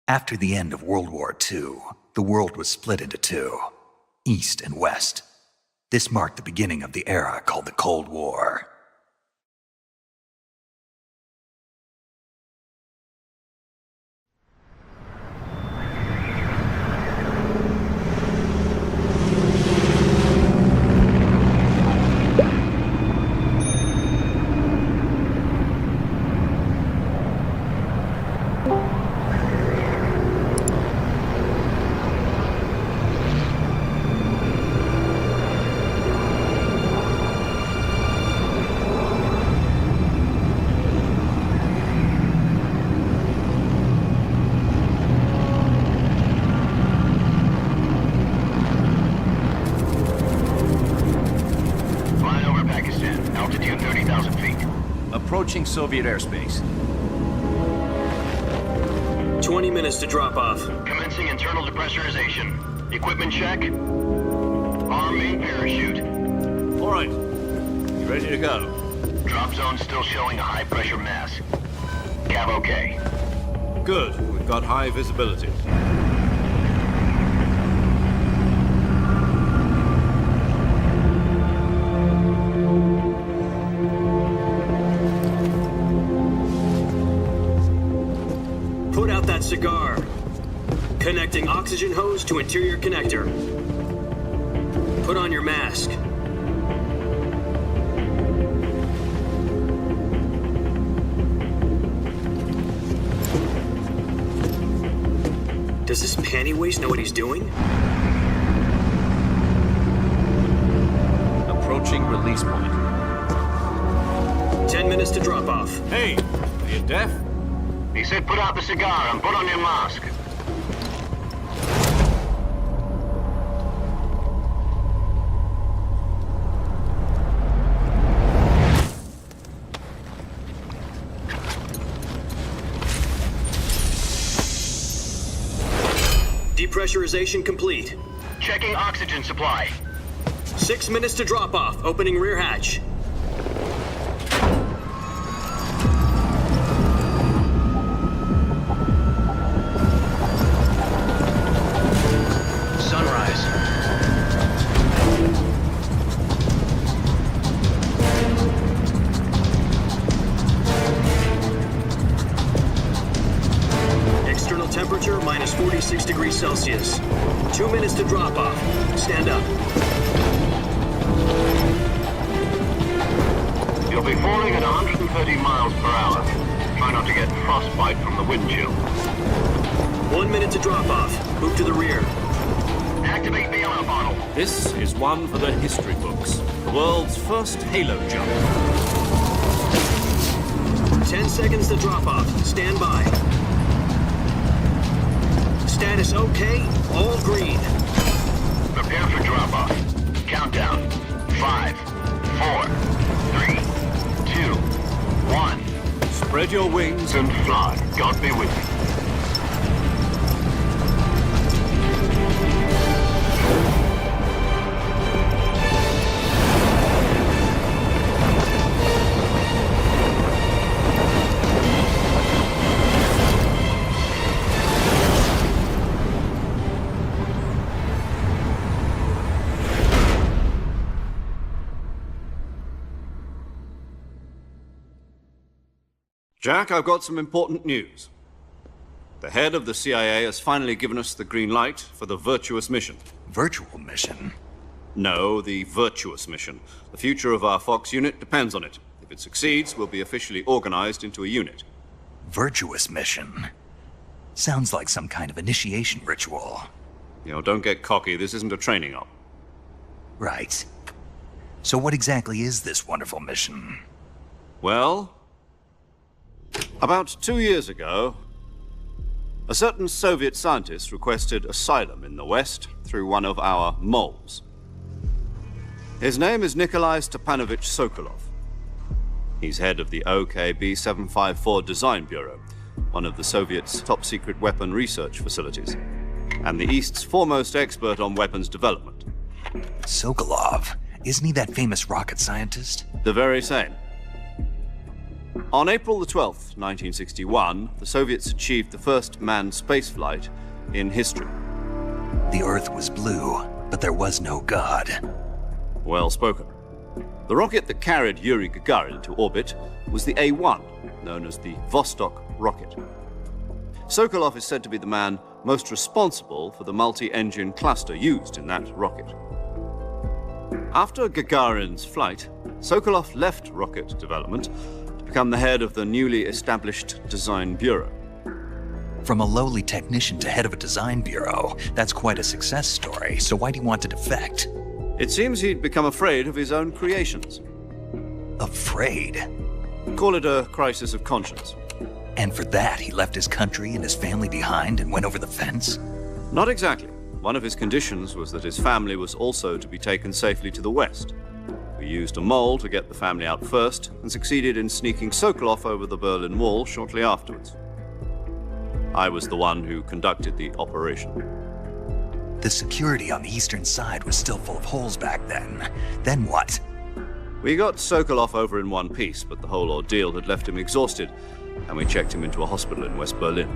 After the end of World War II, the world was split into two, East and West. This marked the beginning of the era called the Cold War. Approaching Soviet airspace. 20 minutes to drop off. Commencing internal depressurization. Equipment check. Arm main parachute. All right. You ready to go? Drop zone still showing a high pressure mass. Cav okay. Good. We've got high visibility. Put out that cigar. Connecting oxygen hose to interior connector. Put on your mask. Does this panty waste know what he's doing? Approaching release point. 10 minutes to drop off. Hey, are you deaf? He said put out the cigar and put on your mask. Depressurization complete. Checking oxygen supply. 6 minutes to drop off. Opening rear hatch. Sunrise. External temperature minus 46 degrees Celsius. 2 minutes to drop off. Stand up. You'll be falling at 130 miles per hour. Try not to get frostbite from the wind chill. 1 minute to drop off. Move to the rear. Activate bailout bottle. This is one for the history books. The world's first halo jump. 10 seconds to drop off. Stand by. Status okay. All green. Prepare for drop off. Countdown. 5, 4, 3, 2, 1. Spread your wings And fly. God be with you. Jack, I've got some important news. The head of the CIA has finally given us the green light for the Virtuous mission. Virtual mission? No, the Virtuous mission. The future of our Fox unit depends on it. If it succeeds, we'll be officially organized into a unit. Virtuous mission? Sounds like some kind of initiation ritual. You know, don't get cocky. This isn't a training op. Right. So what exactly is this wonderful mission? Well, about 2 years ago, a certain Soviet scientist requested asylum in the West through one of our moles. His name is Nikolai Stepanovich Sokolov. He's head of the OKB-754 Design Bureau, one of the Soviets' top-secret weapon research facilities, and the East's foremost expert on weapons development. Sokolov? Isn't he that famous rocket scientist? The very same. On April the 12th, 1961, the Soviets achieved the first manned spaceflight in history. The Earth was blue, but there was no God. Well spoken. The rocket that carried Yuri Gagarin to orbit was the A-1, known as the Vostok rocket. Sokolov is said to be the man most responsible for the multi-engine cluster used in that rocket. After Gagarin's flight, Sokolov left rocket development to become the head of the newly established Design Bureau. From a lowly technician to head of a design bureau, that's quite a success story, so why'd he want to defect? It seems he'd become afraid of his own creations. Afraid? Call it a crisis of conscience. And for that, he left his country and his family behind and went over the fence? Not exactly. One of his conditions was that his family was also to be taken safely to the west. We used a mole to get the family out first and succeeded in sneaking Sokolov over the Berlin Wall shortly afterwards. I was the one who conducted the operation. The security on the eastern side was still full of holes back then. Then what? We got Sokolov over in one piece, but the whole ordeal had left him exhausted, and we checked him into a hospital in West Berlin.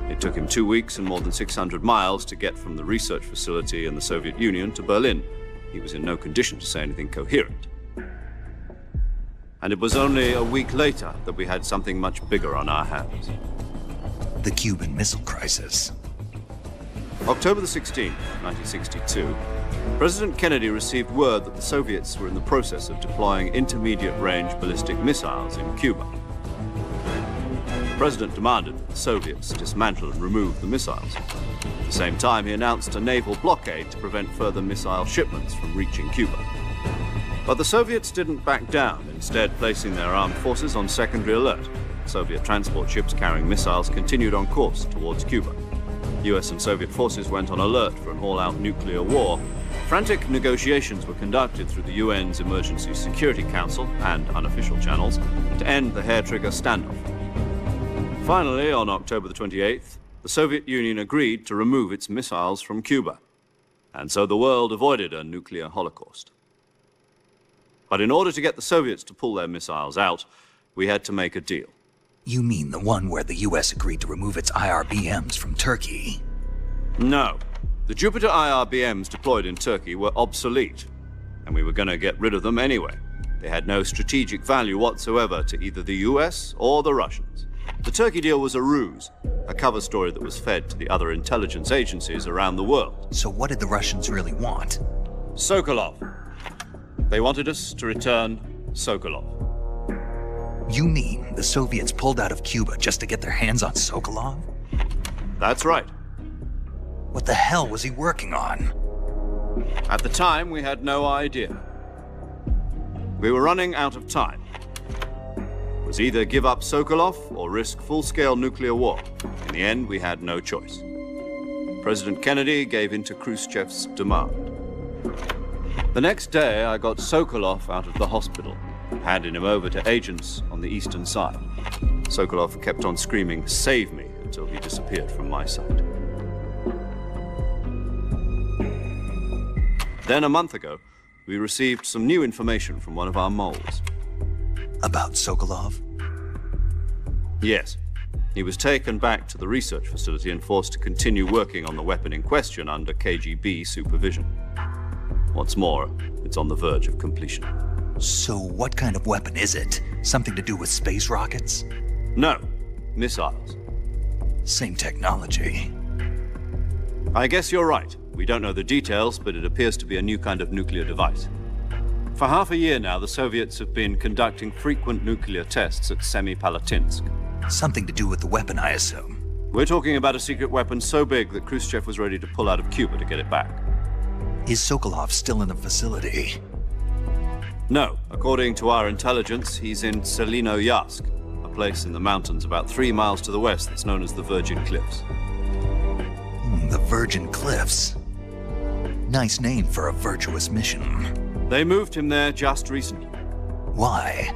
It took him 2 weeks and more than 600 miles to get from the research facility in the Soviet Union to Berlin. He was in no condition to say anything coherent. And it was only a week later that we had something much bigger on our hands. The Cuban Missile Crisis. October the 16th, 1962, President Kennedy received word that the Soviets were in the process of deploying intermediate-range ballistic missiles in Cuba. The president demanded that the Soviets dismantle and remove the missiles. At the same time, he announced a naval blockade to prevent further missile shipments from reaching Cuba. But the Soviets didn't back down, instead placing their armed forces on secondary alert. Soviet transport ships carrying missiles continued on course towards Cuba. US and Soviet forces went on alert for an all-out nuclear war. Frantic negotiations were conducted through the UN's Emergency Security Council and unofficial channels to end the hair-trigger standoff. Finally, on October the 28th, the Soviet Union agreed to remove its missiles from Cuba. And so the world avoided a nuclear holocaust. But in order to get the Soviets to pull their missiles out, we had to make a deal. You mean the one where the US agreed to remove its IRBMs from Turkey? No. The Jupiter IRBMs deployed in Turkey were obsolete, and we were going to get rid of them anyway. They had no strategic value whatsoever to either the US or the Russians. The Turkey deal was a ruse, a cover story that was fed to the other intelligence agencies around the world. So what did the Russians really want? Sokolov. They wanted us to return Sokolov. You mean the Soviets pulled out of Cuba just to get their hands on Sokolov? That's right. What the hell was he working on? At the time, we had no idea. We were running out of time. It was either give up Sokolov or risk full-scale nuclear war. In the end, we had no choice. President Kennedy gave in to Khrushchev's demand. The next day, I got Sokolov out of the hospital, handing him over to agents on the eastern side. Sokolov kept on screaming, "Save me," until he disappeared from my sight. Then a month ago, we received some new information from one of our moles. About Sokolov? Yes. He was taken back to the research facility and forced to continue working on the weapon in question under KGB supervision. What's more, it's on the verge of completion. So what kind of weapon is it? Something to do with space rockets? No, missiles. Same technology. I guess you're right. We don't know the details, but it appears to be a new kind of nuclear device. For half a year now, the Soviets have been conducting frequent nuclear tests at Semipalatinsk. Something to do with the weapon, I assume. We're talking about a secret weapon so big that Khrushchev was ready to pull out of Cuba to get it back. Is Sokolov still in the facility? No. According to our intelligence, he's in Selinoyarsk, a place in the mountains about 3 miles to the west that's known as the Virgin Cliffs. The Virgin Cliffs. Nice name for a virtuous mission. They moved him there just recently. Why?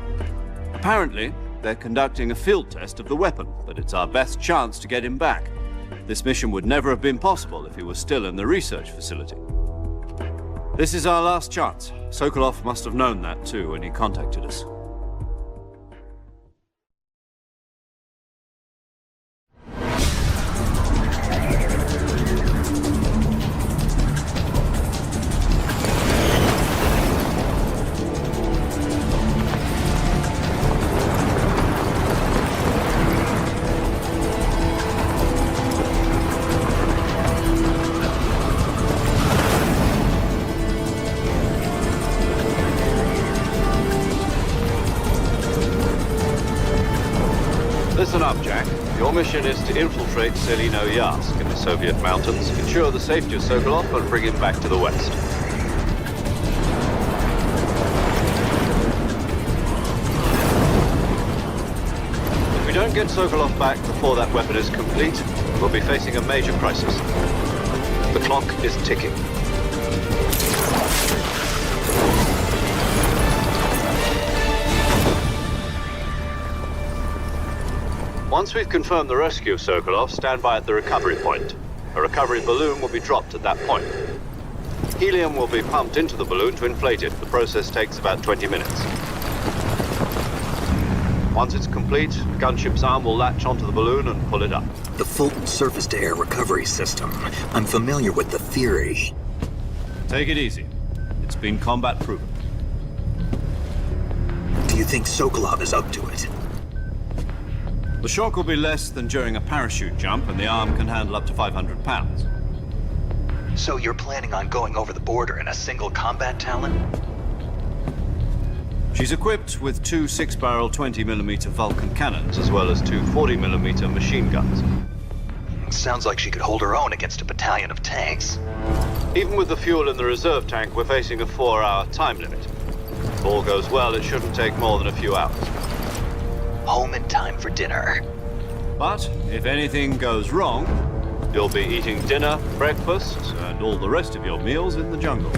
Apparently, they're conducting a field test of the weapon, but it's our best chance to get him back. This mission would never have been possible if he was still in the research facility. This is our last chance. Sokolov must have known that too when he contacted us. Your mission is to infiltrate Selino Yask in the Soviet mountains, ensure the safety of Sokolov, and bring him back to the West. If we don't get Sokolov back before that weapon is complete, we'll be facing a major crisis. The clock is ticking. Once we've confirmed the rescue of Sokolov, stand by at the recovery point. A recovery balloon will be dropped at that point. Helium will be pumped into the balloon to inflate it. The process takes about 20 minutes. Once it's complete, the gunship's arm will latch onto the balloon and pull it up. The Fulton surface-to-air recovery system. I'm familiar with the theory. Take it easy. It's been combat proven. Do you think Sokolov is up to it? The shock will be less than during a parachute jump, and the arm can handle up to 500 pounds. So you're planning on going over the border in a single combat Talon? She's equipped with two 6-barrel 20mm Vulcan cannons, as well as two 40mm machine guns. Sounds like she could hold her own against a battalion of tanks. Even with the fuel in the reserve tank, we're facing a 4-hour time limit. If all goes well, it shouldn't take more than a few hours. Home in time for dinner. But if anything goes wrong, you'll be eating dinner, breakfast, and all the rest of your meals in the jungle.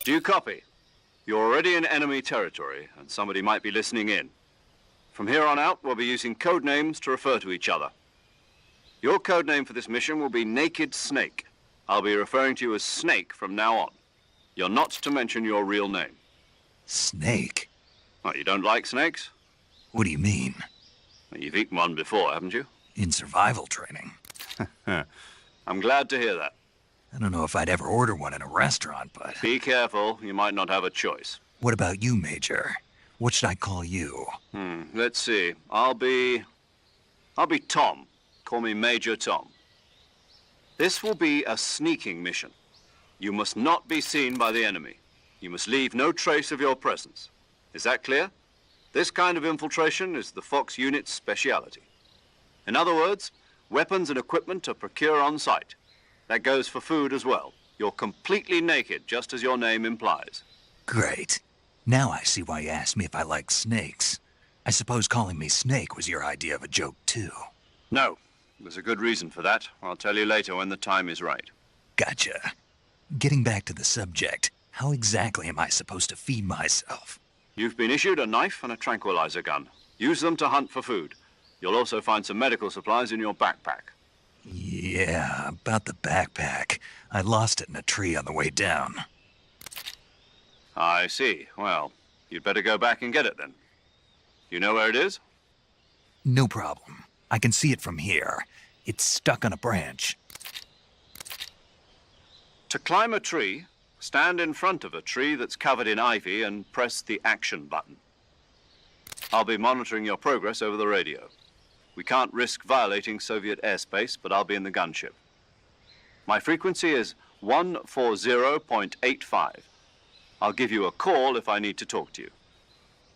Do you copy? You're already in enemy territory, and somebody might be listening in. From here on out, we'll be using code names to refer to each other. Your code name for this mission will be Naked Snake. I'll be referring to you as Snake from now on. You're not to mention your real name. Snake? What, you don't like snakes? What do you mean? Well, you've eaten one before, haven't you? In survival training. I'm glad to hear that. I don't know if I'd ever order one in a restaurant, but... Be careful, you might not have a choice. What about you, Major? What should I call you? Let's see. I'll be Tom. Call me Major Tom. This will be a sneaking mission. You must not be seen by the enemy. You must leave no trace of your presence. Is that clear? This kind of infiltration is the Fox unit's speciality. In other words, weapons and equipment are procured on site. That goes for food as well. You're completely naked, just as your name implies. Great. Now I see why you asked me if I like snakes. I suppose calling me Snake was your idea of a joke, too. No, there's a good reason for that. I'll tell you later when the time is right. Gotcha. Getting back to the subject, how exactly am I supposed to feed myself? You've been issued a knife and a tranquilizer gun. Use them to hunt for food. You'll also find some medical supplies in your backpack. Yeah, about the backpack. I lost it in a tree on the way down. I see. Well, you'd better go back and get it then. You know where it is? No problem. I can see it from here. It's stuck on a branch. To climb a tree, Stand in front of a tree that's covered in ivy and press the action button. I'll be monitoring your progress over the radio. We can't risk violating Soviet airspace, but I'll be in the gunship. My frequency is 140.85. I'll give you a call if I need to talk to you.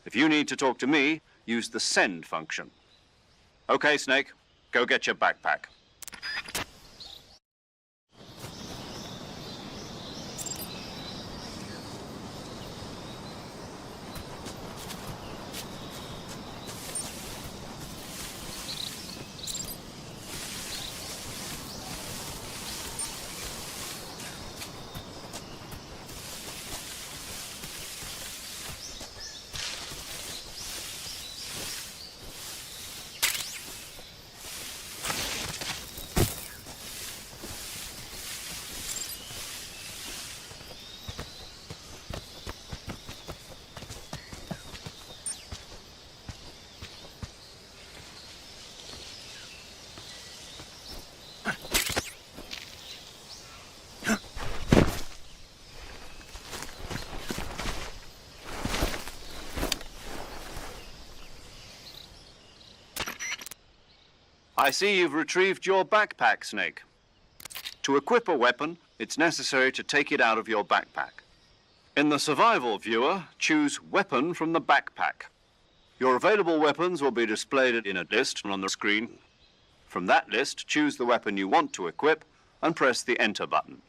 If you need to talk to me, use the send function. Okay, Snake, go get your backpack. I see you've retrieved your backpack, Snake. To equip a weapon, it's necessary to take it out of your backpack. In the survival viewer, choose Weapon from the backpack. Your available weapons will be displayed in a list on the screen. From that list, choose the weapon you want to equip and press the Enter button.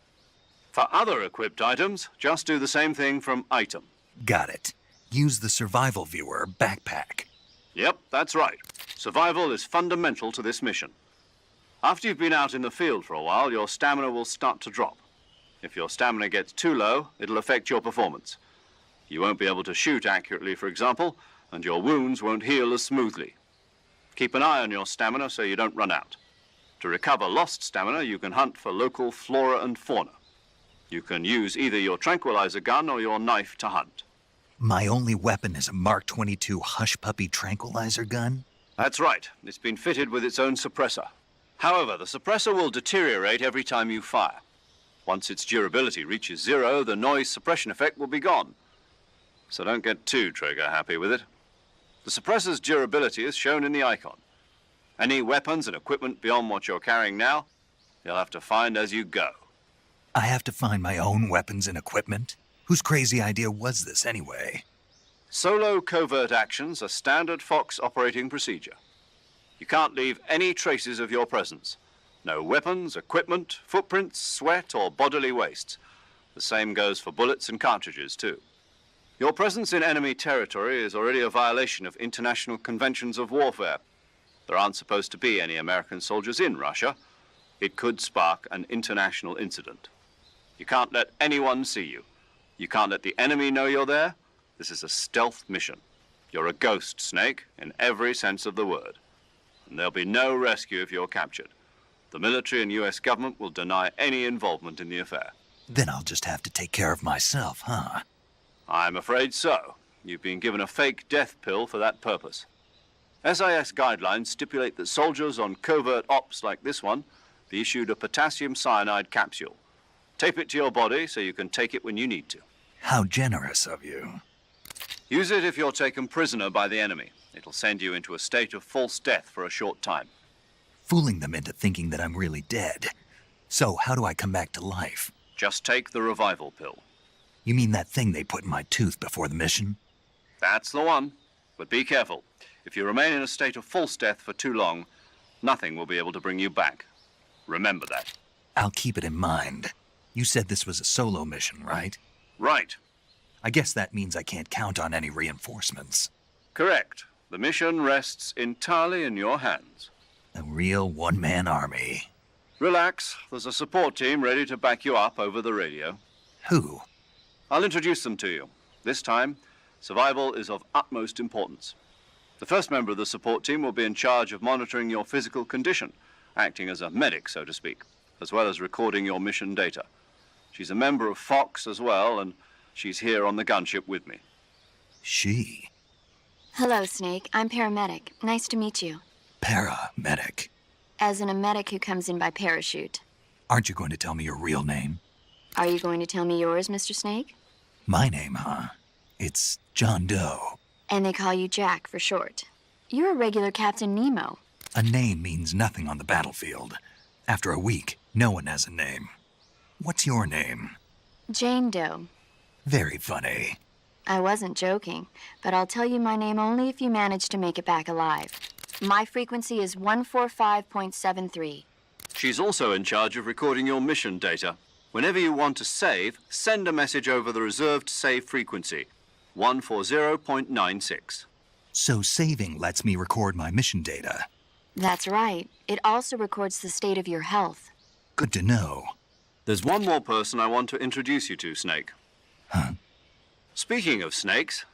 For other equipped items, just do the same thing from Item. Got it. Use the survival viewer backpack. Yep, that's right. Survival is fundamental to this mission. After you've been out in the field for a while, your stamina will start to drop. If your stamina gets too low, it'll affect your performance. You won't be able to shoot accurately, for example, and your wounds won't heal as smoothly. Keep an eye on your stamina so you don't run out. To recover lost stamina, you can hunt for local flora and fauna. You can use either your tranquilizer gun or your knife to hunt. My only weapon is a Mark 22 Hush Puppy tranquilizer gun? That's right. It's been fitted with its own suppressor. However, the suppressor will deteriorate every time you fire. Once its durability reaches 0, the noise suppression effect will be gone. So don't get too trigger-happy with it. The suppressor's durability is shown in the icon. Any weapons and equipment beyond what you're carrying now, you'll have to find as you go. I have to find my own weapons and equipment? Whose crazy idea was this anyway? Solo covert actions are standard Fox operating procedure. You can't leave any traces of your presence. No weapons, equipment, footprints, sweat, or bodily waste. The same goes for bullets and cartridges, too. Your presence in enemy territory is already a violation of international conventions of warfare. There aren't supposed to be any American soldiers in Russia. It could spark an international incident. You can't let anyone see you. You can't let the enemy know you're there. This is a stealth mission. You're a ghost, Snake, in every sense of the word. And there'll be no rescue if you're captured. The military and US government will deny any involvement in the affair. Then I'll just have to take care of myself, huh? I'm afraid so. You've been given a fake death pill for that purpose. SIS guidelines stipulate that soldiers on covert ops like this one be issued a potassium cyanide capsule. Tape it to your body so you can take it when you need to. How generous of you. Use it if you're taken prisoner by the enemy. It'll send you into a state of false death for a short time. Fooling them into thinking that I'm really dead. So how do I come back to life? Just take the revival pill. You mean that thing they put in my tooth before the mission? That's the one. But be careful. If you remain in a state of false death for too long, nothing will be able to bring you back. Remember that. I'll keep it in mind. You said this was a solo mission, right? Right. I guess that means I can't count on any reinforcements. Correct. The mission rests entirely in your hands. A real one-man army. Relax. There's a support team ready to back you up over the radio. Who? I'll introduce them to you. This time, survival is of utmost importance. The first member of the support team will be in charge of monitoring your physical condition, acting as a medic, so to speak, as well as recording your mission data. She's a member of Fox as well, and she's here on the gunship with me. She? Hello, Snake. I'm paramedic. Nice to meet you. Paramedic. As in a medic who comes in by parachute. Aren't you going to tell me your real name? Are you going to tell me yours, Mr. Snake? My name, huh? It's John Doe. And they call you Jack for short. You're a regular Captain Nemo. A name means nothing on the battlefield. After a week, no one has a name. What's your name? Jane Doe. Very funny. I wasn't joking, but I'll tell you my name only if you manage to make it back alive. My frequency is 145.73. She's also in charge of recording your mission data. Whenever you want to save, send a message over the reserved save frequency, 140.96. So saving lets me record my mission data. That's right. It also records the state of your health. Good to know. There's one more person I want to introduce you to, Snake. Huh? Speaking of snakes,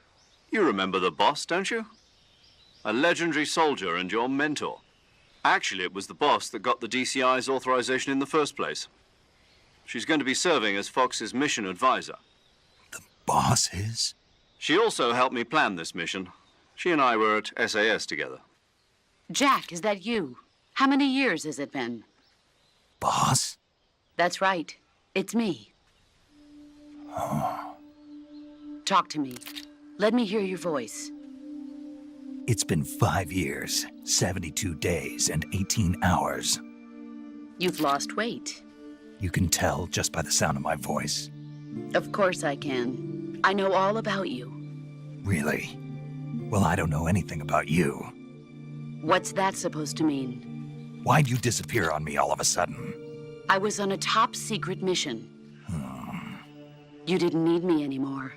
you remember the boss, don't you? A legendary soldier and your mentor. Actually, it was the boss that got the DCI's authorization in the first place. She's going to be serving as Fox's mission advisor. The boss is? She also helped me plan this mission. She and I were at SAS together. Jack, is that you? How many years has it been? Boss? That's right. It's me. Talk to me. Let me hear your voice. It's been 5 years, 72 days, and 18 hours. You've lost weight. You can tell just by the sound of my voice. Of course I can. I know all about you. Really? Well, I don't know anything about you. What's that supposed to mean? Why'd you disappear on me all of a sudden? I was on a top secret mission. You didn't need me anymore.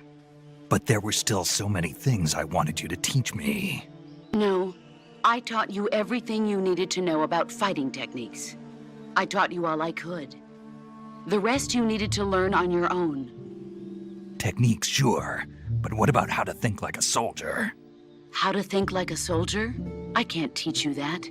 But there were still so many things I wanted you to teach me. No, I taught you everything you needed to know about fighting techniques. I taught you all I could. The rest you needed to learn on your own. Techniques, sure. But what about how to think like a soldier? How to think like a soldier? I can't teach you that.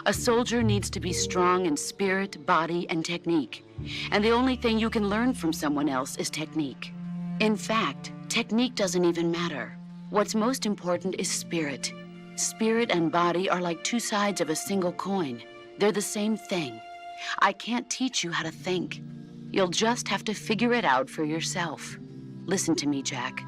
A soldier needs to be strong in spirit, body, and technique. And the only thing you can learn from someone else is technique. In fact, technique doesn't even matter. What's most important is spirit. Spirit and body are like two sides of a single coin. They're the same thing. I can't teach you how to think. You'll just have to figure it out for yourself. Listen to me, Jack.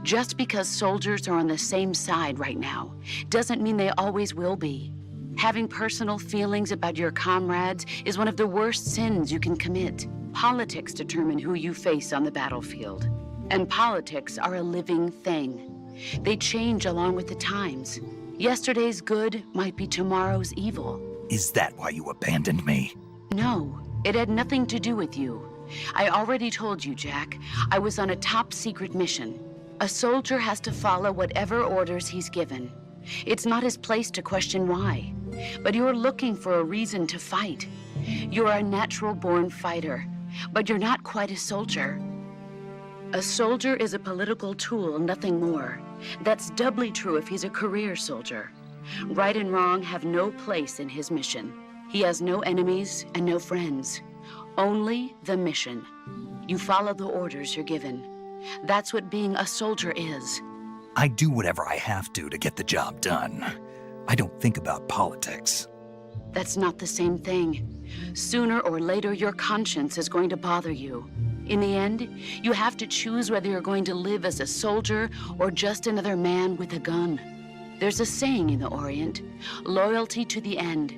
Just because soldiers are on the same side right now doesn't mean they always will be. Having personal feelings about your comrades is one of the worst sins you can commit. Politics determine who you face on the battlefield. And politics are a living thing. They change along with the times. Yesterday's good might be tomorrow's evil. Is that why you abandoned me? No, it had nothing to do with you. I already told you, Jack. I was on a top secret mission. A soldier has to follow whatever orders he's given. It's not his place to question why. But you're looking for a reason to fight. You're a natural-born fighter, but you're not quite a soldier. A soldier is a political tool, nothing more. That's doubly true if he's a career soldier. Right and wrong have no place in his mission. He has no enemies and no friends. Only the mission. You follow the orders you're given. That's what being a soldier is. I do whatever I have to get the job done. I don't think about politics. That's not the same thing. Sooner or later, your conscience is going to bother you. In the end, you have to choose whether you're going to live as a soldier or just another man with a gun. There's a saying in the Orient, loyalty to the end.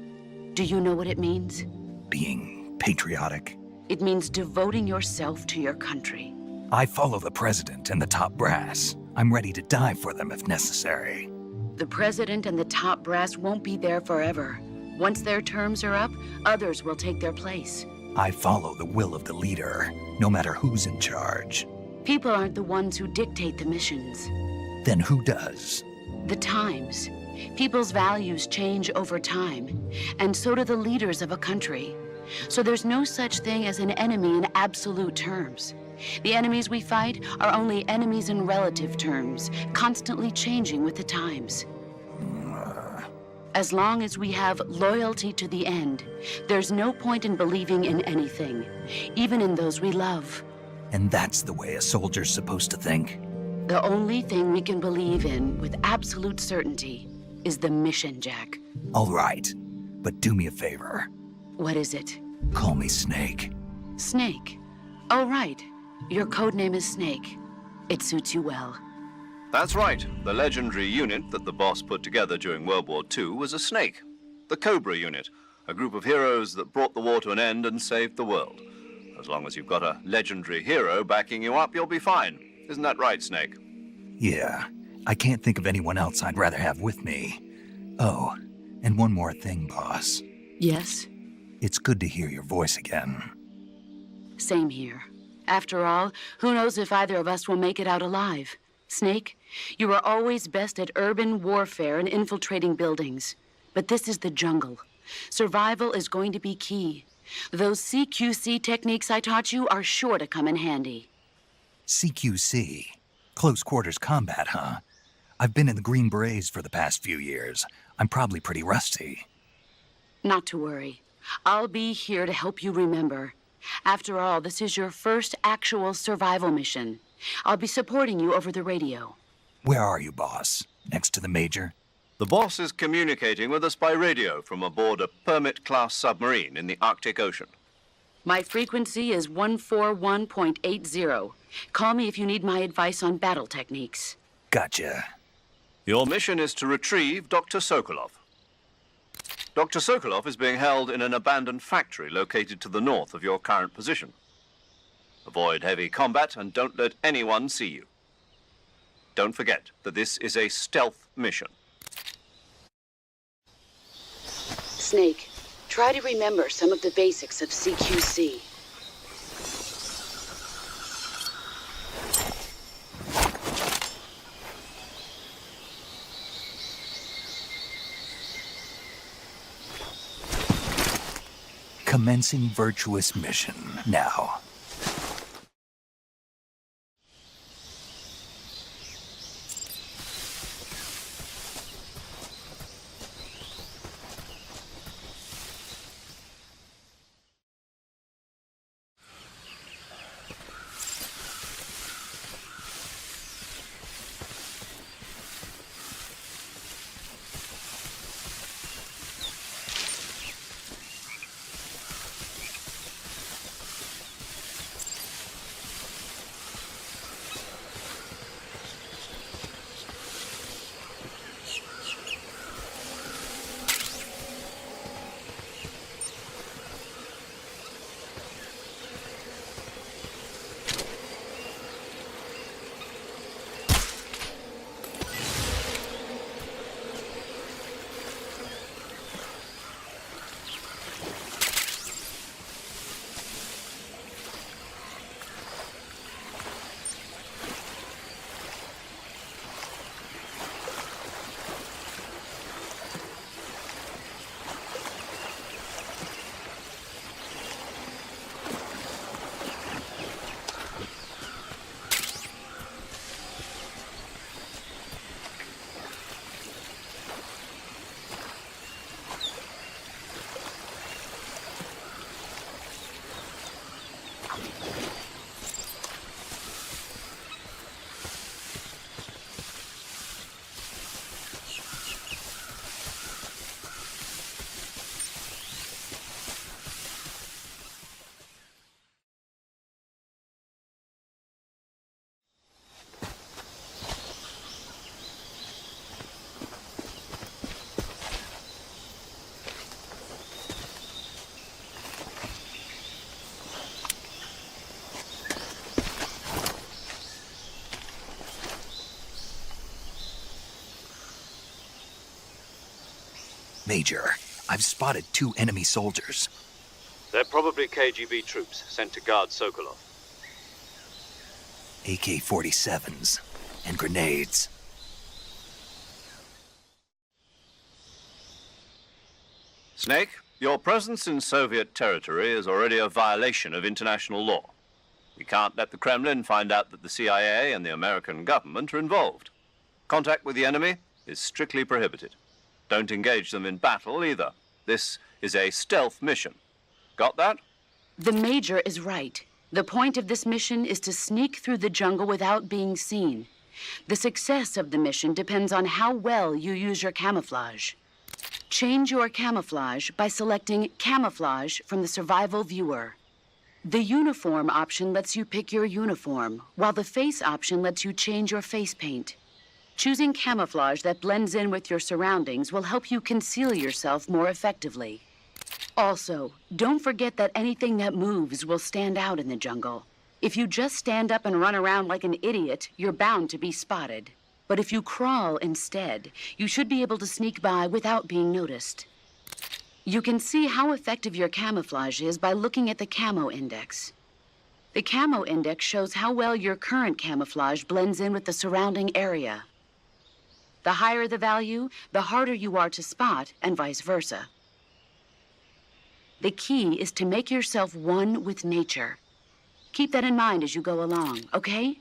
Do you know what it means? Being patriotic. It means devoting yourself to your country. I follow the president and the top brass. I'm ready to die for them if necessary. The president and the top brass won't be there forever. Once their terms are up, others will take their place. I follow the will of the leader, no matter who's in charge. People aren't the ones who dictate the missions. Then who does? The times. People's values change over time, and so do the leaders of a country. So there's no such thing as an enemy in absolute terms. The enemies we fight are only enemies in relative terms, constantly changing with the times. As long as we have loyalty to the end, there's no point in believing in anything, even in those we love. And that's the way a soldier's supposed to think? The only thing we can believe in with absolute certainty is the mission, Jack. All right, but do me a favor. What is it? Call me Snake. Snake. Oh, right. Your code name is Snake. It suits you well. That's right. The legendary unit that the boss put together during World War II was a snake. The Cobra unit, a group of heroes that brought the war to an end and saved the world. As long as you've got a legendary hero backing you up, you'll be fine. Isn't that right, Snake? Yeah, I can't think of anyone else I'd rather have with me. Oh, and one more thing, boss. Yes? It's good to hear your voice again. Same here. After all, who knows if either of us will make it out alive? Snake, you were always best at urban warfare and infiltrating buildings. But this is the jungle. Survival is going to be key. Those CQC techniques I taught you are sure to come in handy. CQC? Close quarters combat, huh? I've been in the Green Berets for the past few years. I'm probably pretty rusty. Not to worry. I'll be here to help you remember. After all, this is your first actual survival mission. I'll be supporting you over the radio. Where are you, boss? Next to the Major? The boss is communicating with us by radio from aboard a Permit-class submarine in the Arctic Ocean. My frequency is 141.80. Call me if you need my advice on battle techniques. Gotcha. Your mission is to retrieve Dr. Sokolov. Dr. Sokolov is being held in an abandoned factory located to the north of your current position. Avoid heavy combat and don't let anyone see you. Don't forget that this is a stealth mission. Snake, try to remember some of the basics of CQC. Commencing virtuous mission now. Major, I've spotted 2 enemy soldiers. They're probably KGB troops sent to guard Sokolov. AK-47s and grenades. Snake, your presence in Soviet territory is already a violation of international law. We can't let the Kremlin find out that the CIA and the American government are involved. Contact with the enemy is strictly prohibited. Don't engage them in battle either. This is a stealth mission. Got that? The Major is right. The point of this mission is to sneak through the jungle without being seen. The success of the mission depends on how well you use your camouflage. Change your camouflage by selecting Camouflage from the Survival Viewer. The uniform option lets you pick your uniform, while the face option lets you change your face paint. Choosing camouflage that blends in with your surroundings will help you conceal yourself more effectively. Also, don't forget that anything that moves will stand out in the jungle. If you just stand up and run around like an idiot, you're bound to be spotted. But if you crawl instead, you should be able to sneak by without being noticed. You can see how effective your camouflage is by looking at the camo index. The camo index shows how well your current camouflage blends in with the surrounding area. The higher the value, the harder you are to spot, and vice versa. The key is to make yourself one with nature. Keep that in mind as you go along, okay?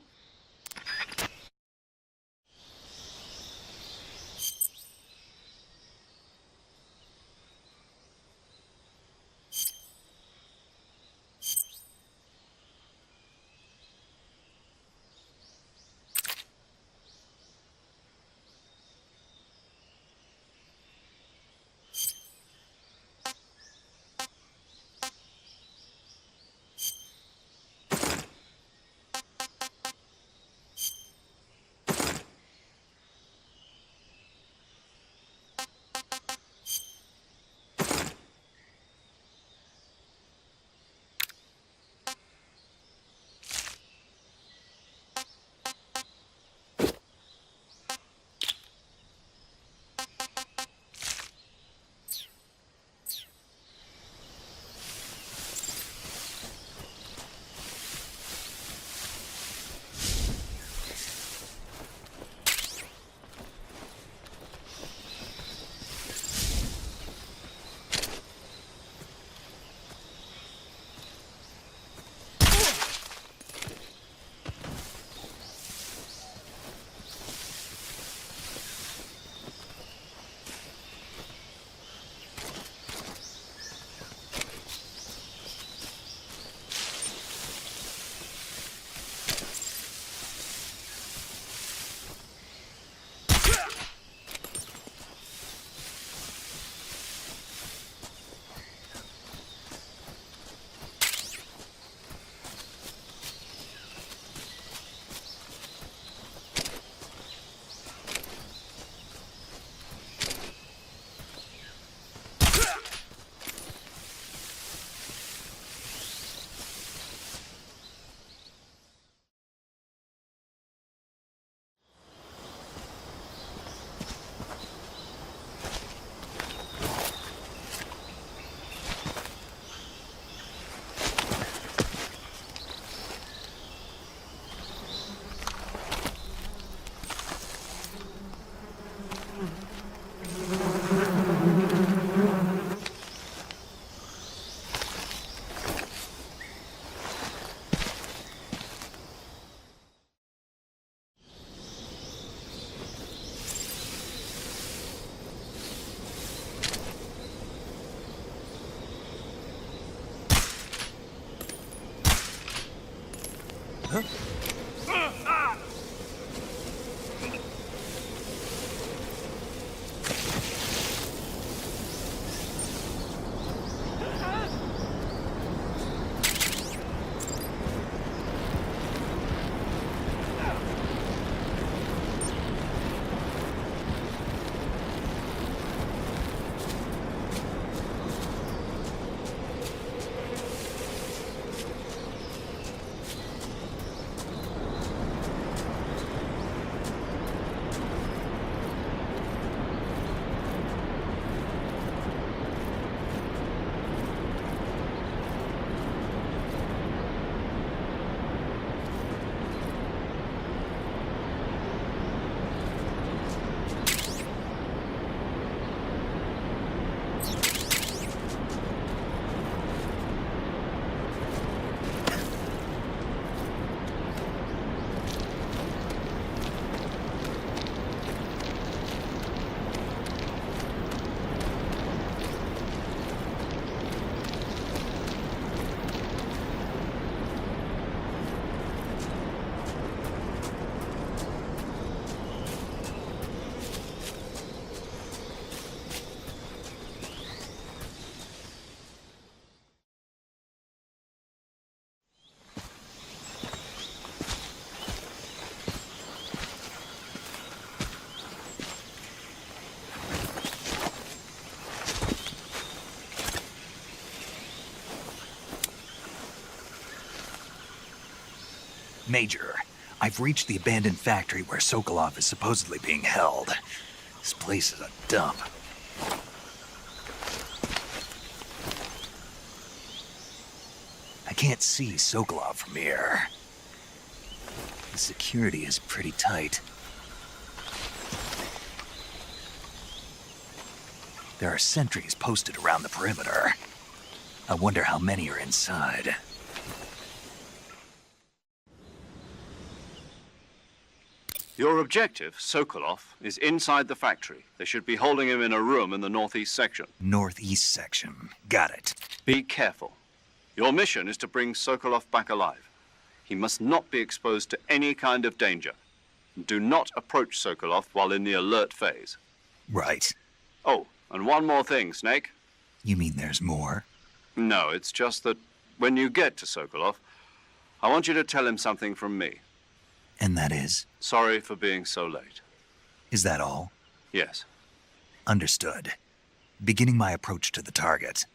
Major, I've reached the abandoned factory where Sokolov is supposedly being held. This place is a dump. I can't see Sokolov from here. The security is pretty tight. There are sentries posted around the perimeter. I wonder how many are inside. Your objective, Sokolov, is inside the factory. They should be holding him in a room in the northeast section. Northeast section. Got it. Be careful. Your mission is to bring Sokolov back alive. He must not be exposed to any kind of danger. Do not approach Sokolov while in the alert phase. Right. Oh, and one more thing, Snake. You mean there's more? No, it's just that when you get to Sokolov, I want you to tell him something from me. And that is? Sorry for being so late. Is that all? Yes. Understood. Beginning my approach to the target.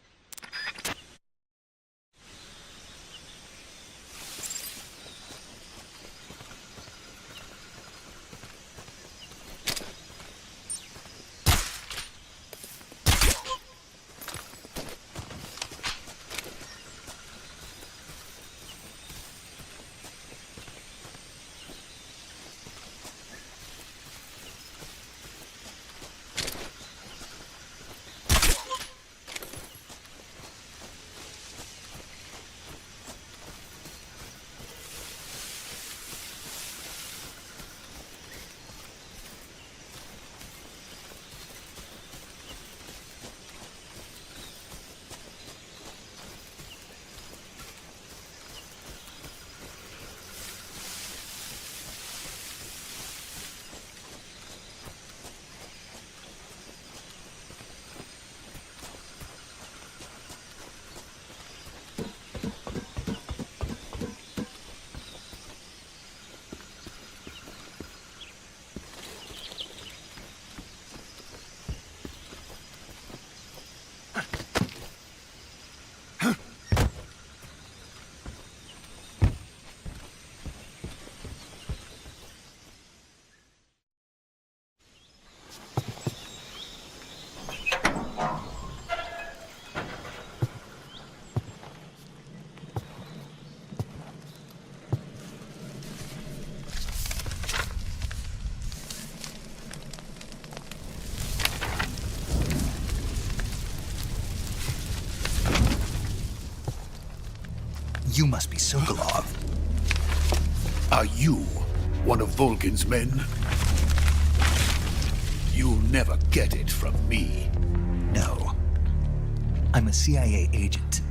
You must be Sokolov. Are you one of Volgin's men? You'll never get it from me. No. I'm a CIA agent.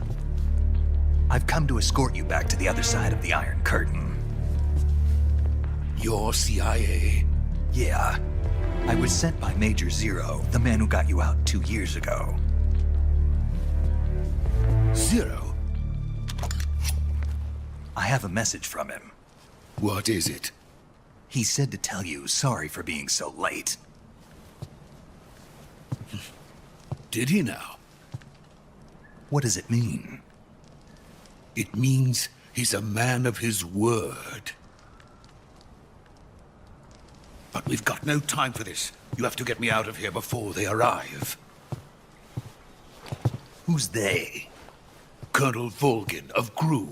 I've come to escort you back to the other side of the Iron Curtain. You're CIA? Yeah. I was sent by Major Zero, the man who got you out 2 years ago. Zero? I have a message from him. What is it? He said to tell you sorry for being so late. Did he now? What does it mean? It means he's a man of his word. But we've got no time for this. You have to get me out of here before they arrive. Who's they? Colonel Volgin of GRU.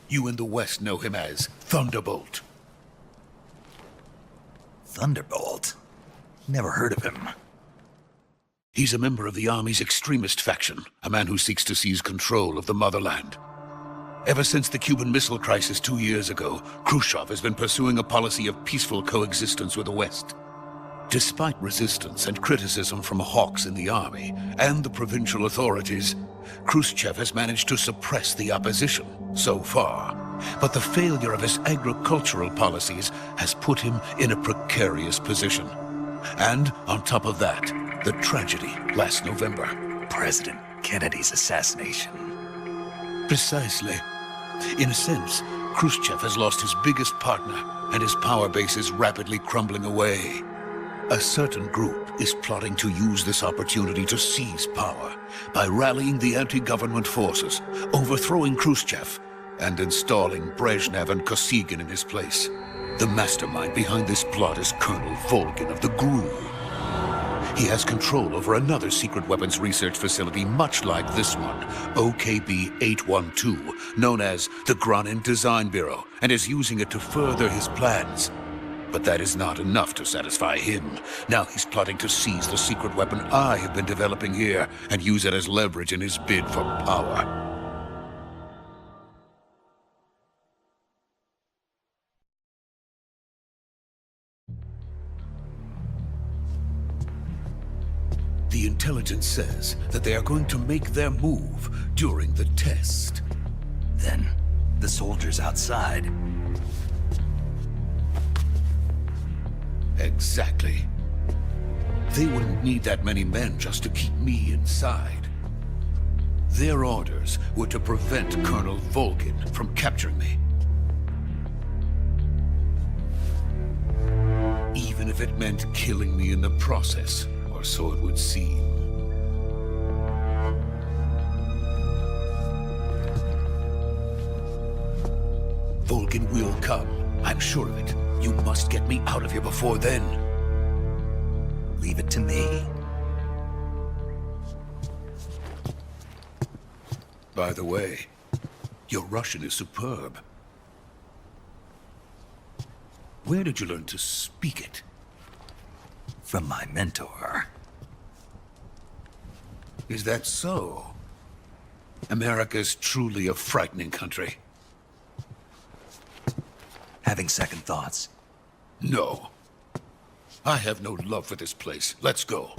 You in the West know him as Thunderbolt. Thunderbolt? Never heard of him. He's a member of the Army's extremist faction, a man who seeks to seize control of the motherland. Ever since the Cuban Missile Crisis 2 years ago, Khrushchev has been pursuing a policy of peaceful coexistence with the West. Despite resistance and criticism from hawks in the army and the provincial authorities, Khrushchev has managed to suppress the opposition so far. But the failure of his agricultural policies has put him in a precarious position. And on top of that, the tragedy last November. President Kennedy's assassination. Precisely. In a sense, Khrushchev has lost his biggest partner, and his power base is rapidly crumbling away. A certain group is plotting to use this opportunity to seize power by rallying the anti-government forces, overthrowing Khrushchev, and installing Brezhnev and Kosygin in his place. The mastermind behind this plot is Colonel Volgin of the GRU. He has control over another secret weapons research facility much like this one, OKB-812, known as the Granin Design Bureau, and is using it to further his plans. But that is not enough to satisfy him. Now he's plotting to seize the secret weapon I have been developing here and use it as leverage in his bid for power. The intelligence says that they are going to make their move during the test. Then, the soldiers outside. Exactly. They wouldn't need that many men just to keep me inside. Their orders were to prevent Colonel Volgin from capturing me. Even if it meant killing me in the process, or so it would seem. Volgin will come. I'm sure of it. You must get me out of here before then. Leave it to me. By the way, your Russian is superb. Where did you learn to speak it? From my mentor. Is that so? America's truly a frightening country. Having second thoughts. No. I have no love for this place. Let's go.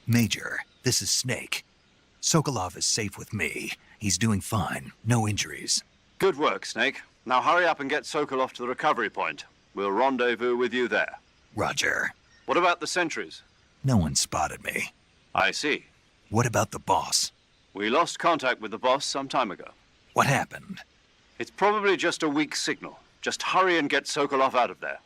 Major, this is Snake. Sokolov is safe with me. He's doing fine. No injuries. Good work, Snake. Now hurry up and get Sokolov to the recovery point. We'll rendezvous with you there. Roger. What about the sentries? No one spotted me. I see. What about the boss? We lost contact with the boss some time ago. What happened? It's probably just a weak signal. Just hurry and get Sokolov out of there.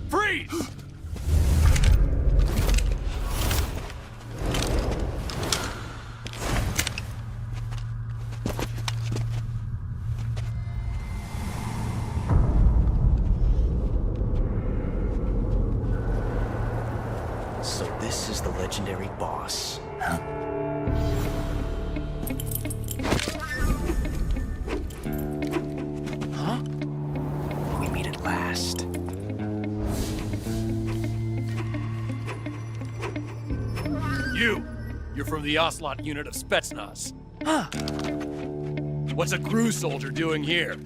Freeze! So this is the legendary boss. Huh? Huh? We meet at last. You're from the Ocelot unit of Spetsnaz. Huh. What's a GRU soldier doing here?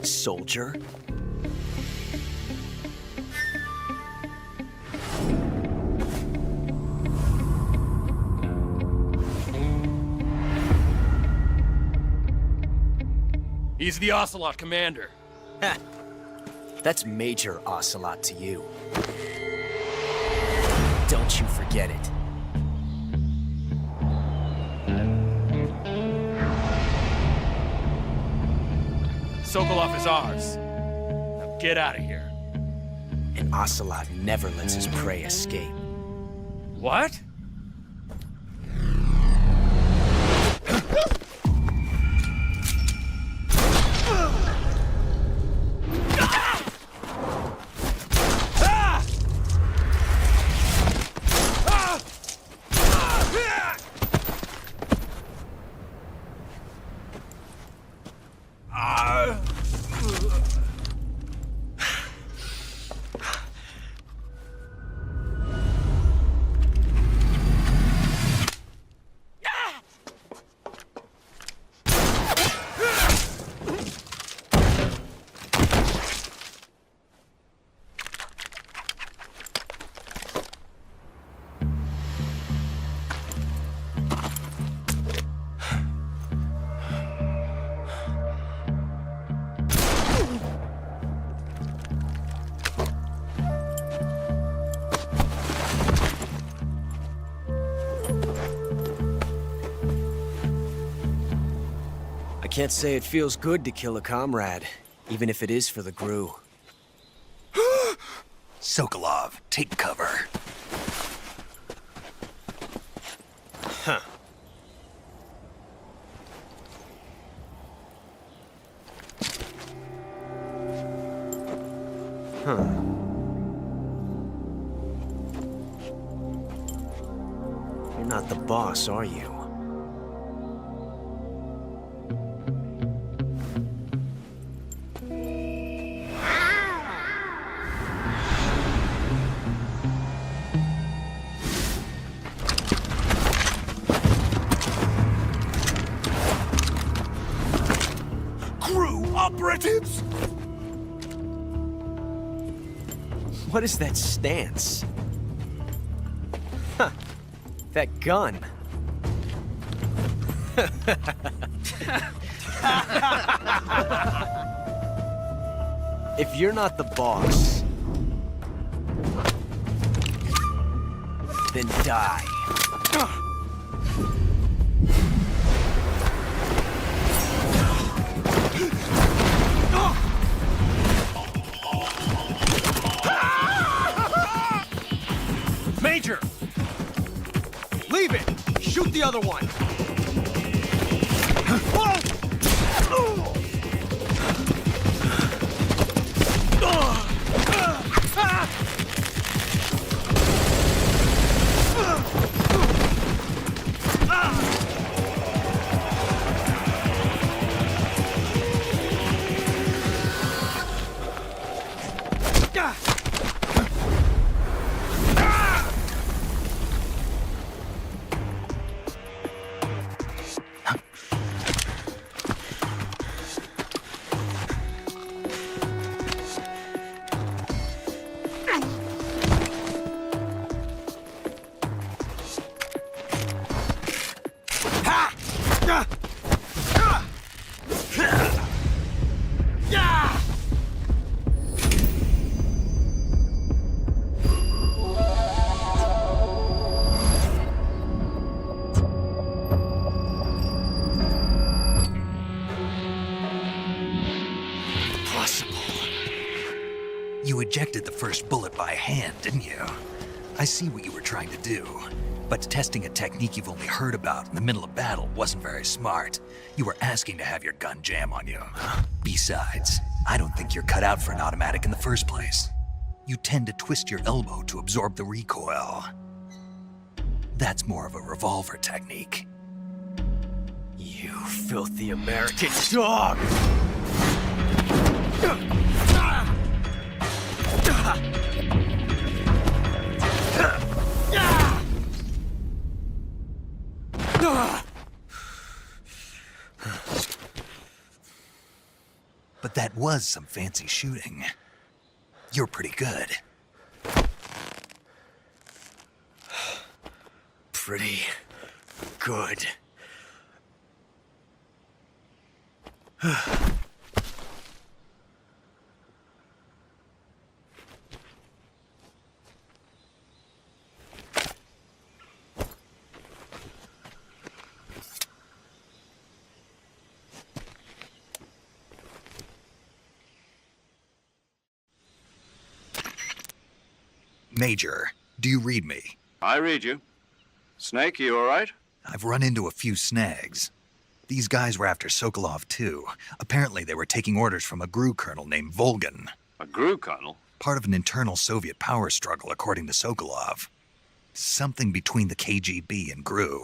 Soldier? He's the Ocelot commander. Ha! That's Major Ocelot to you. Don't you forget it. Sokolov is ours. Now get out of here. An ocelot never lets his prey escape. What? I can't say it feels good to kill a comrade, even if it is for the Gru. Sokolov, take cover. Huh. Huh. You're not the boss, are you? Operatives! What is that stance? Huh. That gun. If you're not the boss, then die. Major! Leave it! Shoot the other one! You ejected the first bullet by hand, didn't you? I see what you were trying to do. But testing a technique you've only heard about in the middle of battle wasn't very smart. You were asking to have your gun jam on you. Besides, I don't think you're cut out for an automatic in the first place. You tend to twist your elbow to absorb the recoil. That's more of a revolver technique. You filthy American dog! But that was some fancy shooting. You're pretty good. Pretty good. Major, do you read me? I read you. Snake, you all right? I've run into a few snags. These guys were after Sokolov too. Apparently they were taking orders from a GRU colonel named Volgan. A GRU colonel? Part of an internal Soviet power struggle, according to Sokolov. Something between the KGB and GRU.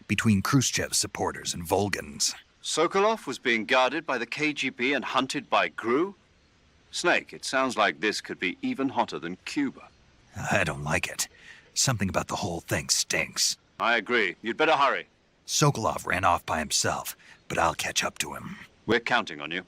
Between Khrushchev's supporters and Volgan's. Sokolov was being guarded by the KGB and hunted by GRU? Snake, it sounds like this could be even hotter than Cuba. I don't like it. Something about the whole thing stinks. I agree. You'd better hurry. Sokolov ran off by himself, but I'll catch up to him. We're counting on you.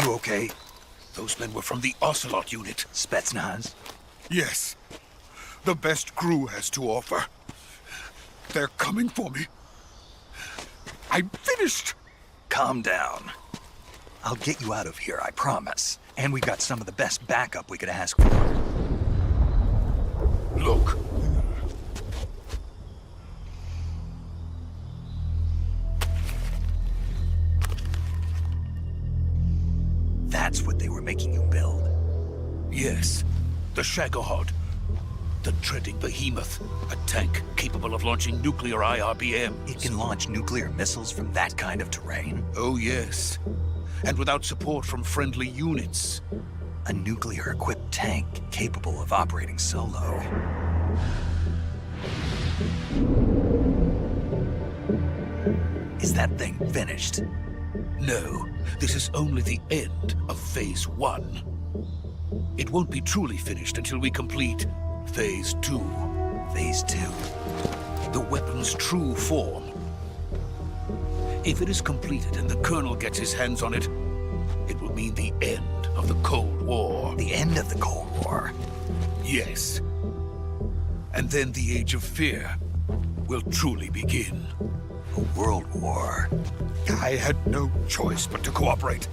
You okay? Those men were from the Ocelot unit. Spetsnaz? Yes. The best GRU has to offer. They're coming for me. I'm finished. Calm down. I'll get you out of here, I promise. And we've got some of the best backup we could ask for. Look. That's what they were making you build? Yes. The Shagohod. The treading behemoth. A tank capable of launching nuclear IRBMs. It can launch nuclear missiles from that kind of terrain? Oh, yes. And without support from friendly units. A nuclear-equipped tank capable of operating solo. Is that thing finished? No, this is only the end of Phase 1. It won't be truly finished until we complete Phase 2. Phase 2? The weapon's true form. If it is completed and the Colonel gets his hands on it, it will mean the end of the Cold War. The end of the Cold War? Yes. And then the Age of Fear will truly begin. A world war? I had no choice but to cooperate.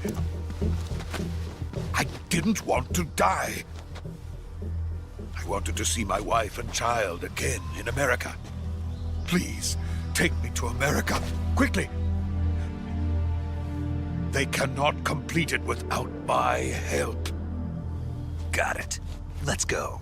I didn't want to die. I wanted to see my wife and child again in America. Please, take me to America, quickly. They cannot complete it without my help. Got it. Let's go.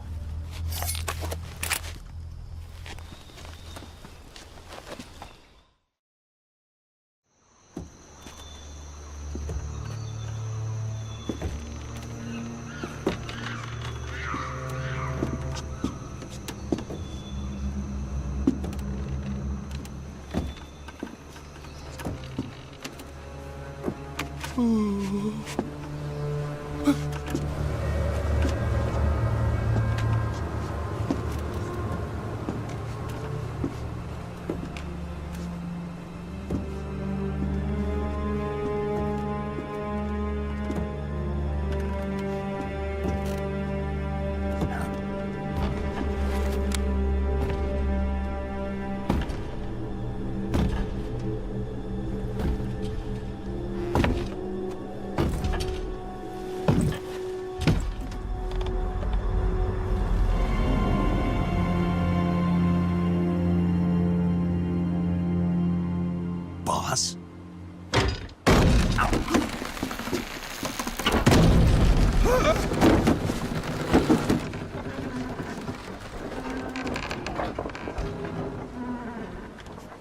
Boss?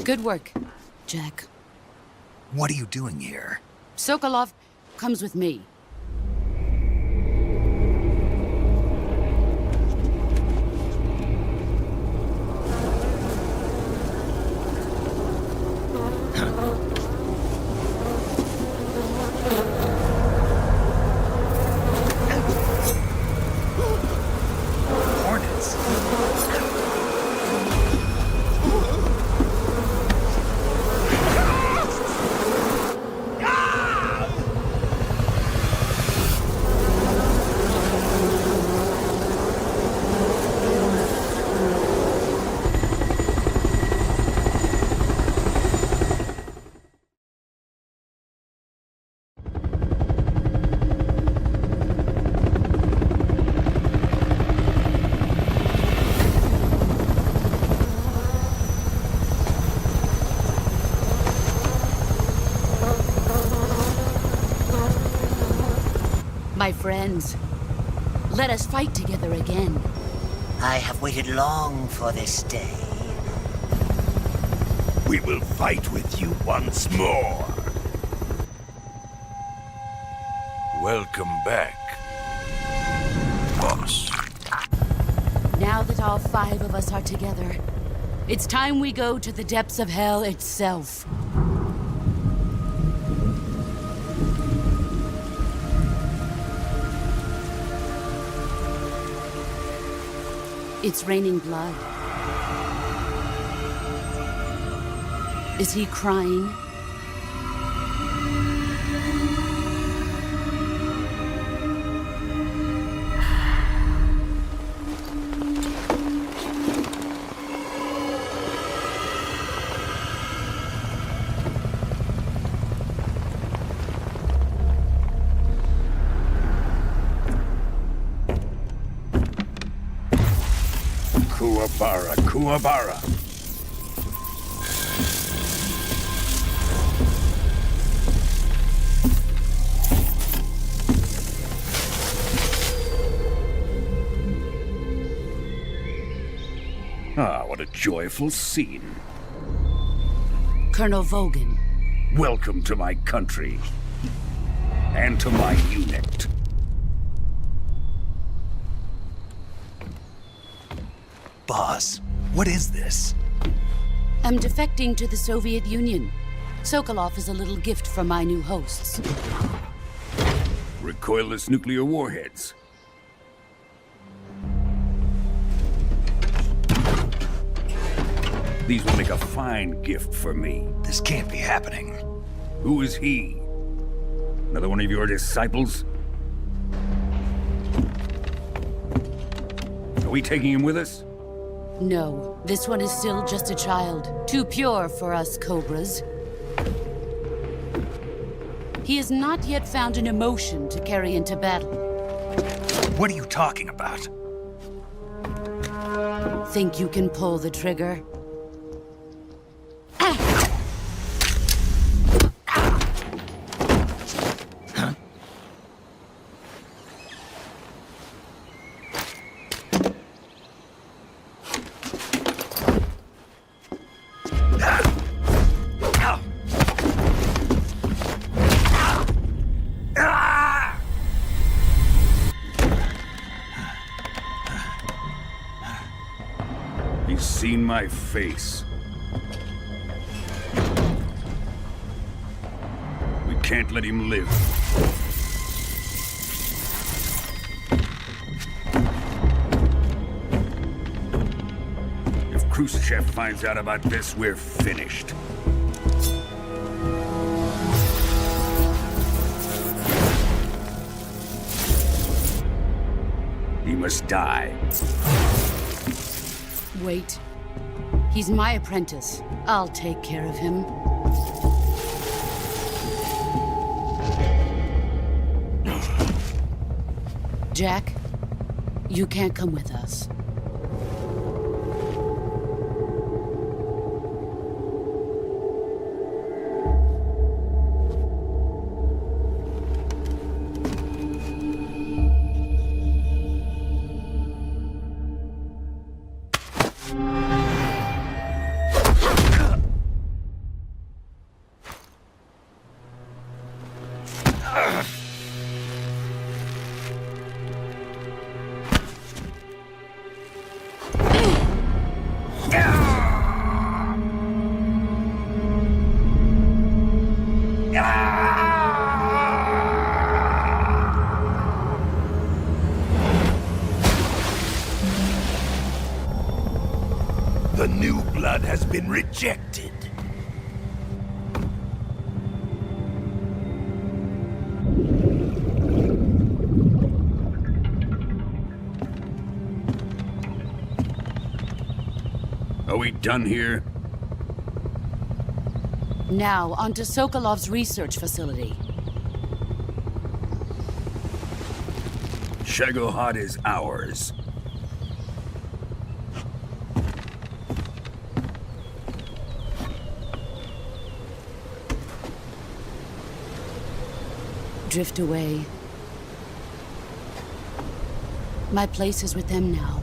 Good work, Jack. What are you doing here? Sokolov comes with me. My friends, let us fight together again. I have waited long for this day. We will fight with you once more. Welcome back, boss. Now that all 5 of us are together, it's time we go to the depths of hell itself. It's raining blood. Is he crying? Kuwabara, Kuwabara. Ah, what a joyful scene. Colonel Vogan. Welcome to my country. And to my unit. Boss, what is this? I'm defecting to the Soviet Union. Sokolov is a little gift from my new hosts. Recoilless nuclear warheads. These will make a fine gift for me. This can't be happening. Who is he? Another one of your disciples? Are we taking him with us? No, this one is still just a child. Too pure for us Cobras. He has not yet found an emotion to carry into battle. What are you talking about? Think you can pull the trigger? He's seen my face. We can't let him live. If Khrushchev finds out about this, we're finished. He must die. Wait. He's my apprentice. I'll take care of him. Jack, you can't come with us. The new blood has been rejected. Are we done here? Now, onto Sokolov's research facility. Shagohod is ours. Drift away. My place is with them now.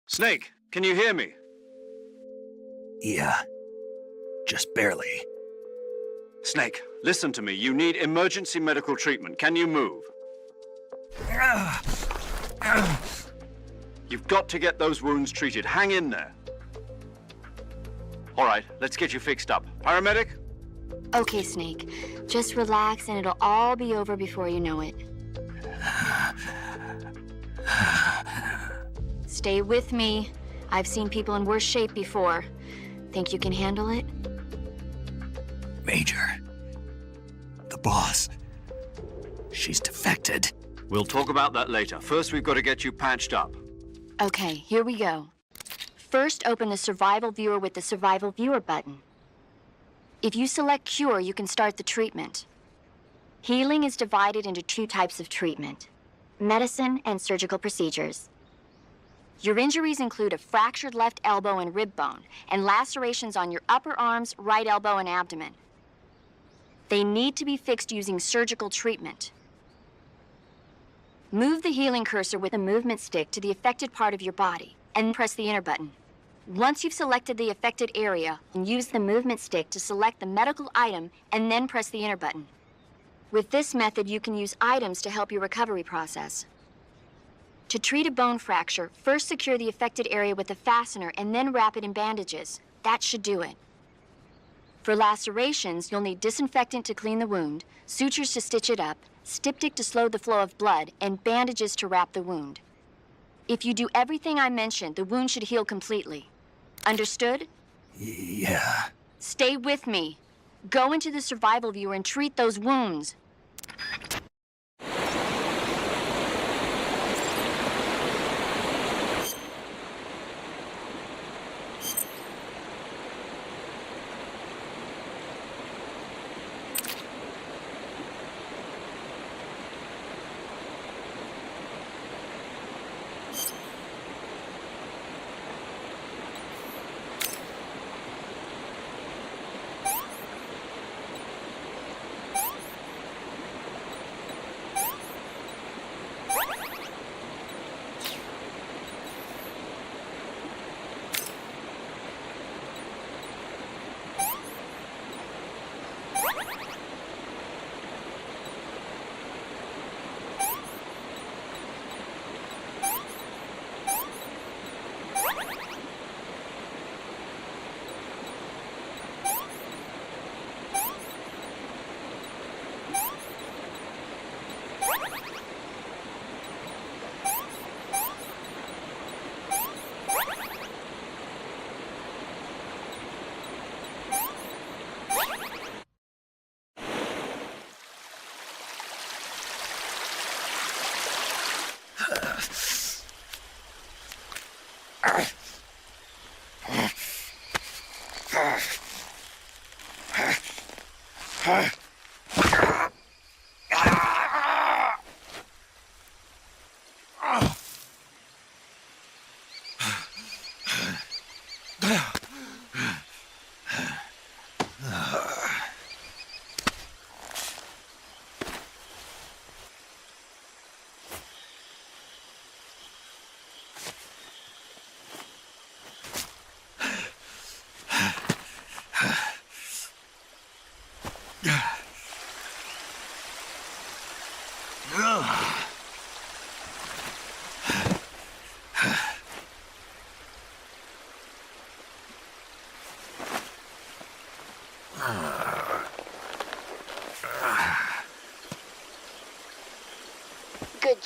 Snake, can you hear me? Yeah. Just barely. Snake, listen to me. You need emergency medical treatment. Can you move? You've got to get those wounds treated. Hang in there. All right, let's get you fixed up. Paramedic? Okay, Snake. Just relax and it'll all be over before you know it. Stay with me. I've seen people in worse shape before. Think you can handle it? Major. The boss. She's defected. We'll talk about that later. First, we've got to get you patched up. Okay, here we go. First, open the Survival Viewer with the Survival Viewer button. If you select Cure, you can start the treatment. Healing is divided into 2 types of treatment: medicine and surgical procedures. Your injuries include a fractured left elbow and rib bone, and lacerations on your upper arms, right elbow, and abdomen. They need to be fixed using surgical treatment. Move the healing cursor with a movement stick to the affected part of your body, and press the enter button. Once you've selected the affected area, use the movement stick to select the medical item, and then press the enter button. With this method, you can use items to help your recovery process. To treat a bone fracture, first secure the affected area with a fastener and then wrap it in bandages. That should do it. For lacerations, you'll need disinfectant to clean the wound, sutures to stitch it up, styptic to slow the flow of blood, and bandages to wrap the wound. If you do everything I mentioned, the wound should heal completely. Understood? Yeah. Stay with me. Go into the Survival Viewer and treat those wounds.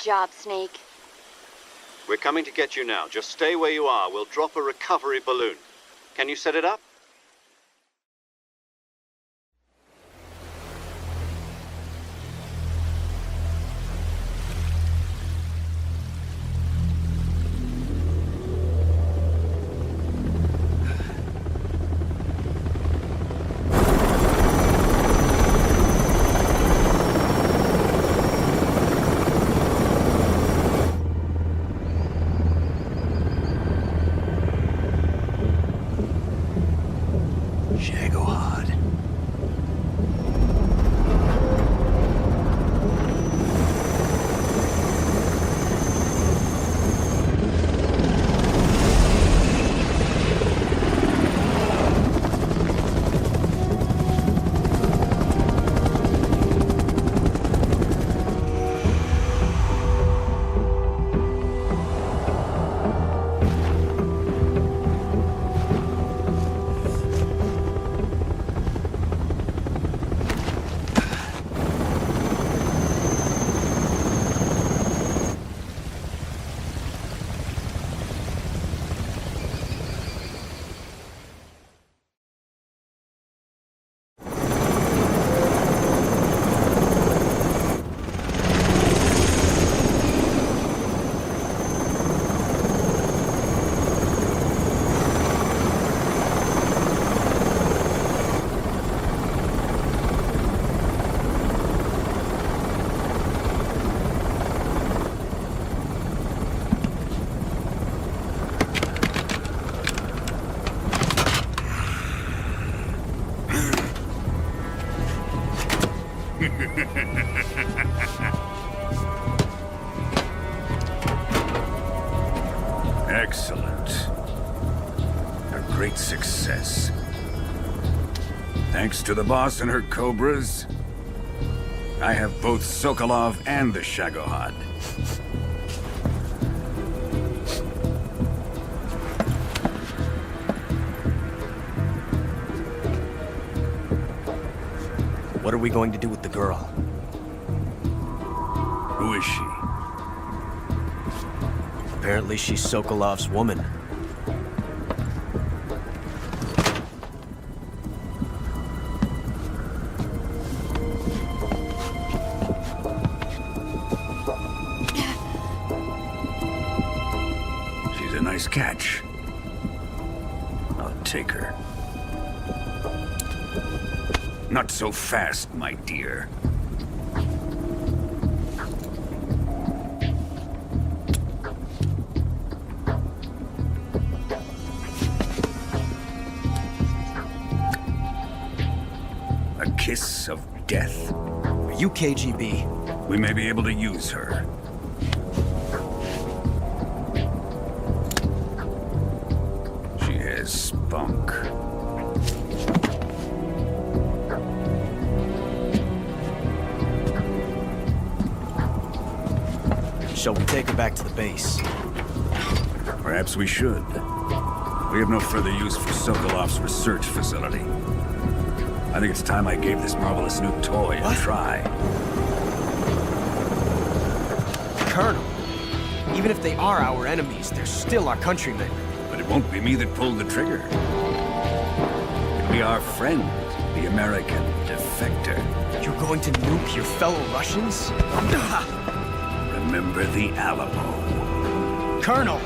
job, Snake. We're coming to get you now. Just stay where you are. We'll drop a recovery balloon. Can you set it up? Shagohod. Excellent. A great success. Thanks to the boss and her cobras, I have both Sokolov and the Shagohod. What are we going to do with the girl? Who is she? Apparently she's Sokolov's woman. She's a nice catch. I'll take her. Not so fast, my dear. A kiss of death? Are you KGB? We may be able to use her. She has spunk. Shall we take her back to the base? Perhaps we should. We have no further use for Sokolov's research facility. I think it's time I gave this marvelous new toy a try. Colonel, even if they are our enemies, they're still our countrymen. But it won't be me that pulled the trigger. It'll be our friend, the American defector. You're going to nuke your fellow Russians? Remember the Alamo. Colonel!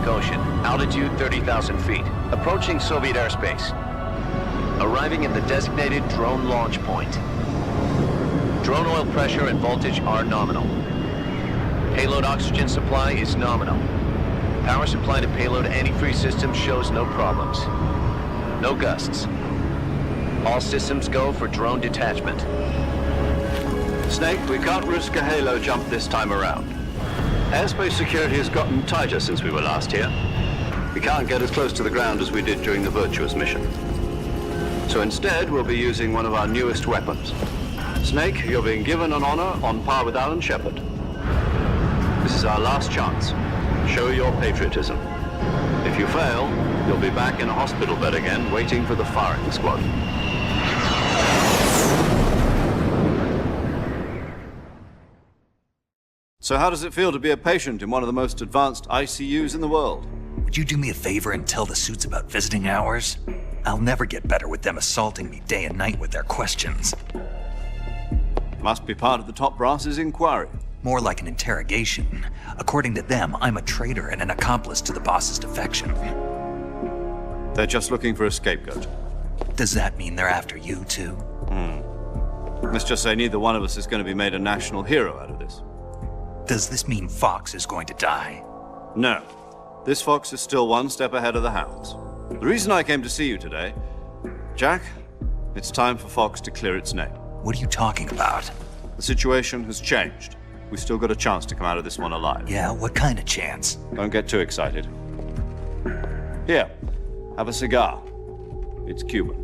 Ocean. Altitude 30,000 feet. Approaching Soviet airspace. Arriving at the designated drone launch point. Drone oil pressure and voltage are nominal. Payload oxygen supply is nominal. Power supply to payload antifreeze system shows no problems. No gusts. All systems go for drone detachment. Snake, we can't risk a halo jump this time around. Airspace security has gotten tighter since we were last here. We can't get as close to the ground as we did during the Virtuous mission. So instead, we'll be using one of our newest weapons. Snake, you're being given an honor on par with Alan Shepard. This is our last chance. Show your patriotism. If you fail, you'll be back in a hospital bed again, waiting for the firing squad. So how does it feel to be a patient in one of the most advanced ICUs in the world? Would you do me a favor and tell the suits about visiting hours? I'll never get better with them assaulting me day and night with their questions. Must be part of the top brass's inquiry. More like an interrogation. According to them, I'm a traitor and an accomplice to the boss's defection. They're just looking for a scapegoat. Does that mean they're after you, too? Let's just say neither one of us is going to be made a national hero out of this. Does this mean Fox is going to die? No. This Fox is still one step ahead of the hounds. The reason I came to see you today, Jack, it's time for Fox to clear its name. What are you talking about? The situation has changed. We've still got a chance to come out of this one alive. Yeah, what kind of chance? Don't get too excited. Here, have a cigar. It's Cuban.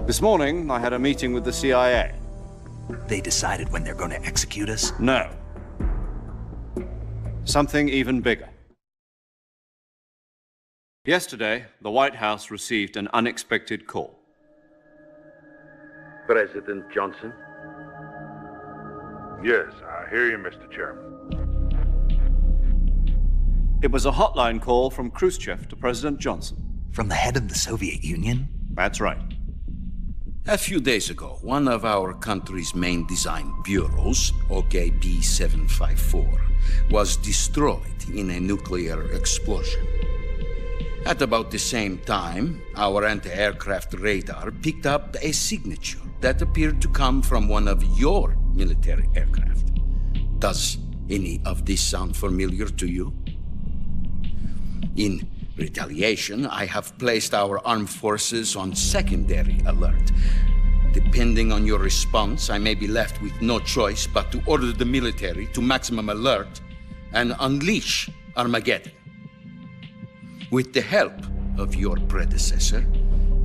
This morning, I had a meeting with the CIA. They decided when they're going to execute us? No. Something even bigger. Yesterday, the White House received an unexpected call. President Johnson? Yes, I hear you, Mr. Chairman. It was a hotline call from Khrushchev to President Johnson. From the head of the Soviet Union? That's right. A few days ago, one of our country's main design bureaus, OKB 754, was destroyed in a nuclear explosion. At about the same time, our anti-aircraft radar picked up a signature that appeared to come from one of your military aircraft. Does any of this sound familiar to you? In retaliation, I have placed our armed forces on secondary alert. Depending on your response, I may be left with no choice but to order the military to maximum alert and unleash Armageddon. With the help of your predecessor,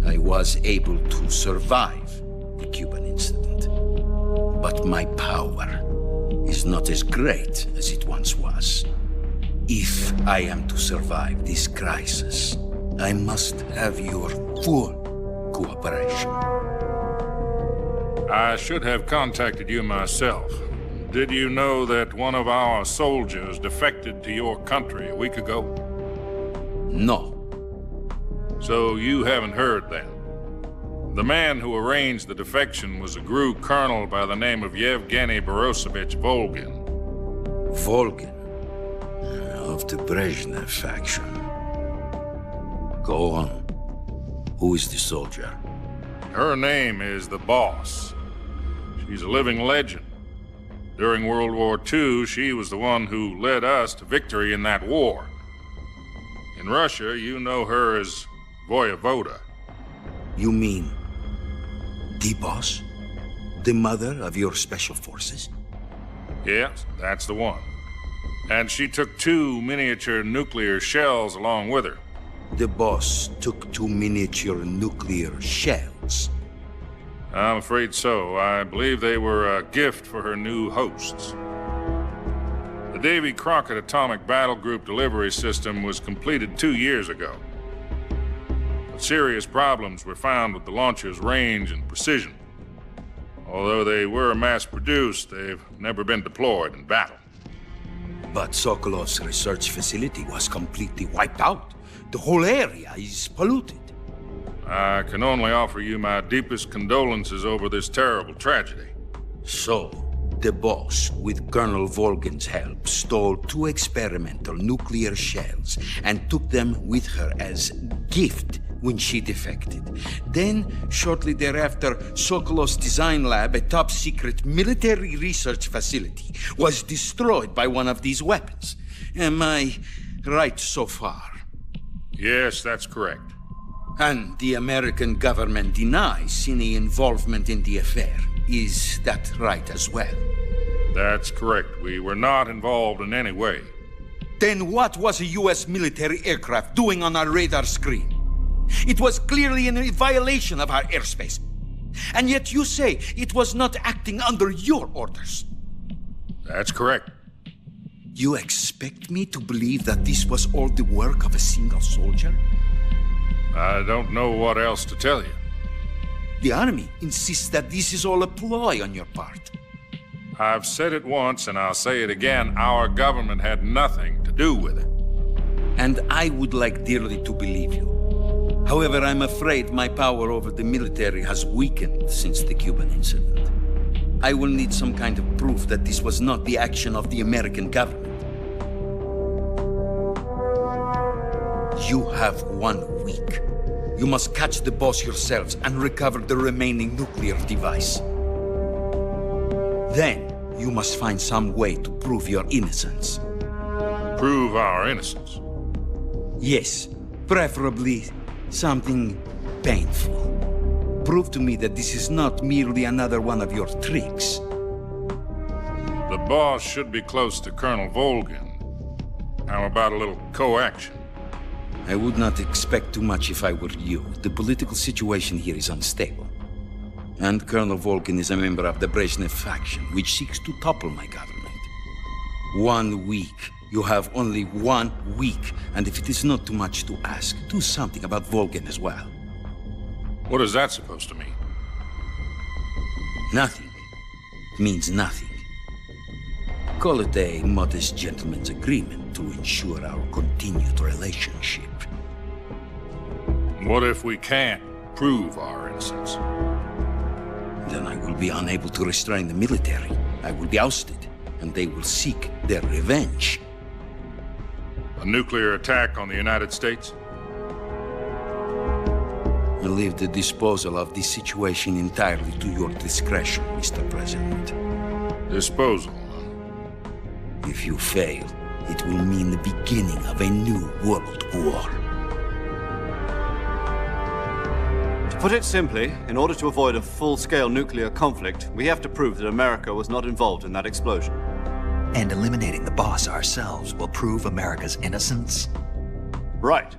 I was able to survive the Cuban incident. But my power is not as great as it once was. If I am to survive this crisis, I must have your full cooperation. I should have contacted you myself. Did you know that one of our soldiers defected to your country a week ago? No. So you haven't heard then. The man who arranged the defection was a GRU colonel by the name of Yevgeny Borosovich Volgin. Volgin? Of the Brezhnev faction. Go on. Who is the soldier? Her name is the Boss. She's a living legend. During World War II, she was the one who led us to victory in that war. In Russia, you know her as Voyevoda. You mean the Boss? The mother of your special forces? Yes, that's the one. And she took 2 miniature nuclear shells along with her. The Boss took 2 miniature nuclear shells? I'm afraid so. I believe they were a gift for her new hosts. The Davy Crockett Atomic Battle Group delivery system was completed 2 years ago. But serious problems were found with the launcher's range and precision. Although they were mass-produced, they've never been deployed in battle. But Sokolov's research facility was completely wiped out. The whole area is polluted. I can only offer you my deepest condolences over this terrible tragedy. So, the boss, with Colonel Volgin's help, stole 2 experimental nuclear shells and took them with her as gift when she defected. Then, shortly thereafter, Sokolov's design lab, a top-secret military research facility, was destroyed by one of these weapons. Am I right so far? Yes, that's correct. And the American government denies any involvement in the affair. Is that right as well? That's correct. We were not involved in any way. Then what was a U.S. military aircraft doing on our radar screen? It was clearly in violation of our airspace. And yet you say it was not acting under your orders. That's correct. You expect me to believe that this was all the work of a single soldier? I don't know what else to tell you. The army insists that this is all a ploy on your part. I've said it once and I'll say it again. Our government had nothing to do with it. And I would like dearly to believe you. However, I'm afraid my power over the military has weakened since the Cuban incident. I will need some kind of proof that this was not the action of the American government. You have 1 week. You must catch the boss yourselves and recover the remaining nuclear device. Then, you must find some way to prove your innocence. Prove our innocence? Yes, preferably something painful. Prove to me that this is not merely another one of your tricks. The boss should be close to Colonel Volgin. How about a little coaction? I would not expect too much if I were you. The political situation here is unstable. And Colonel Volgin is a member of the Brezhnev faction, which seeks to topple my government. 1 week. You have only 1 week. And if it is not too much to ask, do something about Volgin as well. What is that supposed to mean? Nothing. It means nothing. Call it a modest gentleman's agreement to ensure our continued relationship. What if we can't prove our innocence? Then I will be unable to restrain the military. I will be ousted, and they will seek their revenge. A nuclear attack on the United States? I leave the disposal of this situation entirely to your discretion, Mr. President. Disposal? If you fail, it will mean the beginning of a new world war. To put it simply, in order to avoid a full-scale nuclear conflict, we have to prove that America was not involved in that explosion. And eliminating the boss ourselves will prove America's innocence? Right.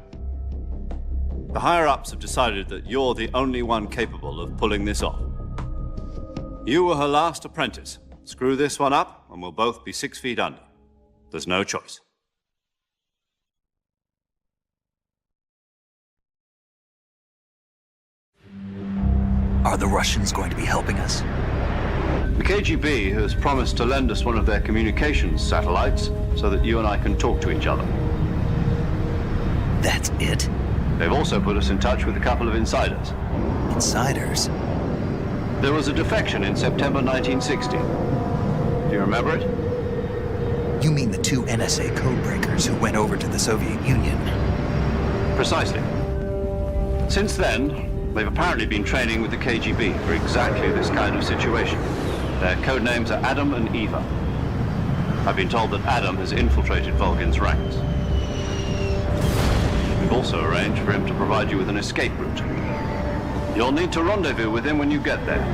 The higher-ups have decided that you're the only one capable of pulling this off. You were her last apprentice. Screw this one up, and we'll both be 6 feet under. There's no choice. Are the Russians going to be helping us? The KGB has promised to lend us one of their communications satellites so that you and I can talk to each other. That's it? They've also put us in touch with a couple of insiders. Insiders? There was a defection in September 1960. Do you remember it? You mean the 2 NSA codebreakers who went over to the Soviet Union? Precisely. Since then, they've apparently been training with the KGB for exactly this kind of situation. Their code names are Adam and Eva. I've been told that Adam has infiltrated Volgin's ranks. We've also arranged for him to provide you with an escape route. You'll need to rendezvous with him when you get there.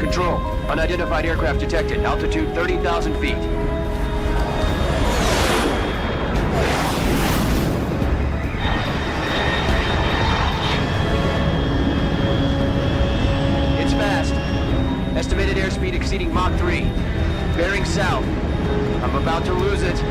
Control, unidentified aircraft detected. Altitude 30,000 feet. It's fast. Estimated airspeed exceeding Mach 3. Bearing south. I'm about to lose it.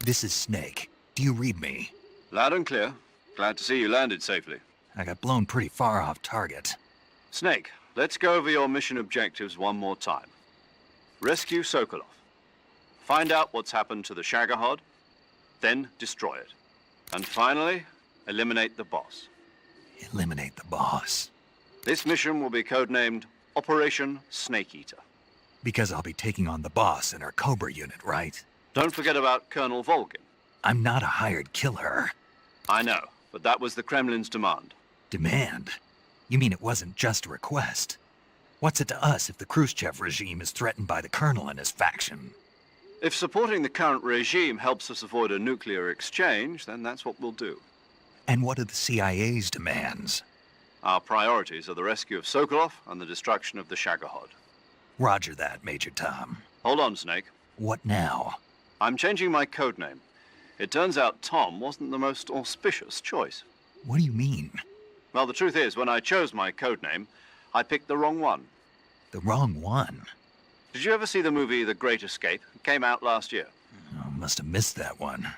This is Snake. Do you read me? Loud and clear. Glad to see you landed safely. I got blown pretty far off target. Snake, let's go over your mission objectives one more time. Rescue Sokolov. Find out what's happened to the Shagohod, then destroy it. And finally, eliminate the boss. Eliminate the boss. This mission will be codenamed Operation Snake Eater. Because I'll be taking on the boss in our Cobra unit, right? Don't forget about Colonel Volgin. I'm not a hired killer. I know, but that was the Kremlin's demand. Demand? You mean it wasn't just a request? What's it to us if the Khrushchev regime is threatened by the Colonel and his faction? If supporting the current regime helps us avoid a nuclear exchange, then that's what we'll do. And what are the CIA's demands? Our priorities are the rescue of Sokolov and the destruction of the Shagohod. Roger that, Major Tom. Hold on, Snake. What now? I'm changing my codename. It turns out Tom wasn't the most auspicious choice. What do you mean? Well, the truth is, when I chose my codename, I picked the wrong one. The wrong one? Did you ever see the movie The Great Escape? It came out last year. Oh, must have missed that one.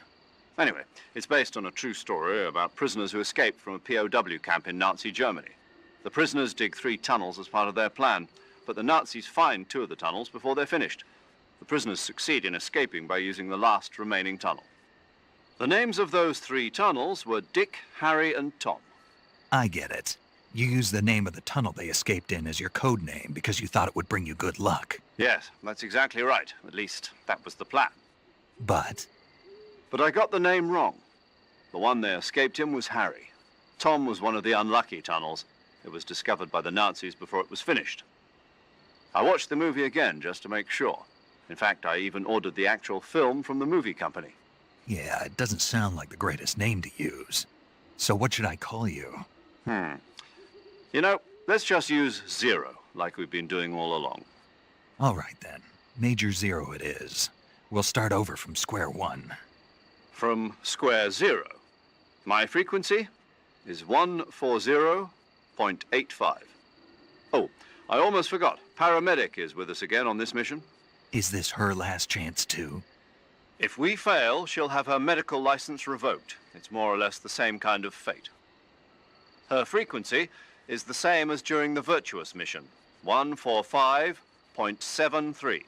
Anyway, it's based on a true story about prisoners who escaped from a POW camp in Nazi Germany. The prisoners dig 3 tunnels as part of their plan, but the Nazis find 2 of the tunnels before they're finished. The prisoners succeed in escaping by using the last remaining tunnel. The names of those 3 tunnels were Dick, Harry, and Tom. I get it. You used the name of the tunnel they escaped in as your code name because you thought it would bring you good luck. Yes, that's exactly right. At least, that was the plan. But I got the name wrong. The one they escaped in was Harry. Tom was one of the unlucky tunnels. It was discovered by the Nazis before it was finished. I watched the movie again just to make sure. In fact, I even ordered the actual film from the movie company. yeah, it doesn't sound like the greatest name to use. So what should I call you? You know, let's just use Zero, like we've been doing all along. All right then. Major Zero it is. We'll start over from square one. From square 0. My frequency is 140.85. Oh, I almost forgot. Paramedic is with us again on this mission. Is this her last chance too? If we fail, she'll have her medical license revoked. It's more or less the same kind of fate. Her frequency is the same as during the Virtuous mission, 145.73.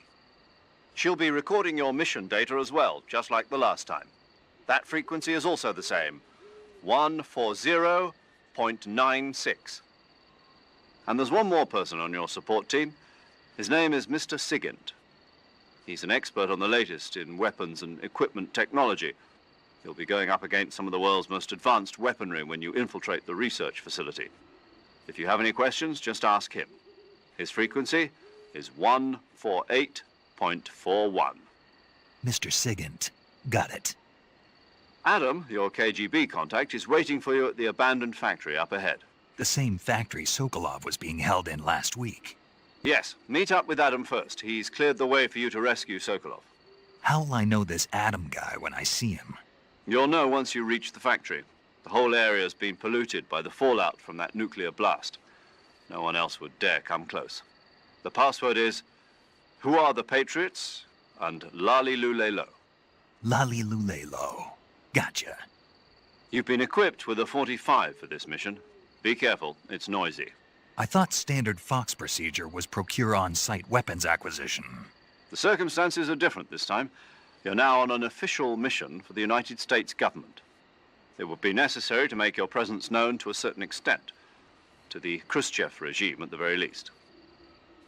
She'll be recording your mission data as well, just like the last time. That frequency is also the same, 140.96. And there's one more person on your support team. His name is Mr. Sigint. He's an expert on the latest in weapons and equipment technology. You'll be going up against some of the world's most advanced weaponry when you infiltrate the research facility. If you have any questions, just ask him. His frequency is 148.41. Mr. Sigint. Got it. Adam, your KGB contact, is waiting for you at the abandoned factory up ahead. The same factory Sokolov was being held in last week. Yes, meet up with Adam first. He's cleared the way for you to rescue Sokolov. How'll I know this Adam guy when I see him? You'll know once you reach the factory. The whole area's been polluted by the fallout from that nuclear blast. No one else would dare come close. The password is, "Who are the Patriots?" and Lali Lulelo. Lali Lulelo. Gotcha. You've been equipped with a 45 for this mission. Be careful, it's noisy. I thought standard Fox procedure was procure on-site weapons acquisition. The circumstances are different this time. You're now on an official mission for the United States government. It would be necessary to make your presence known to a certain extent, to the Khrushchev regime at the very least.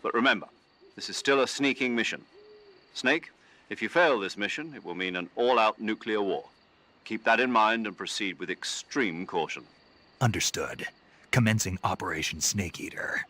But remember, this is still a sneaking mission. Snake, if you fail this mission, it will mean an all-out nuclear war. Keep that in mind and proceed with extreme caution. Understood. Commencing Operation Snake Eater.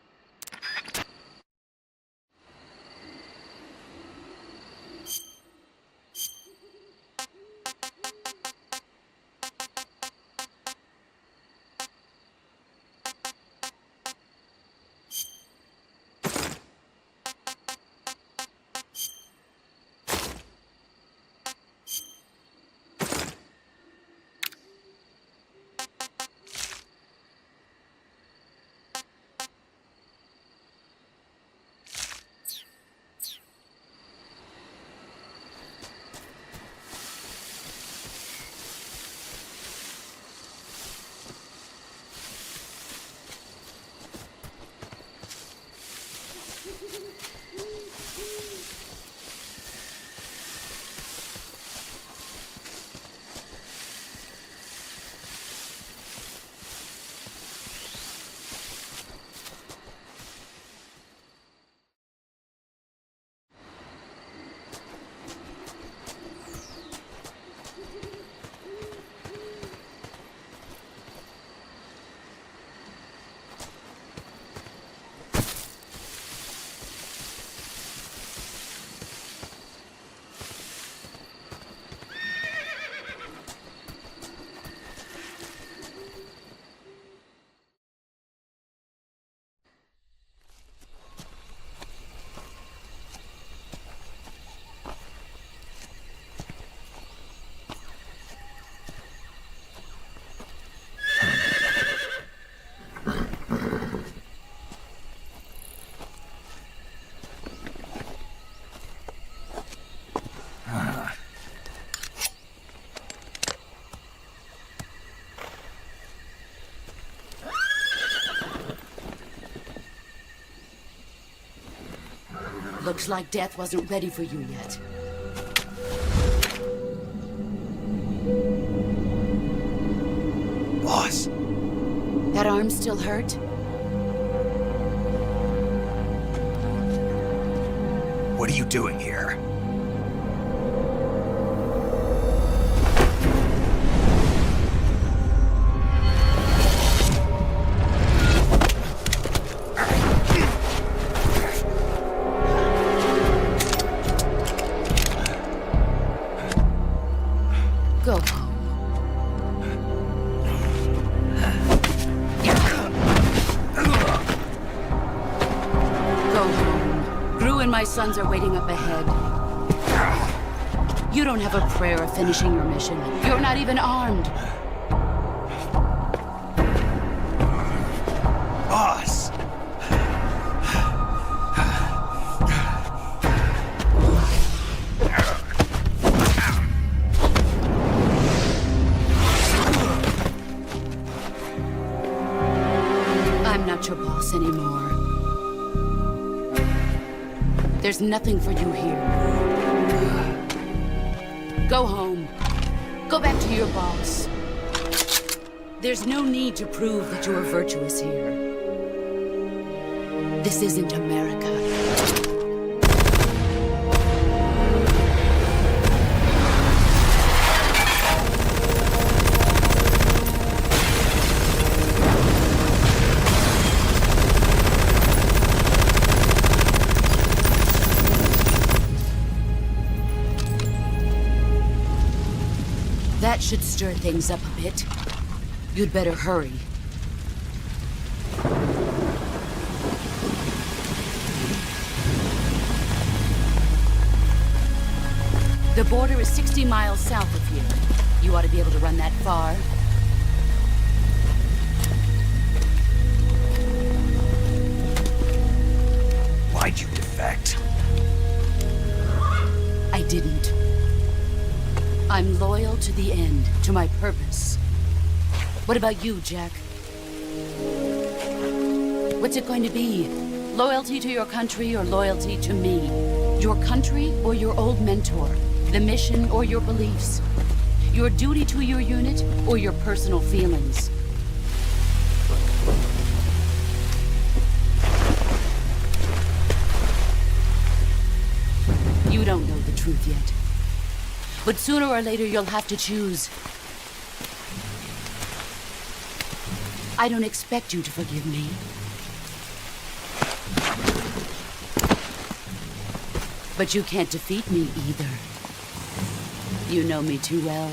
Looks like death wasn't ready for you yet. Boss. That arm still hurt? What are you doing here? Go home. Go home. Gru and my sons are waiting up ahead. You don't have a prayer of finishing your mission. You're not even armed. Boss! I'm not your boss anymore. There's nothing for you here. Go home. Go back to your boss. There's no need to prove that you are virtuous here. This isn't America. That should stir things up a bit. You'd better hurry. The border is 60 miles south of here. You ought to be able to run that far. Why'd you defect? I didn't. I'm loyal to the end, to my purpose. What about you, Jack? What's it going to be? Loyalty to your country or loyalty to me? Your country or your old mentor? The mission or your beliefs? Your duty to your unit or your personal feelings? You don't know the truth yet. But sooner or later, you'll have to choose. I don't expect you to forgive me. But you can't defeat me either. You know me too well.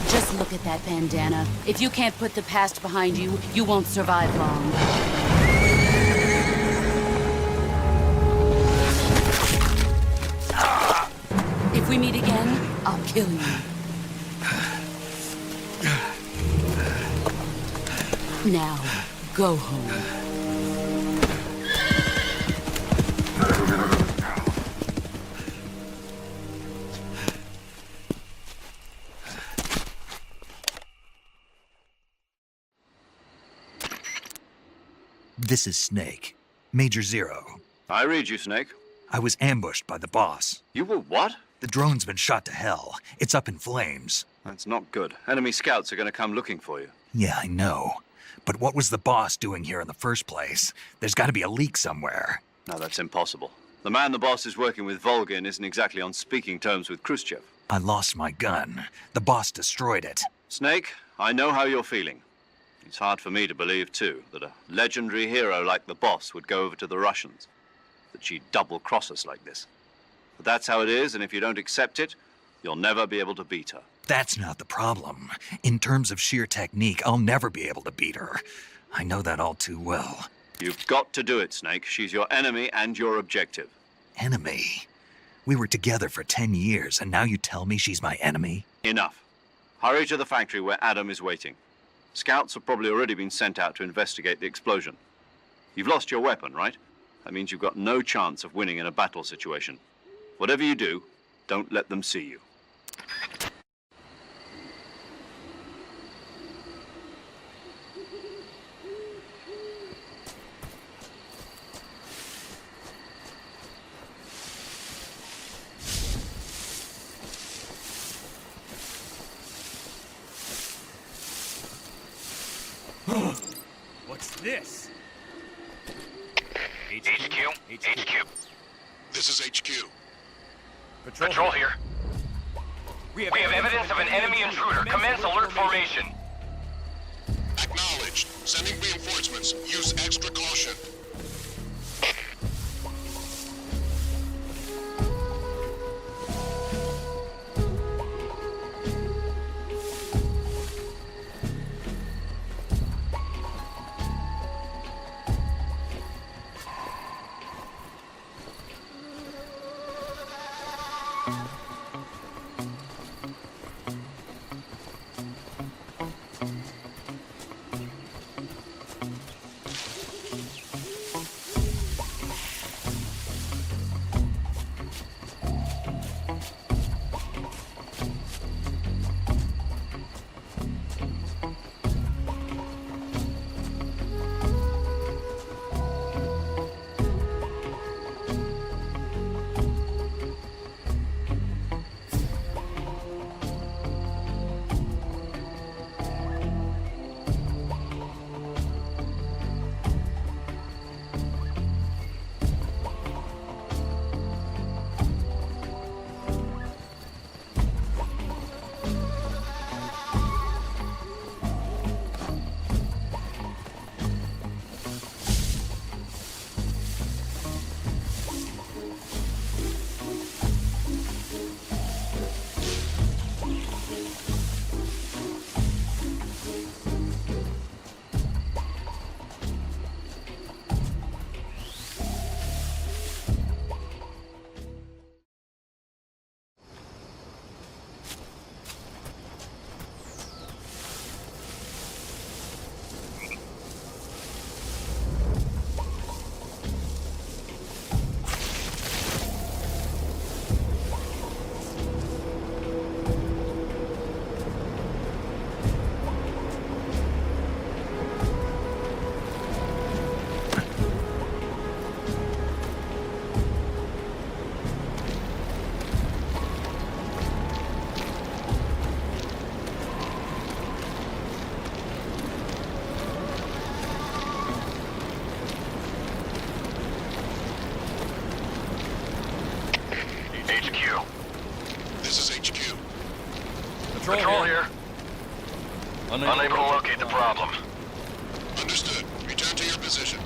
Just look at that bandana. If you can't put the past behind you, you won't survive long. If we meet again, I'll kill you. Now, go home. This is Snake. Major Zero. I read you, Snake. I was ambushed by the boss. You were what? The drone's been shot to hell. It's up in flames. That's not good. Enemy scouts are going to come looking for you. Yeah, I know. But what was the boss doing here in the first place? There's got to be a leak somewhere. No, that's impossible. The man the boss is working with, Volgin, isn't exactly on speaking terms with Khrushchev. I lost my gun. The boss destroyed it. Snake, I know how you're feeling. It's hard for me to believe, too, that a legendary hero like the boss would go over to the Russians. That she'd double-cross us like this. But that's how it is, and if you don't accept it, you'll never be able to beat her. That's not the problem. In terms of sheer technique, I'll never be able to beat her. I know that all too well. You've got to do it, Snake. She's your enemy and your objective. Enemy? We were together for 10 years, and now you tell me she's my enemy? Enough. Hurry to the factory where Adam is waiting. Scouts have probably already been sent out to investigate the explosion. You've lost your weapon, right? That means you've got no chance of winning in a battle situation. Whatever you do, don't let them see you. this? HQ. This is HQ. Patrol here. We have evidence of an enemy intruder. Commence alert formation. Acknowledged. Sending reinforcements. Use extra caution. Patrol here. Unable to locate the problem. Understood. Return to your position.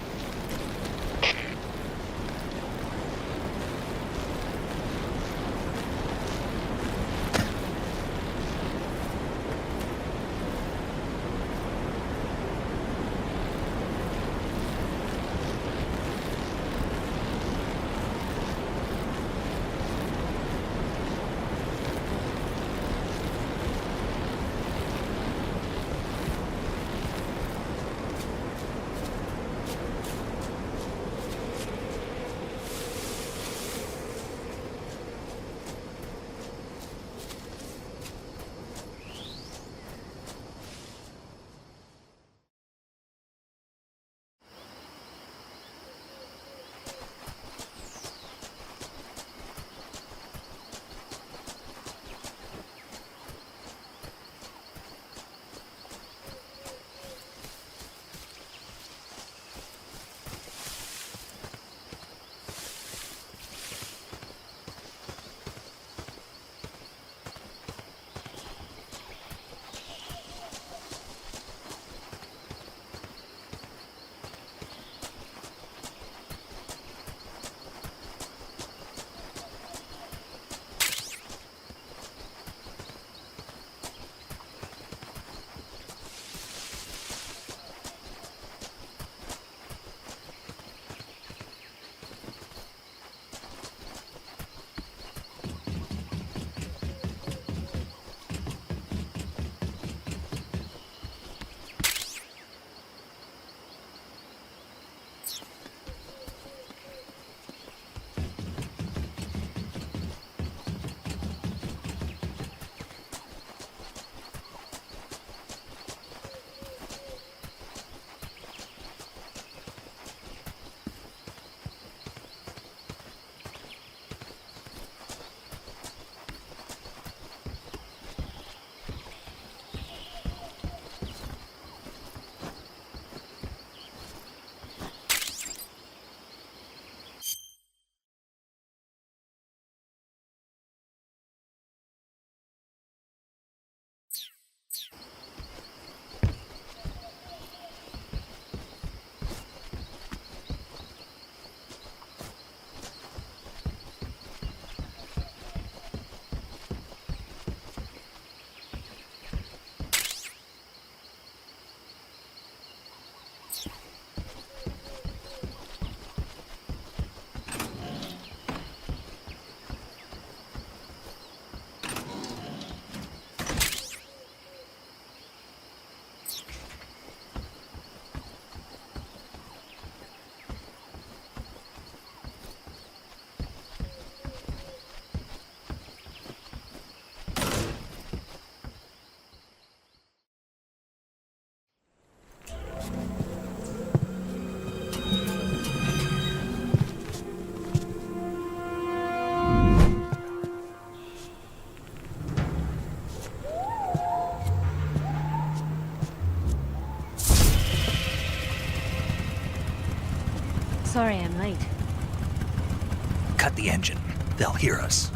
the engine. They'll hear us.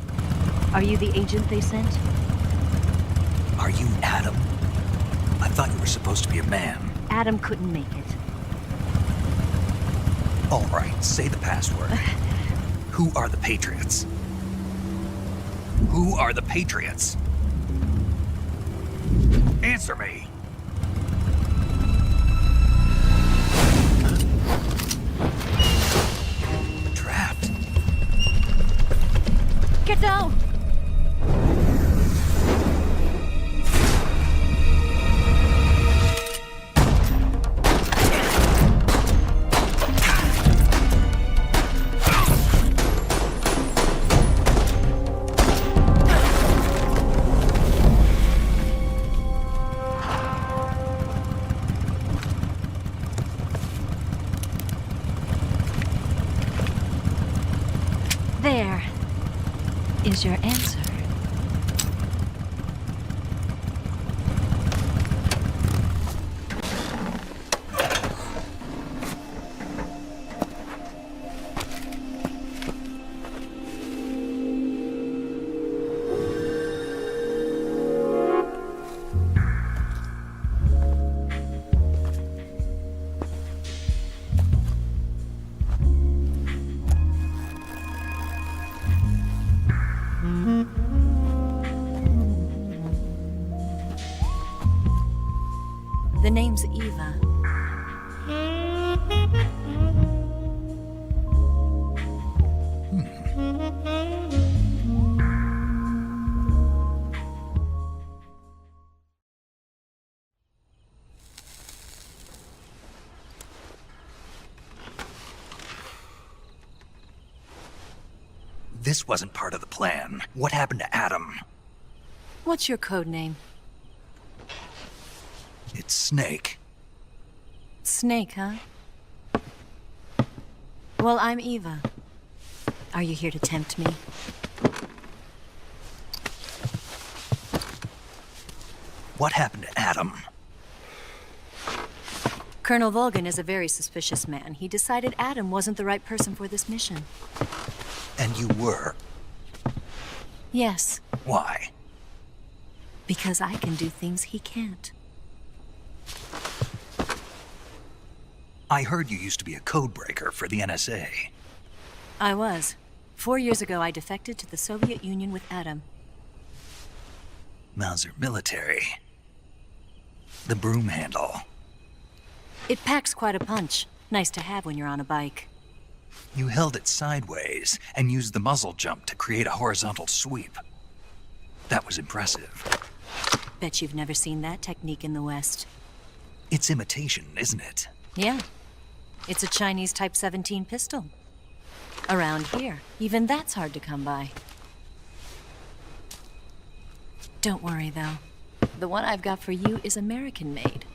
Are you the agent they sent? Are you Adam? I thought you were supposed to be a man. Adam couldn't make it. All right, say the password. Who are the Patriots? Who are the Patriots? Answer me! Trapped. Get down! There is your answer. The name's Eva. This wasn't part of the plan. What happened to Adam? What's your code name? It's Snake. Snake, huh? Well, I'm Eva. Are you here to tempt me? What happened to Adam? Colonel Volgin is a very suspicious man. He decided Adam wasn't the right person for this mission. And you were? Yes. Why? Because I can do things he can't. I heard you used to be a codebreaker for the NSA. I was. 4 years ago, I defected to the Soviet Union with Adam. Mauser military. The broom handle. It packs quite a punch. Nice to have when you're on a bike. You held it sideways and used the muzzle jump to create a horizontal sweep. That was impressive. Bet you've never seen that technique in the West. It's imitation, isn't it? Yeah. It's a Chinese Type 17 pistol. Around here, even that's hard to come by. Don't worry, though. The one I've got for you is American-made.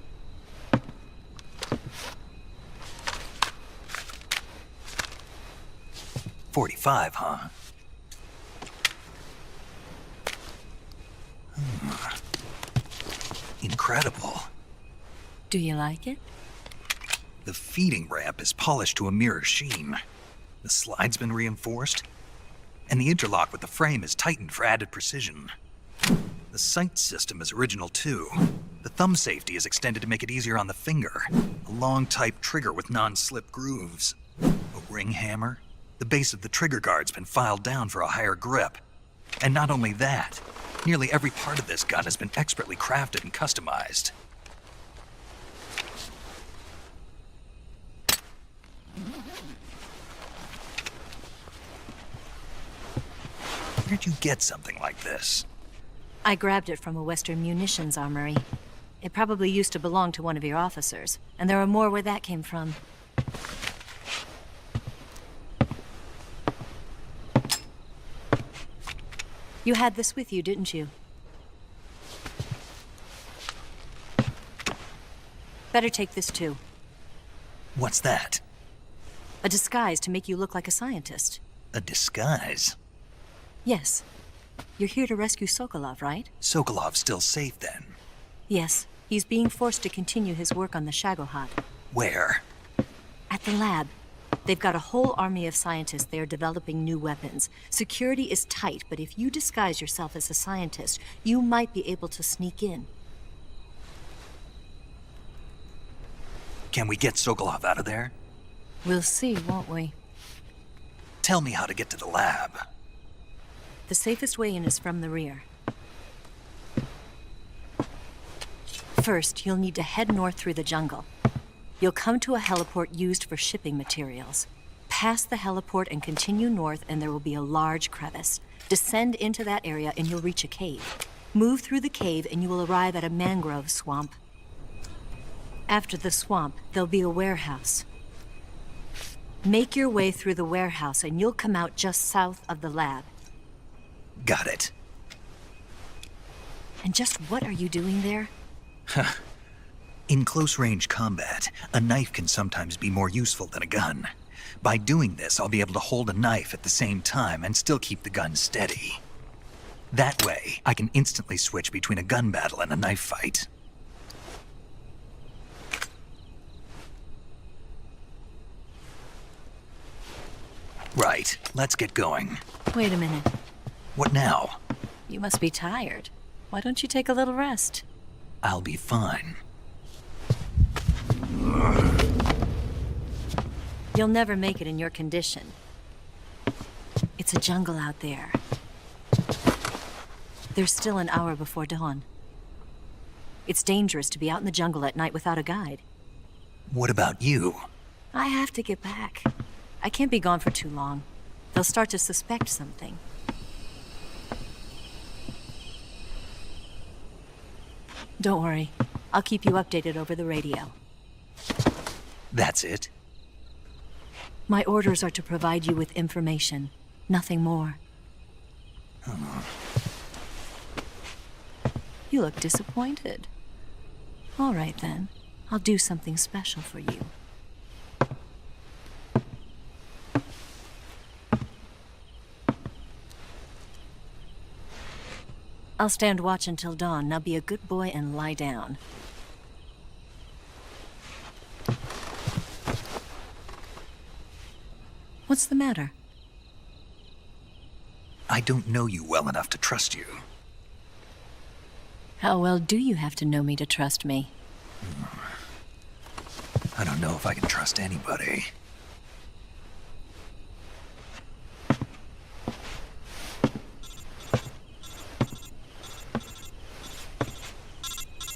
.45, huh? Incredible. Do you like it? The feeding ramp is polished to a mirror sheen. The slide's been reinforced, and the interlock with the frame is tightened for added precision. The sight system is original too. The thumb safety is extended to make it easier on the finger. A long type trigger with non-slip grooves. A ring hammer. The base of the trigger guard's been filed down for a higher grip. And not only that, nearly every part of this gun has been expertly crafted and customized. Where'd you get something like this? I grabbed it from a Western munitions armory. It probably used to belong to one of your officers, and there are more where that came from. You had this with you, didn't you? Better take this too. What's that? A disguise to make you look like a scientist. A disguise? Yes. You're here to rescue Sokolov, right? Sokolov's still safe then? Yes. He's being forced to continue his work on the Shagohod. Where? At the lab. They've got a whole army of scientists there developing new weapons. Security is tight, but if you disguise yourself as a scientist, you might be able to sneak in. Can we get Sokolov out of there? We'll see, won't we? Tell me how to get to the lab. The safest way in is from the rear. First, you'll need to head north through the jungle. You'll come to a heliport used for shipping materials. Pass the heliport and continue north, and there will be a large crevice. Descend into that area and you'll reach a cave. Move through the cave and you will arrive at a mangrove swamp. After the swamp, there'll be a warehouse. Make your way through the warehouse and you'll come out just south of the lab. Got it. And just what are you doing there? In close-range combat, a knife can sometimes be more useful than a gun. By doing this, I'll be able to hold a knife at the same time and still keep the gun steady. That way, I can instantly switch between a gun battle and a knife fight. Right, let's get going. Wait a minute. What now? You must be tired. Why don't you take a little rest? I'll be fine. You'll never make it in your condition. It's a jungle out there. There's still an hour before dawn. It's dangerous to be out in the jungle at night without a guide. What about you? I have to get back. I can't be gone for too long. They'll start to suspect something. Don't worry. I'll keep you updated over the radio. That's it? My orders are to provide you with information. Nothing more. You look disappointed. All right, then. I'll do something special for you. I'll stand watch until dawn. Now be a good boy and lie down. What's the matter? I don't know you well enough to trust you. How well do you have to know me to trust me? I don't know if I can trust anybody.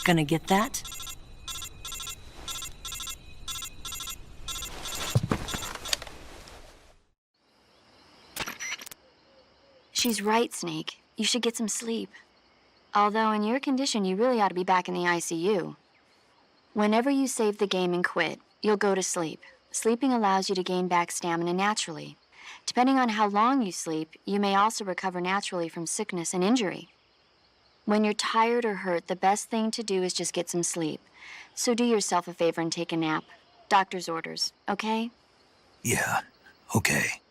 Gonna get that? She's right, Snake. You should get some sleep. Although in your condition, you really ought to be back in the ICU. Whenever you save the game and quit, you'll go to sleep. Sleeping allows you to gain back stamina naturally. Depending on how long you sleep, you may also recover naturally from sickness and injury. When you're tired or hurt, the best thing to do is just get some sleep. So do yourself a favor and take a nap. Doctor's orders, okay? Yeah, okay.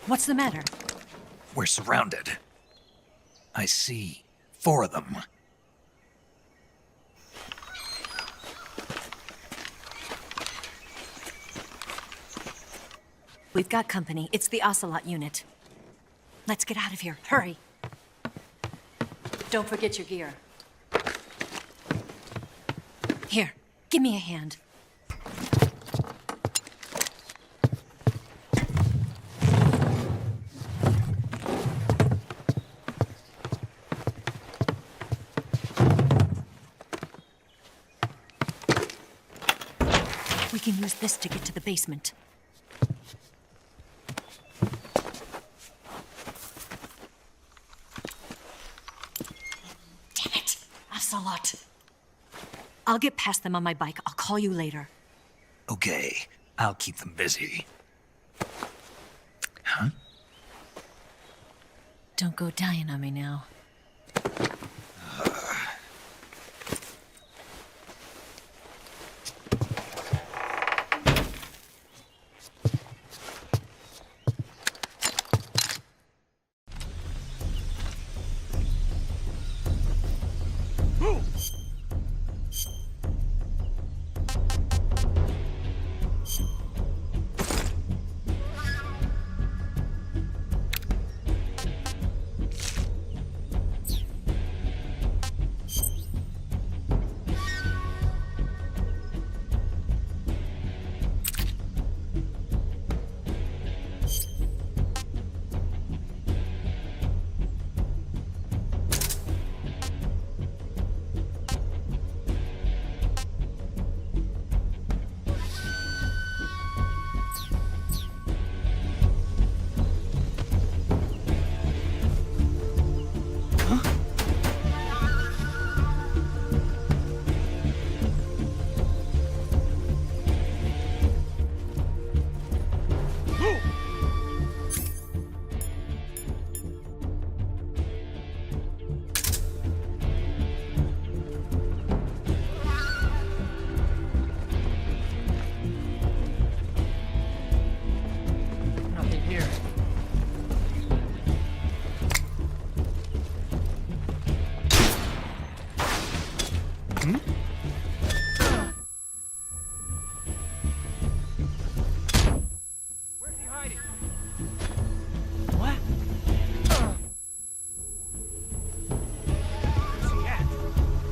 What's the matter? We're surrounded. I see 4 of them. We've got company. It's the Ocelot unit. Let's get out of here. Hurry. Don't forget your gear. Here, give me a hand. can use this to get to the basement. Damn it! Ocelot! I'll get past them on my bike. I'll call you later. Okay, I'll keep them busy. Huh? Don't go dying on me now.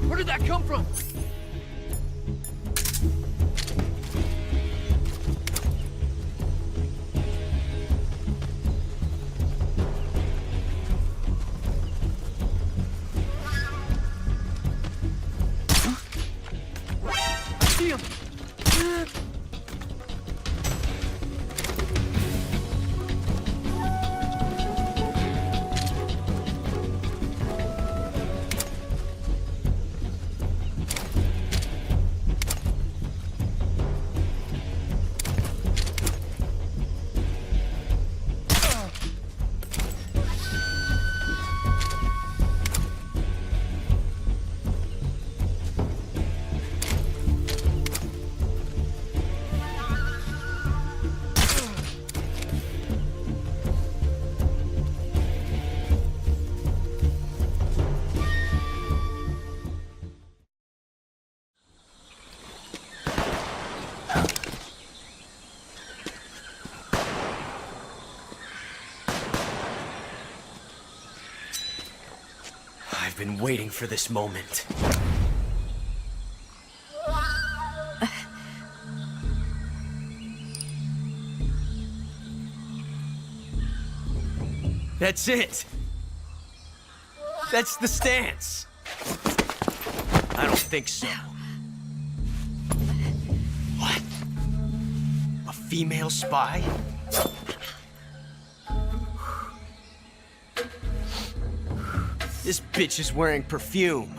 Where did that come from? See him! I've been waiting for this moment. That's it! That's the stance! I don't think so. What? A female spy? This bitch is wearing perfume.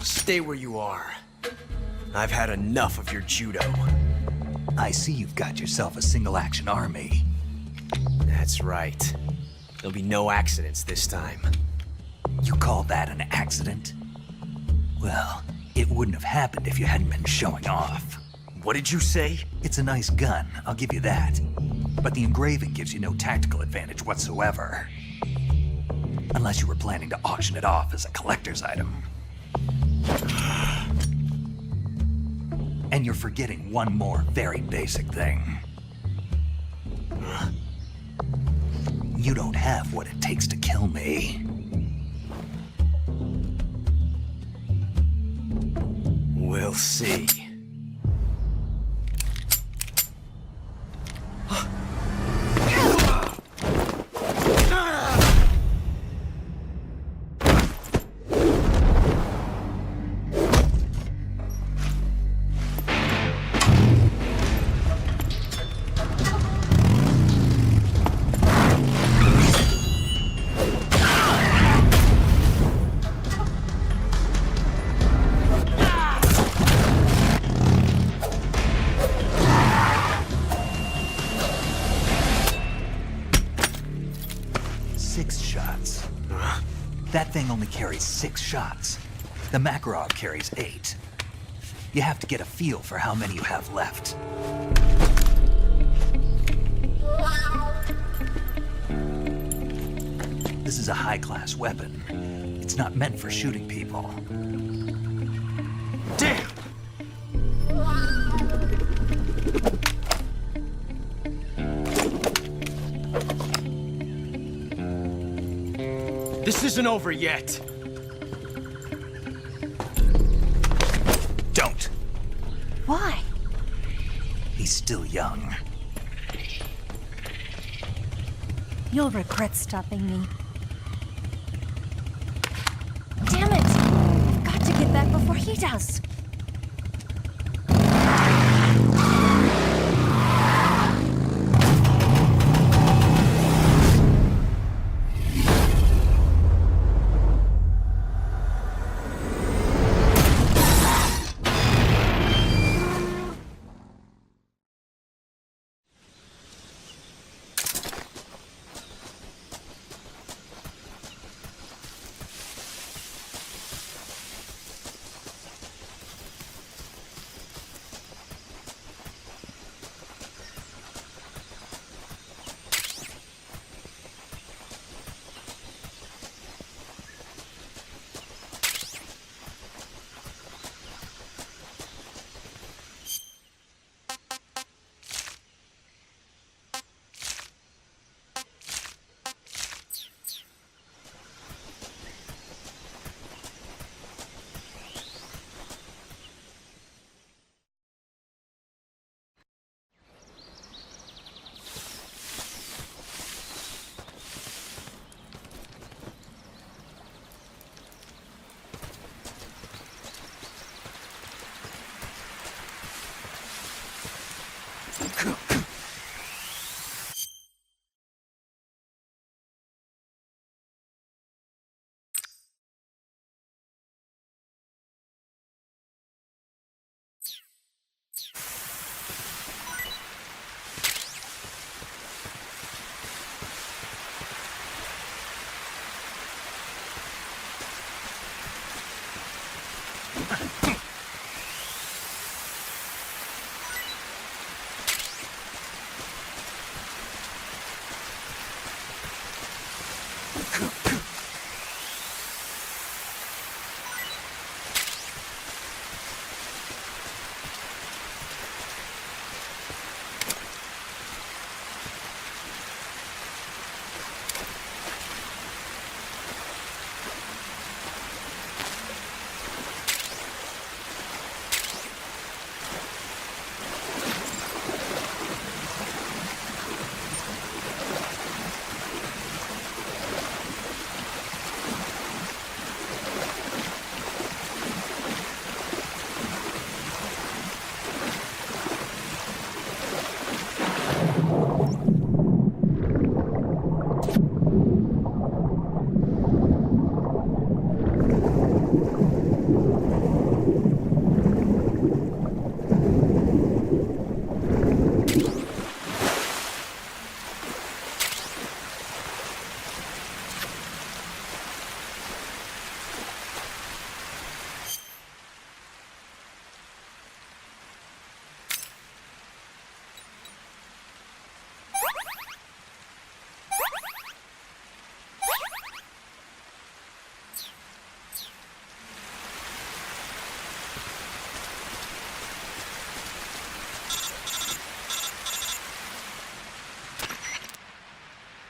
Stay where you are. I've had enough of your judo. I see you've got yourself a single-action army. That's right. There'll be no accidents this time. You call that an accident? Well, it wouldn't have happened if you hadn't been showing off. What did you say? It's a nice gun, I'll give you that. But the engraving gives you no tactical advantage whatsoever. Unless you were planning to auction it off as a collector's item. And you're forgetting one more very basic thing. You don't have what it takes to kill me. We'll see. only carries 6 shots. The Makarov carries 8. You have to get a feel for how many you have left. This is a high-class weapon. It's not meant for shooting people. Damn! This isn't over yet. Don't. Why? He's still young. You'll regret stopping me. Damn it! I've got to get back before he does.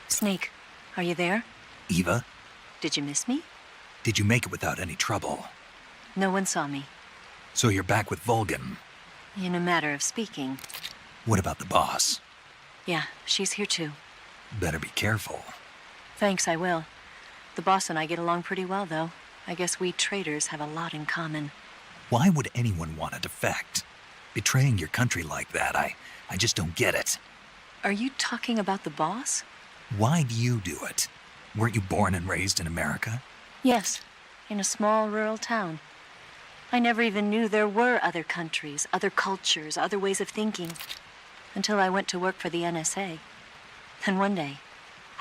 Snake, are you there? Eva, Did you miss me? did you make it without any trouble? No one saw me. So you're back with Volgin. In a matter of speaking. What about the boss? Yeah, she's here too. Better be careful. Thanks, I will. The boss and I get along pretty well, though. I guess we traitors have a lot in common. Why would anyone want to defect? Betraying your country like that, I just don't get it. Are you talking about the boss? Why do you do it? Weren't you born and raised in America? Yes, in a small rural town. I never even knew there were other countries, other cultures, other ways of thinking, until I went to work for the NSA. Then one day,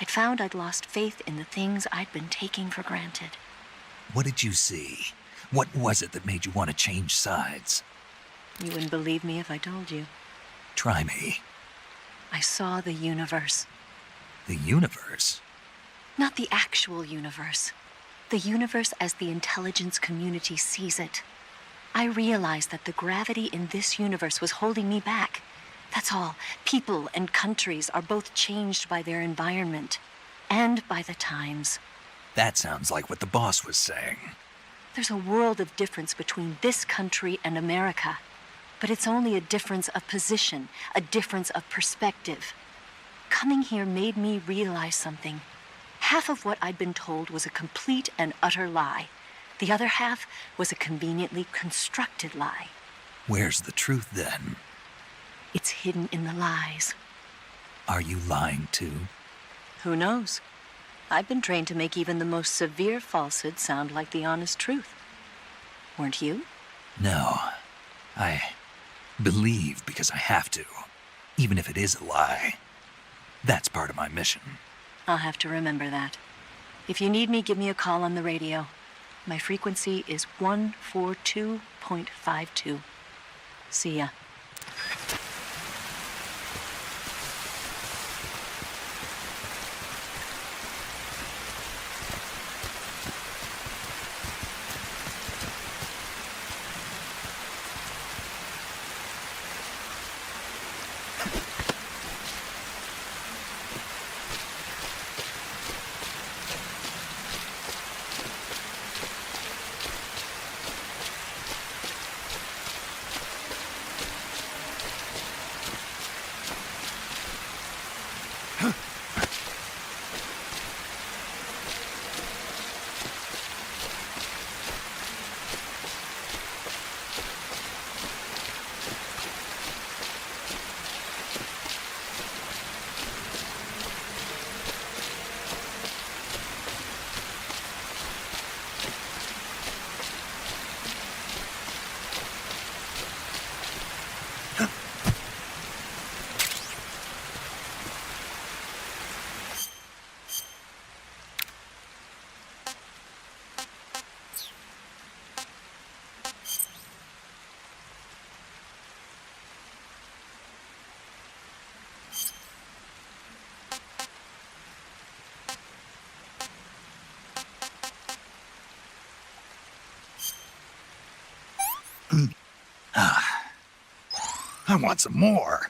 I'd found I'd lost faith in the things I'd been taking for granted. What did you see? What was it that made you want to change sides? You wouldn't believe me if I told you. Try me. I saw the universe. The universe? Not the actual universe. The universe as the intelligence community sees it. I realized that the gravity in this universe was holding me back. That's all. People and countries are both changed by their environment and by the times. That sounds like what the boss was saying. There's a world of difference between this country and America. But it's only a difference of position, a difference of perspective. Coming here made me realize something. Half of what I'd been told was a complete and utter lie. The other half was a conveniently constructed lie. Where's the truth, then? It's hidden in the lies. Are you lying, too? Who knows? I've been trained to make even the most severe falsehood sound like the honest truth. Weren't you? No. I believe because I have to, even if it is a lie. That's part of my mission. I'll have to remember that. If you need me, give me a call on the radio. My frequency is 142.52. See ya. I want some more.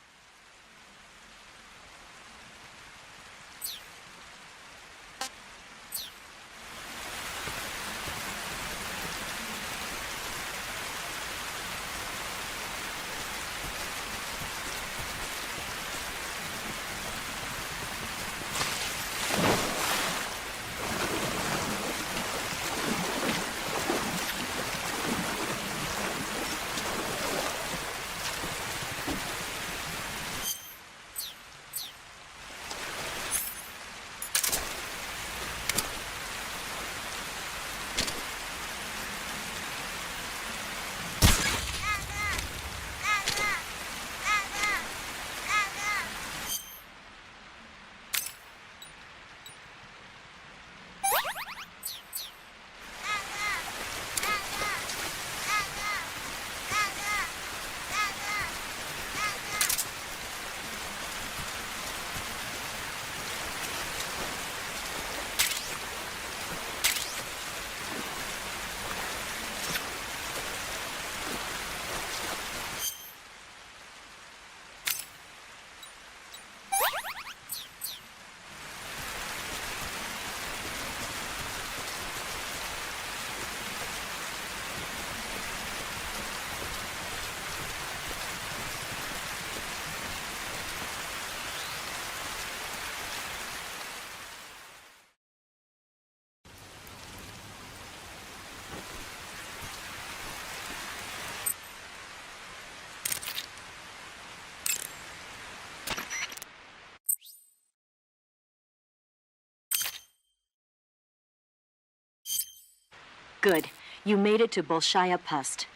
Good. You made it to Bolshaya Pust.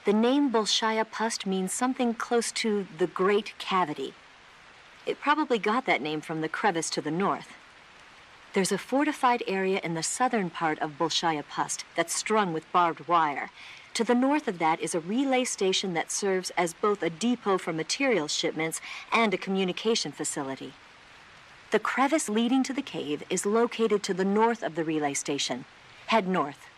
The name Bolshaya Pust means something close to the Great Cavity. It probably got that name from the crevice to the north. There's a fortified area in the southern part of Bolshaya Pust that's strung with barbed wire. To the north of that is a relay station that serves as both a depot for material shipments and a communication facility. The crevice leading to the cave is located to the north of the relay station. Head north.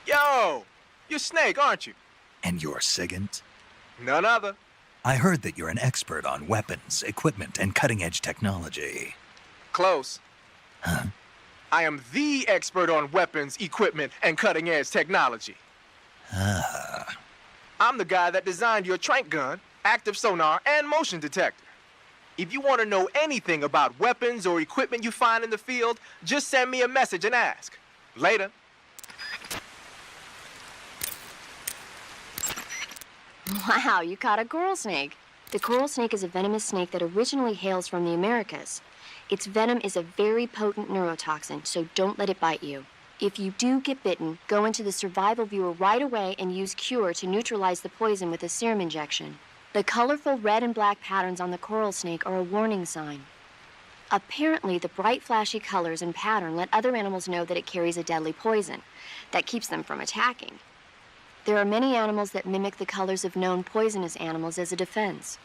Yo! You're Snake, aren't you? And you're Sigint? None other. I heard that you're an expert on weapons, equipment, and cutting-edge technology. Close. Huh? I am the expert on weapons, equipment, and cutting-edge technology. Ah. I'm the guy that designed your trank gun, active sonar, and motion detector. If you want to know anything about weapons or equipment you find in the field, just send me a message and ask. Later. Wow, you caught a coral snake. The coral snake is a venomous snake that originally hails from the Americas. Its venom is a very potent neurotoxin, so don't let it bite you. If you do get bitten, go into the survival viewer right away and use Cure to neutralize the poison with a serum injection. The colorful red and black patterns on the coral snake are a warning sign. Apparently, the bright flashy colors and pattern let other animals know that it carries a deadly poison that keeps them from attacking. There are many animals that mimic the colors of known poisonous animals as a defense.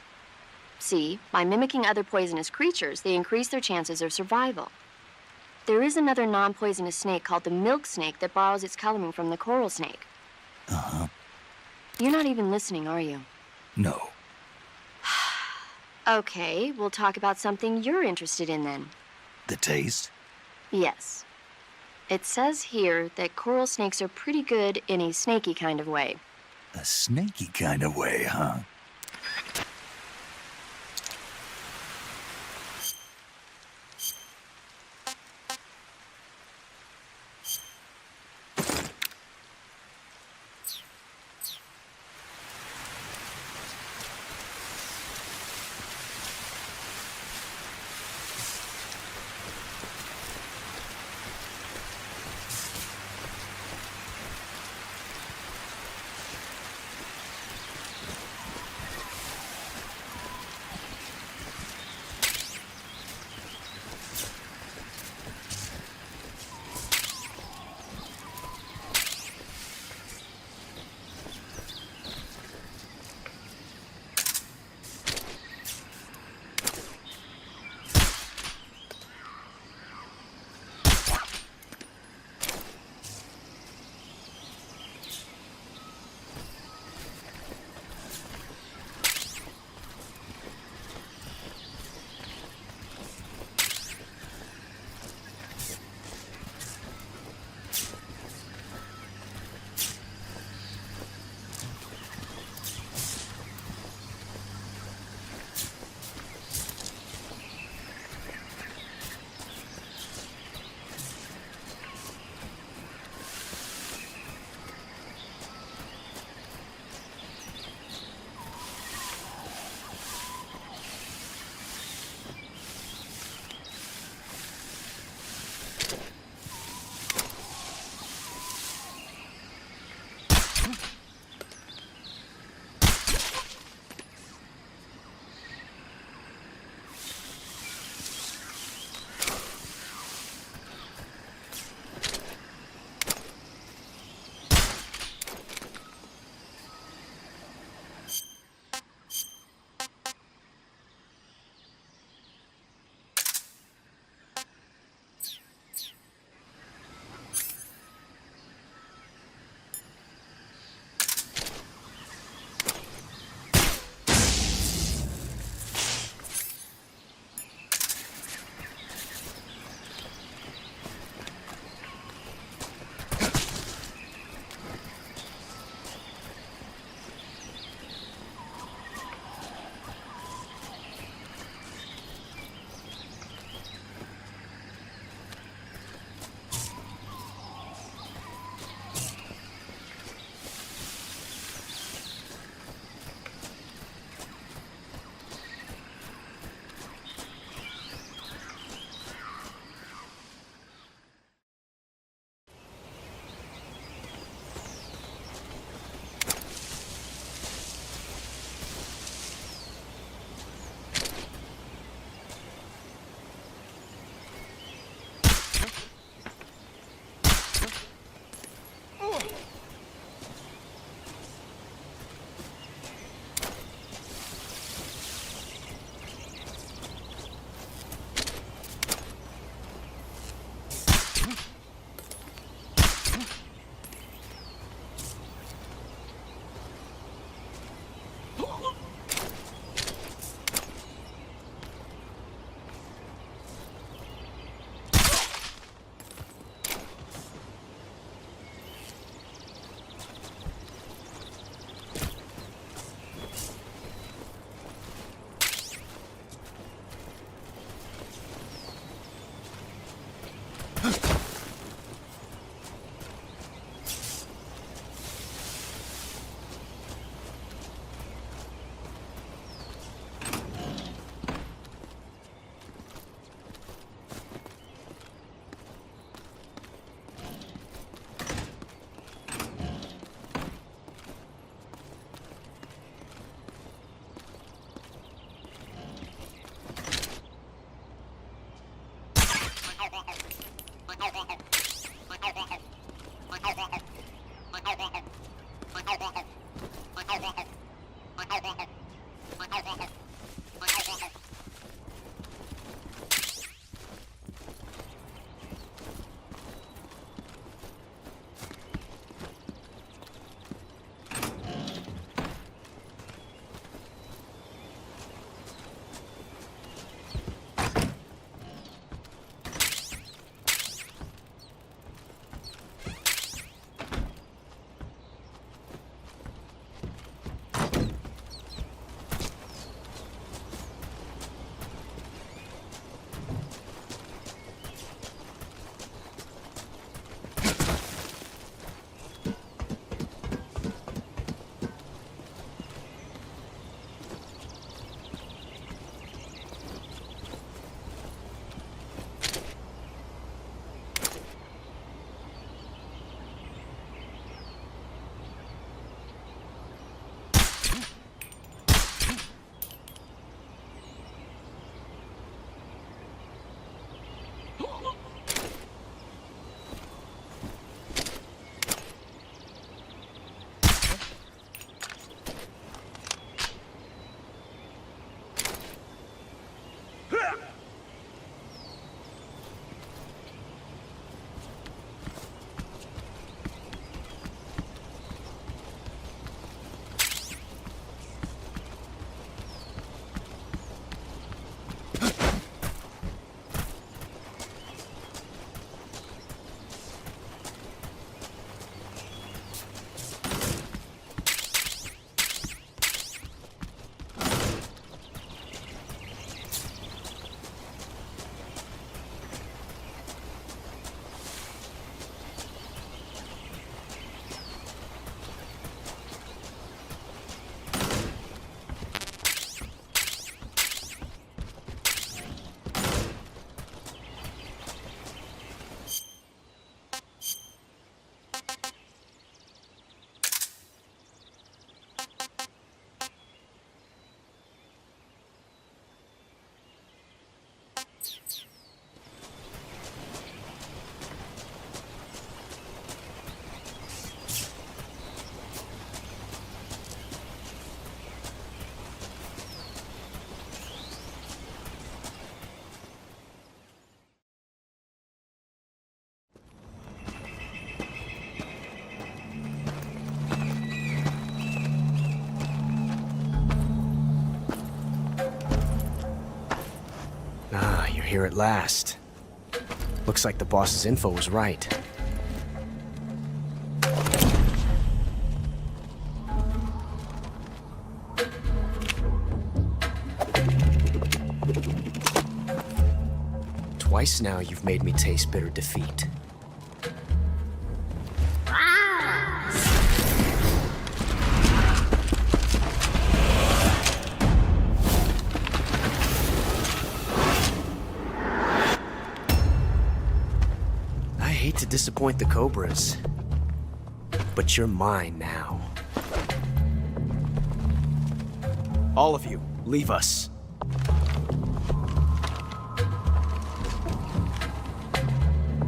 See, by mimicking other poisonous creatures, they increase their chances of survival. There is another non-poisonous snake called the milk snake that borrows its coloring from the coral snake. Uh-huh. You're not even listening, are you? No. Okay, we'll talk about something you're interested in then. The taste? Yes. It says here that coral snakes are pretty good in a snaky kind of way. A snaky kind of way, huh? Here at last. Looks like the boss's info was right. Twice now you've made me taste bitter defeat. To disappoint the Cobras, but you're mine now. All of you, leave us.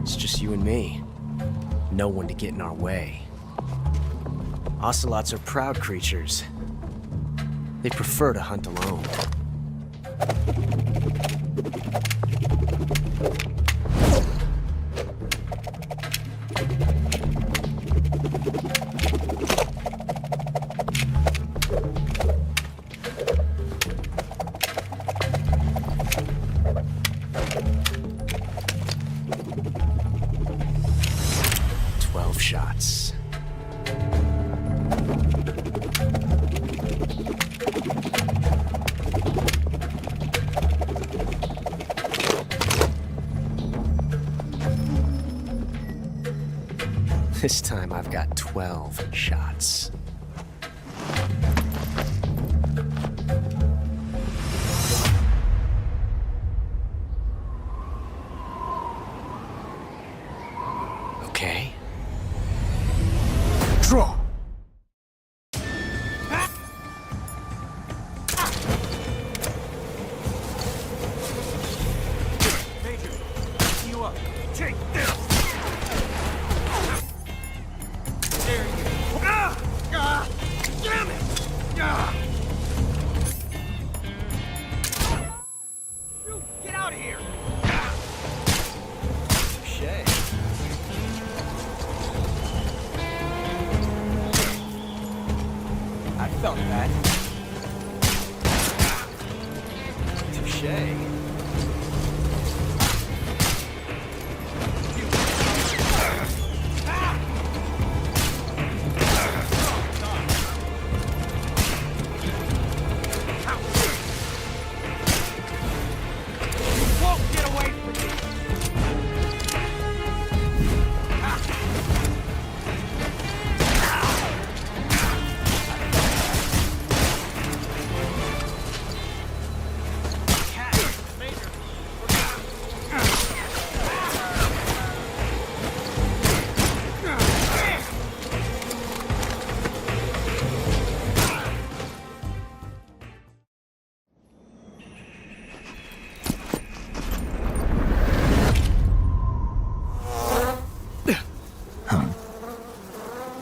It's just you and me. No one to get in our way. Ocelots are proud creatures. They prefer to hunt alone. Shots. This time I've got 12 shots. Okay. Draw! Major, you up. Take this! There you go. Damn it! Shoot, get out of here! Touché. I felt that. Touché. Won't get away from me.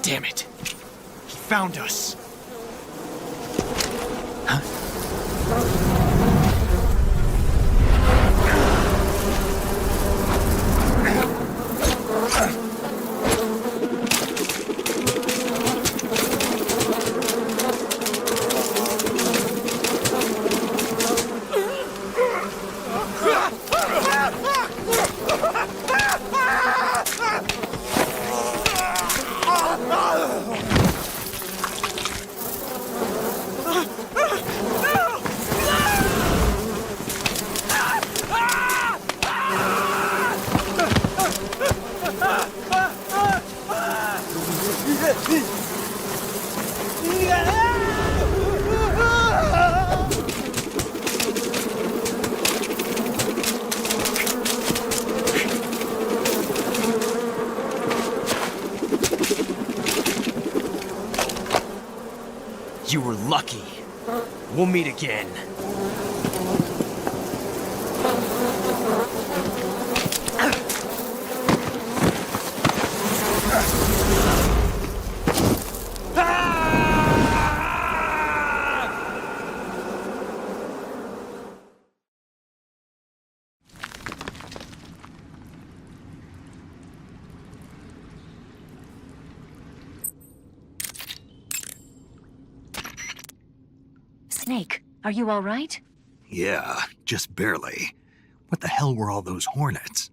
Damn it. He found us. Huh? You were lucky. We'll meet again. Snake, are you all right? Yeah, just barely. What the hell were all those hornets?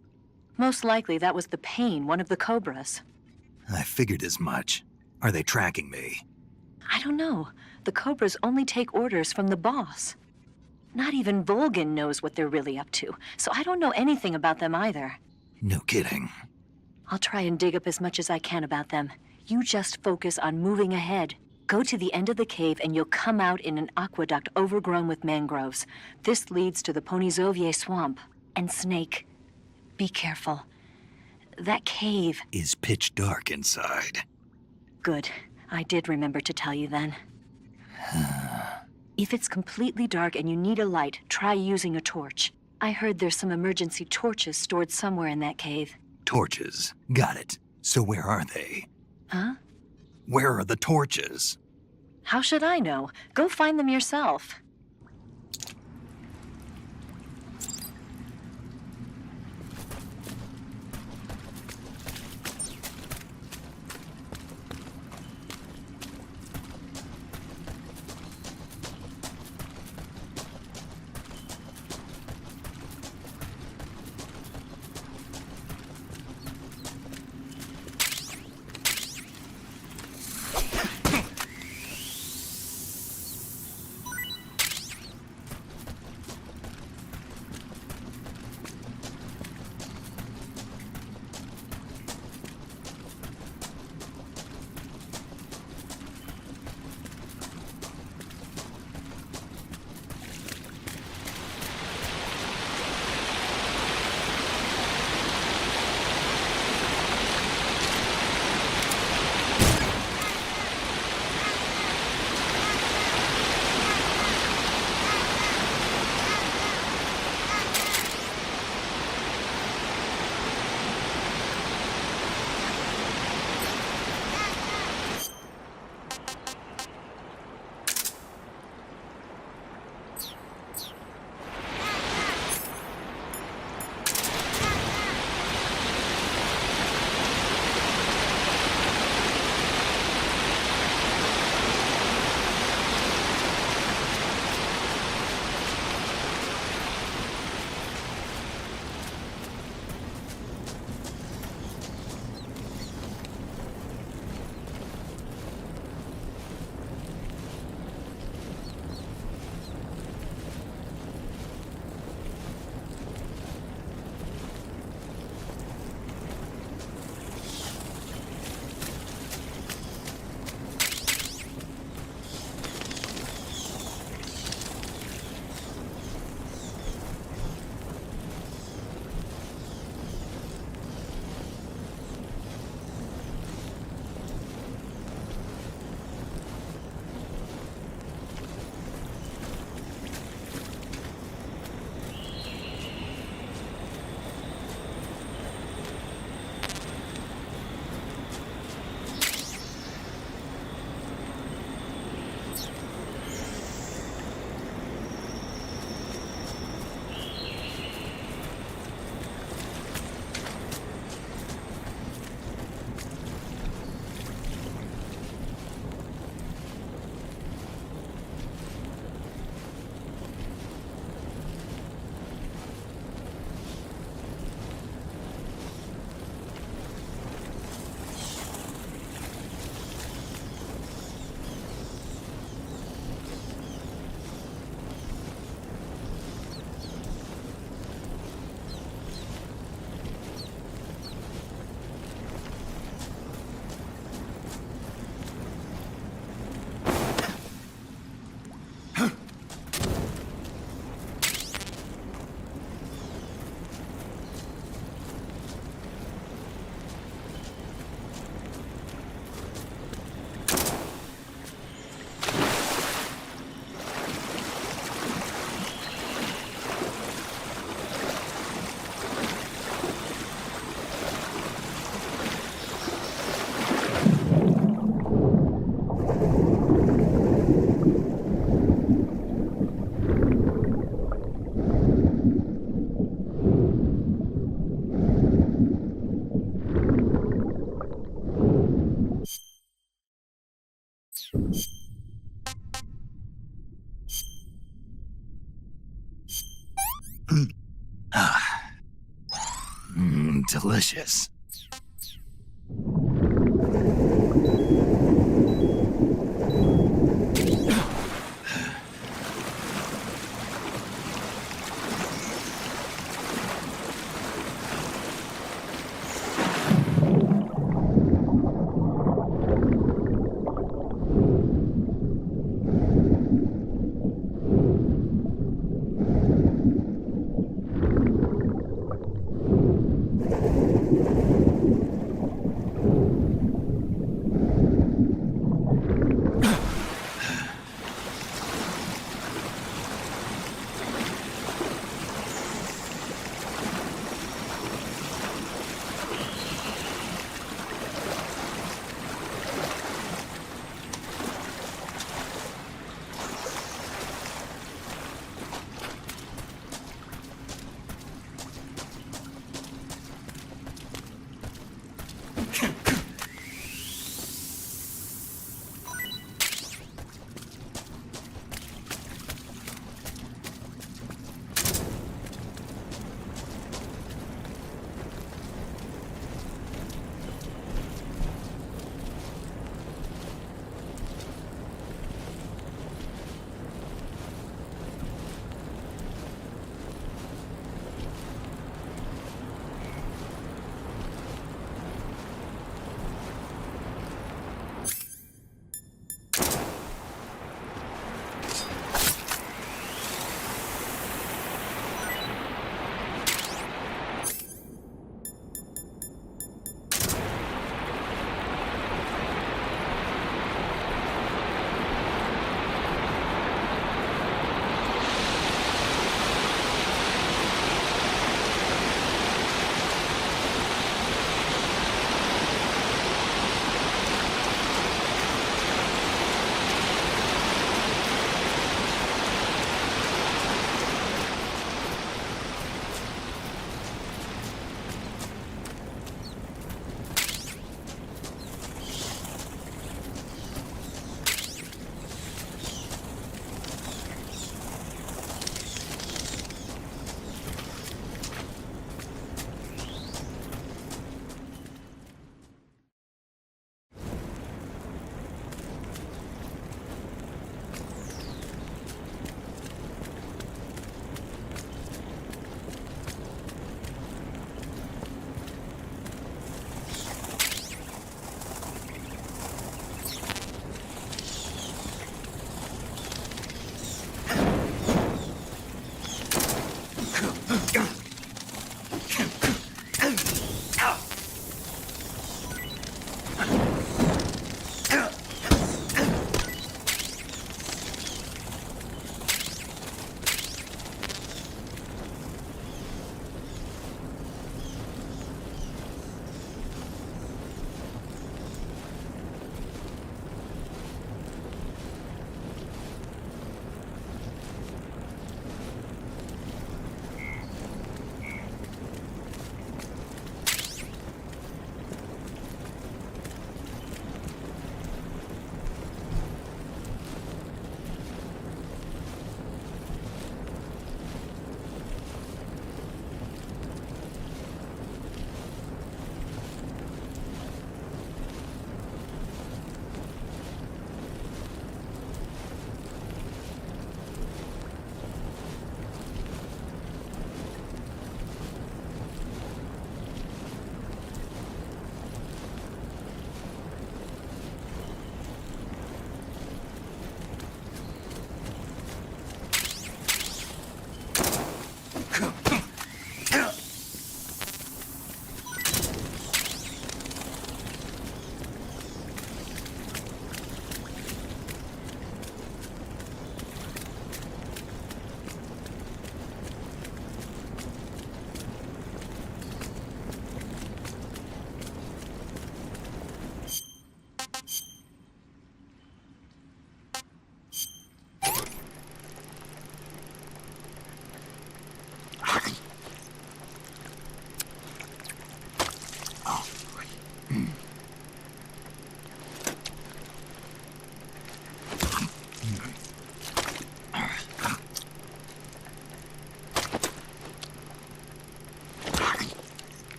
Most likely that was the Pain, one of the Cobras. I figured as much. Are they tracking me? I don't know. The Cobras only take orders from the boss. Not even Volgin knows what they're really up to, so I don't know anything about them either. No kidding. I'll try and dig up as much as I can about them. You just focus on moving ahead. Go to the end of the cave and you'll come out in an aqueduct overgrown with mangroves. This leads to the Ponizovye swamp. And Snake, be careful. That cave is pitch dark inside. Good. I did remember to tell you then. If it's completely dark and you need a light, try using a torch. I heard there's some emergency torches stored somewhere in that cave. Torches. Got it. So where are they? Huh? Where are the torches? How should I know? Go find them yourself. delicious.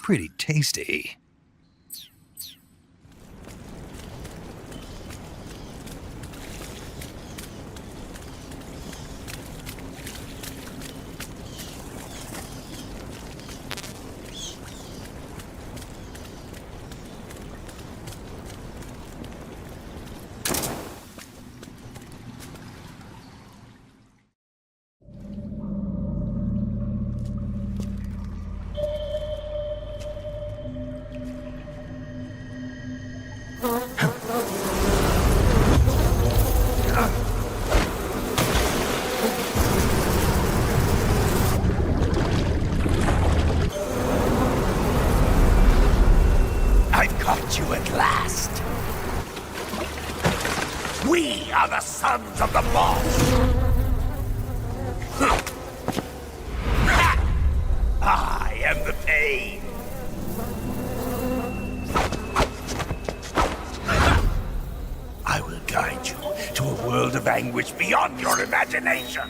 pretty tasty. I've caught you at last. We are the sons of the boss. I am the pain. I will guide you to a world of anguish beyond your imagination.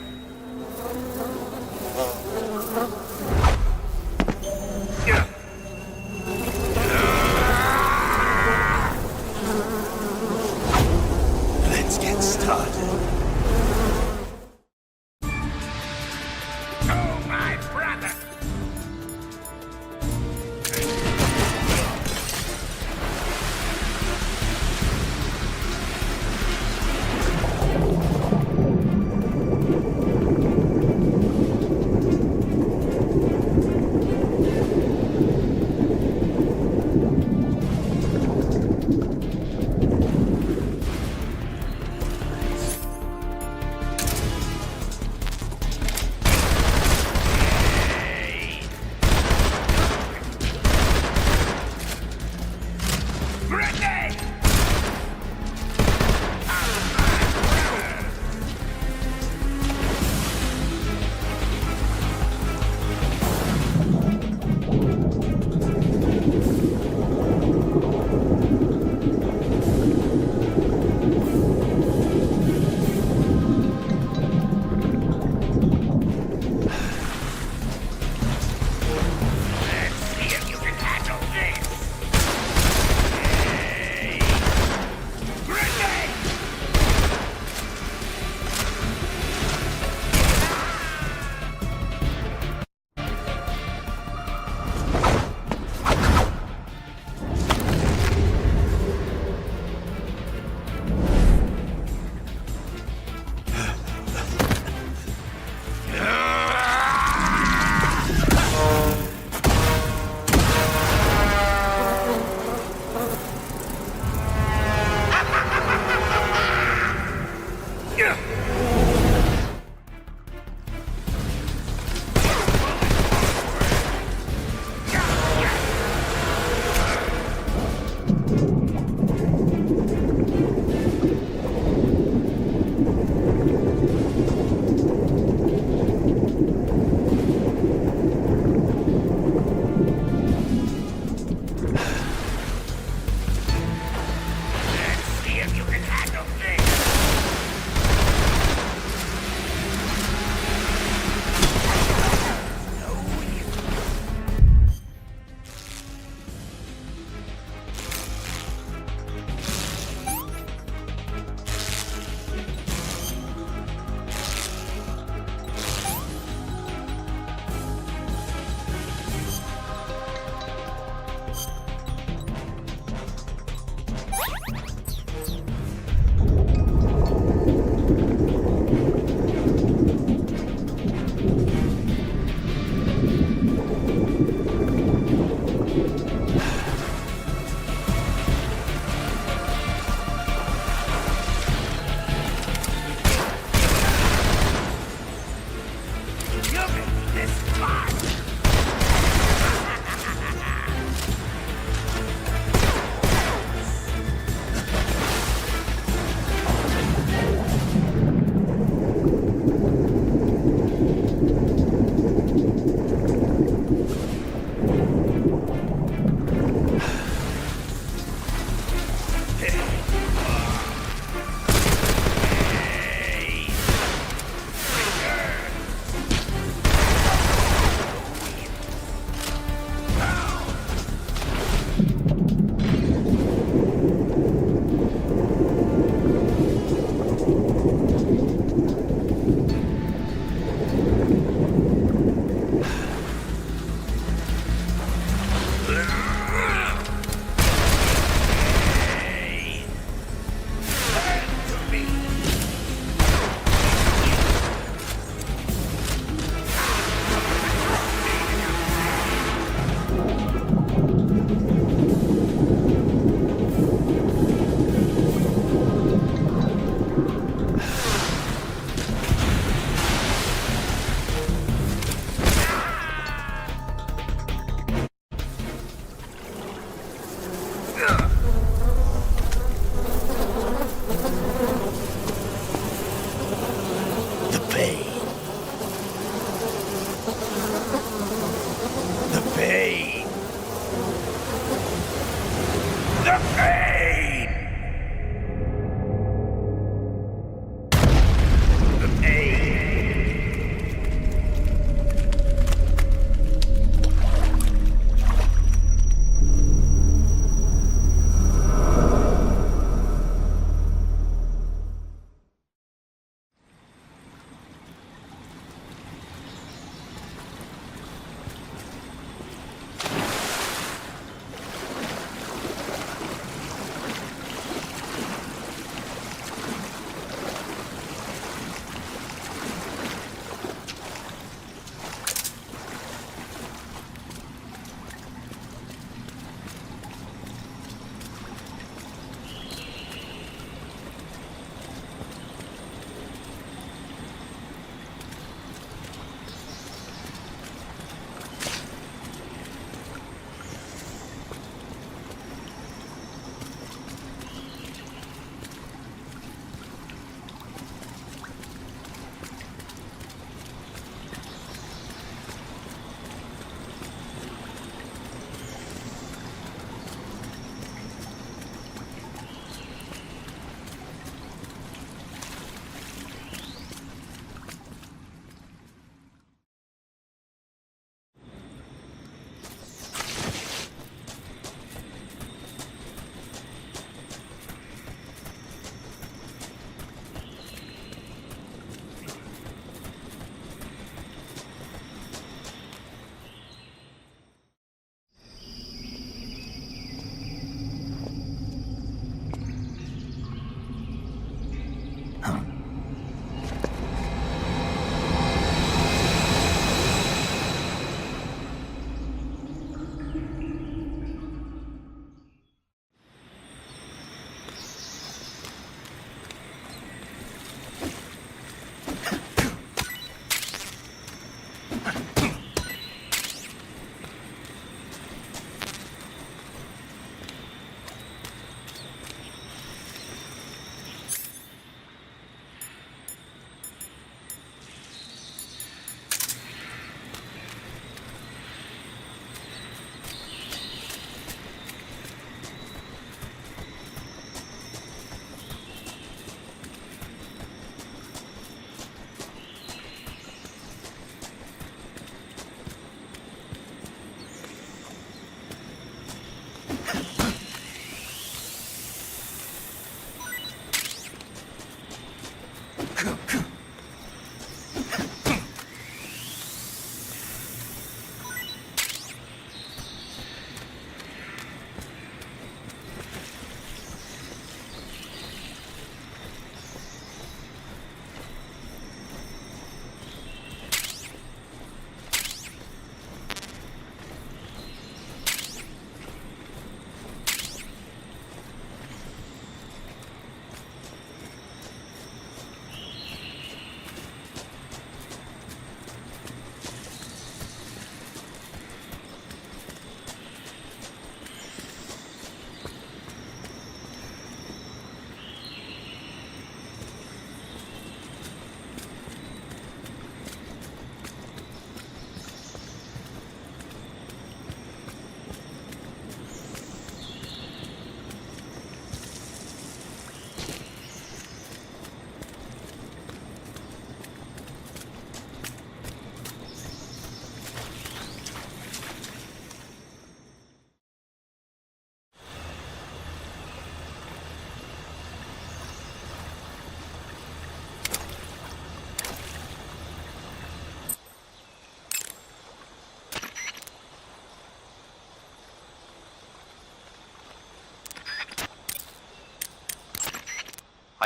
Let's get started. Oh, my brother!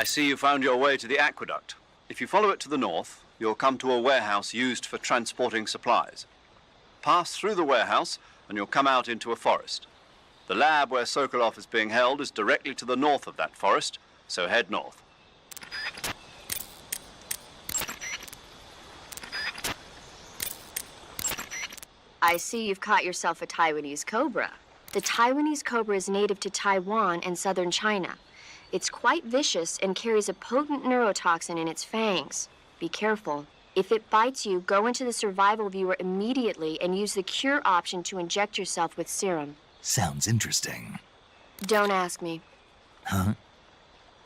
I see you found your way to the aqueduct. If you follow it to the north, you'll come to a warehouse used for transporting supplies. Pass through the warehouse, and you'll come out into a forest. The lab where Sokolov is being held is directly to the north of that forest, so head north. I see you've caught yourself a Taiwanese cobra. The Taiwanese cobra is native to Taiwan and southern China. It's quite vicious and carries a potent neurotoxin in its fangs. Be careful. If it bites you, go into the survival viewer immediately and use the cure option to inject yourself with serum. Sounds interesting. Don't ask me. Huh?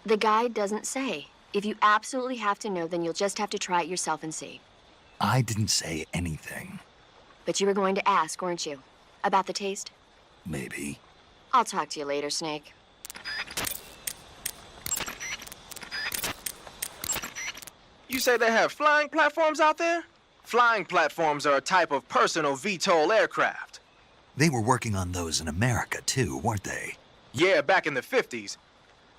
The guide doesn't say. If you absolutely have to know, then you'll just have to try it yourself and see. I didn't say anything. But you were going to ask, weren't you? About the taste? Maybe. I'll talk to you later, Snake. You say they have flying platforms out there? Flying platforms are a type of personal VTOL aircraft. They were working on those in America, too, weren't they? Yeah, back in the 50s.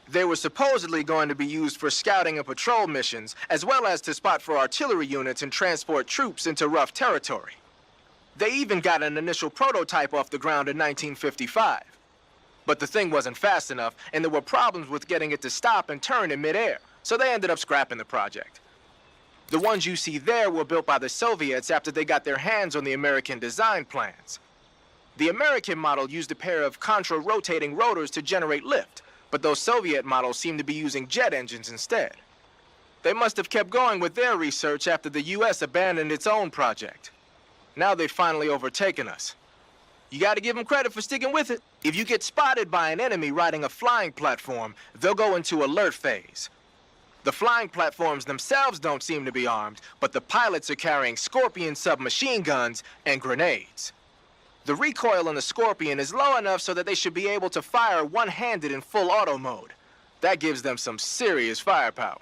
They were supposedly going to be used for scouting and patrol missions, as well as to spot for artillery units and transport troops into rough territory. They even got an initial prototype off the ground in 1955. But the thing wasn't fast enough, and there were problems with getting it to stop and turn in midair, so they ended up scrapping the project. The ones you see there were built by the Soviets after they got their hands on the American design plans. The American model used a pair of contra-rotating rotors to generate lift, but those Soviet models seem to be using jet engines instead. They must have kept going with their research after the US abandoned its own project. Now they've finally overtaken us. You gotta give them credit for sticking with it. If you get spotted by an enemy riding a flying platform, they'll go into alert phase. The flying platforms themselves don't seem to be armed, but the pilots are carrying Scorpion submachine guns and grenades. The recoil on the Scorpion is low enough so that they should be able to fire one-handed in full auto mode. That gives them some serious firepower.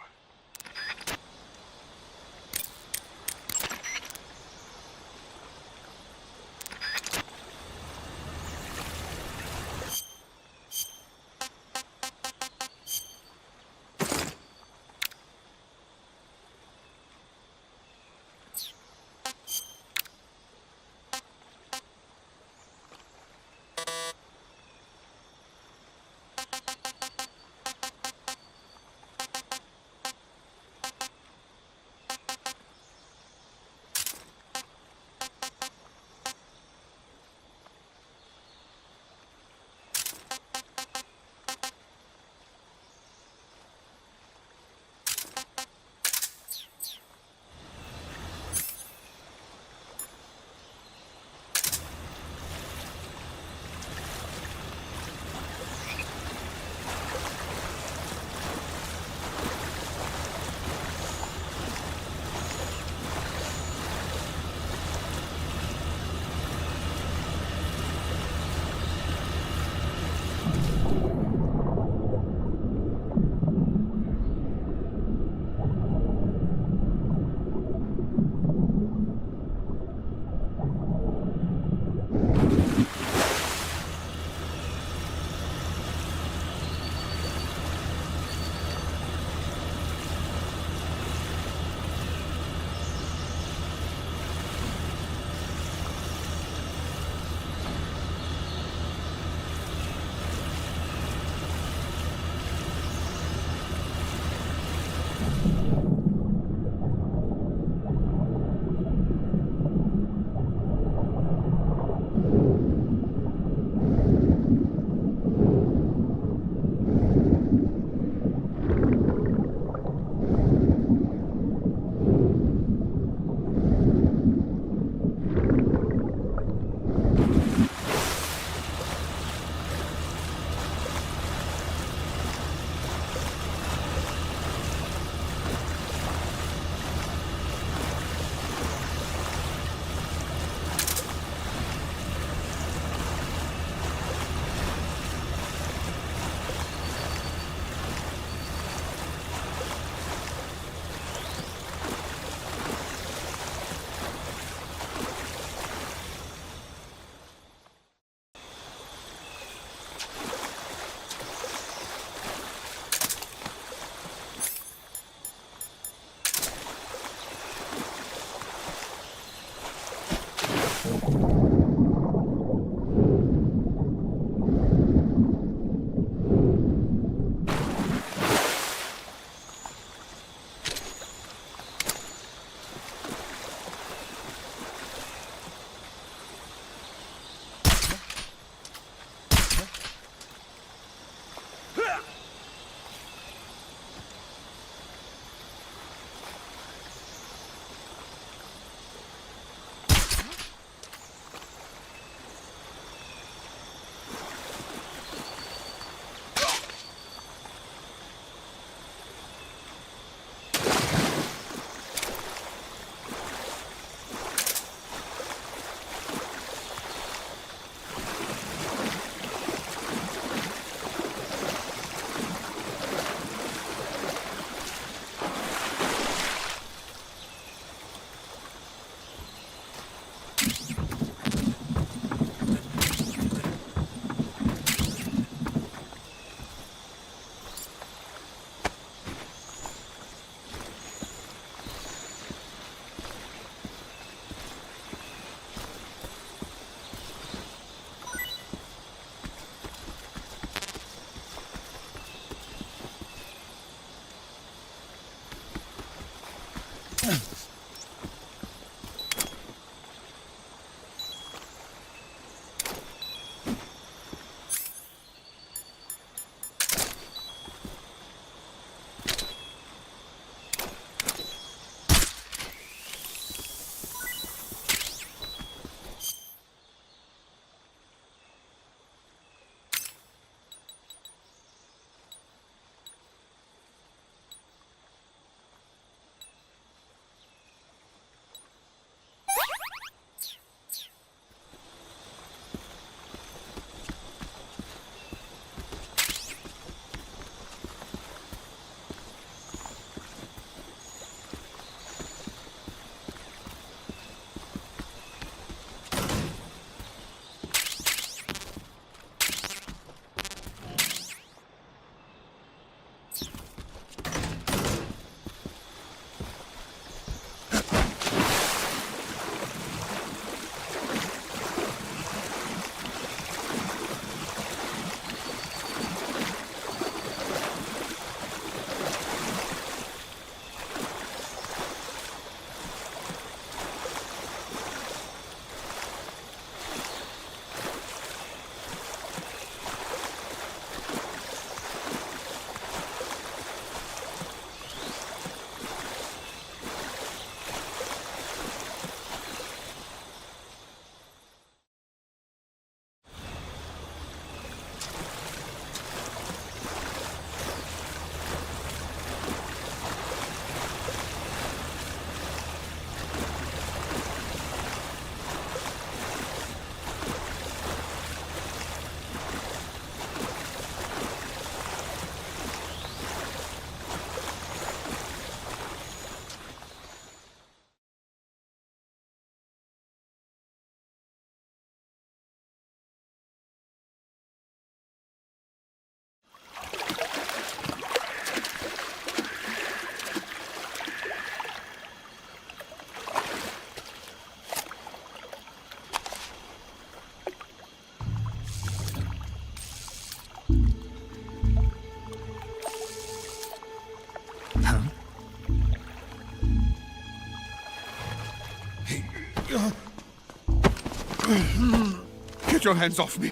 Get your hands off me.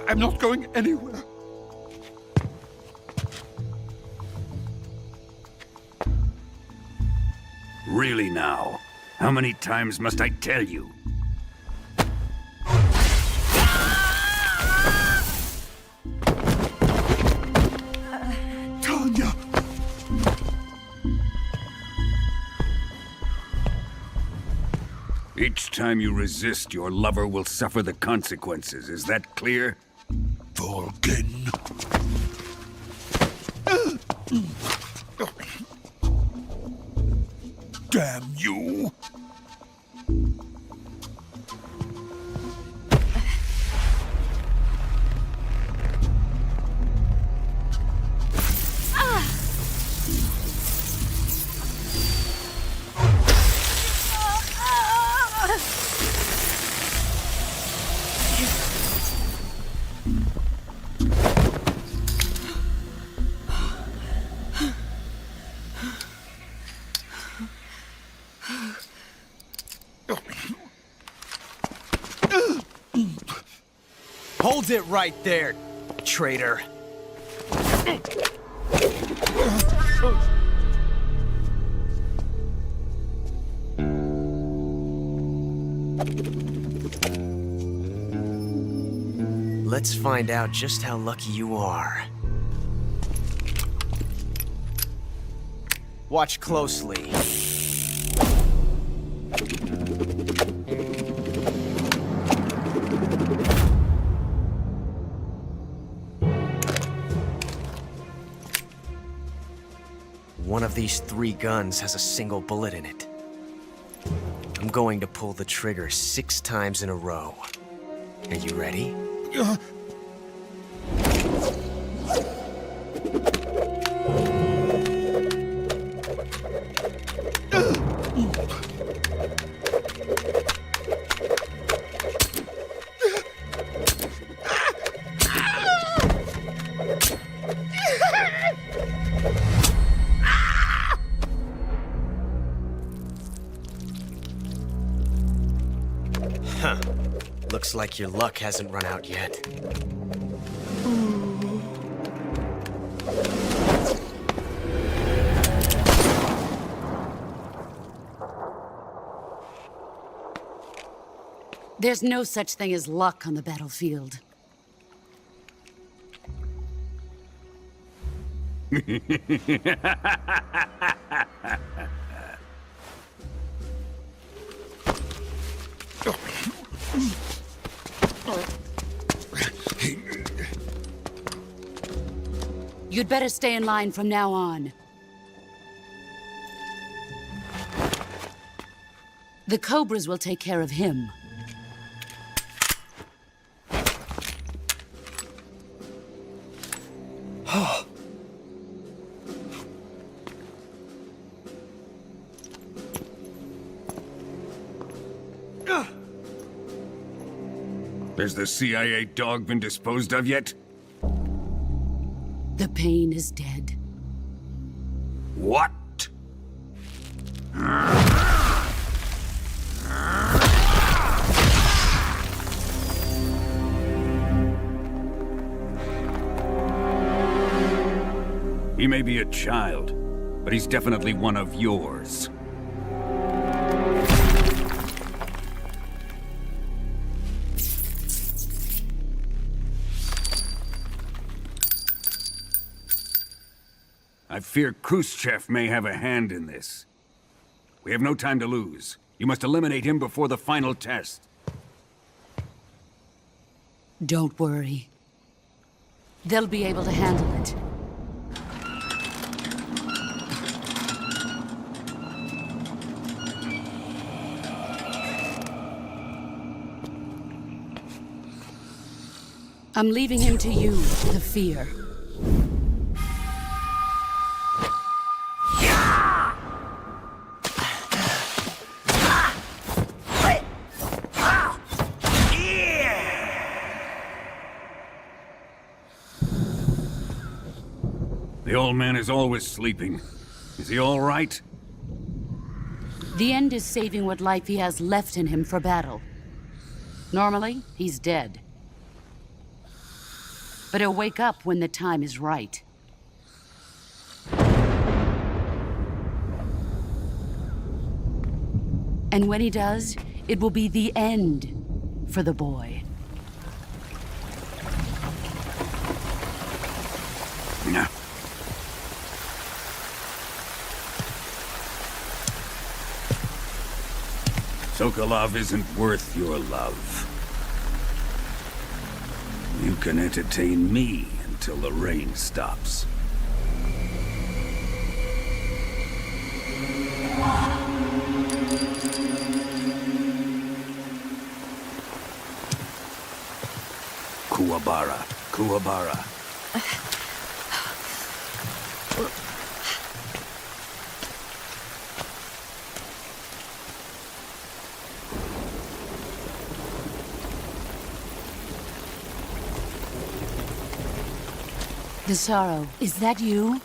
I'm not going anywhere. Really now? How many times must I tell you? Tanya! Each time you resist, your lover will suffer the consequences. Is that clear? Volgin. Damn you! Hold it right there, traitor. Let's find out just how lucky you are. Watch closely. One of these 3 guns has a single bullet in it. I'm going to pull the trigger 6 times in a row. Are you ready? Huh. Looks like your luck hasn't run out yet. There's no such thing as luck on the battlefield. You'd better stay in line from now on. The Cobras will take care of him. Has the CIA dog been disposed of yet? The pain is dead. What? He may be a child, but he's definitely one of yours. I fear Khrushchev may have a hand in this. We have no time to lose. You must eliminate him before the final test. Don't worry. They'll be able to handle it. I'm leaving him to you, the fear. The old man is always sleeping. Is he all right? The end is saving what life he has left in him for battle. Normally, he's dead. But he'll wake up when the time is right. And when he does, it will be the end for the boy. No. Sokolov isn't worth your love. You can entertain me until the rain stops. Kuwabara, Kuwabara. Desaro, is that you?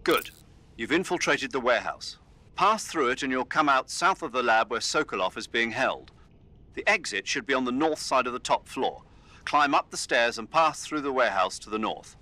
Good. You've infiltrated the warehouse. Pass through it and you'll come out south of the lab where Sokolov is being held. The exit should be on the north side of the top floor. Climb up the stairs and pass through the warehouse to the north.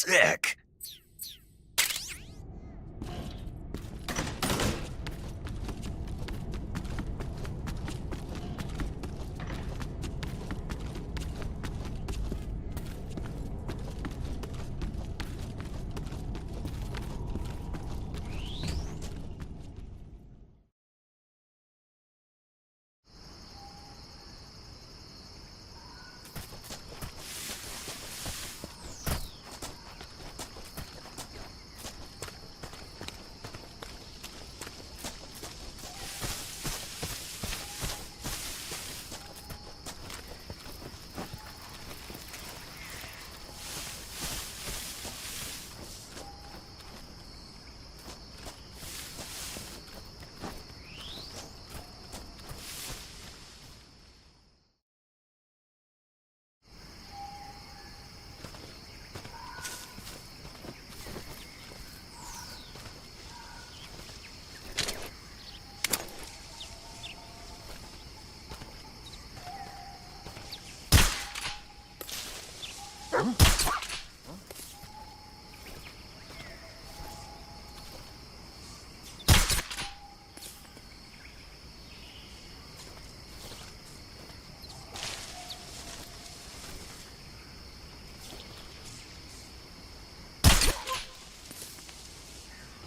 sick.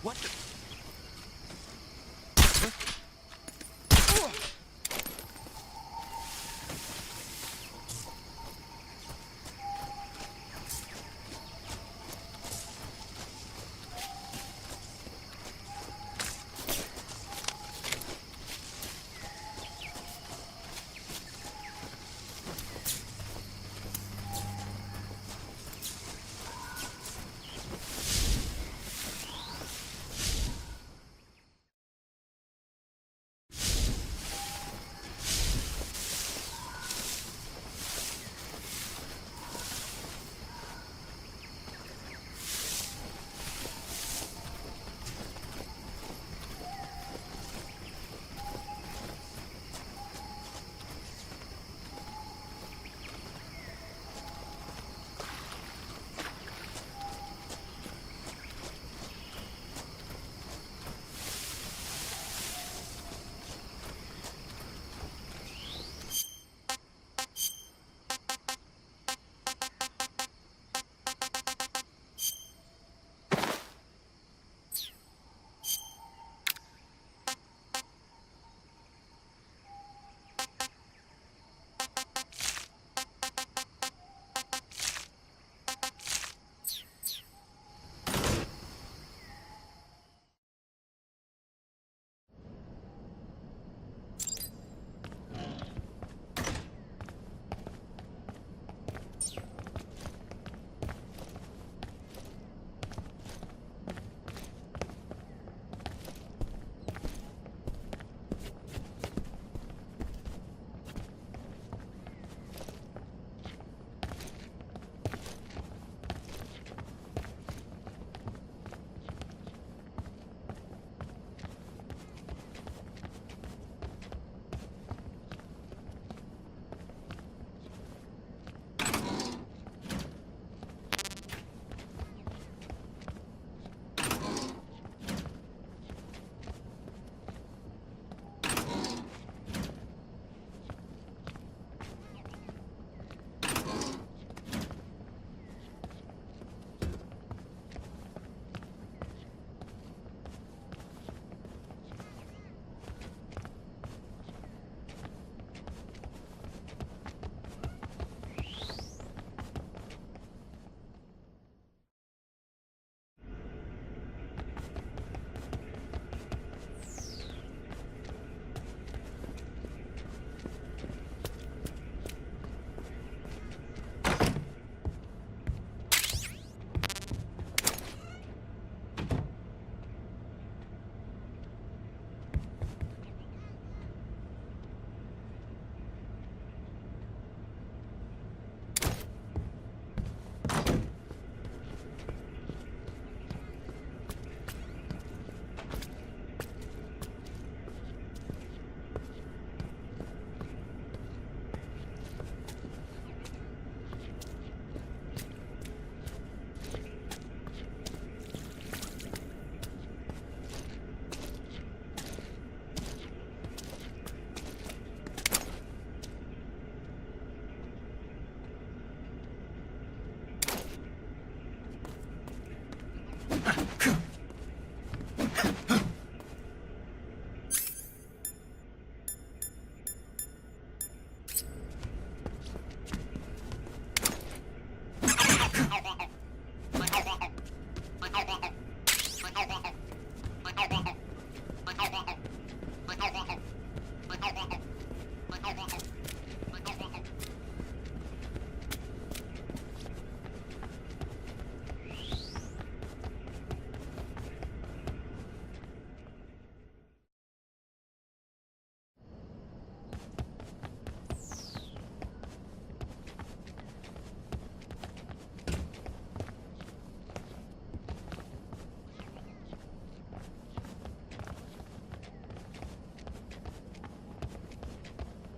What the?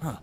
Huh.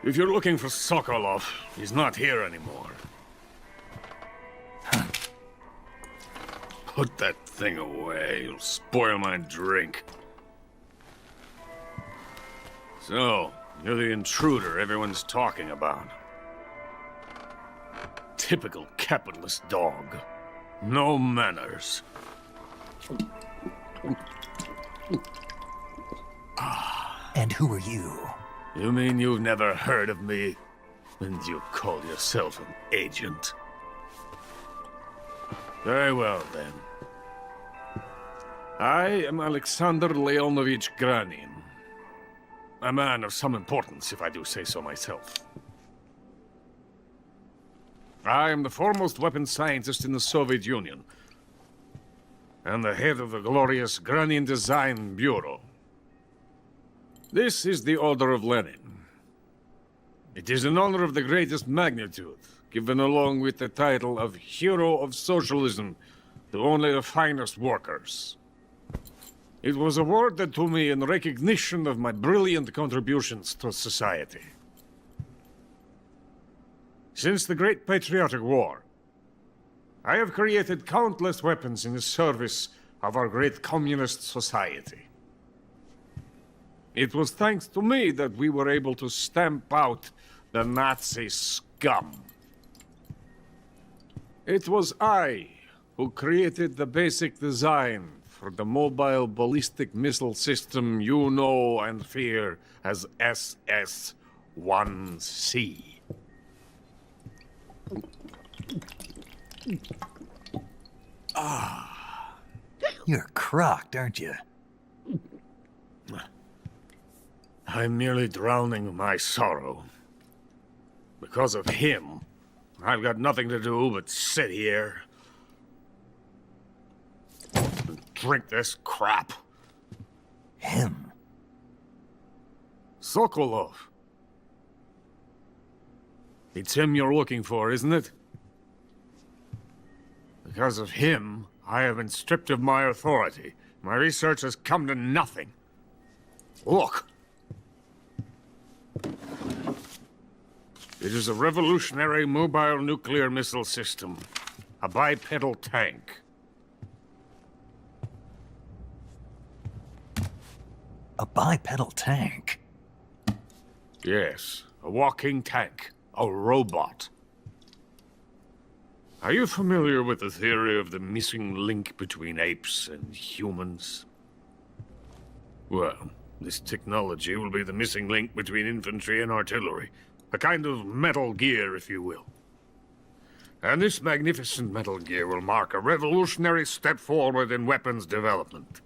If you're looking for Sokolov, he's not here anymore. Put that thing away. You'll spoil my drink. So, you're the intruder everyone's talking about. Typical capitalist dog. No manners. And who are you? You mean you've never heard of me? And you call yourself an agent? Very well, then. I am Alexander Leonovich Granin. A man of some importance, if I do say so myself. I am the foremost weapons scientist in the Soviet Union, and the head of the glorious Granin Design Bureau. This is the Order of Lenin. It is an honor of the greatest magnitude, given along with the title of Hero of Socialism to only the finest workers. It was awarded to me in recognition of my brilliant contributions to society. Since the Great Patriotic War, I have created countless weapons in the service of our great communist society. It was thanks to me that we were able to stamp out the Nazi scum. It was I who created the basic design for the mobile ballistic missile system you know and fear as SS-1C. Ah, you're crocked, aren't you? I'm merely drowning my sorrow. Because of him, I've got nothing to do but sit here and drink this crap. Him? Sokolov. It's him you're looking for, isn't it? Because of him, I have been stripped of my authority. My research has come to nothing. Look. It is a revolutionary mobile nuclear missile system. A bipedal tank. A bipedal tank? Yes, a walking tank. A robot. Are you familiar with the theory of the missing link between apes and humans? Well, this technology will be the missing link between infantry and artillery. A kind of Metal Gear, if you will. And this magnificent Metal Gear will mark a revolutionary step forward in weapons development.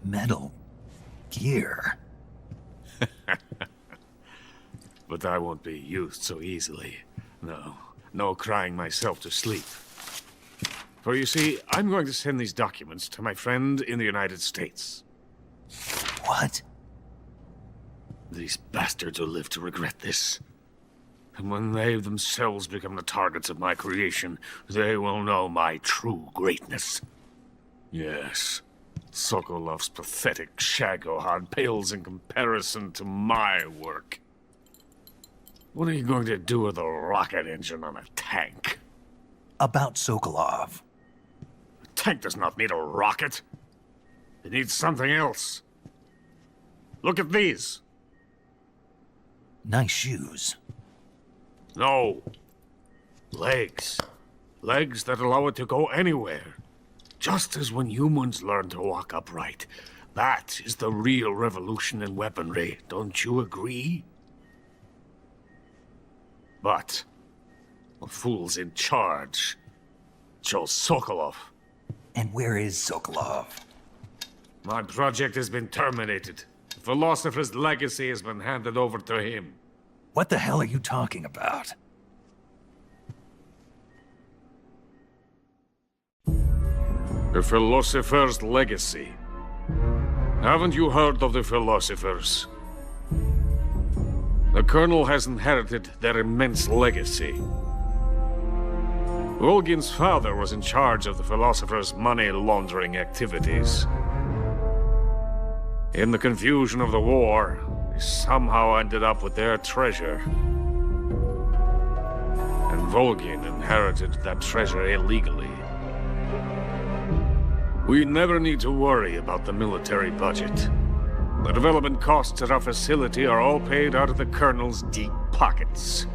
Metal Gear? But I won't be used so easily. No crying myself to sleep. For you see, I'm going to send these documents to my friend in the United States. What? These bastards will live to regret this. And when they themselves become the targets of my creation, they will know my true greatness. Yes, Sokolov's pathetic Shagohod pales in comparison to my work. What are you going to do with a rocket engine on a tank? About Sokolov. A tank does not need a rocket. It needs something else. Look at these. Nice shoes. No. Legs. Legs that allow it to go anywhere. Just as when humans learn to walk upright. That is the real revolution in weaponry. Don't you agree? But the fool's in charge. Joe Sokolov. And where is Sokolov? My project has been terminated. The philosopher's legacy has been handed over to him. What the hell are you talking about? The philosopher's legacy. Haven't you heard of the philosophers? The Colonel has inherited their immense legacy. Volgin's father was in charge of the philosophers' money laundering activities. In the confusion of the war, they somehow ended up with their treasure. And Volgin inherited that treasure illegally. We never need to worry about the military budget. The development costs at our facility are all paid out of the Colonel's deep pockets.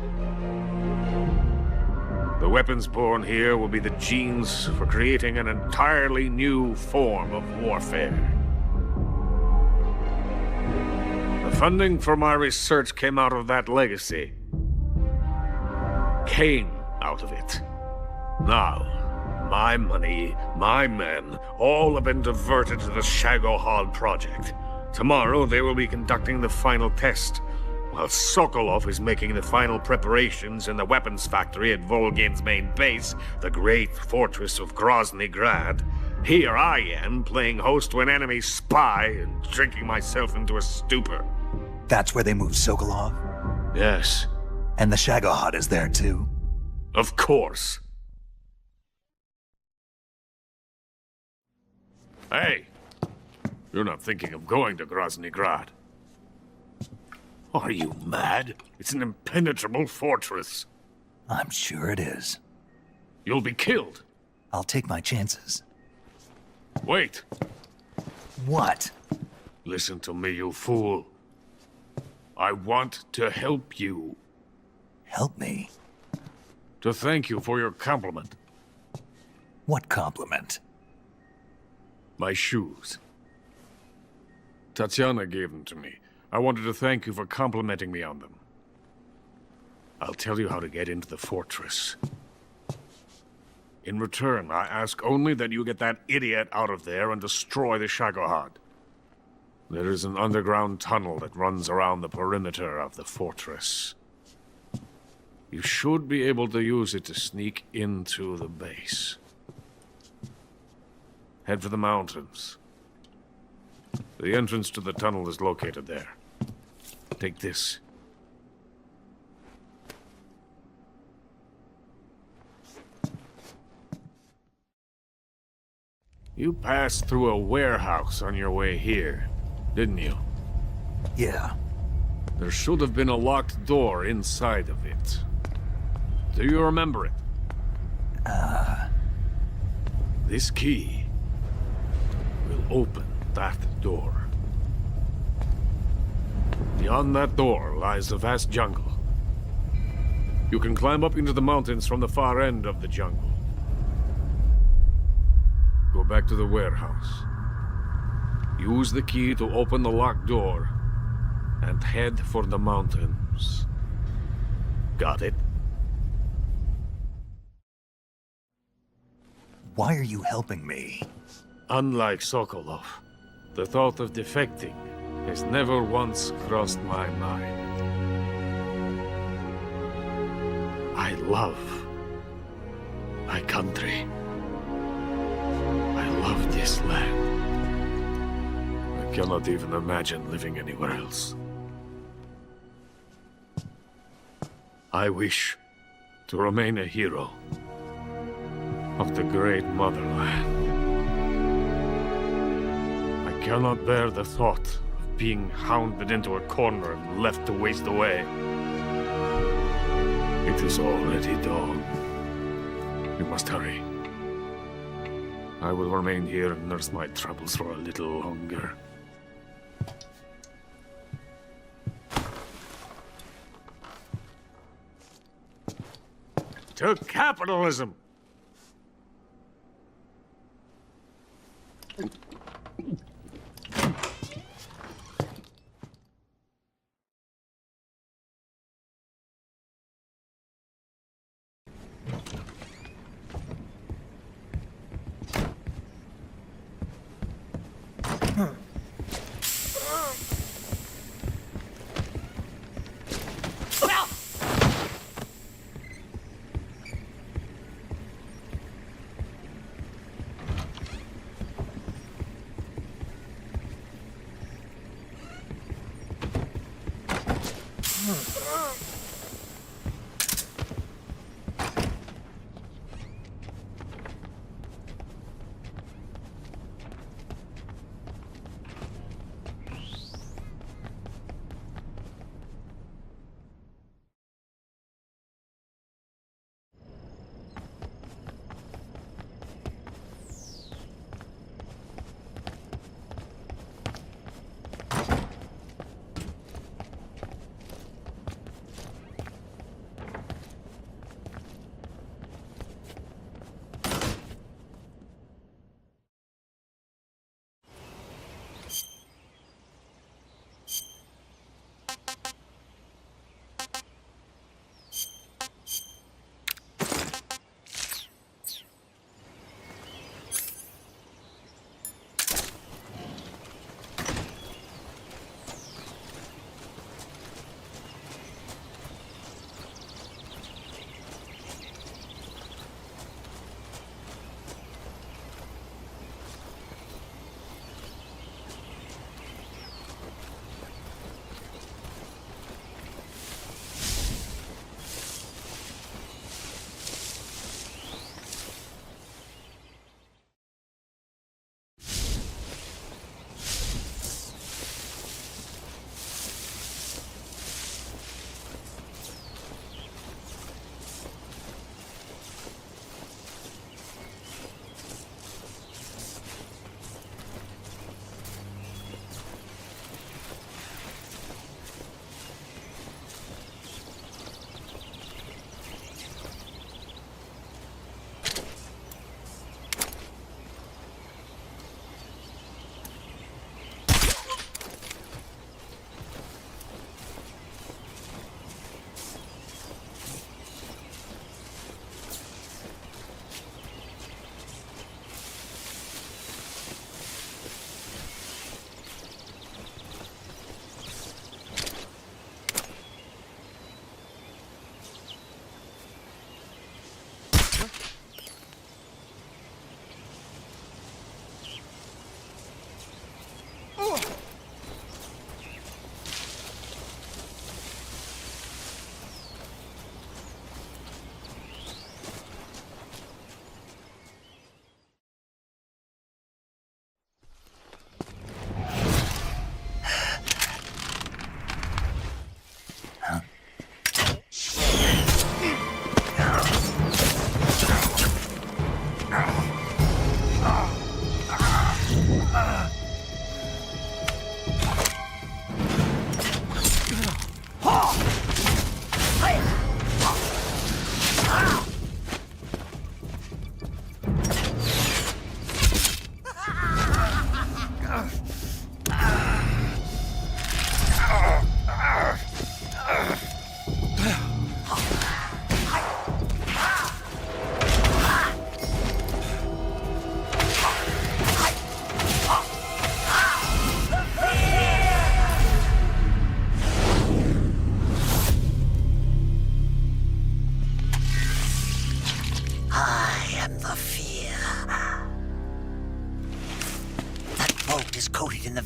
The weapons born here will be the genes for creating an entirely new form of warfare. The funding for my research came out of that legacy. Came out of it. Now, my money, my men, all have been diverted to the Shagohod project. Tomorrow, they will be conducting the final test, while Sokolov is making the final preparations in the weapons factory at Volgin's main base, the great fortress of Grozny Grad. Here I am, playing host to an enemy spy and drinking myself into a stupor. That's where they moved Sokolov? Yes. And the Shagohod is there too? Of course. Hey! You're not thinking of going to Grozny Grad. Are you mad? It's an impenetrable fortress. I'm sure it is. You'll be killed. I'll take my chances. Wait. What? Listen to me, you fool. I want to help you. Help me? To thank you for your compliment. What compliment? My shoes. Tatiana gave them to me. I wanted to thank you for complimenting me on them. I'll tell you how to get into the fortress. In return, I ask only that you get that idiot out of there and destroy the Shagohod. There is an underground tunnel that runs around the perimeter of the fortress. You should be able to use it to sneak into the base. Head for the mountains. The entrance to the tunnel is located there. Take this. You passed through a warehouse on your way here, didn't you? Yeah. There should have been a locked door inside of it. Do you remember it? This key will open that door. Beyond that door lies the vast jungle. You can climb up into the mountains from the far end of the jungle. Go back to the warehouse. Use the key to open the locked door and head for the mountains. Got it? Why are you helping me? Unlike Sokolov, the thought of defecting has never once crossed my mind. I love my country. I love this land. I cannot even imagine living anywhere else. I wish to remain a hero of the great motherland. I cannot bear the thought of being hounded into a corner and left to waste away. It is already dawn. You must hurry. I will remain here and nurse my troubles for a little longer. To capitalism!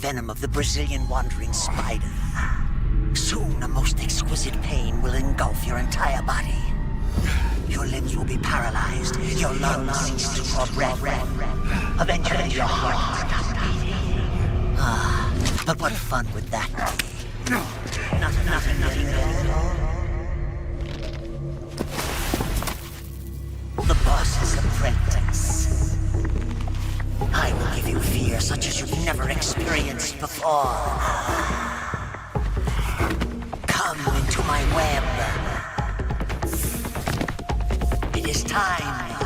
venom of the Brazilian wandering spider. Soon, a most exquisite pain will engulf your entire body. Your limbs will be paralyzed, your lungs cease to draw breath. Eventually, your heart will stop beating. But what fun would that be? Nothing at all. The boss's apprentice. I will give you fear such as you've never experienced before. Come into my web. It is time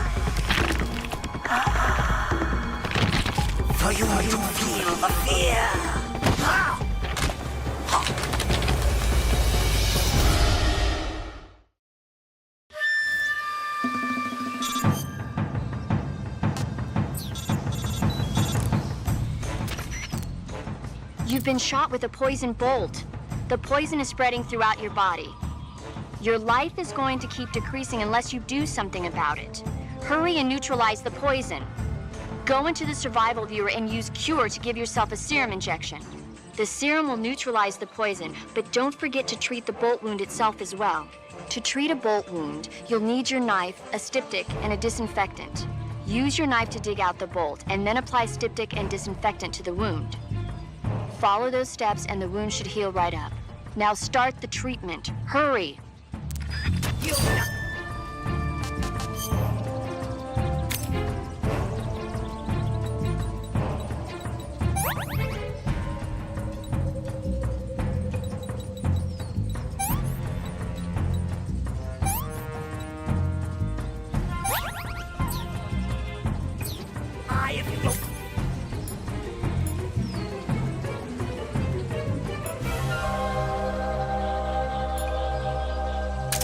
for you to feel the fear. You've been shot with a poison bolt. The poison is spreading throughout your body. Your life is going to keep decreasing unless you do something about it. Hurry and neutralize the poison. Go into the survival viewer and use Cure to give yourself a serum injection. The serum will neutralize the poison, but don't forget to treat the bolt wound itself as well. To treat a bolt wound, you'll need your knife, a styptic, and a disinfectant. Use your knife to dig out the bolt, and then apply styptic and disinfectant to the wound. Follow those steps and the wound should heal right up. Now start the treatment. Hurry!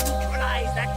Neutralize that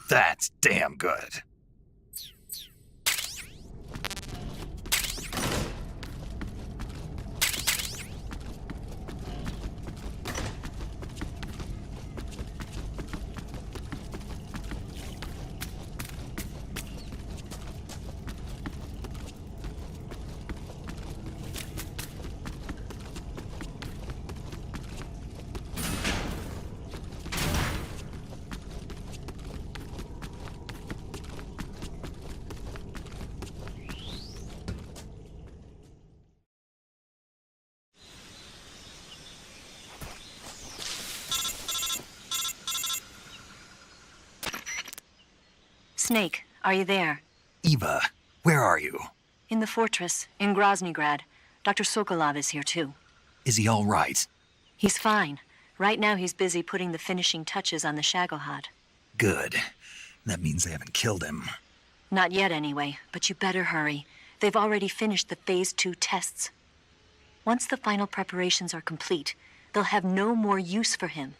That's damn good. Snake, are you there? Eva, where are you? In the fortress, in Groznygrad. Dr. Sokolov is here too. Is he all right? He's fine. Right now he's busy putting the finishing touches on the Shagohod. Good. That means they haven't killed him. Not yet anyway, but you better hurry. They've already finished the Phase 2 tests. Once the final preparations are complete, they'll have no more use for him.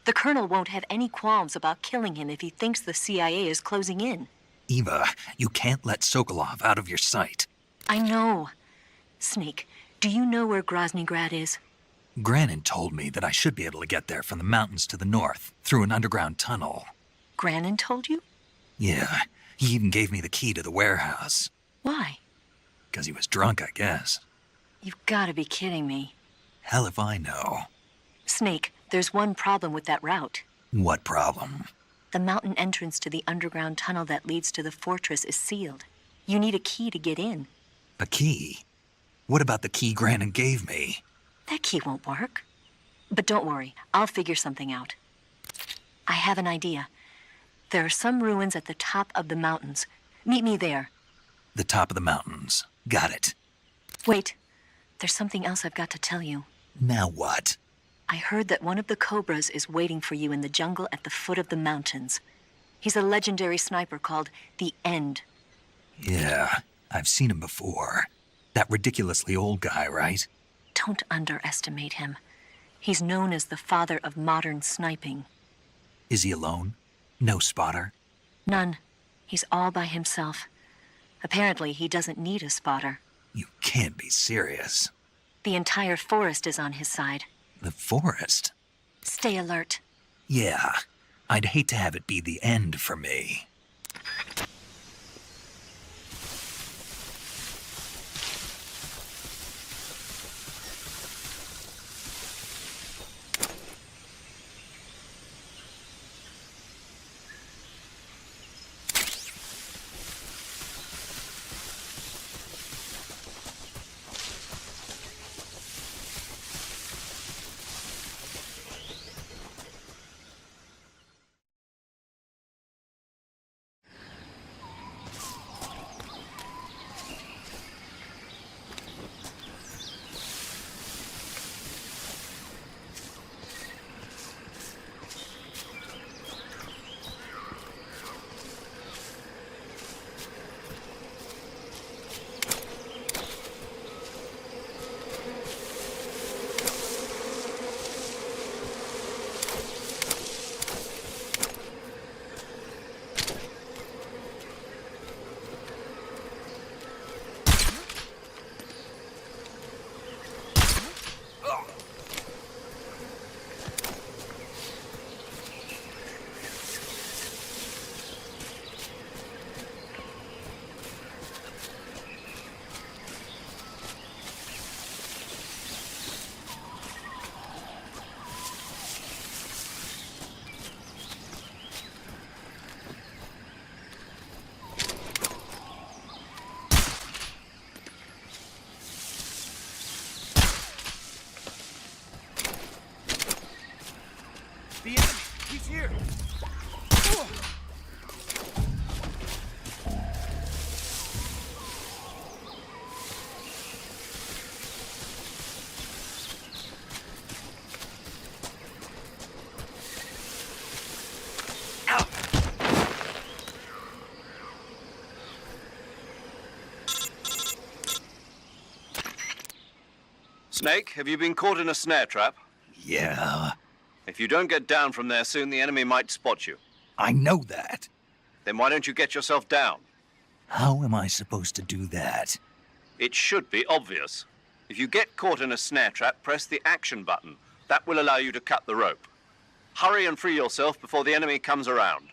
The Colonel won't have any qualms about killing him if he thinks the CIA is closing in. Eva, you can't let Sokolov out of your sight. I know. Snake, do you know where Groznygrad is? Granin told me that I should be able to get there from the mountains to the north, through an underground tunnel. Granin told you? Yeah, he even gave me the key to the warehouse. Why? 'Cause he was drunk, I guess. You've got to be kidding me. Hell if I know. Snake, there's one problem with that route. What problem? The mountain entrance to the underground tunnel that leads to the fortress is sealed. You need a key to get in. A key? What about the key Granin gave me? That key won't work. But don't worry, I'll figure something out. I have an idea. There are some ruins at the top of the mountains. Meet me there. The top of the mountains. Got it. Wait, there's something else I've got to tell you. Now what? I heard that one of the Cobras is waiting for you in the jungle at the foot of the mountains. He's a legendary sniper called the End. Yeah, I've seen him before. That ridiculously old guy, right? Don't underestimate him. He's known as the father of modern sniping. Is he alone? No spotter? None. He's all by himself. Apparently, he doesn't need a spotter. You can't be serious. The entire forest is on his side. The forest? Stay alert. Yeah, I'd hate to have it be the end for me. The enemy! He's here! Snake, have you been caught in a snare trap? Yeah. If you don't get down from there soon, the enemy might spot you. I know that. Then why don't you get yourself down? How am I supposed to do that? It should be obvious. If you get caught in a snare trap, press the action button. That will allow you to cut the rope. Hurry and free yourself before the enemy comes around.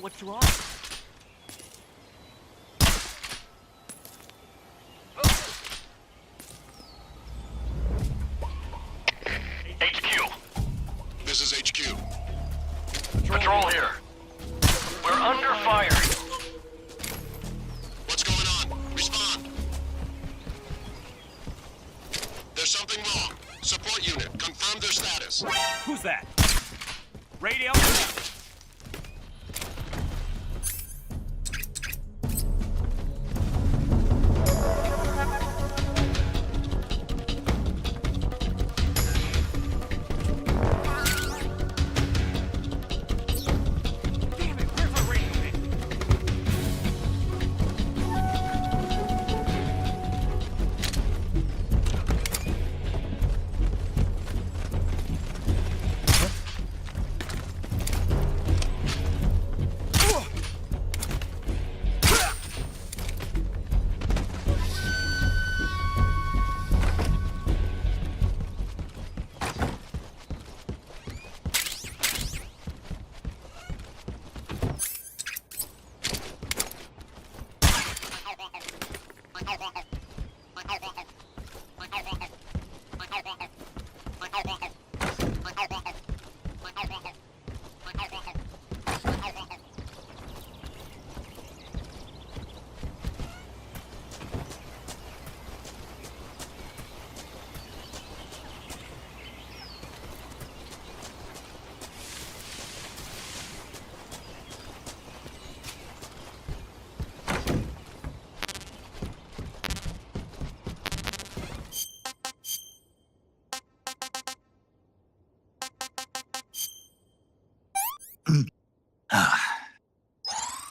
What's wrong? HQ. This is HQ. Patrol here. We're under fire. What's going on? Respond. There's something wrong. Support unit, confirm their status. Who's that? Radio?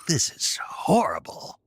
This is horrible.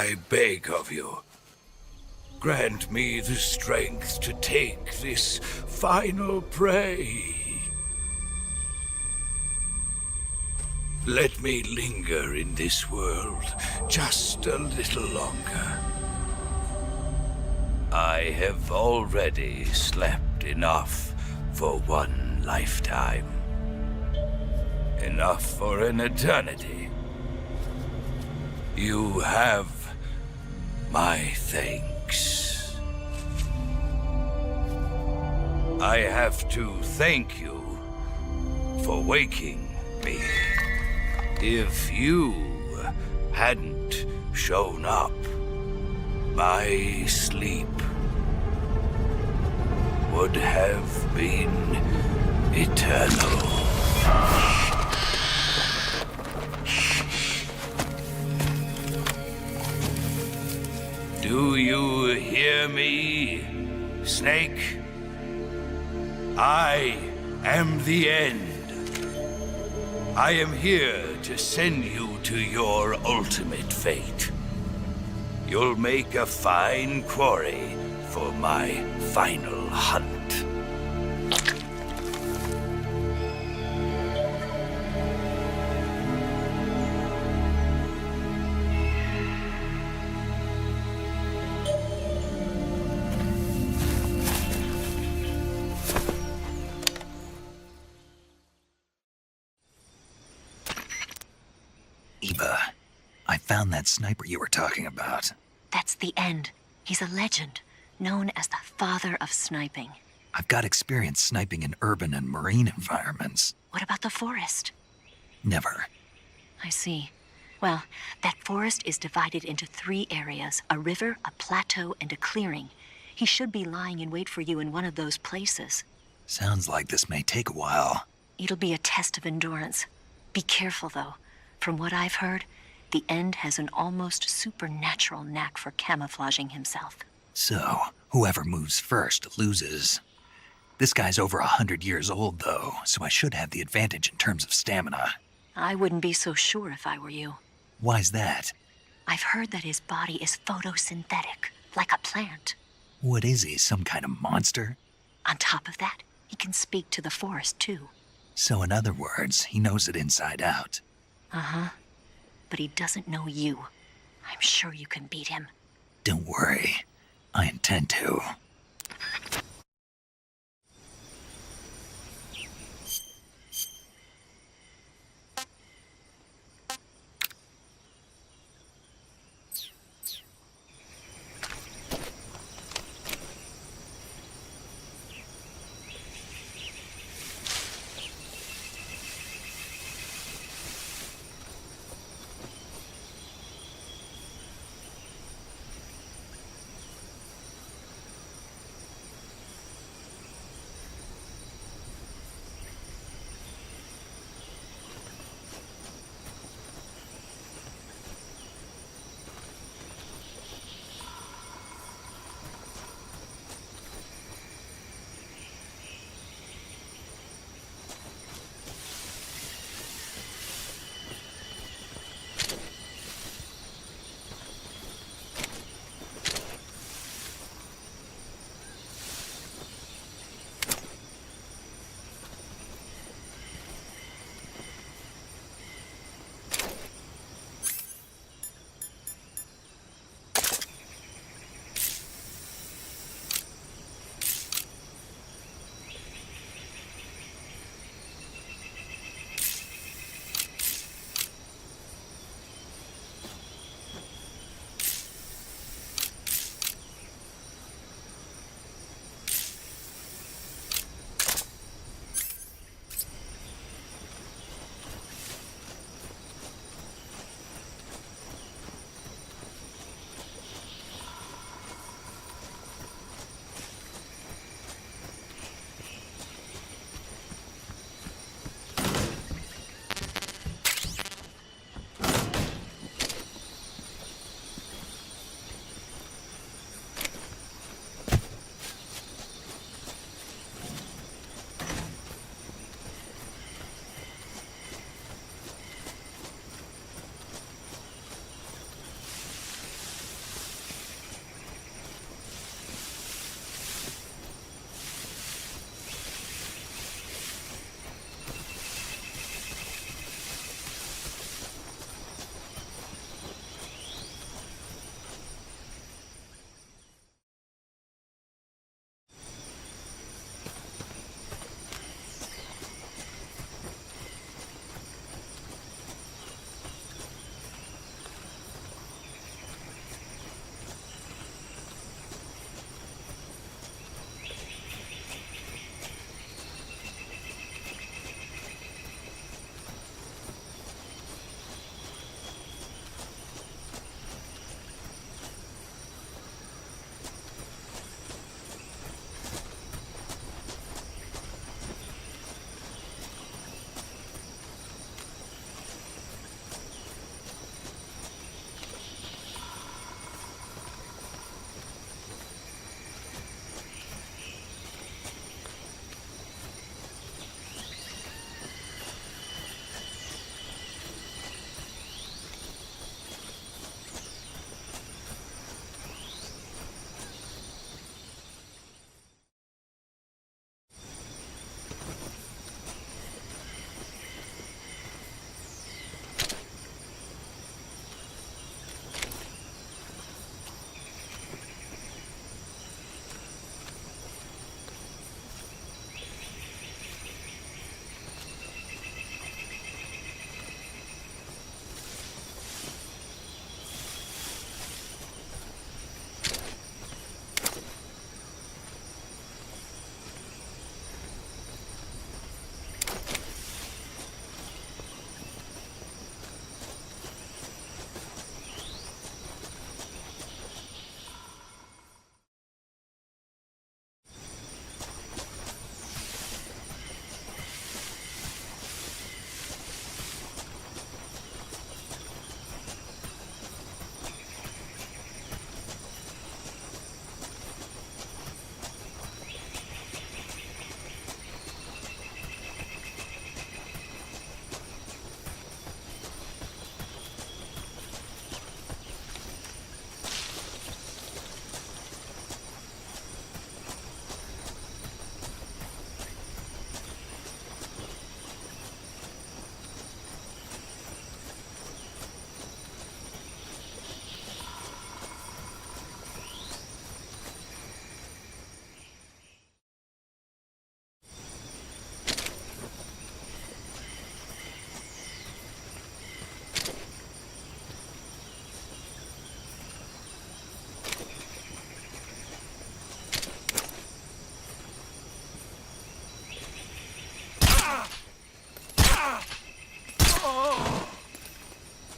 I beg of you, grant me the strength to take this final prey. Let me linger in this world just a little longer. I have already slept enough for one lifetime. Enough for an eternity. You have my thanks. I have to thank you for waking me. If you hadn't shown up, my sleep would have been eternal. Do you hear me, Snake? I am the end. I am here to send you to your ultimate fate. You'll make a fine quarry for my final hunt. Eva, I found that sniper you were talking about. That's the end. He's a legend, known as the father of sniping. I've got experience sniping in urban and marine environments. What about the forest? Never. I see. Well, that forest is divided into 3 areas, a river, a plateau, and a clearing. He should be lying in wait for you in one of those places. Sounds like this may take a while. It'll be a test of endurance. Be careful, though. From what I've heard, the End has an almost supernatural knack for camouflaging himself. So, whoever moves first loses. This guy's over 100 years old, though, so I should have the advantage in terms of stamina. I wouldn't be so sure if I were you. Why's that? I've heard that his body is photosynthetic, like a plant. What is he, some kind of monster? On top of that, he can speak to the forest, too. So in other words, he knows it inside out. Uh-huh. But he doesn't know you. I'm sure you can beat him. Don't worry. I intend to.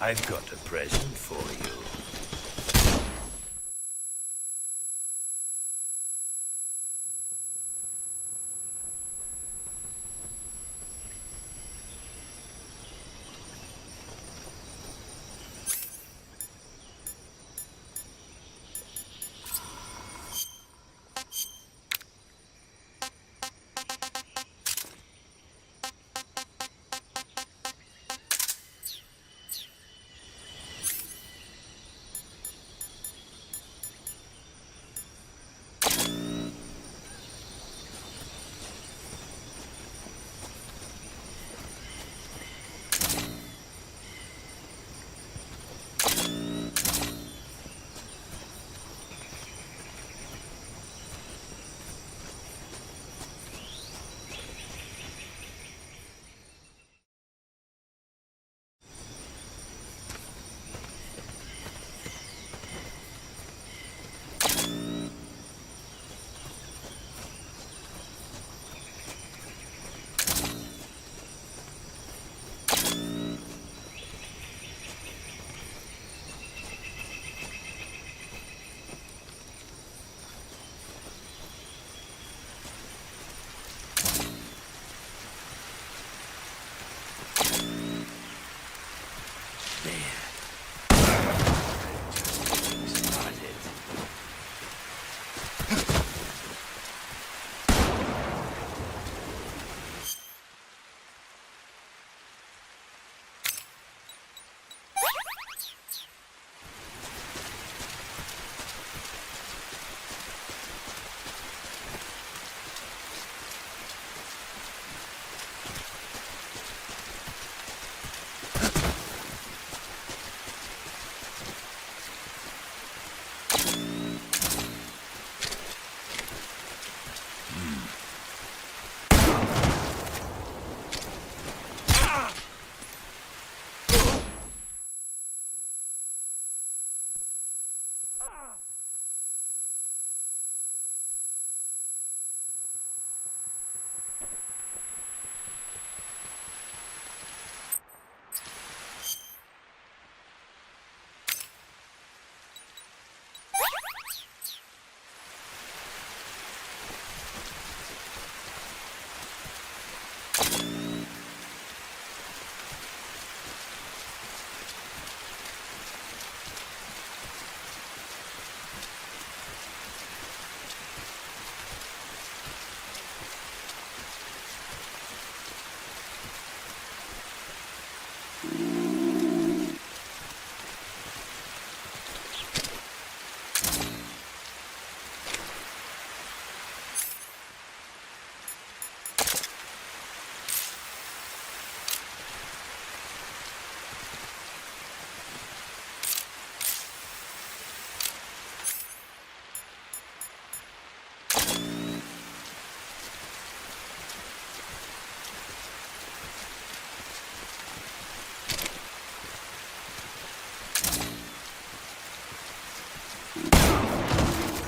I've got a present for you.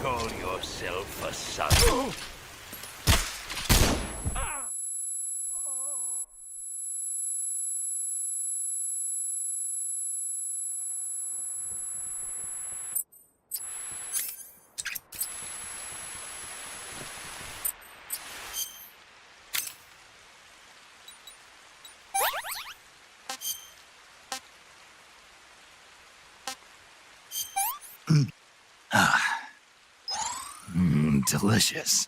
Call yourself a son. Delicious.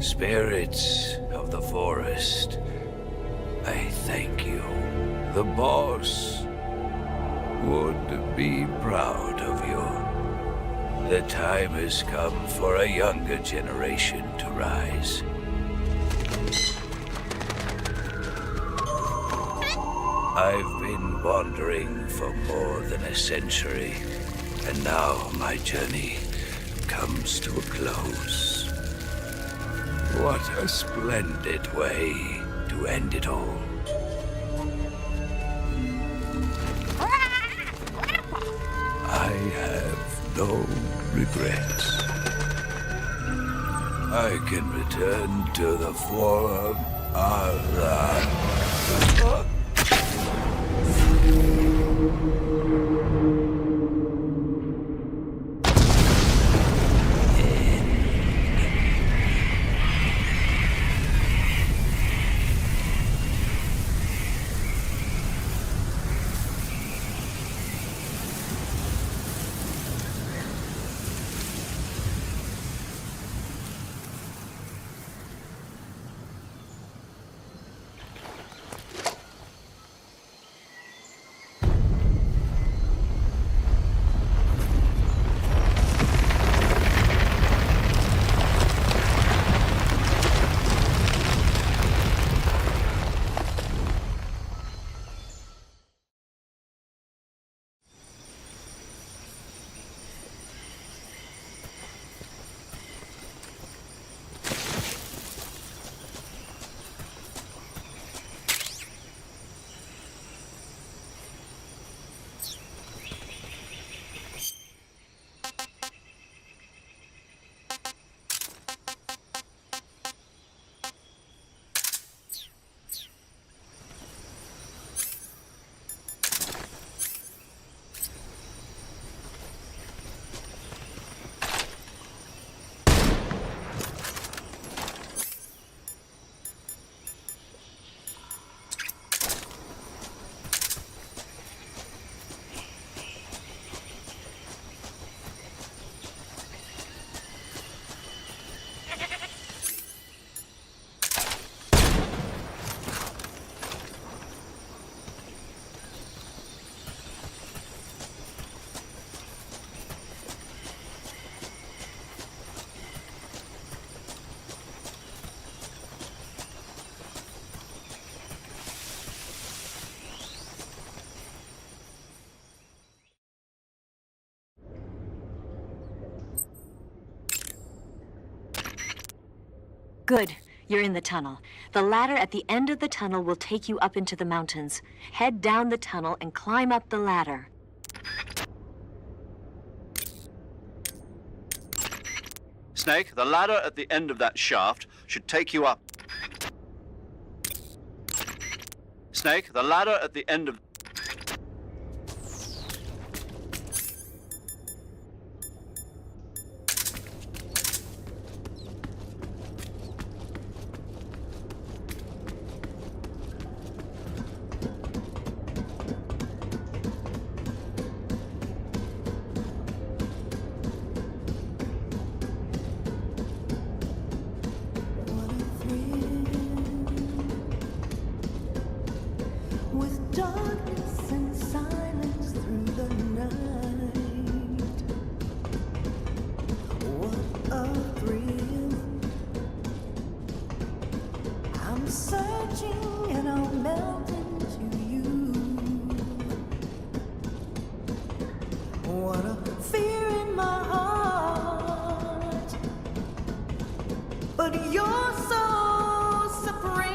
Spirits of the forest, I thank you. The boss would be proud of you. The time has come for a younger generation to rise. I've been wandering for more than a century, and now my journey comes to a close. What a splendid way to end it all. I have no regrets. I can return to the form of Good. You're in the tunnel. The ladder at the end of the tunnel will take you up into the mountains. Head down the tunnel and climb up the ladder. Snake, the ladder at the end of that shaft should take you up. Snake, the ladder at the end of... With darkness and silence through the night, what a thrill. I'm searching and I'll melt into you. What a fear in my heart, but you're so supreme.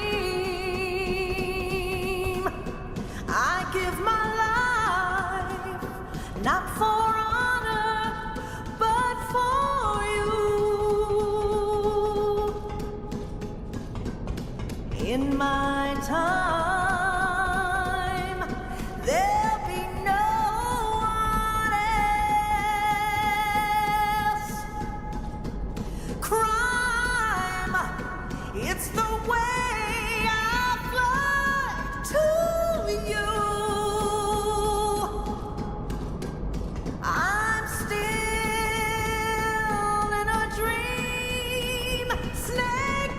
I give my life, not for honor, but for you. In my time, there'll be no one else. Crime, it's the way I fly to you. I'm still in a dream, Snake.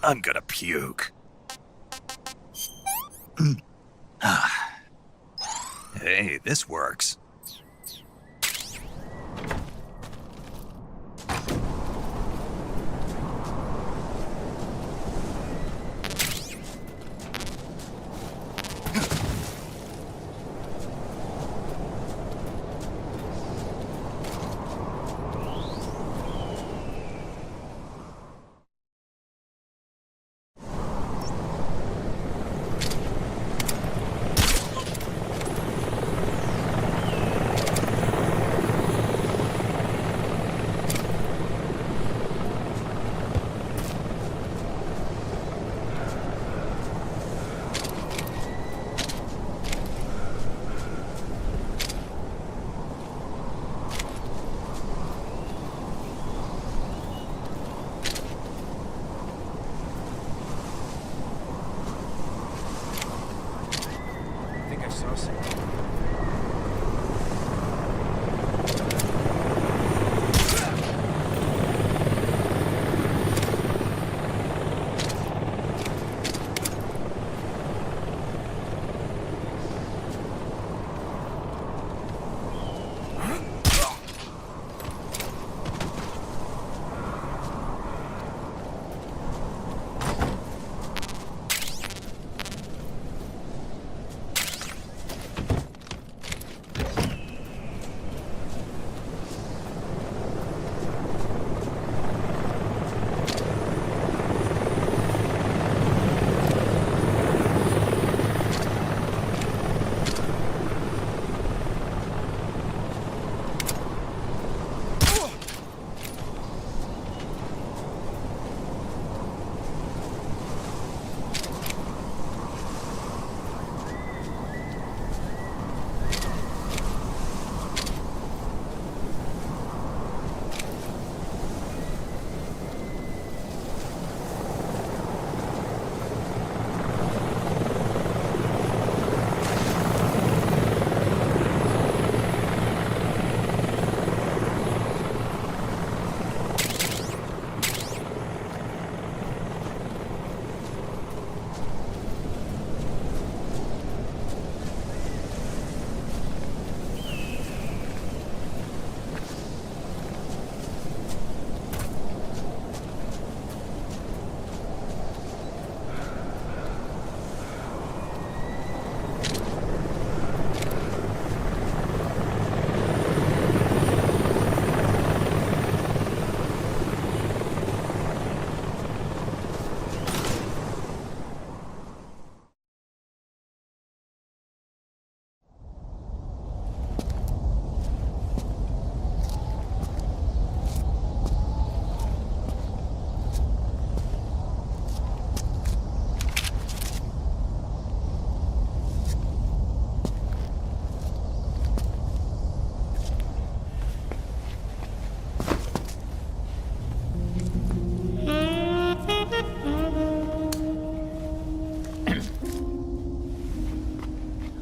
I'm gonna puke. Hey, this works.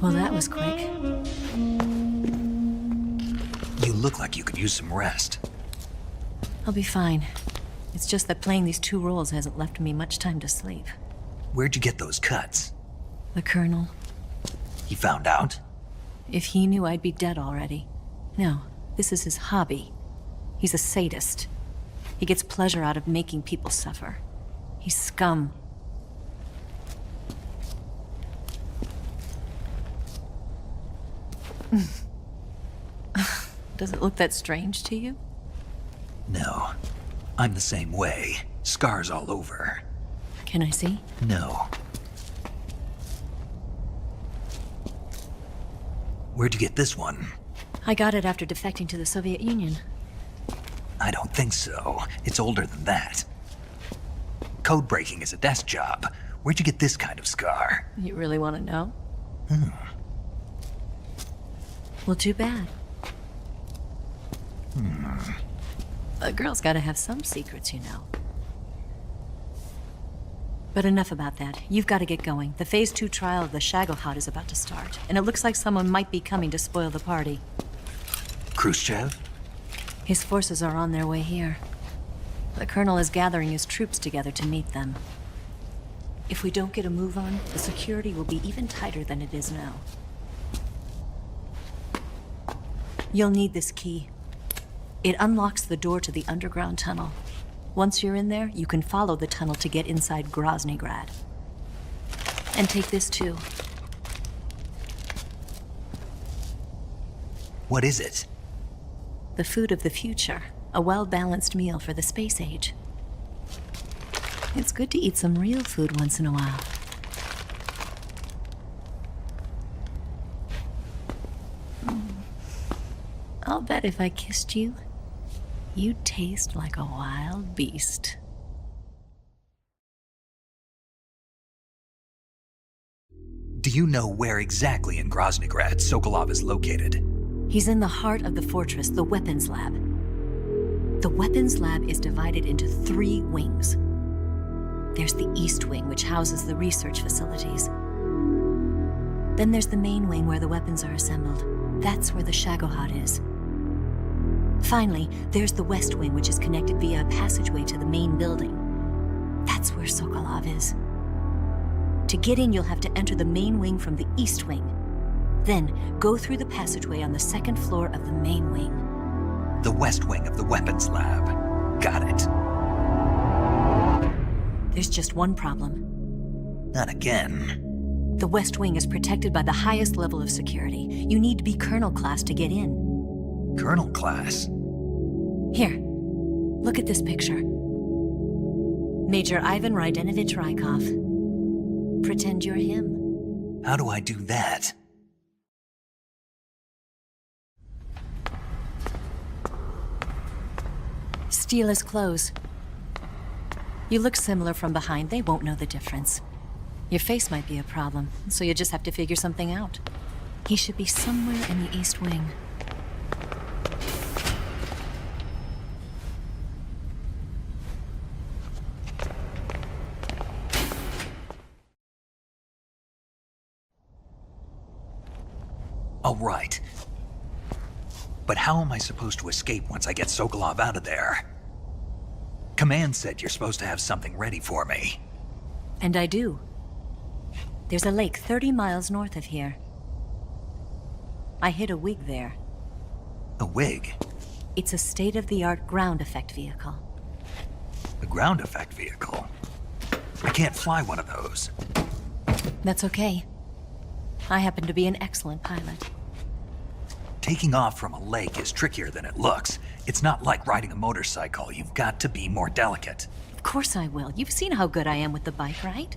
Well, that was quick. You look like you could use some rest. I'll be fine. It's just that playing these two roles hasn't left me much time to sleep. Where'd you get those cuts? The Colonel. He found out? If he knew, I'd be dead already. No, this is his hobby. He's a sadist. He gets pleasure out of making people suffer. He's scum. Does it look that strange to you? No. I'm the same way. Scars all over. Can I see? No. Where'd you get this one? I got it after defecting to the Soviet Union. I don't think so. It's older than that. Code breaking is a desk job. Where'd you get this kind of scar? You really want to know? Hmm. Well, too bad. A girl's gotta have some secrets, you know. But enough about that. You've got to get going. The Phase 2 trial of the Shagohod is about to start, and it looks like someone might be coming to spoil the party. Khrushchev? His forces are on their way here. The Colonel is gathering his troops together to meet them. If we don't get a move on, the security will be even tighter than it is now. You'll need this key. It unlocks the door to the underground tunnel. Once you're in there, you can follow the tunnel to get inside Groznygrad. And take this too. What is it? The food of the future. A well-balanced meal for the space age. It's good to eat some real food once in a while. I'll bet if I kissed you, you'd taste like a wild beast. Do you know where exactly in Groznygrad Sokolov is located? He's in the heart of the fortress, the weapons lab. The weapons lab is divided into 3 wings. There's the East Wing, which houses the research facilities. Then there's the main wing where the weapons are assembled. That's where the Shagohod is. Finally, there's the West Wing, which is connected via a passageway to the main building. That's where Sokolov is. To get in, you'll have to enter the main wing from the East Wing. Then, go through the passageway on the 2nd floor of the main wing. The West Wing of the weapons lab. Got it. There's just one problem. Not again. The West Wing is protected by the highest level of security. You need to be Colonel class to get in. Colonel class? Here, look at this picture. Major Ivan Rydenovich Rykov. Pretend you're him. How do I do that? Steal his clothes. You look similar from behind. They won't know the difference. Your face might be a problem, so you just have to figure something out. He should be somewhere in the East Wing. All right. But how am I supposed to escape once I get Sokolov out of there? Command said you're supposed to have something ready for me. And I do. There's a lake 30 miles north of here. I hid a wig there. A wig? It's a state-of-the-art ground effect vehicle. A ground effect vehicle? I can't fly one of those. That's okay. I happen to be an excellent pilot. Taking off from a lake is trickier than it looks. It's not like riding a motorcycle. You've got to be more delicate. Of course I will. You've seen how good I am with the bike, right?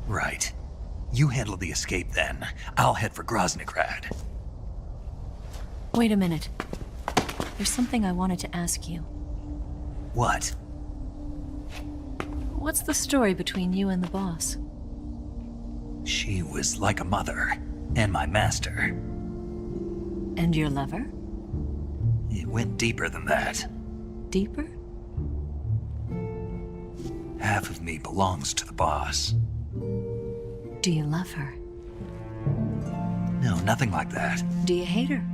Right. You handle the escape then. I'll head for Groznygrad. Wait a minute. There's something I wanted to ask you. What? What's the story between you and the boss? She was like a mother, and my master. And your lover? It went deeper than that. Deeper? Half of me belongs to the boss. Do you love her? No, nothing like that. Do you hate her?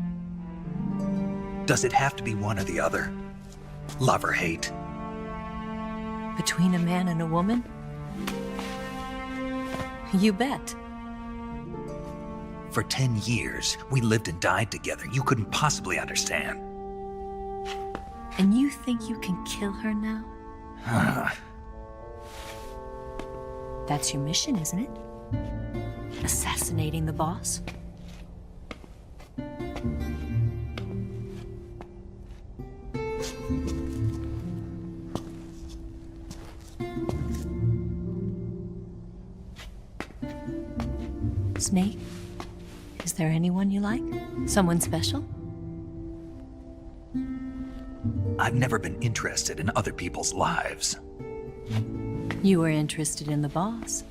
Does it have to be one or the other? Love or hate? Between a man and a woman? You bet. For 10 years, we lived and died together. You couldn't possibly understand. And you think you can kill her now? That's your mission, isn't it? Assassinating the boss? Snake? Is there anyone you like? Someone special? I've never been interested in other people's lives. You were interested in the boss.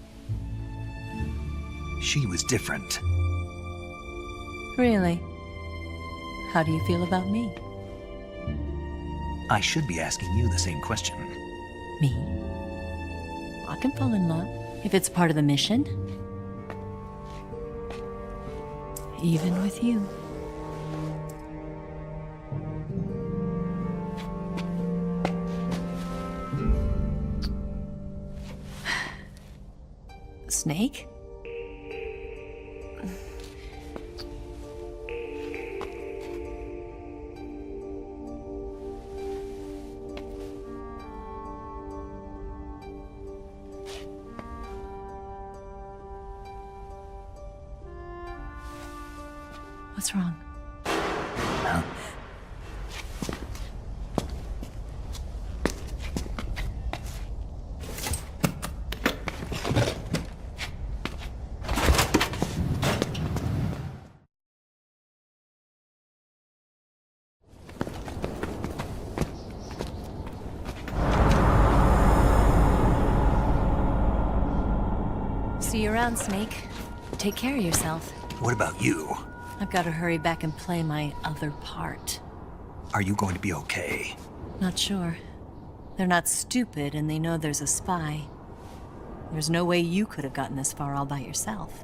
She was different. Really? How do you feel about me? I should be asking you the same question. Me? I can fall in love if it's part of the mission. Even with you. Snake? What's wrong? See you around, Snake. Take care of yourself. What about you? I've got to hurry back and play my other part. Are you going to be okay? Not sure. They're not stupid, and they know there's a spy. There's no way you could have gotten this far all by yourself.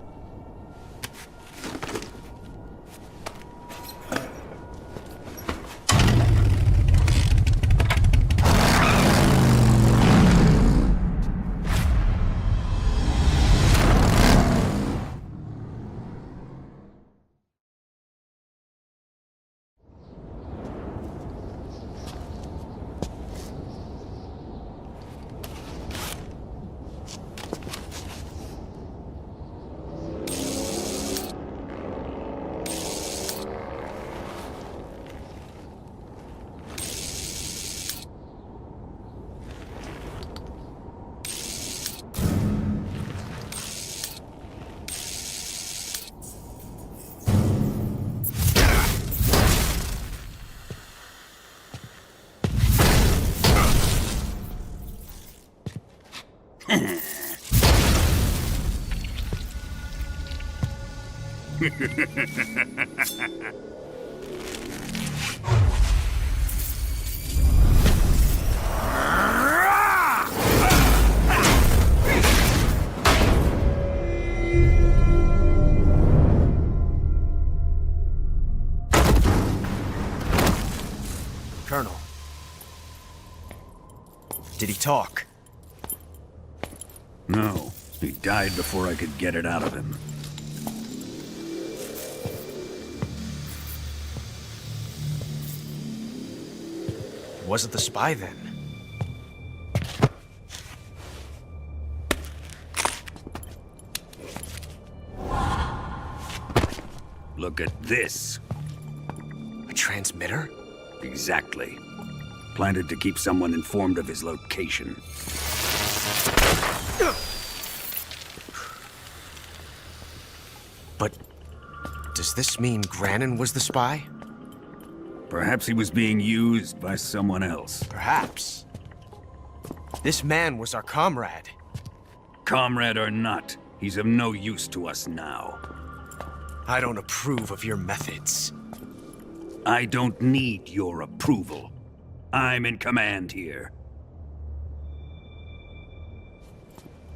Colonel. Did he talk? No. He died before I could get it out of him. Wasn't the spy then? Look at this. A transmitter? Exactly. Planted to keep someone informed of his location. But does this mean Granin was the spy? Perhaps he was being used by someone else. Perhaps. This man was our comrade. Comrade or not, he's of no use to us now. I don't approve of your methods. I don't need your approval. I'm in command here.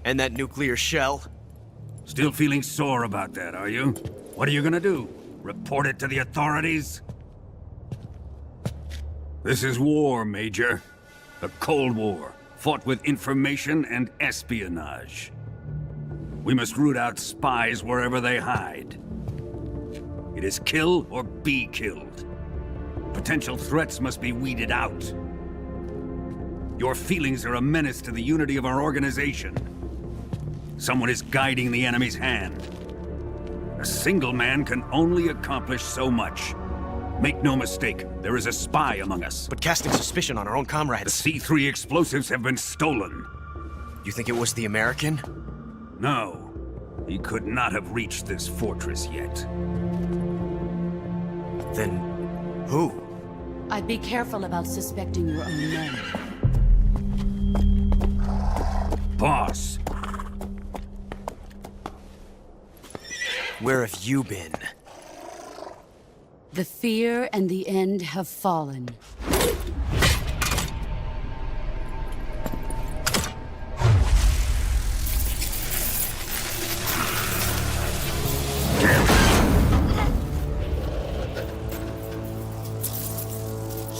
And that nuclear shell? Still feeling sore about that, are you? What are you gonna do? Report it to the authorities? This is war, Major. The Cold War, fought with information and espionage. We must root out spies wherever they hide. It is kill or be killed. Potential threats must be weeded out. Your feelings are a menace to the unity of our organization. Someone is guiding the enemy's hand. A single man can only accomplish so much. Make no mistake, there is a spy among us. But casting suspicion on our own comrades... The C3 explosives have been stolen. You think it was the American? No. He could not have reached this fortress yet. Then... who? I'd be careful about suspecting your own men. Boss! Where have you been? The fear and the end have fallen.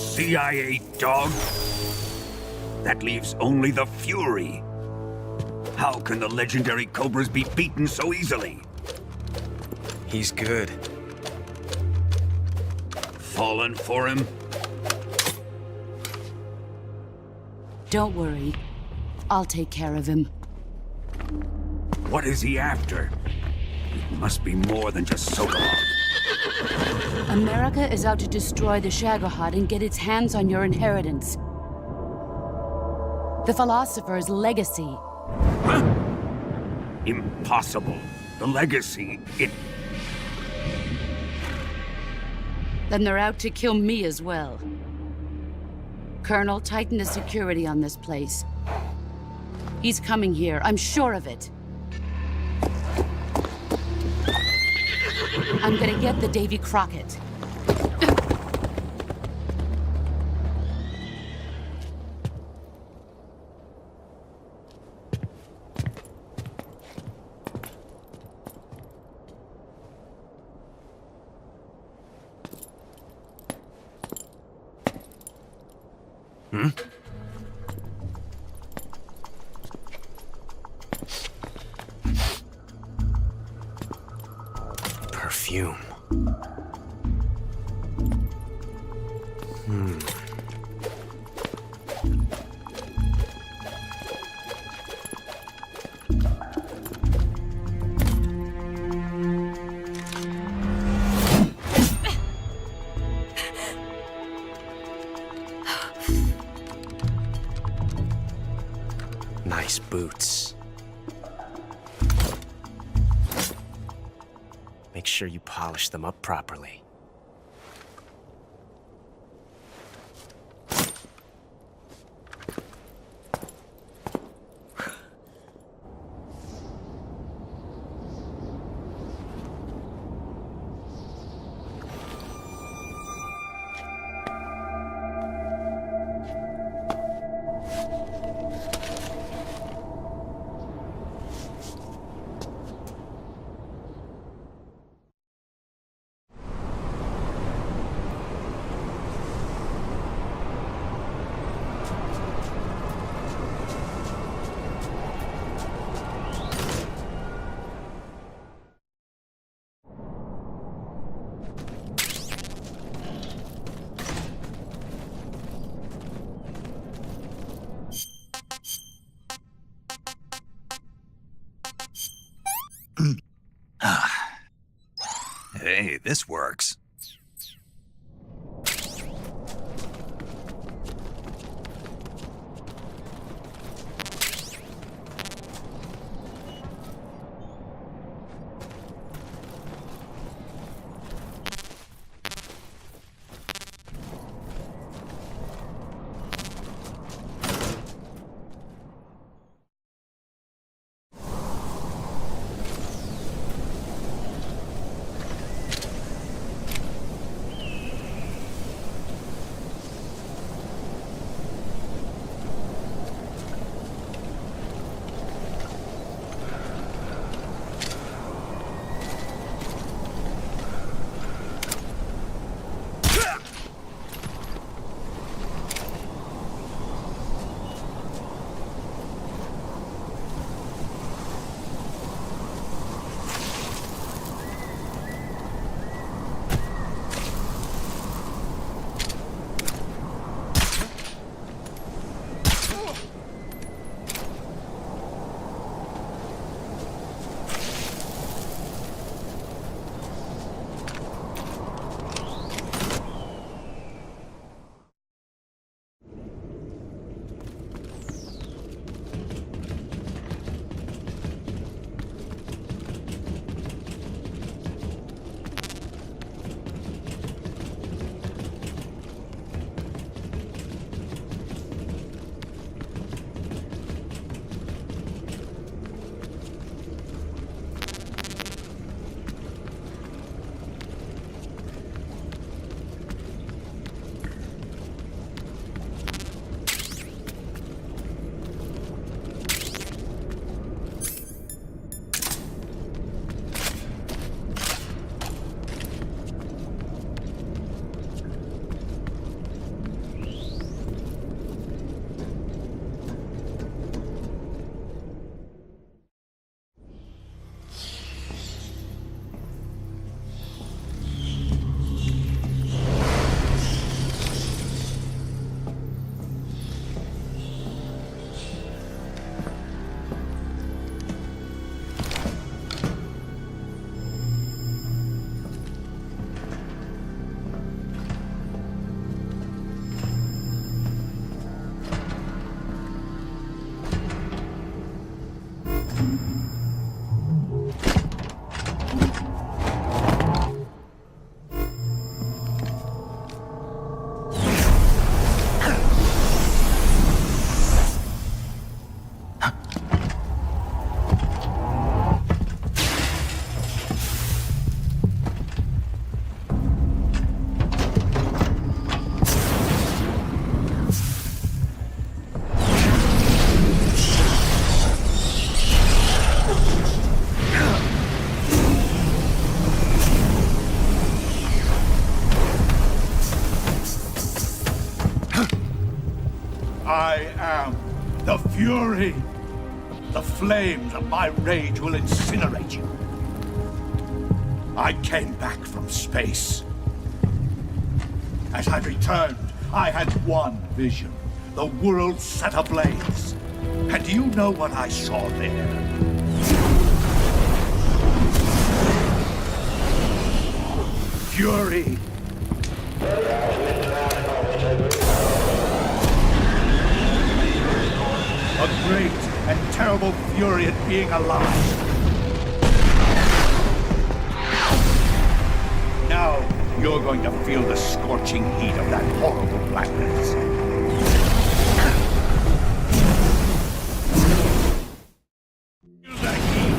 CIA dog? That leaves only the Fury. How can the legendary Cobras be beaten so easily? He's good. Fallen for him? Don't worry. I'll take care of him. What is he after? It must be more than just Sokolov. America is out to destroy the Shagohod and get its hands on your inheritance. The Philosopher's legacy. Huh? Impossible. The legacy, Then they're out to kill me as well. Colonel, tighten the security on this place. He's coming here, I'm sure of it. I'm gonna get the Davy Crockett. Perfume. Nice boots. Make sure you polish them up properly. Hey, this works. I am the Fury. The flames of my rage will incinerate you. I came back from space. As I returned, I had one vision. The world set ablaze. And do you know what I saw there? Fury. A great and terrible fury at being alive. Now, you're going to feel the scorching heat of that horrible blackness. Feel the heat.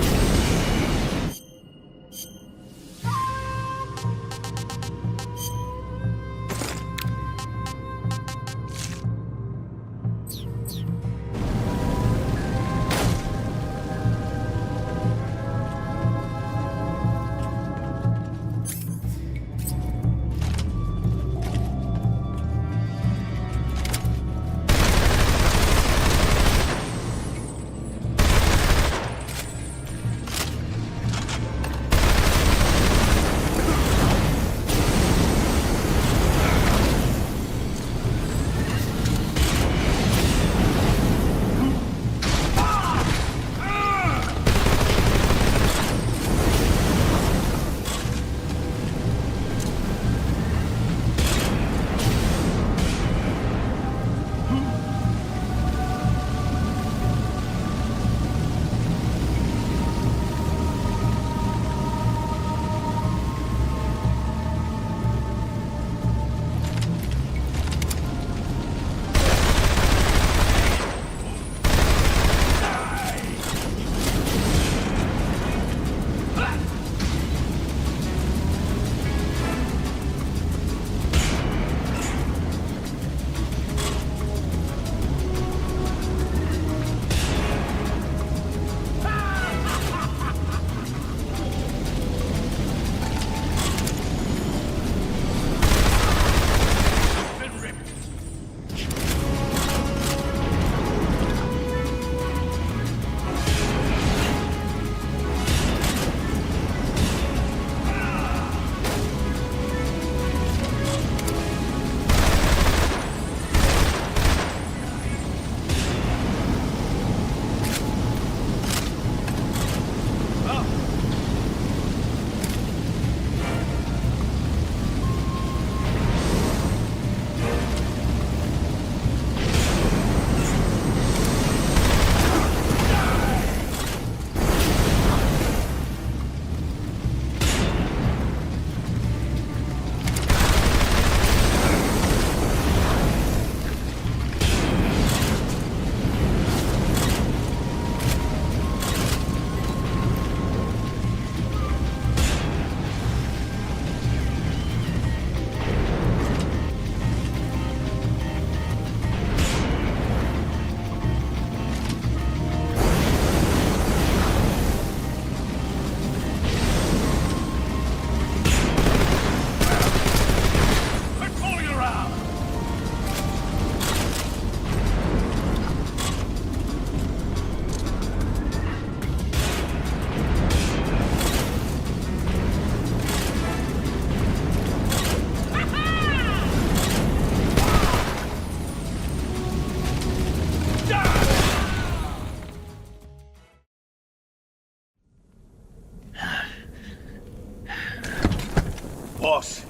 Boss,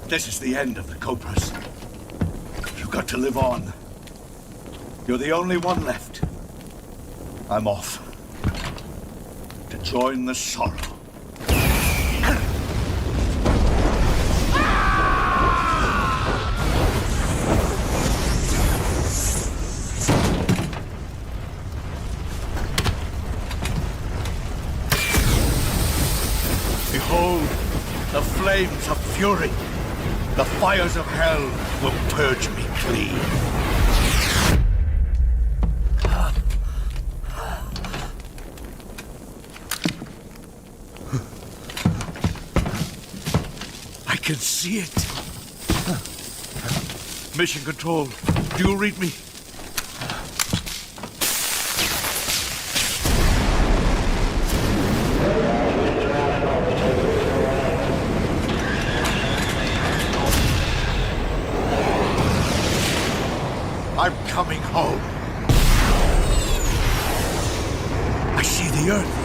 this is the end of the Cobras. You've got to live on. You're the only one left. I'm off. To join the sorrow. Behold, the flames of fury. The fires of hell will purge me clean. I can see it. Mission Control, do you read me? I'm coming home. I see the Earth.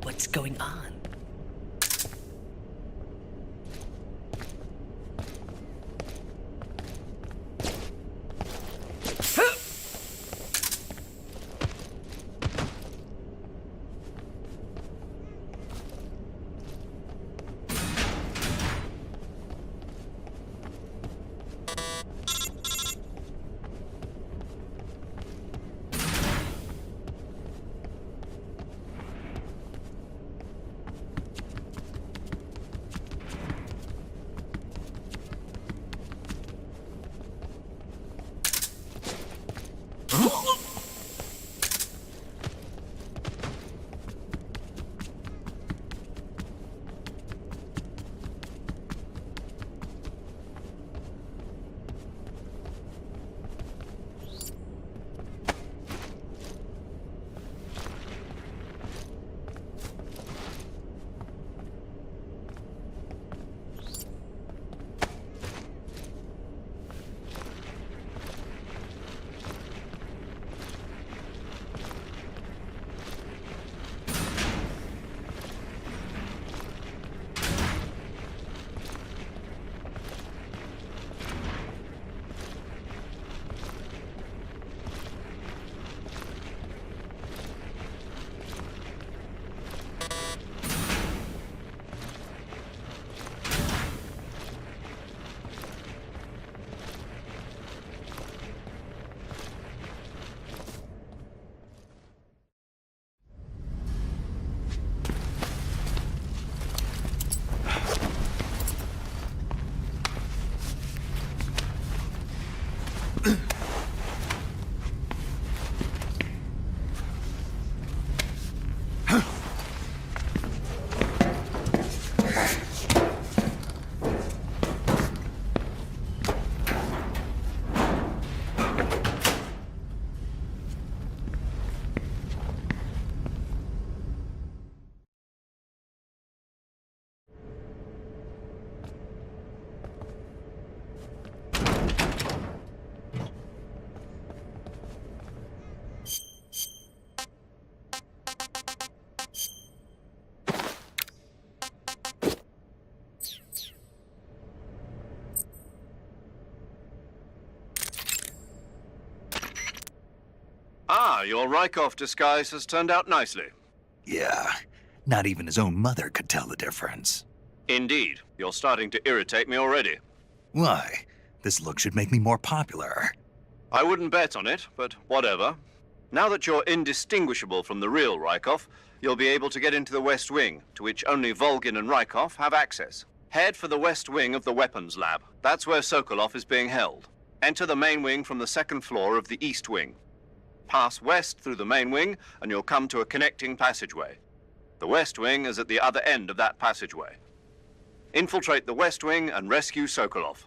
What's going on? Ah, your Rykov disguise has turned out nicely. Yeah, not even his own mother could tell the difference. Indeed. You're starting to irritate me already. Why? This look should make me more popular. I wouldn't bet on it, but whatever. Now that you're indistinguishable from the real Rykov, you'll be able to get into the West Wing, to which only Volgin and Rykov have access. Head for the West Wing of the Weapons Lab. That's where Sokolov is being held. Enter the main wing from the second floor of the East Wing. Pass west through the main wing, and you'll come to a connecting passageway. The West Wing is at the other end of that passageway. Infiltrate the West Wing and rescue Sokolov.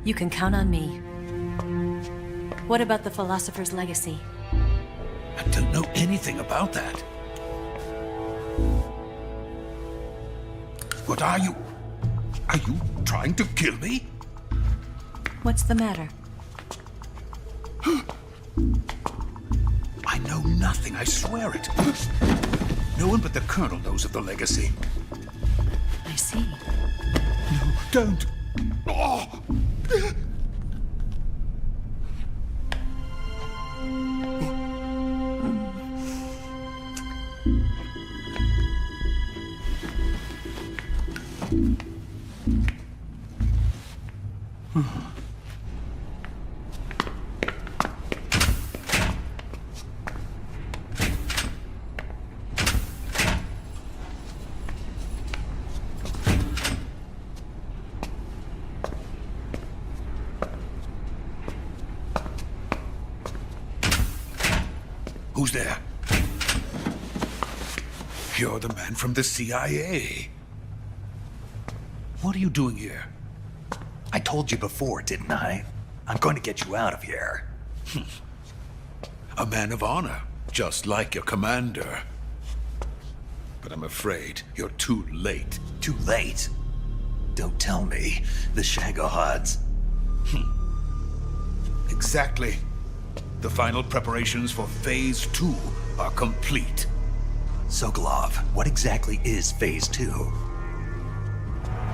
You can count on me. What about the Philosopher's Legacy? I don't know anything about that. What are you? Are you trying to kill me? What's the matter? I know nothing, I swear it. No one but the Colonel knows of the legacy. I see. No, don't. Oh. Who's there? You're the man from the CIA. What are you doing here? I told you before, didn't I? I'm going to get you out of here. A man of honor, just like your commander. But I'm afraid you're too late. Too late? Don't tell me. The Shagohods. Exactly. The final preparations for Phase 2 are complete. Sokolov, what exactly is Phase 2?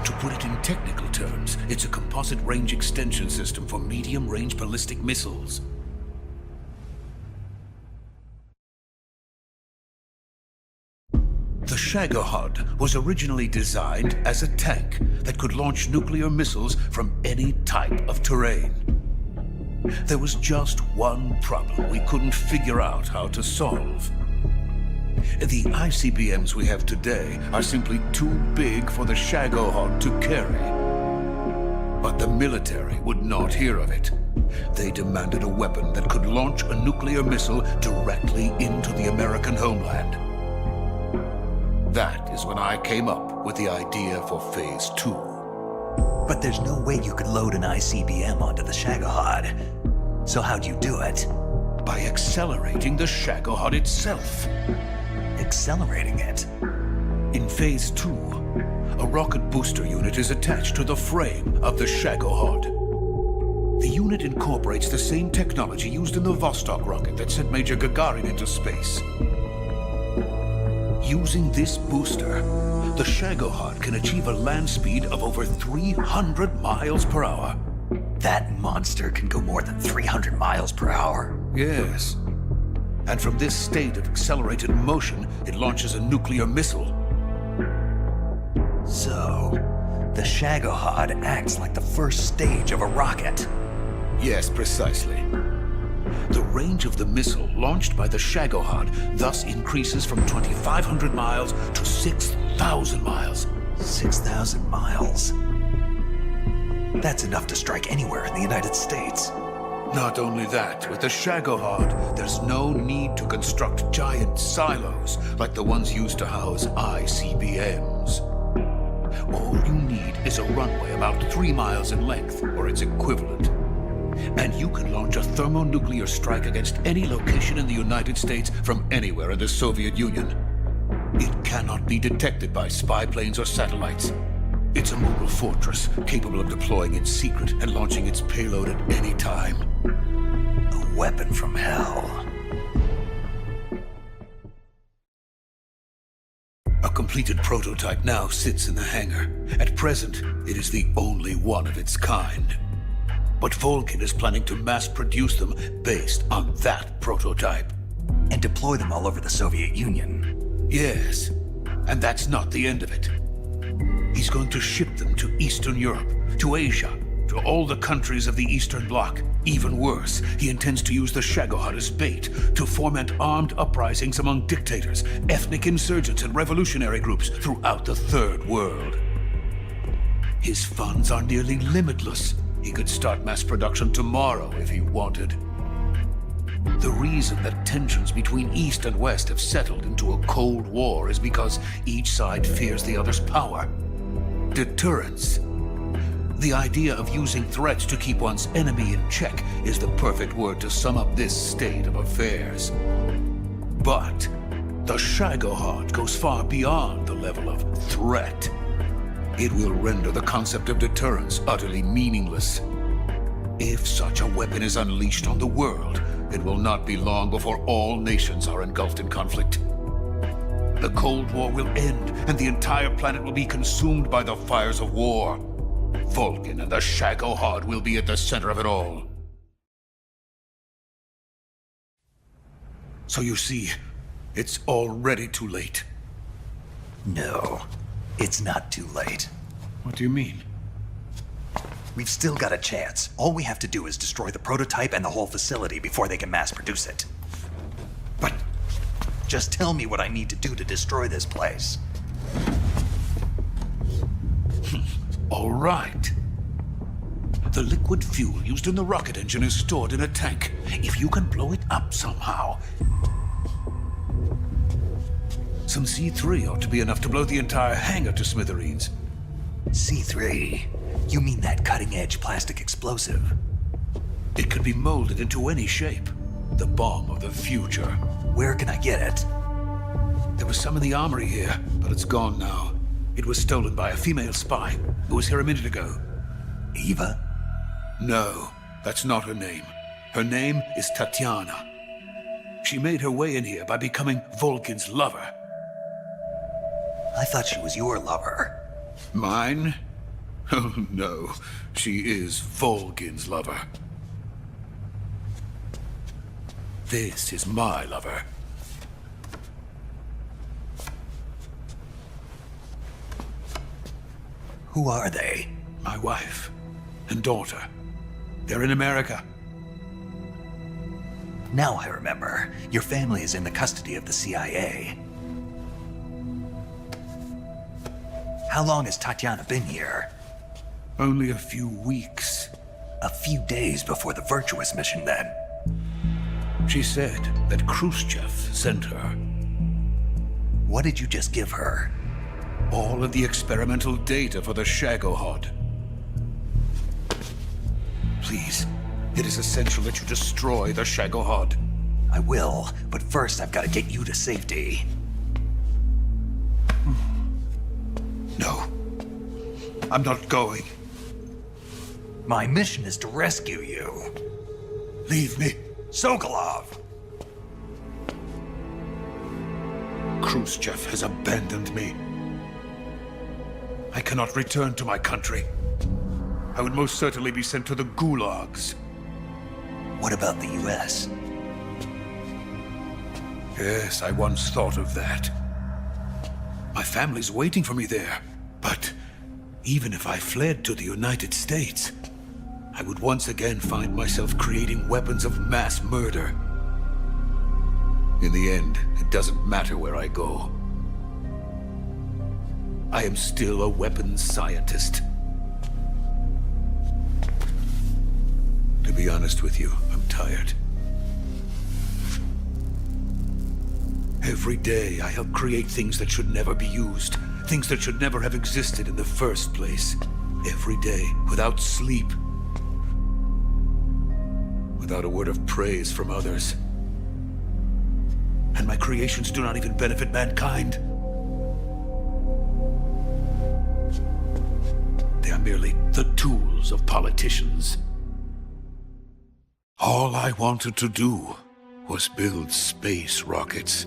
To put it in technical terms, it's a composite range extension system for medium-range ballistic missiles. The Shagohod was originally designed as a tank that could launch nuclear missiles from any type of terrain. There was just one problem we couldn't figure out how to solve. The ICBMs we have today are simply too big for the Shagohod to carry. But the military would not hear of it. They demanded a weapon that could launch a nuclear missile directly into the American homeland. That is when I came up with the idea for Phase 2. But there's no way you could load an ICBM onto the Shagohod. So how'd you do it? By accelerating the Shagohod itself. Accelerating it? In Phase 2, a rocket booster unit is attached to the frame of the Shagohod. The unit incorporates the same technology used in the Vostok rocket that sent Major Gagarin into space. Using this booster, the Shagohod can achieve a land speed of over 300 miles per hour. That monster can go more than 300 miles per hour? Yes. And from this state of accelerated motion, it launches a nuclear missile. So, the Shagohod acts like the first stage of a rocket. Yes, precisely. The range of the missile launched by the Shagohod thus increases from 2,500 miles to 6,000 miles. 6,000 miles? That's enough to strike anywhere in the United States. Not only that, with the Shagohod, there's no need to construct giant silos like the ones used to house ICBMs. All you need is a runway about 3 miles in length, or its equivalent. And you can launch a thermonuclear strike against any location in the United States from anywhere in the Soviet Union. It cannot be detected by spy planes or satellites. It's a mobile fortress, capable of deploying in secret and launching its payload at any time. A weapon from hell. A completed prototype now sits in the hangar. At present, it is the only one of its kind. But Volgin is planning to mass-produce them based on that prototype. And deploy them all over the Soviet Union. Yes, and that's not the end of it. He's going to ship them to Eastern Europe, to Asia, to all the countries of the Eastern Bloc. Even worse, he intends to use the Shagohod as bait to foment armed uprisings among dictators, ethnic insurgents, and revolutionary groups throughout the Third World. His funds are nearly limitless. He could start mass production tomorrow if he wanted. The reason that tensions between East and West have settled into a Cold War is because each side fears the other's power. Deterrence. The idea of using threats to keep one's enemy in check is the perfect word to sum up this state of affairs. But the Shagohod goes far beyond the level of threat. It will render the concept of deterrence utterly meaningless. If such a weapon is unleashed on the world, it will not be long before all nations are engulfed in conflict. The Cold War will end, and the entire planet will be consumed by the fires of war. Vulcan and the Shagohod will be at the center of it all. So you see, it's already too late. No, it's not too late. What do you mean? We've still got a chance. All we have to do is destroy the prototype and the whole facility before they can mass produce it. But just tell me what I need to do to destroy this place. All right. The liquid fuel used in the rocket engine is stored in a tank. If you can blow it up somehow, some C3 ought to be enough to blow the entire hangar to smithereens. C3? You mean that cutting-edge plastic explosive? It could be molded into any shape. The bomb of the future. Where can I get it? There was some in the armory here, but it's gone now. It was stolen by a female spy who was here a minute ago. Eva? No, that's not her name. Her name is Tatiana. She made her way in here by becoming Vulcan's lover. I thought she was your lover. Mine? Oh no, she is Vulcan's lover. This is my lover. Who are they? My wife and daughter. They're in America. Now I remember. Your family is in the custody of the CIA. How long has Tatiana been here? Only a few weeks. A few days before the Virtuous mission, then. She said that Khrushchev sent her. What did you just give her? All of the experimental data for the Shagohod. Please, it is essential that you destroy the Shagohod. I will, but first I've got to get you to safety. No, I'm not going. My mission is to rescue you. Leave me. Sokolov! Khrushchev has abandoned me. I cannot return to my country. I would most certainly be sent to the gulags. What about the US? Yes, I once thought of that. My family's waiting for me there. But even if I fled to the United States, I would once again find myself creating weapons of mass murder. In the end, it doesn't matter where I go. I am still a weapons scientist. To be honest with you, I'm tired. Every day, I help create things that should never be used. Things that should never have existed in the first place. Every day, without sleep. Without a word of praise from others. And my creations do not even benefit mankind. They are merely the tools of politicians. All I wanted to do was build space rockets.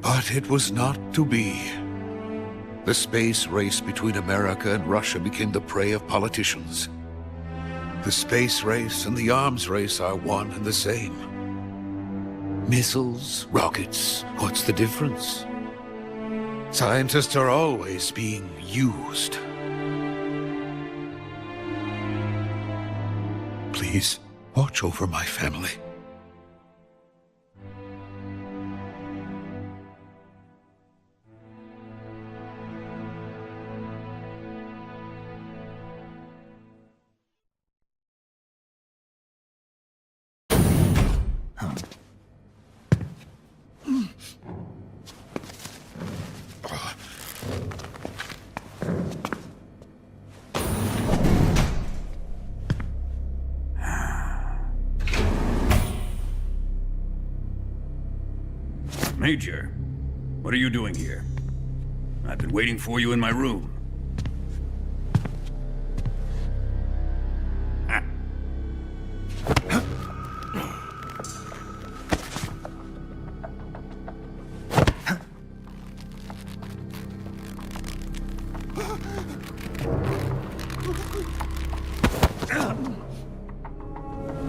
But it was not to be. The space race between America and Russia became the prey of politicians. The space race and the arms race are one and the same. Missiles, rockets, what's the difference? Scientists are always being used. Please, watch over my family. Major, what are you doing here? I've been waiting for you in my room.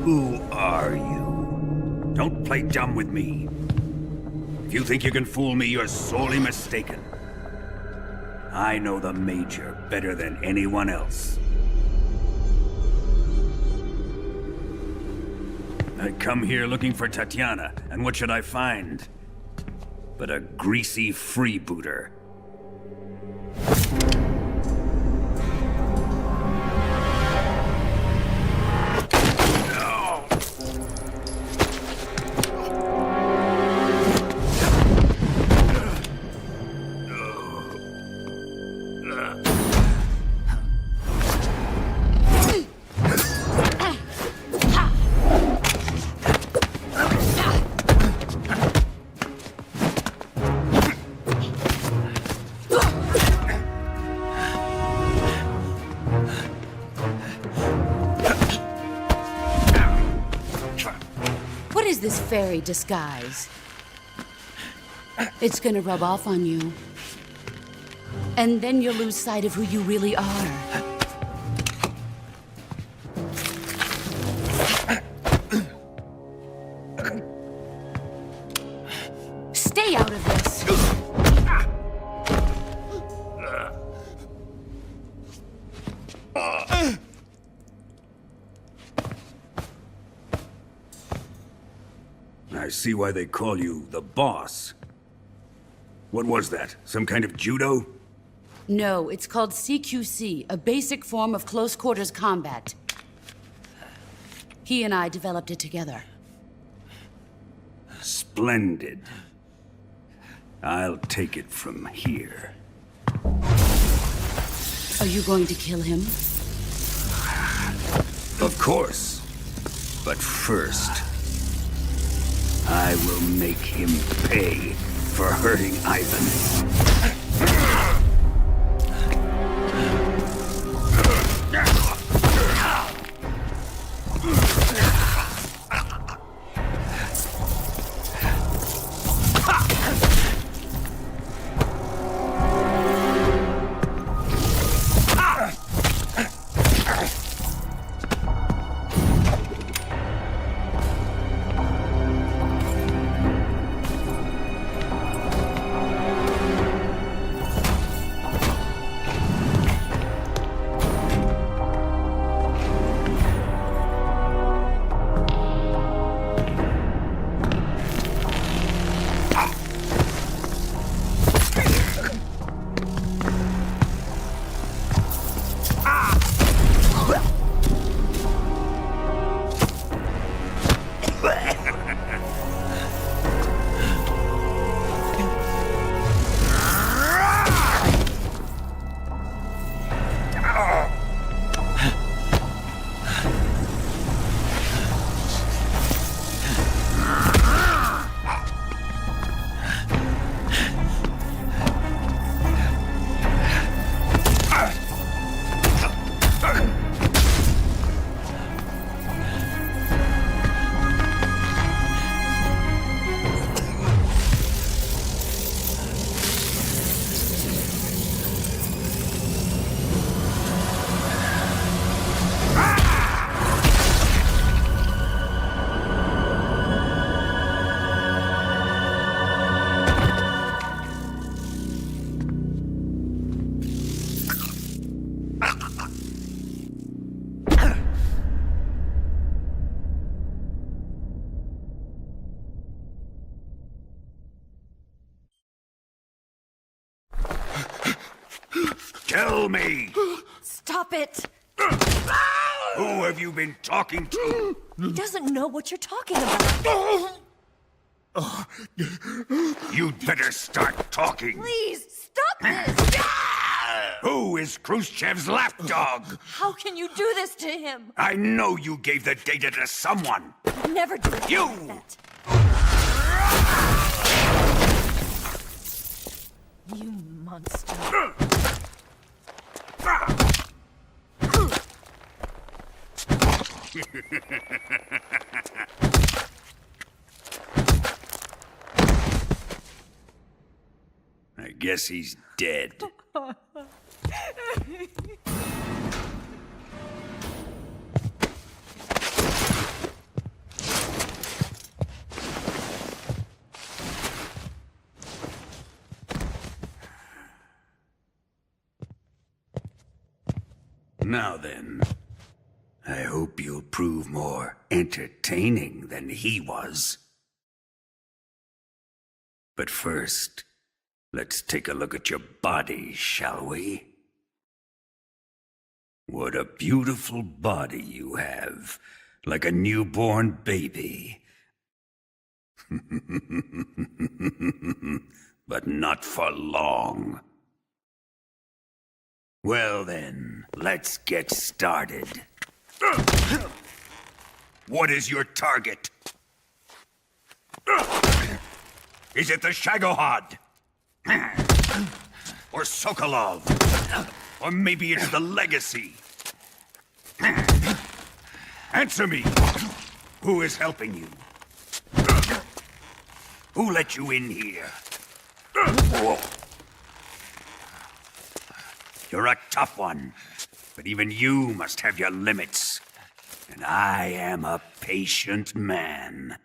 Who are you? Don't play dumb with me. If you think you can fool me, you're sorely mistaken. I know the Major better than anyone else. I come here looking for Tatiana, and what should I find? But a greasy freebooter. This fairy disguise. It's gonna rub off on you. And then you'll lose sight of who you really are. Stay out of this! I see why they call you the boss. What was that? Some kind of judo? No, it's called CQC, a basic form of close quarters combat. He and I developed it together. Splendid. I'll take it from here. Are you going to kill him? Of course. But first, I will make him pay for hurting Ivan. Tell me! Stop it! Who have you been talking to? He doesn't know what you're talking about. You'd better start talking. Please, stop this! Who is Khrushchev's lapdog? How can you do this to him? I know you gave the data to someone. I'd never do it. You! Like that. You monster. I guess he's dead. Now then, I hope you'll prove more entertaining than he was. But first, let's take a look at your body, shall we? What a beautiful body you have, like a newborn baby. But not for long. Well then, let's get started. What is your target? Is it the Shagohod? Or Sokolov? Or maybe it's the Legacy? Answer me! Who is helping you? Who let you in here? You're a tough one, but even you must have your limits. And I am a patient man.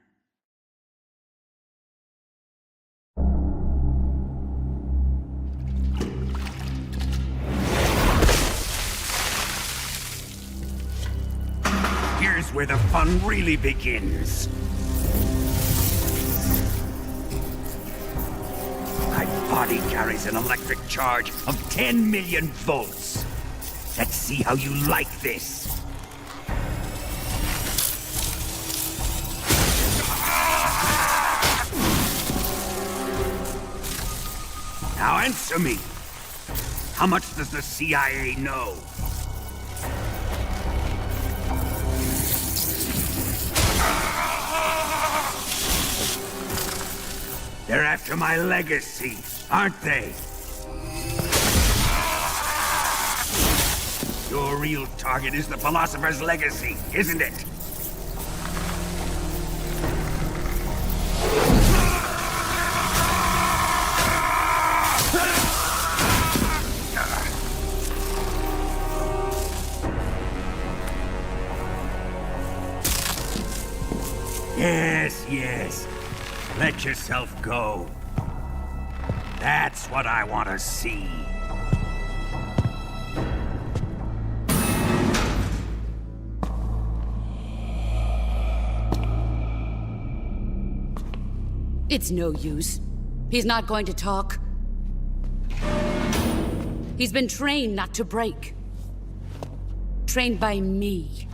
Here's where the fun really begins. My body carries an electric charge of 10 million volts. Let's see how you like this. Now answer me. How much does the CIA know? They're after my legacy, aren't they? Your real target is the Philosopher's Legacy, isn't it? Yes, yes. Let yourself go. That's what I want to see. It's no use. He's not going to talk. He's been trained not to break. Trained by me.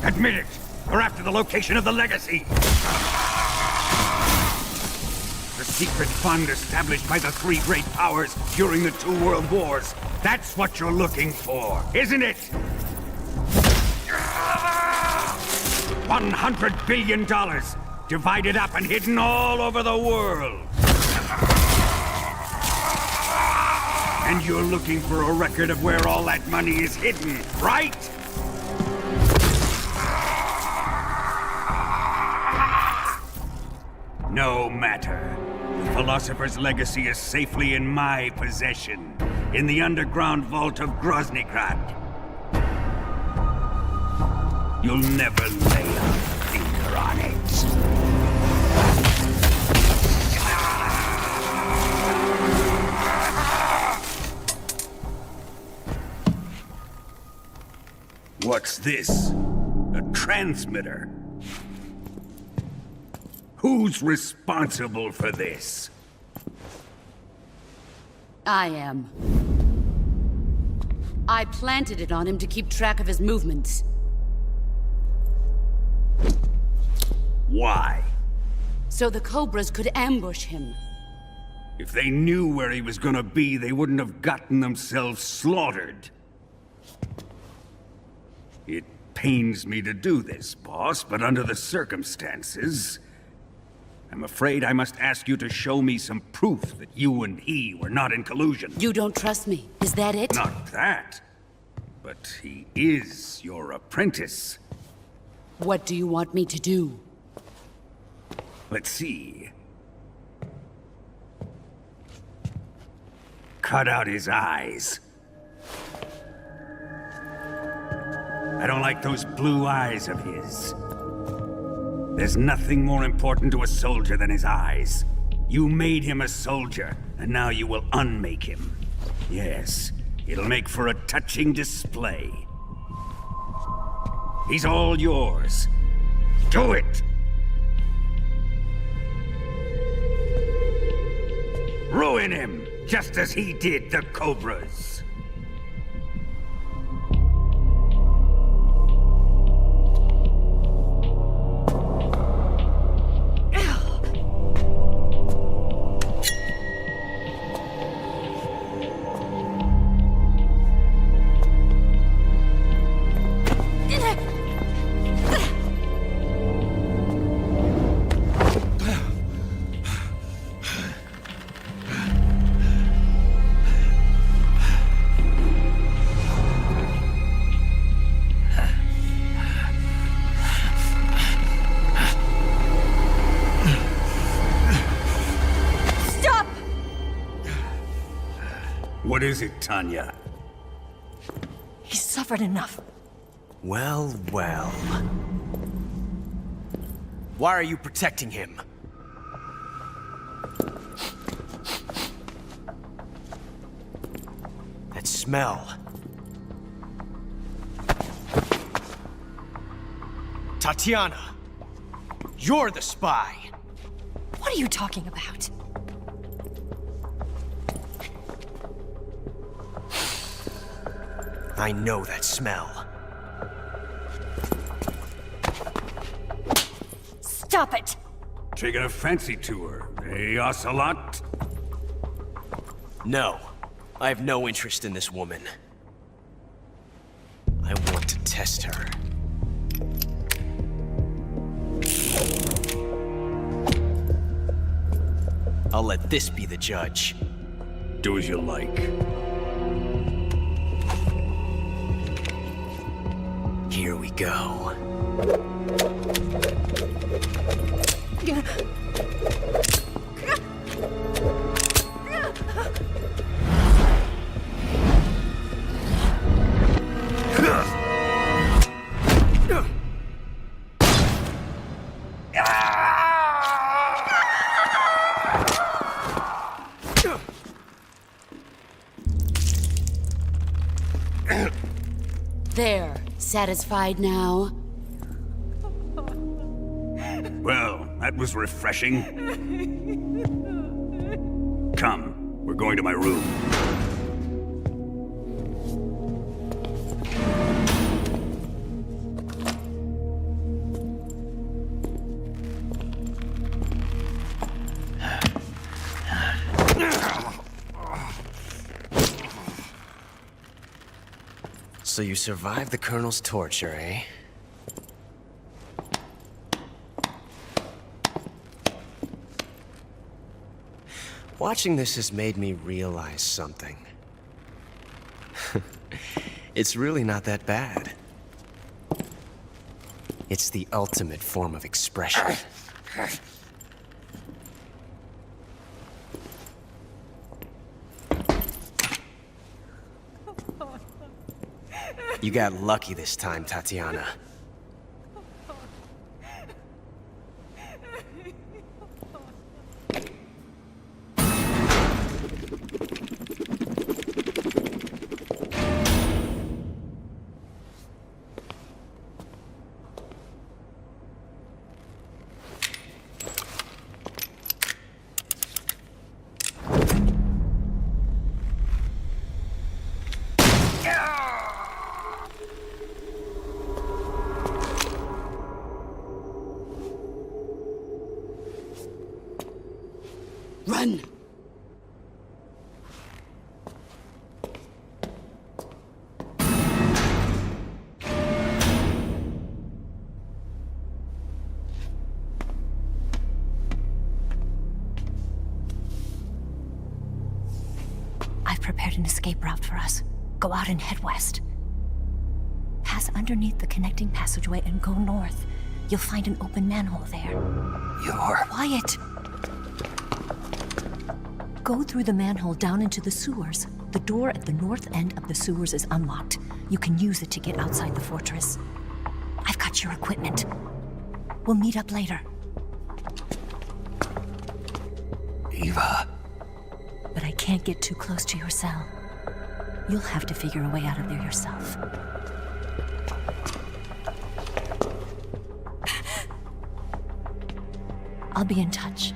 Admit it! We're after the location of the Legacy! The secret fund established by the three great powers during the 2 world wars. That's what you're looking for, isn't it? $100 billion, divided up and hidden all over the world. And you're looking for a record of where all that money is hidden, right? No matter. The Philosopher's Legacy is safely in my possession, in the underground vault of Groznygrad. You'll never lay a finger on it. What's this? A transmitter? Who's responsible for this? I am. I planted it on him to keep track of his movements. Why? So the Cobras could ambush him. If they knew where he was gonna be, they wouldn't have gotten themselves slaughtered. It pains me to do this, boss, but under the circumstances, I'm afraid I must ask you to show me some proof that you and he were not in collusion. You don't trust me, is that it? Not that. But he is your apprentice. What do you want me to do? Let's see. Cut out his eyes. I don't like those blue eyes of his. There's nothing more important to a soldier than his eyes. You made him a soldier, and now you will unmake him. Yes, it'll make for a touching display. He's all yours. Do it! Ruin him, just as he did the Cobras. What is it, Tanya? He's suffered enough. Well, well. Why are you protecting him? That smell. Tatiana! You're the spy! What are you talking about? I know that smell. Stop it! Taking a fancy to her, eh, Ocelot? No. I have no interest in this woman. I want to test her. I'll let this be the judge. Do as you like. Here we go. There. Satisfied now? Well, that was refreshing. Come, we're going to my room. So you survived the Colonel's torture, eh? Watching this has made me realize something. It's really not that bad. It's the ultimate form of expression. You got lucky this time, Tatiana. Run! prepared an escape route for us. Go out and head west. Pass underneath the connecting passageway and go north. You'll find an open manhole there. You're... Quiet! Go through the manhole down into the sewers. The door at the north end of the sewers is unlocked. You can use it to get outside the fortress. I've got your equipment. We'll meet up later. Eva. But I can't get too close to your cell. You'll have to figure a way out of there yourself. I'll be in touch.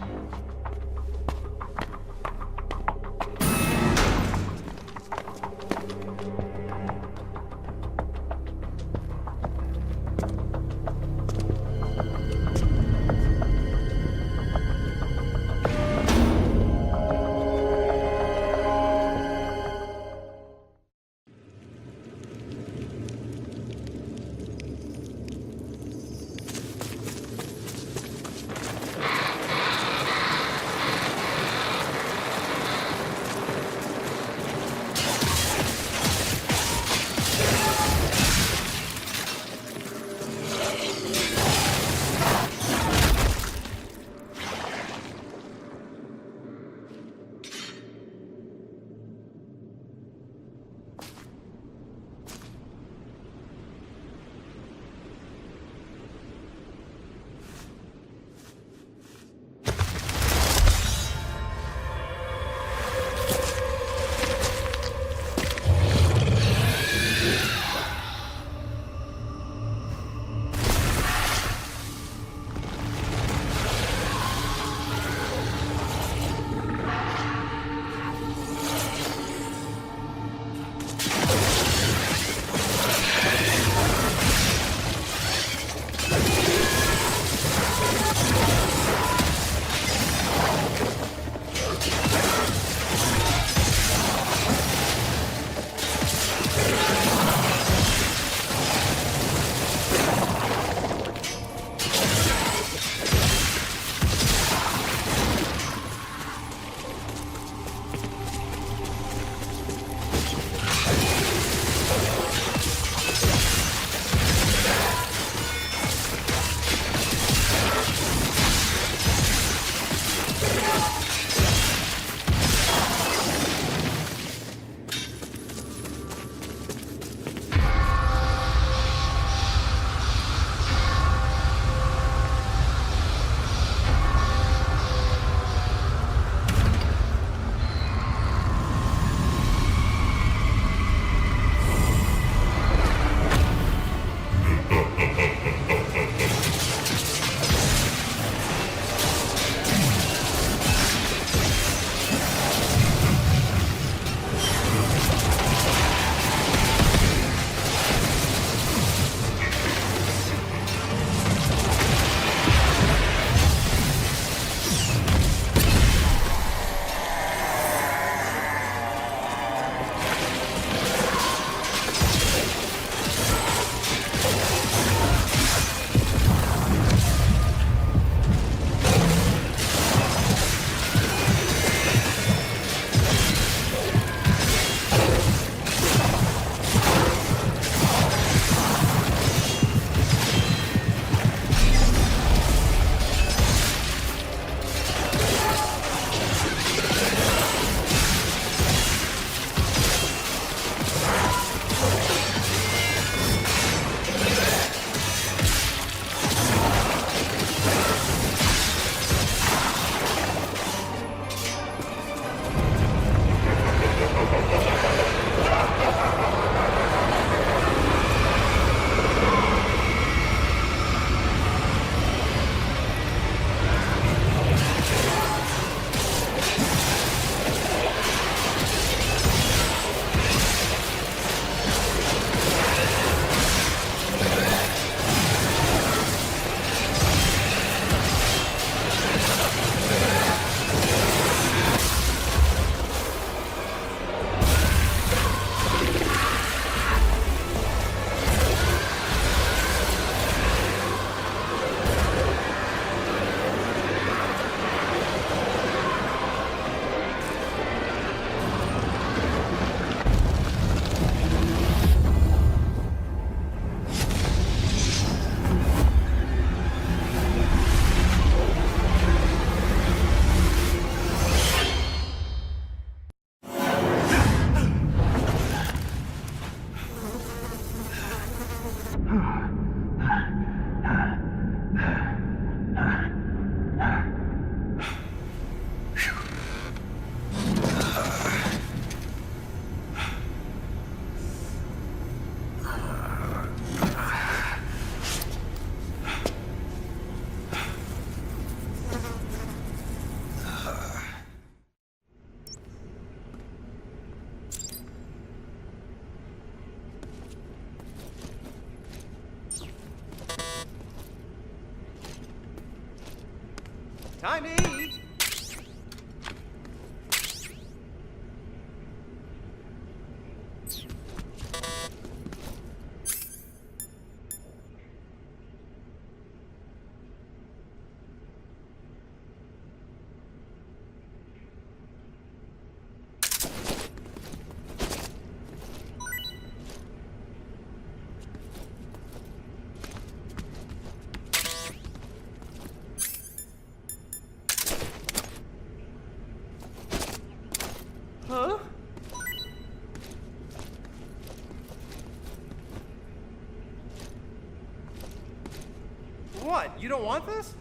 Time to eat. Huh? What? You don't want this?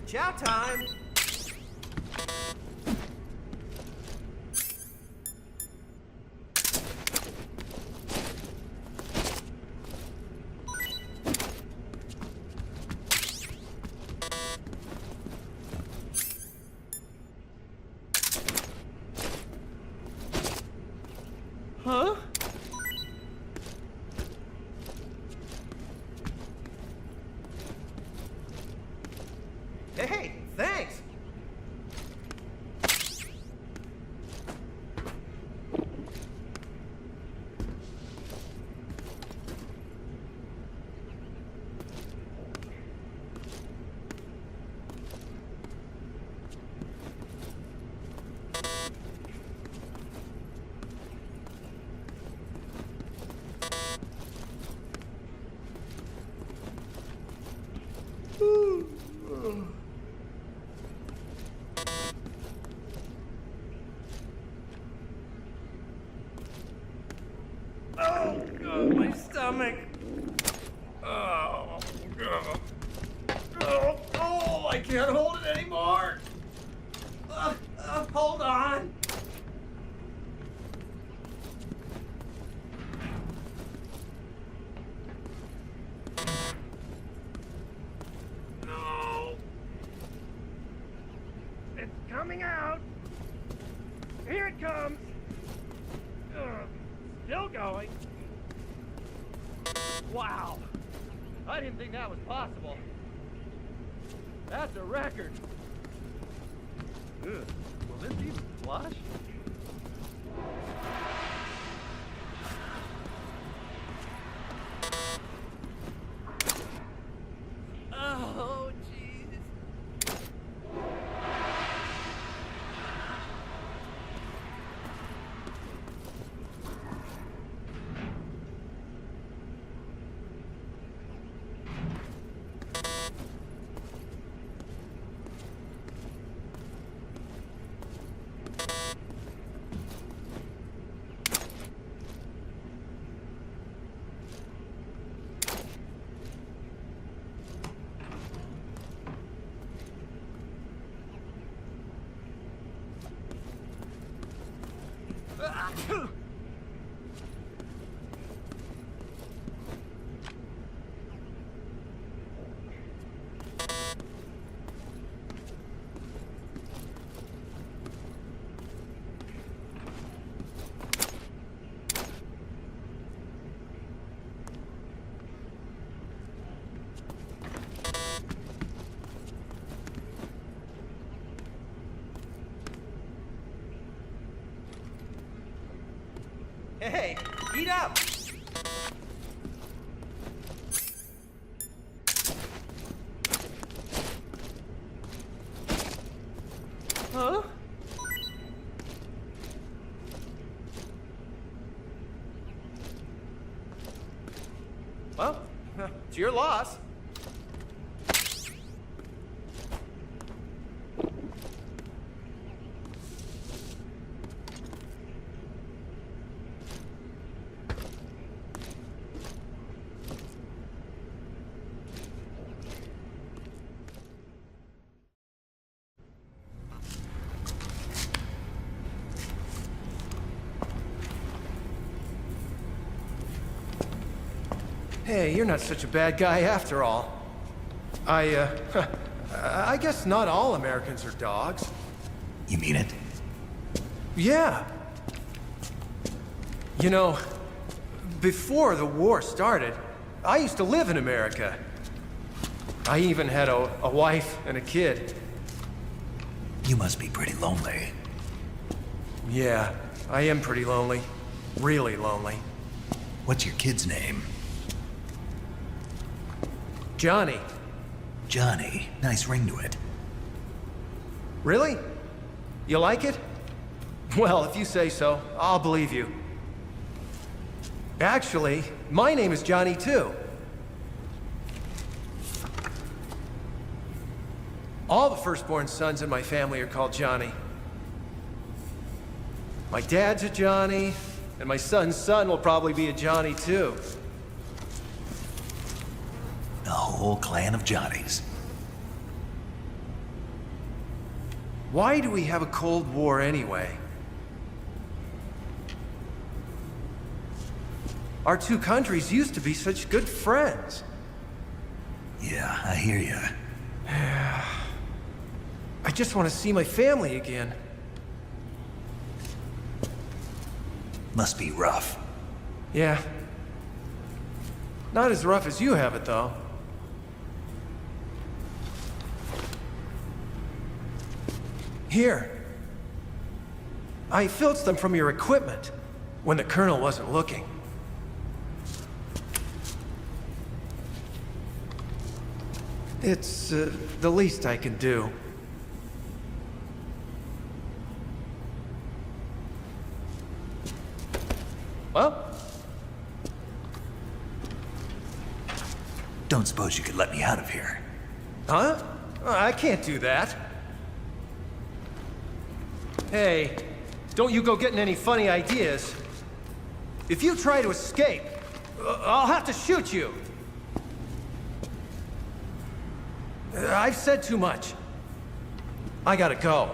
Chow time! Huh? Hey, thanks! Oh, my stomach. Oh, I can't hold it anymore. Hold on. No. It's coming out. Here it comes. Still going. Wow. I didn't think that was possible. That's a record. Ugh. Will this even flush? Oh, jeez. Hey, eat up! Huh? Well, it's your loss. Hey, you're not such a bad guy after all. I guess not all Americans are dogs. You mean it? Yeah. You know, before the war started, I used to live in America. I even had a wife and a kid. You must be pretty lonely. Yeah, I am pretty lonely. Really lonely. What's your kid's name? Johnny. Johnny. Nice ring to it. Really? You like it? Well, if you say so, I'll believe you. Actually, my name is Johnny too. All the firstborn sons in my family are called Johnny. My dad's a Johnny, and my son's son will probably be a Johnny too. A whole clan of Johnnies. Why do we have a Cold War anyway? Our two countries used to be such good friends. Yeah, I hear you. I just want to see my family again. Must be rough. Yeah. Not as rough as you have it, though. Here. I filched them from your equipment when the Colonel wasn't looking. It's the least I can do. Well? Don't suppose you could let me out of here? Huh? I can't do that. Hey, don't you go getting any funny ideas. If you try to escape, I'll have to shoot you. I've said too much. I gotta go.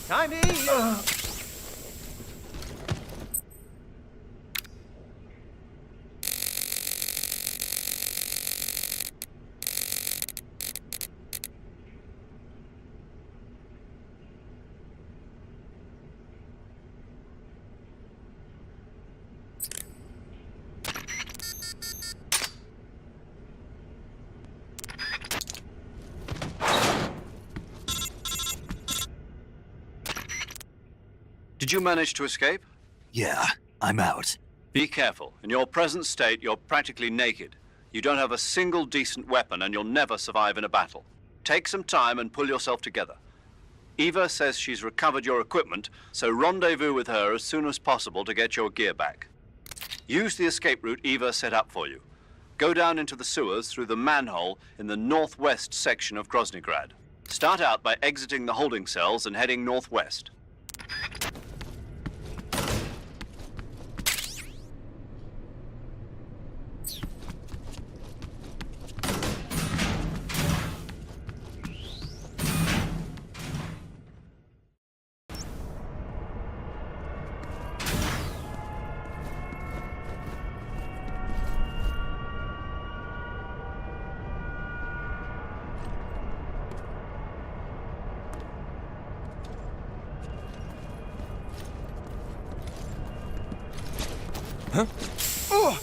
Time to eat! Did you manage to escape? Yeah, I'm out. Be careful. In your present state, you're practically naked. You don't have a single decent weapon, and you'll never survive in a battle. Take some time and pull yourself together. Eva says she's recovered your equipment, so rendezvous with her as soon as possible to get your gear back. Use the escape route Eva set up for you. Go down into the sewers through the manhole in the northwest section of Groznygrad. Start out by exiting the holding cells and heading northwest. Huh? Oh!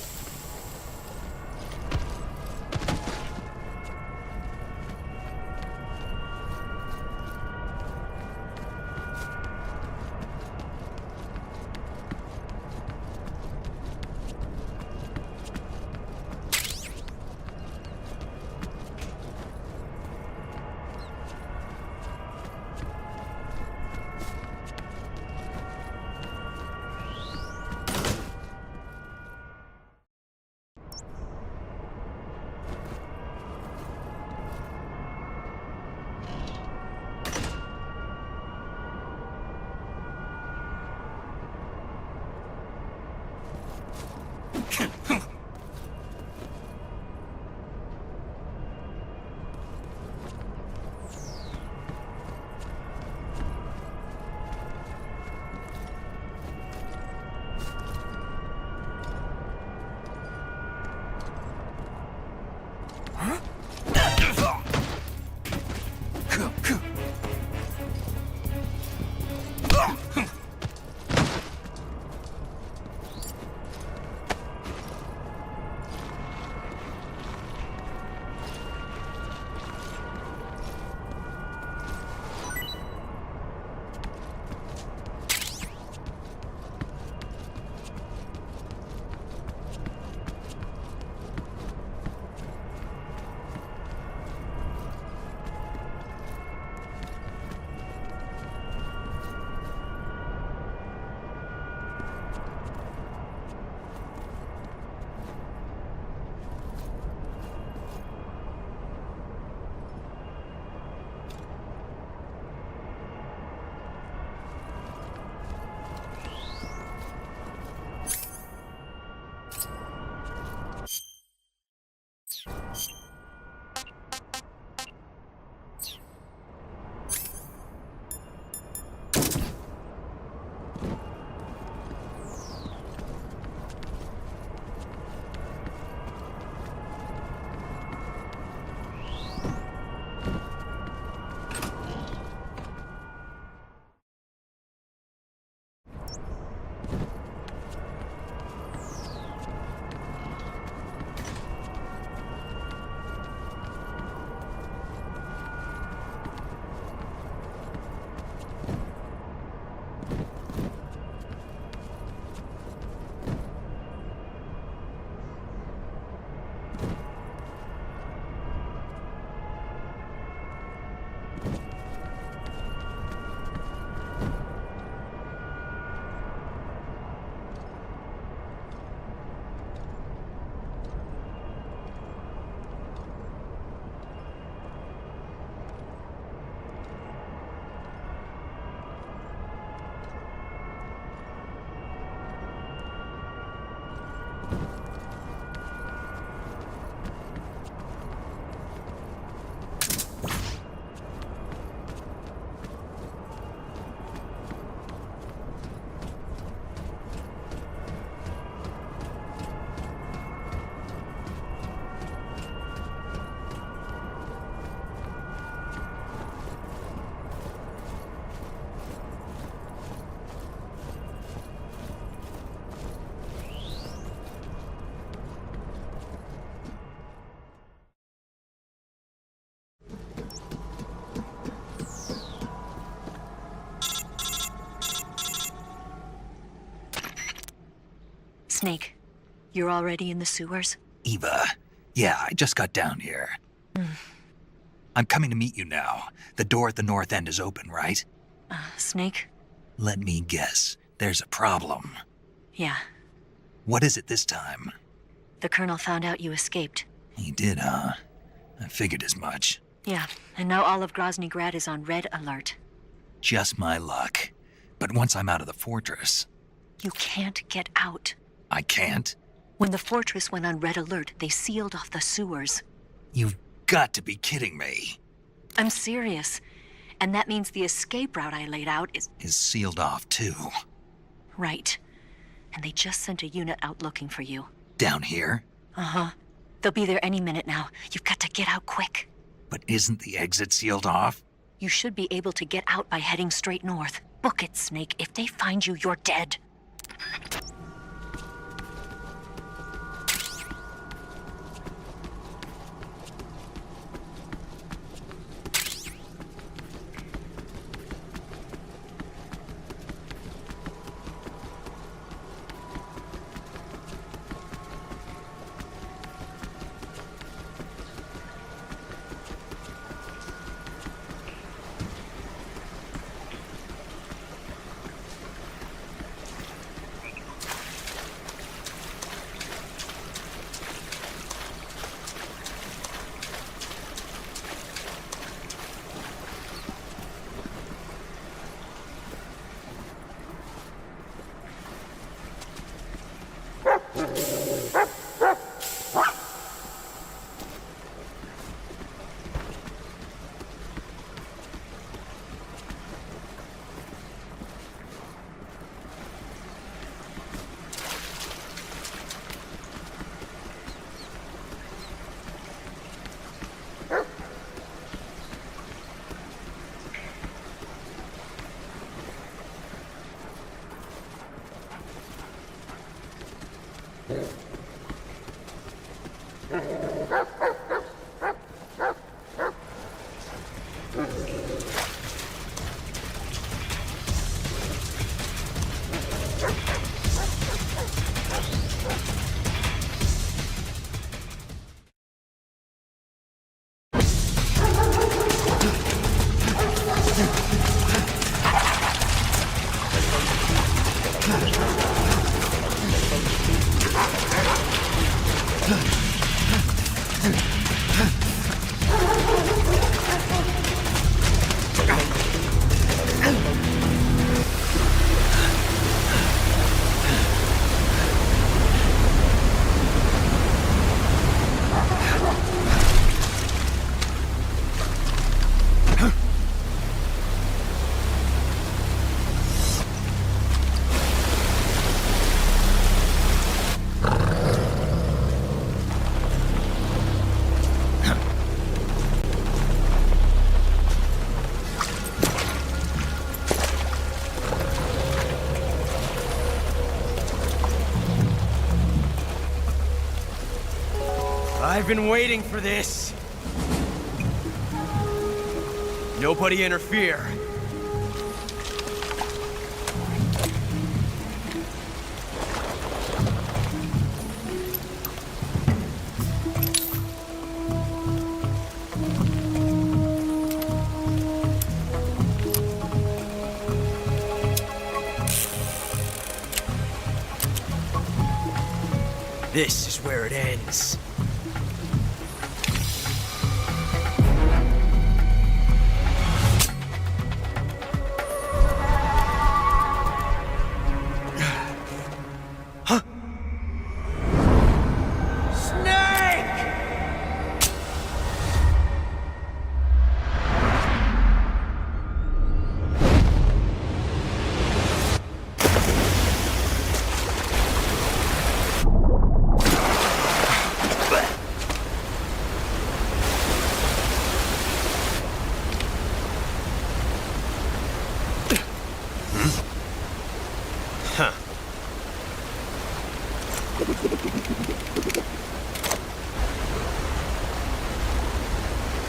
Snake, you're already in the sewers? Eva, yeah, I just got down here. I'm coming to meet you now. The door at the north end is open, right? Snake? Let me guess. There's a problem. Yeah. What is it this time? The Colonel found out you escaped. He did, huh? I figured as much. Yeah, and now all of Grozny Grad is on red alert. Just my luck. But once I'm out of the fortress... You can't get out. I can't? When the fortress went on red alert, they sealed off the sewers. You've got to be kidding me. I'm serious. And that means the escape route I laid out is sealed off, too. Right. And they just sent a unit out looking for you. Down here? Uh-huh. They'll be there any minute now. You've got to get out quick. But isn't the exit sealed off? You should be able to get out by heading straight north. Book it, Snake. If they find you, you're dead. I've been waiting for this. Nobody interfere. This is where it ends.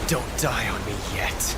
Don't die on me yet.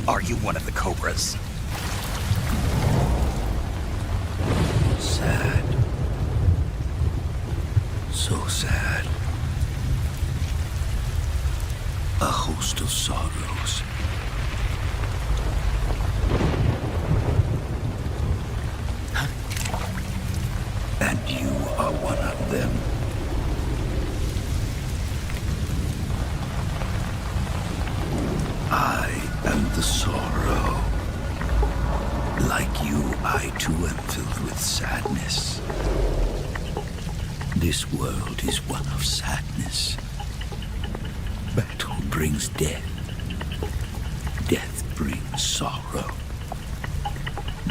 Are you one of the Cobras? Sad. So sad. A host of sorrows. And you are one of them. I am the sorrow. Like you, I too am filled with sadness. This world is one of sadness. Battle brings death. Death brings sorrow.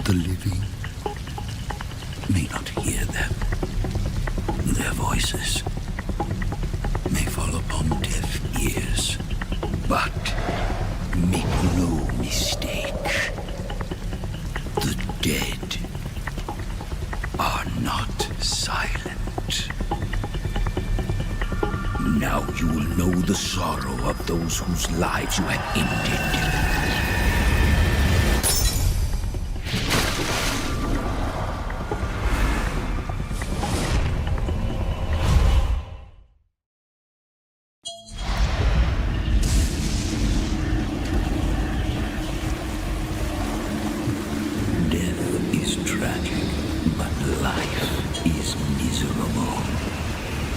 The living may not hear them. Their voices may fall upon deaf ears. But make no mistake, the dead are not silent. Now you will know the sorrow of those whose lives you have ended. tragic, but life is miserable.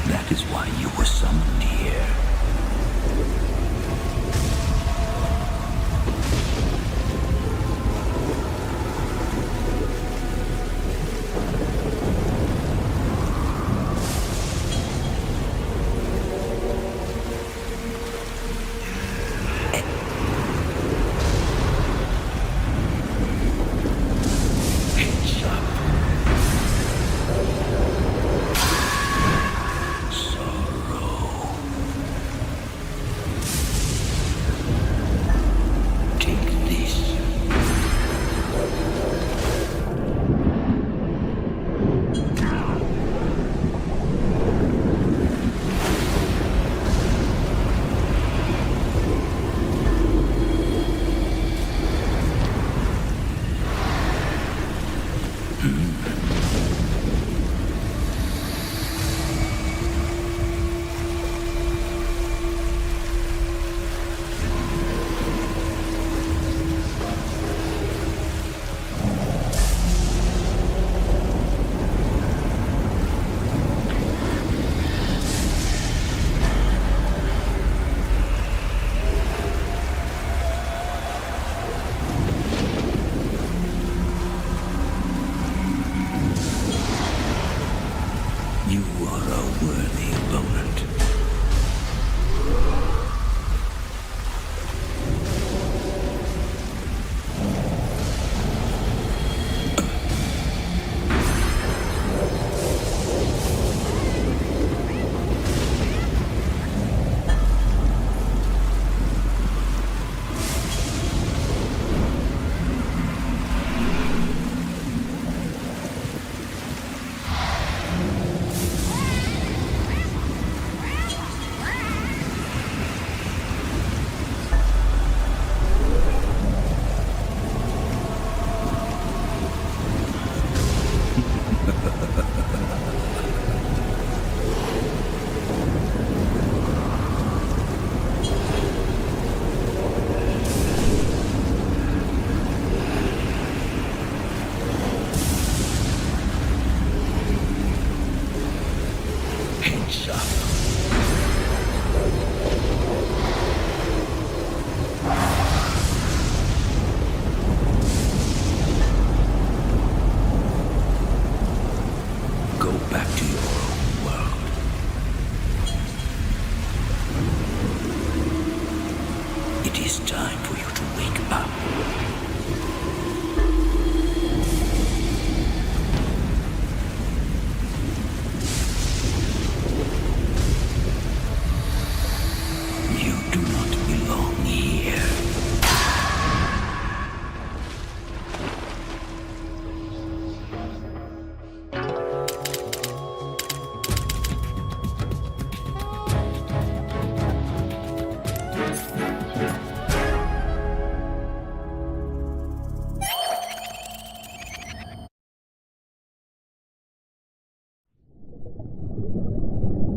That is why you were summoned here.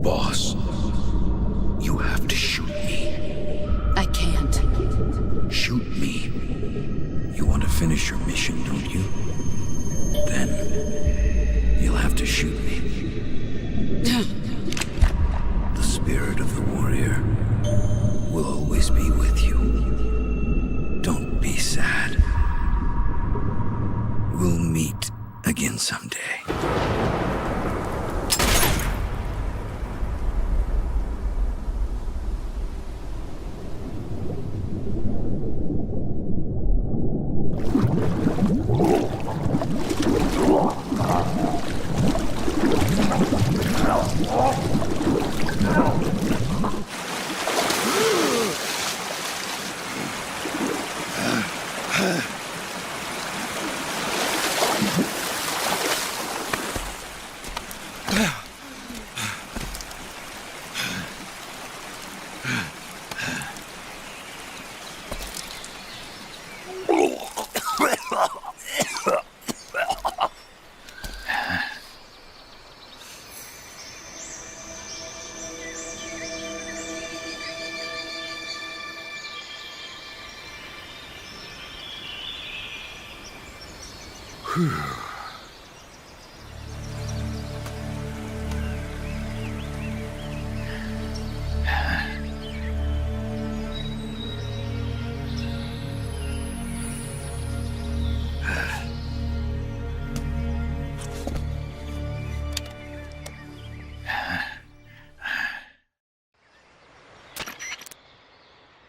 Boss, you have to shoot me. I can't. Shoot me. You want to finish your mission, don't you? Then you'll have to shoot me. The spirit of the warrior will always be with you. Don't be sad. We'll meet again someday.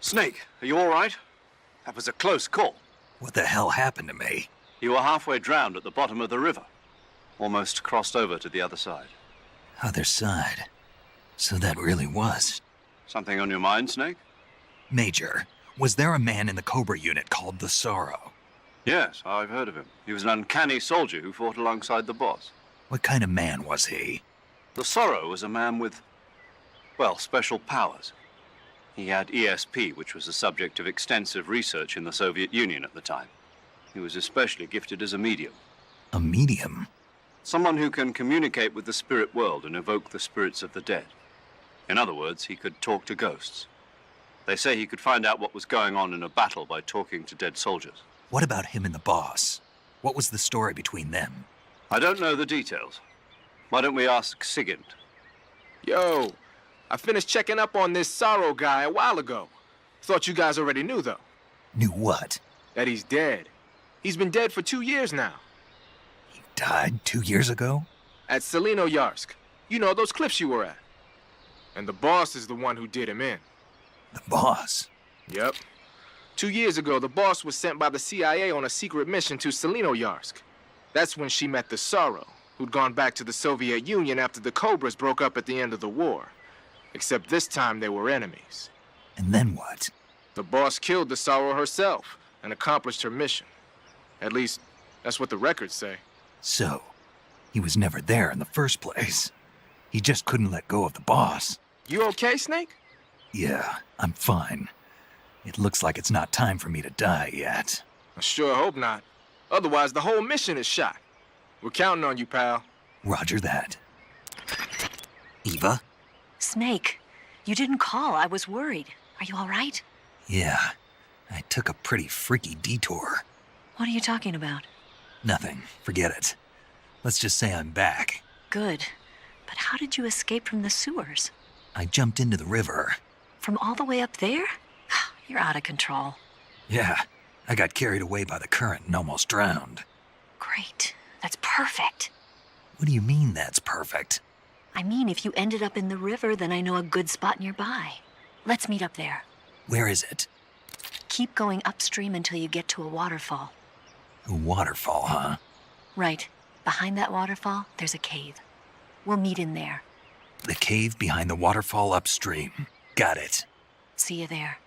Snake, are you all right? That was a close call. What the hell happened to me? You were halfway drowned at the bottom of the river. Almost crossed over to the other side. Other side. So that really was. Something on your mind, Snake? Major, was there a man in the Cobra unit called the Sorrow? Yes, I've heard of him. He was an uncanny soldier who fought alongside the boss. What kind of man was he? The Sorrow was a man with, well, special powers. He had ESP, which was the subject of extensive research in the Soviet Union at the time. He was especially gifted as a medium. A medium? Someone who can communicate with the spirit world and evoke the spirits of the dead. In other words, he could talk to ghosts. They say he could find out what was going on in a battle by talking to dead soldiers. What about him and the boss? What was the story between them? I don't know the details. Why don't we ask Sigint? Yo, I finished checking up on this Sorrow guy a while ago. Thought you guys already knew, though. Knew what? That he's dead. He's been dead for 2 years now. He died 2 years ago? At Selino-Yarsk. You know, those cliffs you were at. And the boss is the one who did him in. The boss? Yep. 2 years ago, the boss was sent by the CIA on a secret mission to Selino-Yarsk. That's when she met the Sorrow, who'd gone back to the Soviet Union after the Cobras broke up at the end of the war. Except this time they were enemies. And then what? The boss killed the Sorrow herself and accomplished her mission. At least, that's what the records say. So, he was never there in the first place. He just couldn't let go of the boss. You okay, Snake? Yeah, I'm fine. It looks like it's not time for me to die yet. I sure hope not. Otherwise, the whole mission is shot. We're counting on you, pal. Roger that. Eva? Snake, you didn't call. I was worried. Are you all right? Yeah, I took a pretty freaky detour. What are you talking about? Nothing. Forget it. Let's just say I'm back. Good. But how did you escape from the sewers? I jumped into the river. From all the way up there? You're out of control. Yeah, I got carried away by the current and almost drowned. Great. That's perfect. What do you mean that's perfect? I mean, if you ended up in the river, then I know a good spot nearby. Let's meet up there. Where is it? Keep going upstream until you get to a waterfall. A waterfall, huh? Right. Behind that waterfall, there's a cave. We'll meet in there. The cave behind the waterfall upstream. Got it. See you there.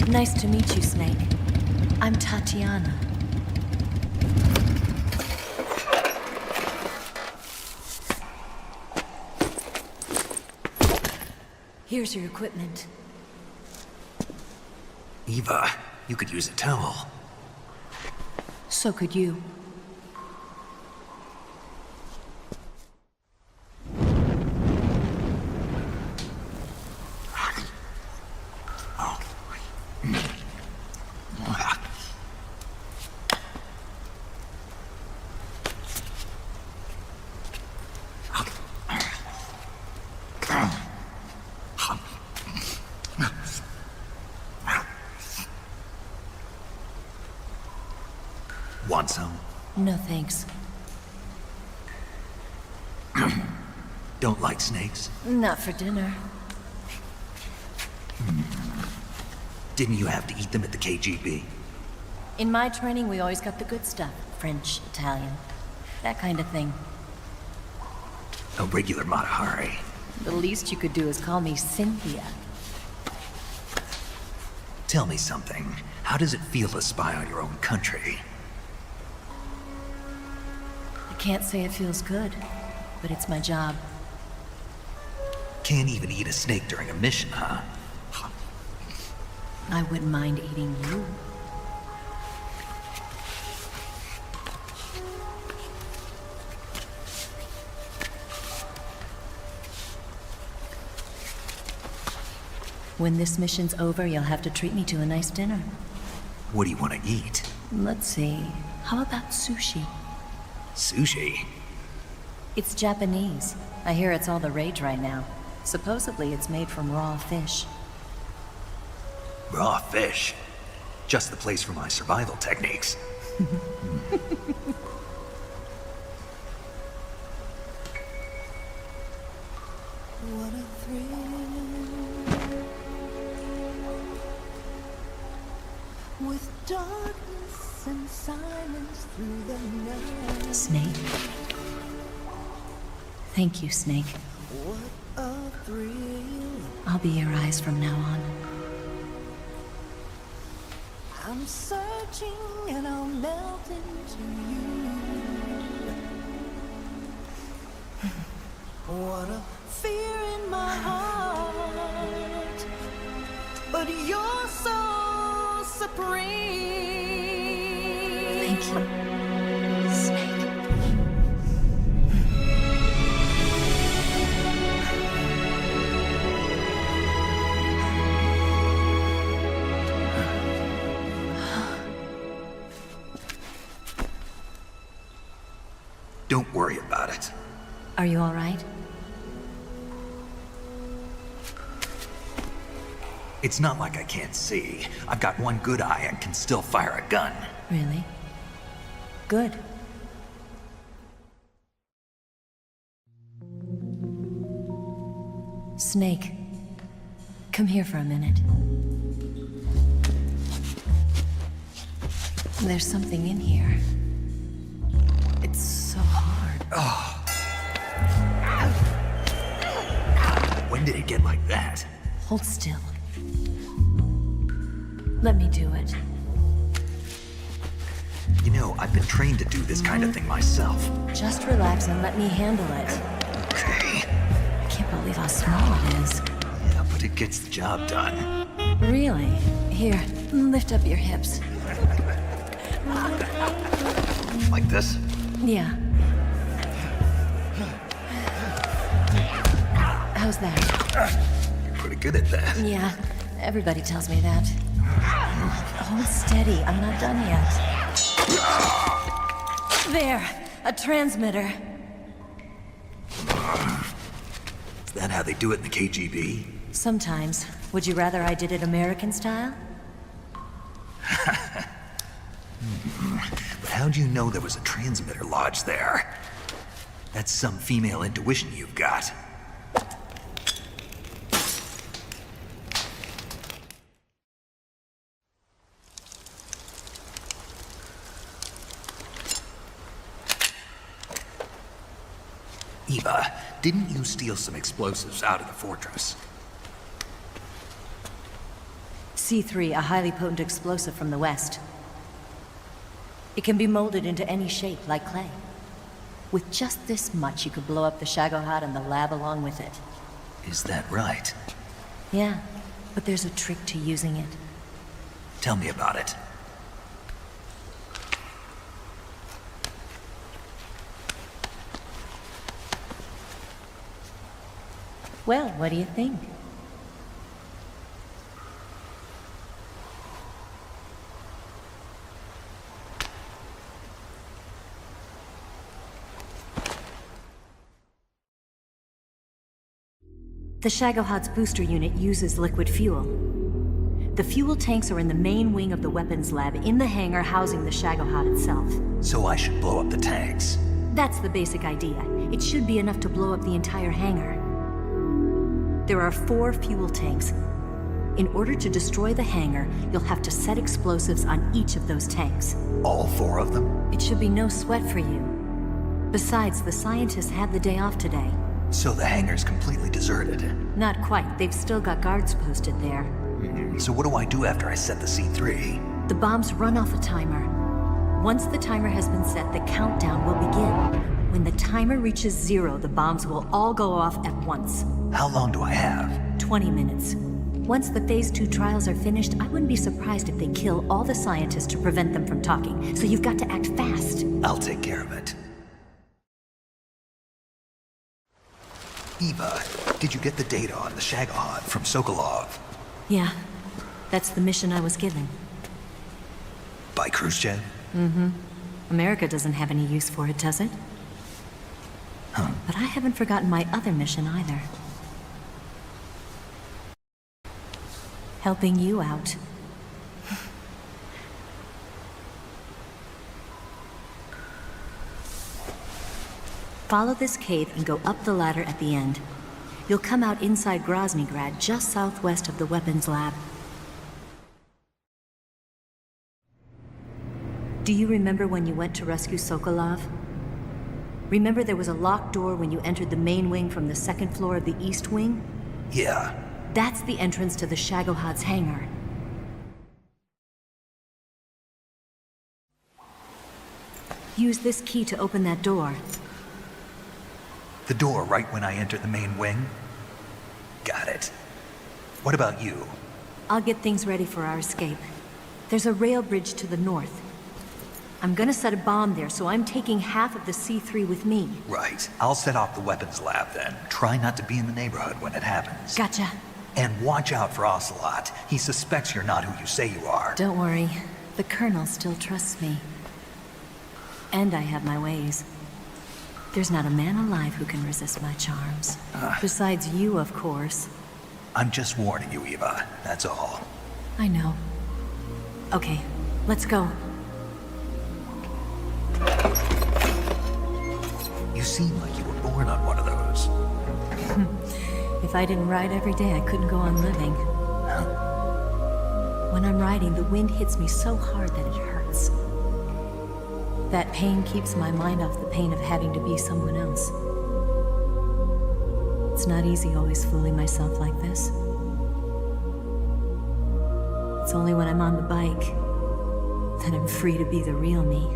Nice to meet you, Snake. I'm Tatiana. Here's your equipment. Eva, you could use a towel. So could you. Want some? No thanks. Don't like snakes? Not for dinner. Didn't you have to eat them at the KGB? In my training, we always got the good stuff. French, Italian, that kind of thing. A regular Matahari. The least you could do is call me Cynthia. Tell me something. How does it feel to spy on your own country? I can't say it feels good, but it's my job. Can't even eat a snake during a mission, huh? I wouldn't mind eating you. When this mission's over, you'll have to treat me to a nice dinner. What do you want to eat? Let's see. How about sushi? Sushi? It's Japanese. I hear it's all the rage right now. Supposedly it's made from raw fish. Raw fish? Just the place for my survival techniques. What a thrill. With darkness and silence through the night. Snake. Thank you, Snake. What a thrill. I'll be your eyes from now on. I'm searching and I'll melt into you. What a fear in my heart, but you're so supreme. Thank you, Snake. Don't worry about it. Are you all right? It's not like I can't see. I've got one good eye and can still fire a gun. Really? Good. Snake, come here for a minute. There's something in here. It's so hard. Oh. When did it get like that? Hold still. Let me do it. You know, I've been trained to do this kind of thing myself. Just relax and let me handle it. Okay. I can't believe how small it is. Yeah, but it gets the job done. Really? Here, lift up your hips. Like this? Yeah. How's that? You're pretty good at that. Yeah, everybody tells me that. Hold steady, I'm not done yet. There, a transmitter. Is that how they do it in the KGB? Sometimes. Would you rather I did it American style? But how'd you know there was a transmitter lodged there? That's some female intuition you've got. Eva, didn't you steal some explosives out of the fortress? C3, a highly potent explosive from the West. It can be molded into any shape, like clay. With just this much, you could blow up the Shagohod and the lab along with it. Is that right? Yeah, but there's a trick to using it. Tell me about it. Well, what do you think? The Shagohod's booster unit uses liquid fuel. The fuel tanks are in the main wing of the weapons lab in the hangar housing the Shagohod itself. So I should blow up the tanks. That's the basic idea. It should be enough to blow up the entire hangar. There are 4 fuel tanks. In order to destroy the hangar, you'll have to set explosives on each of those tanks. All 4 of them? It should be no sweat for you. Besides, the scientists had the day off today. So the hangar's completely deserted. Not quite. They've still got guards posted there. So what do I do after I set the C3? The bombs run off a timer. Once the timer has been set, the countdown will begin. When the timer reaches 0, the bombs will all go off at once. How long do I have? 20 minutes. Once the Phase 2 trials are finished, I wouldn't be surprised if they kill all the scientists to prevent them from talking. So you've got to act fast. I'll take care of it. Eva, did you get the data on the Shagohod from Sokolov? Yeah, that's the mission I was given. By Khrushchev? Mm-hmm. America doesn't have any use for it, does it? Huh. But I haven't forgotten my other mission either. Helping you out. Follow this cave and go up the ladder at the end. You'll come out inside Groznygrad, just southwest of the weapons lab. Do you remember when you went to rescue Sokolov? Remember there was a locked door when you entered the main wing from the 2nd floor of the east wing? Yeah. That's the entrance to the Shagohod's hangar. Use this key to open that door. The door right when I enter the main wing? Got it. What about you? I'll get things ready for our escape. There's a rail bridge to the north. I'm gonna set a bomb there, so I'm taking half of the C3 with me. Right. I'll set off the weapons lab then. Try not to be in the neighborhood when it happens. Gotcha. And watch out for Ocelot. He suspects you're not who you say you are. Don't worry. The Colonel still trusts me. And I have my ways. There's not a man alive who can resist my charms. Besides you, of course. I'm just warning you, Eva. That's all. I know. Okay, let's go. You seem like you were born on one of those. If I didn't ride every day, I couldn't go on living. When I'm riding, the wind hits me so hard that it hurts. That pain keeps my mind off the pain of having to be someone else. It's not easy always fooling myself like this. It's only when I'm on the bike that I'm free to be the real me.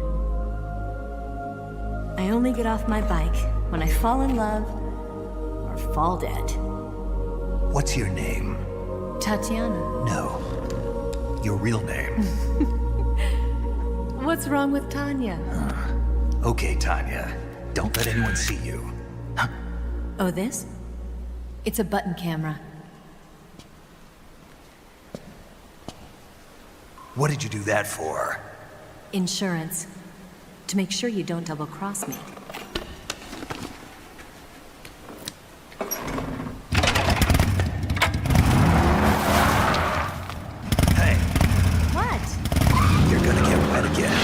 I only get off my bike when I fall in love or fall dead. What's your name? Tatiana. No. Your real name. What's wrong with Tanya? Okay, Tanya. Don't let anyone see you. Oh, this? It's a button camera. What did you do that for? Insurance. To make sure you don't double-cross me. Hey. What? You're gonna get wet again.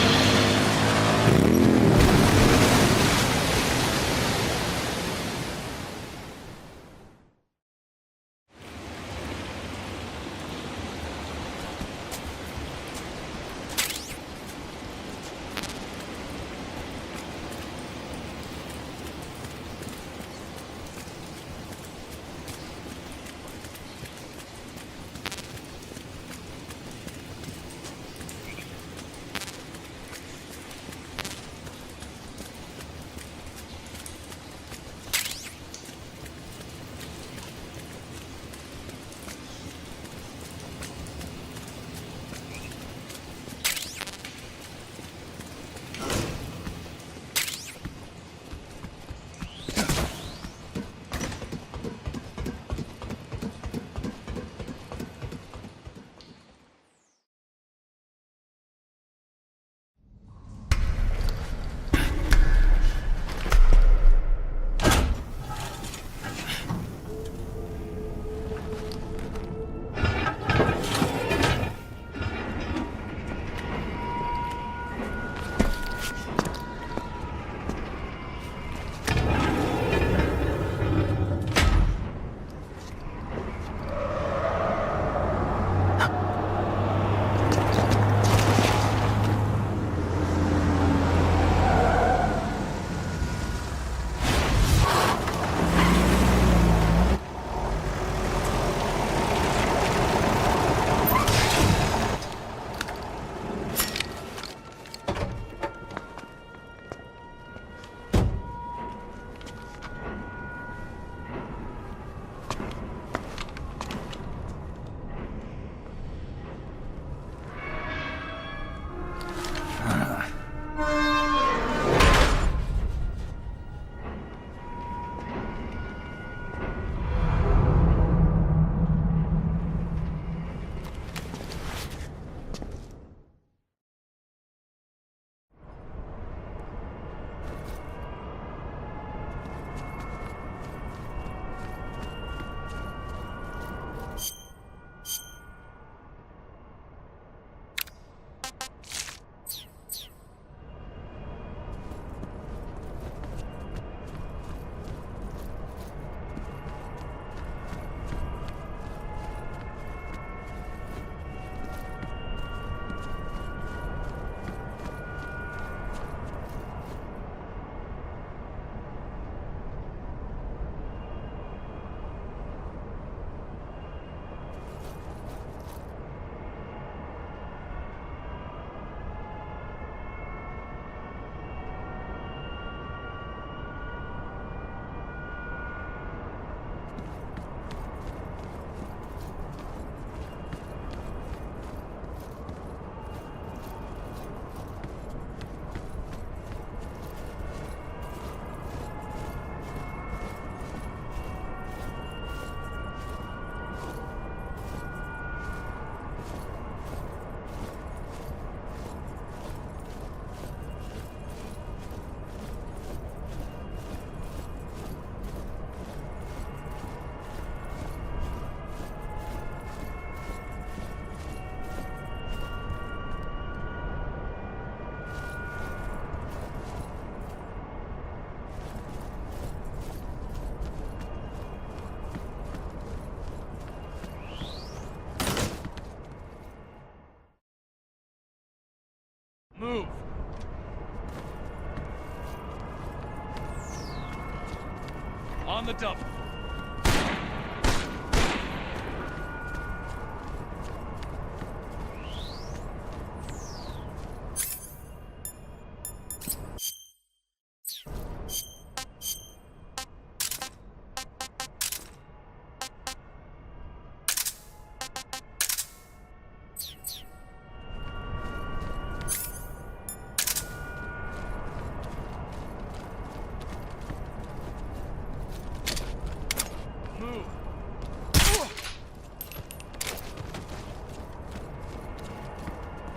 double.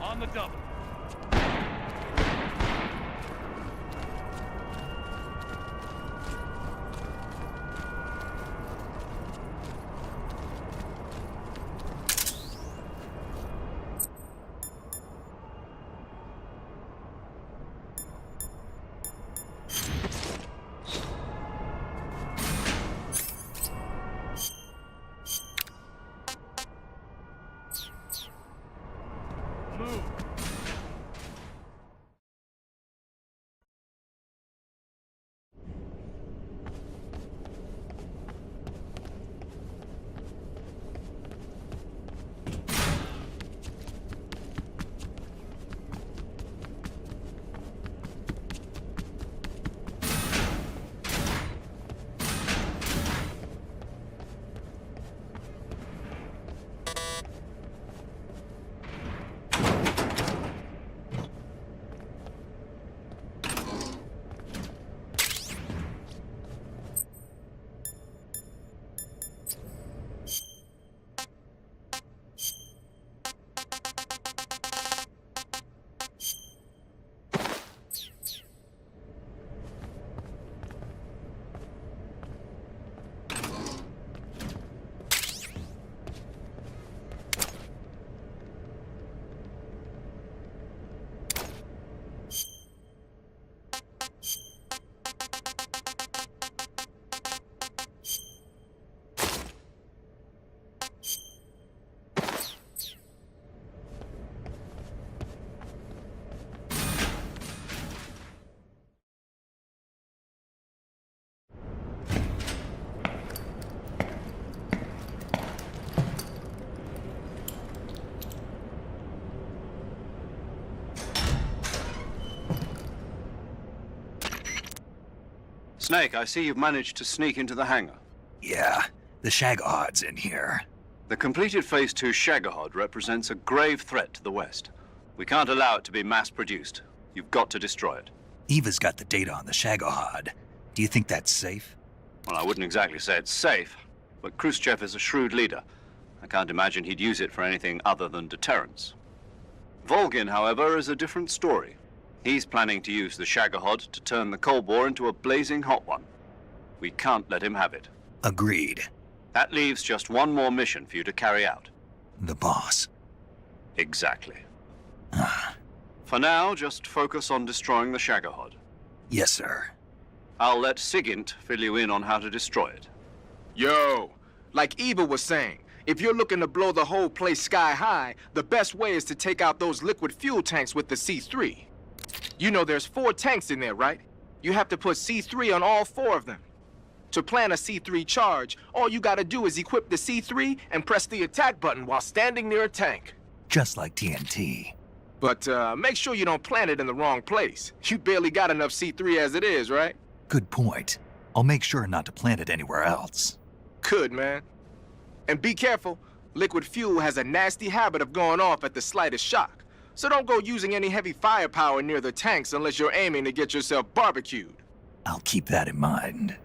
On the double. Move. Snake, I see you've managed to sneak into the hangar. Yeah, the Shagohod's in here. The completed Phase 2 Shagohod represents a grave threat to the West. We can't allow it to be mass-produced. You've got to destroy it. Eva's got the data on the Shagohod. Do you think that's safe? Well, I wouldn't exactly say it's safe, but Khrushchev is a shrewd leader. I can't imagine he'd use it for anything other than deterrence. Volgin, however, is a different story. He's planning to use the Shagohod to turn the Cold War into a blazing hot one. We can't let him have it. Agreed. That leaves just one more mission for you to carry out. The boss. Exactly. For now, just focus on destroying the Shagohod. Yes, sir. I'll let Sigint fill you in on how to destroy it. Yo, like Eva was saying, if you're looking to blow the whole place sky high, the best way is to take out those liquid fuel tanks with the C3. You know there's 4 tanks in there, right? You have to put C3 on all 4 of them. To plan a C3 charge, all you gotta do is equip the C3 and press the attack button while standing near a tank. Just like TNT. But make sure you don't plant it in the wrong place. You barely got enough C3 as it is, right? Good point. I'll make sure not to plant it anywhere else. Good, man. And be careful. Liquid fuel has a nasty habit of going off at the slightest shock. So don't go using any heavy firepower near the tanks unless you're aiming to get yourself barbecued. I'll keep that in mind.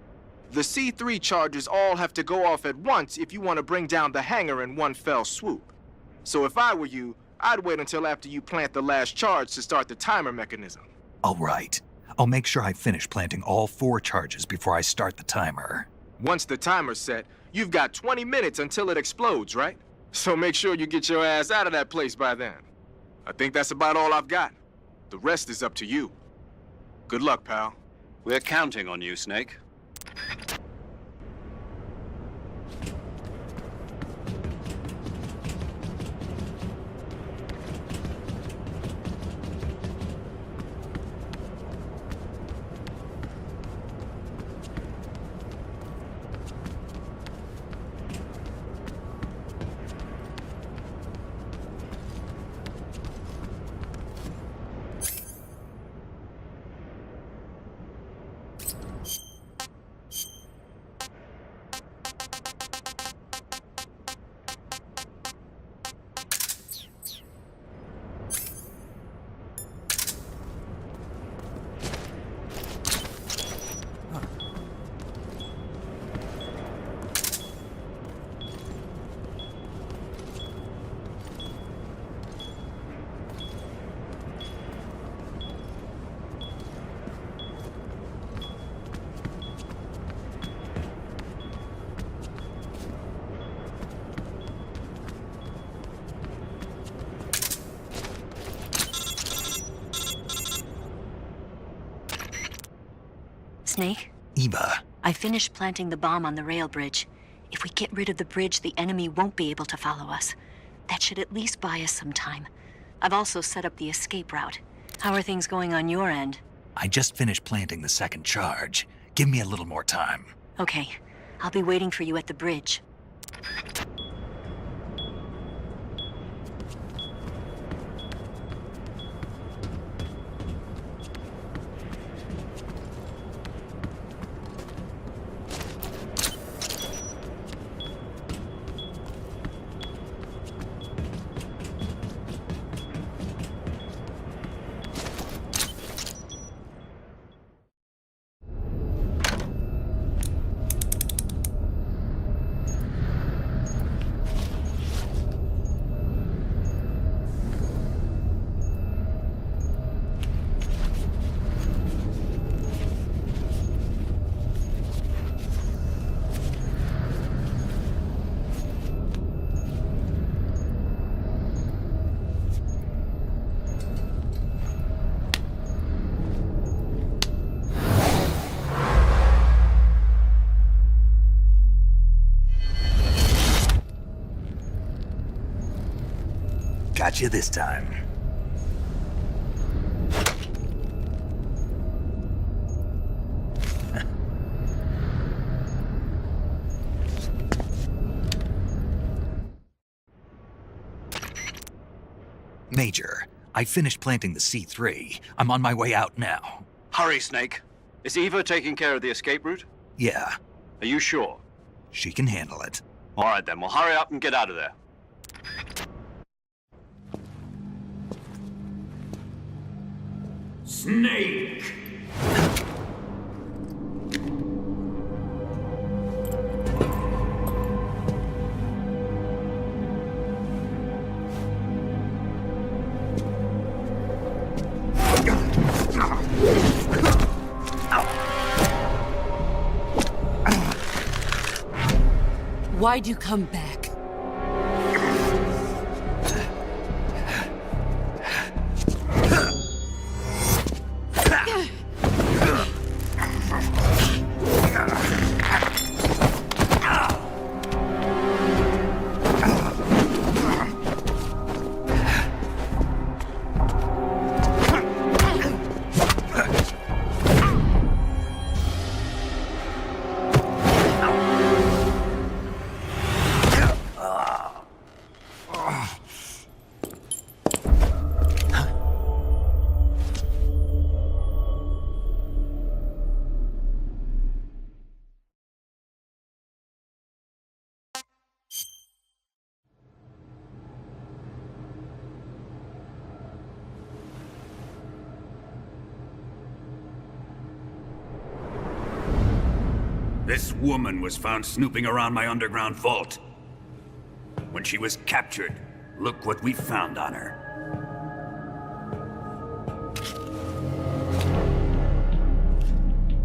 The C3 charges all have to go off at once if you want to bring down the hangar in one fell swoop. So if I were you, I'd wait until after you plant the last charge to start the timer mechanism. All right. I'll make sure I finish planting all 4 charges before I start the timer. Once the timer's set, you've got 20 minutes until it explodes, right? So make sure you get your ass out of that place by then. I think that's about all I've got. The rest is up to you. Good luck, pal. We're counting on you, Snake. Snake? Eva, I finished planting the bomb on the rail bridge. If we get rid of the bridge, the enemy won't be able to follow us. That should at least buy us some time. I've also set up the escape route. How are things going on your end? I just finished planting the second charge. Give me a little more time. Okay. I'll be waiting for you at the bridge. Got you this time. Major, I finished planting the C3. I'm on my way out now. Hurry, Snake. Is Eva taking care of the escape route? Yeah, Are you sure? she can handle it. All right, then. Well, hurry up and get out of there. Snake! Why'd you come back? This woman was found snooping around my underground vault. When she was captured, look what we found on her.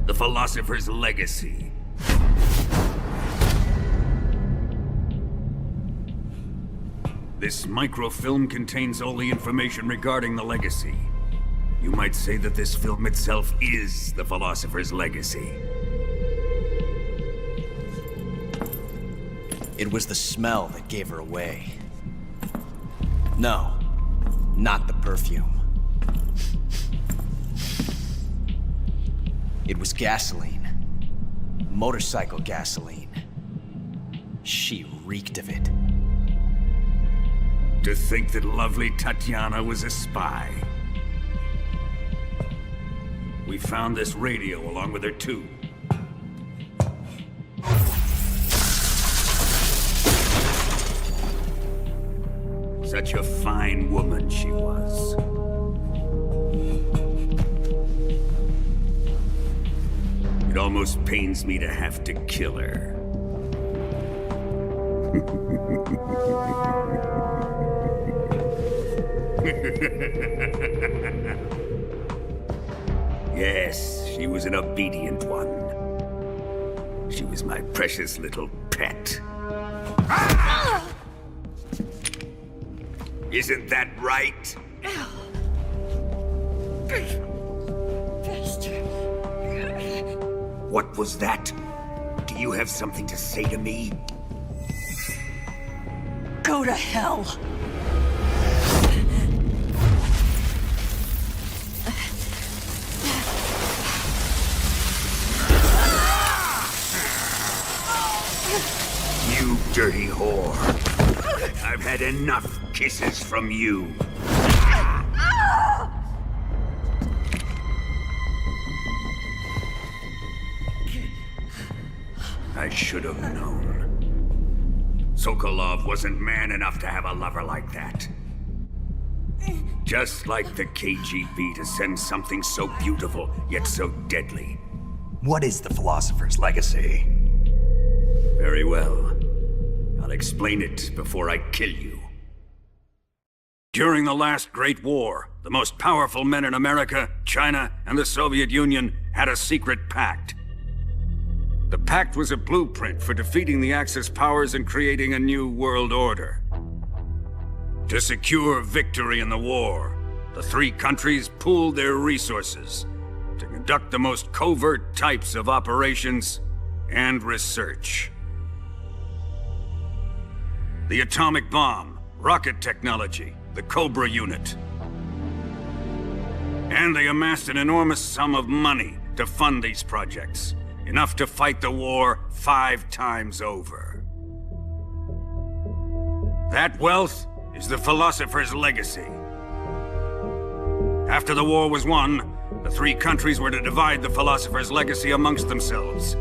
The Philosopher's Legacy. This microfilm contains all the information regarding the Legacy. You might say that this film itself is the Philosopher's Legacy. It was the smell that gave her away. No, not the perfume. It was gasoline. Motorcycle gasoline. She reeked of it. To think that lovely Tatiana was a spy. We found this radio along with her too. Such a fine woman she was. It almost pains me to have to kill her. Yes, she was an obedient one. She was my precious little pet. Isn't that right? What was that? Do you have something to say to me? Go to hell. You dirty whore. I've had enough kisses from you. I should have known. Sokolov wasn't man enough to have a lover like that. Just like the KGB to send something so beautiful, yet so deadly. What is the Philosopher's Legacy? Very well. I'll explain it before I kill you. During the last Great War, the most powerful men in America, China, and the Soviet Union had a secret pact. The pact was a blueprint for defeating the Axis powers and creating a new world order. To secure victory in the war, the three countries pooled their resources to conduct the most covert types of operations and research. The atomic bomb, rocket technology, the Cobra unit. And they amassed an enormous sum of money to fund these projects. Enough to fight the war 5 times over. That wealth is the Philosopher's Legacy. After the war was won, the three countries were to divide the Philosopher's Legacy amongst themselves.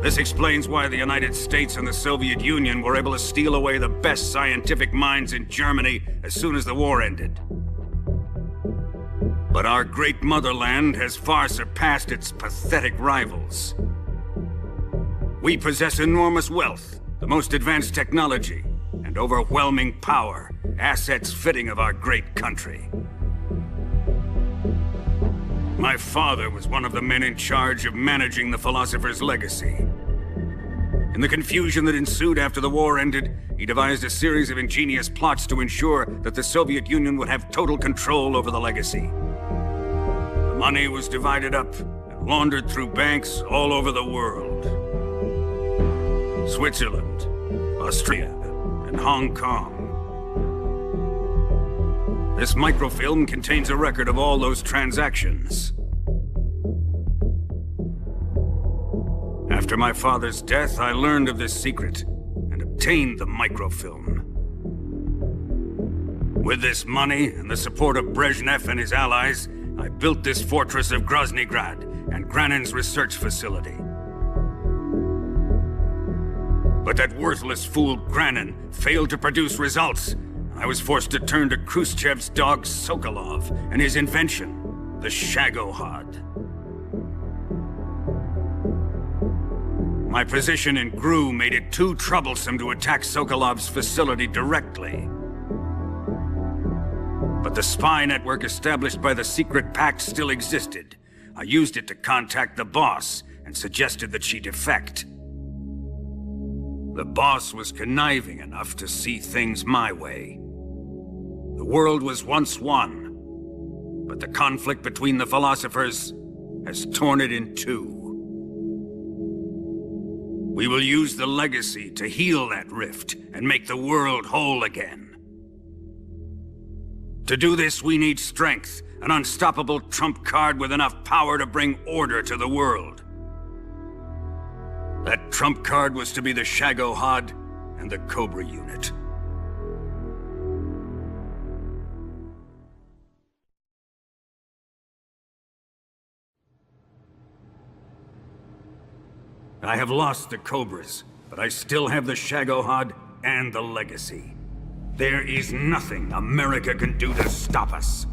This explains why the United States and the Soviet Union were able to steal away the best scientific minds in Germany as soon as the war ended. But our great motherland has far surpassed its pathetic rivals. We possess enormous wealth, the most advanced technology, and overwhelming power, assets fitting of our great country. My father was one of the men in charge of managing the Philosopher's Legacy. In the confusion that ensued after the war ended, he devised a series of ingenious plots to ensure that the Soviet Union would have total control over the legacy. The money was divided up and laundered through banks all over the world. Switzerland, Austria, and Hong Kong. This microfilm contains a record of all those transactions. After my father's death, I learned of this secret and obtained the microfilm. With this money and the support of Brezhnev and his allies, I built this fortress of Groznygrad and Granin's research facility. But that worthless fool Granin failed to produce results. I was forced to turn to Khrushchev's dog Sokolov and his invention, the Shagohod. My position in GRU made it too troublesome to attack Sokolov's facility directly. But the spy network established by the secret pact still existed. I used it to contact the boss and suggested that she defect. The boss was conniving enough to see things my way. The world was once one, but the conflict between the philosophers has torn it in two. We will use the legacy to heal that rift and make the world whole again. To do this, we need strength, an unstoppable trump card with enough power to bring order to the world. That trump card was to be the Shagohod and the Cobra unit. I have lost the Cobras, but I still have the Shagohod and the legacy. There is nothing America can do to stop us.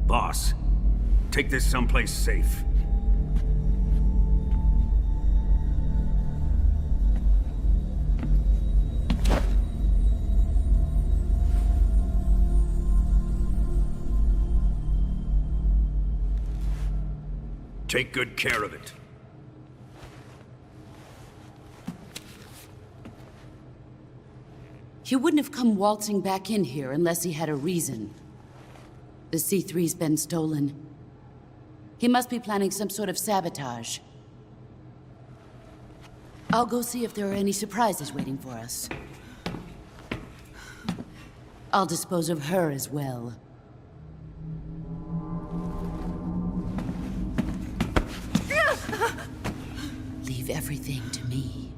Boss, take this someplace safe. Take good care of it. He wouldn't have come waltzing back in here unless he had a reason. The C3's been stolen. He must be planning some sort of sabotage. I'll go see if there are any surprises waiting for us. I'll dispose of her as well. Leave everything to me.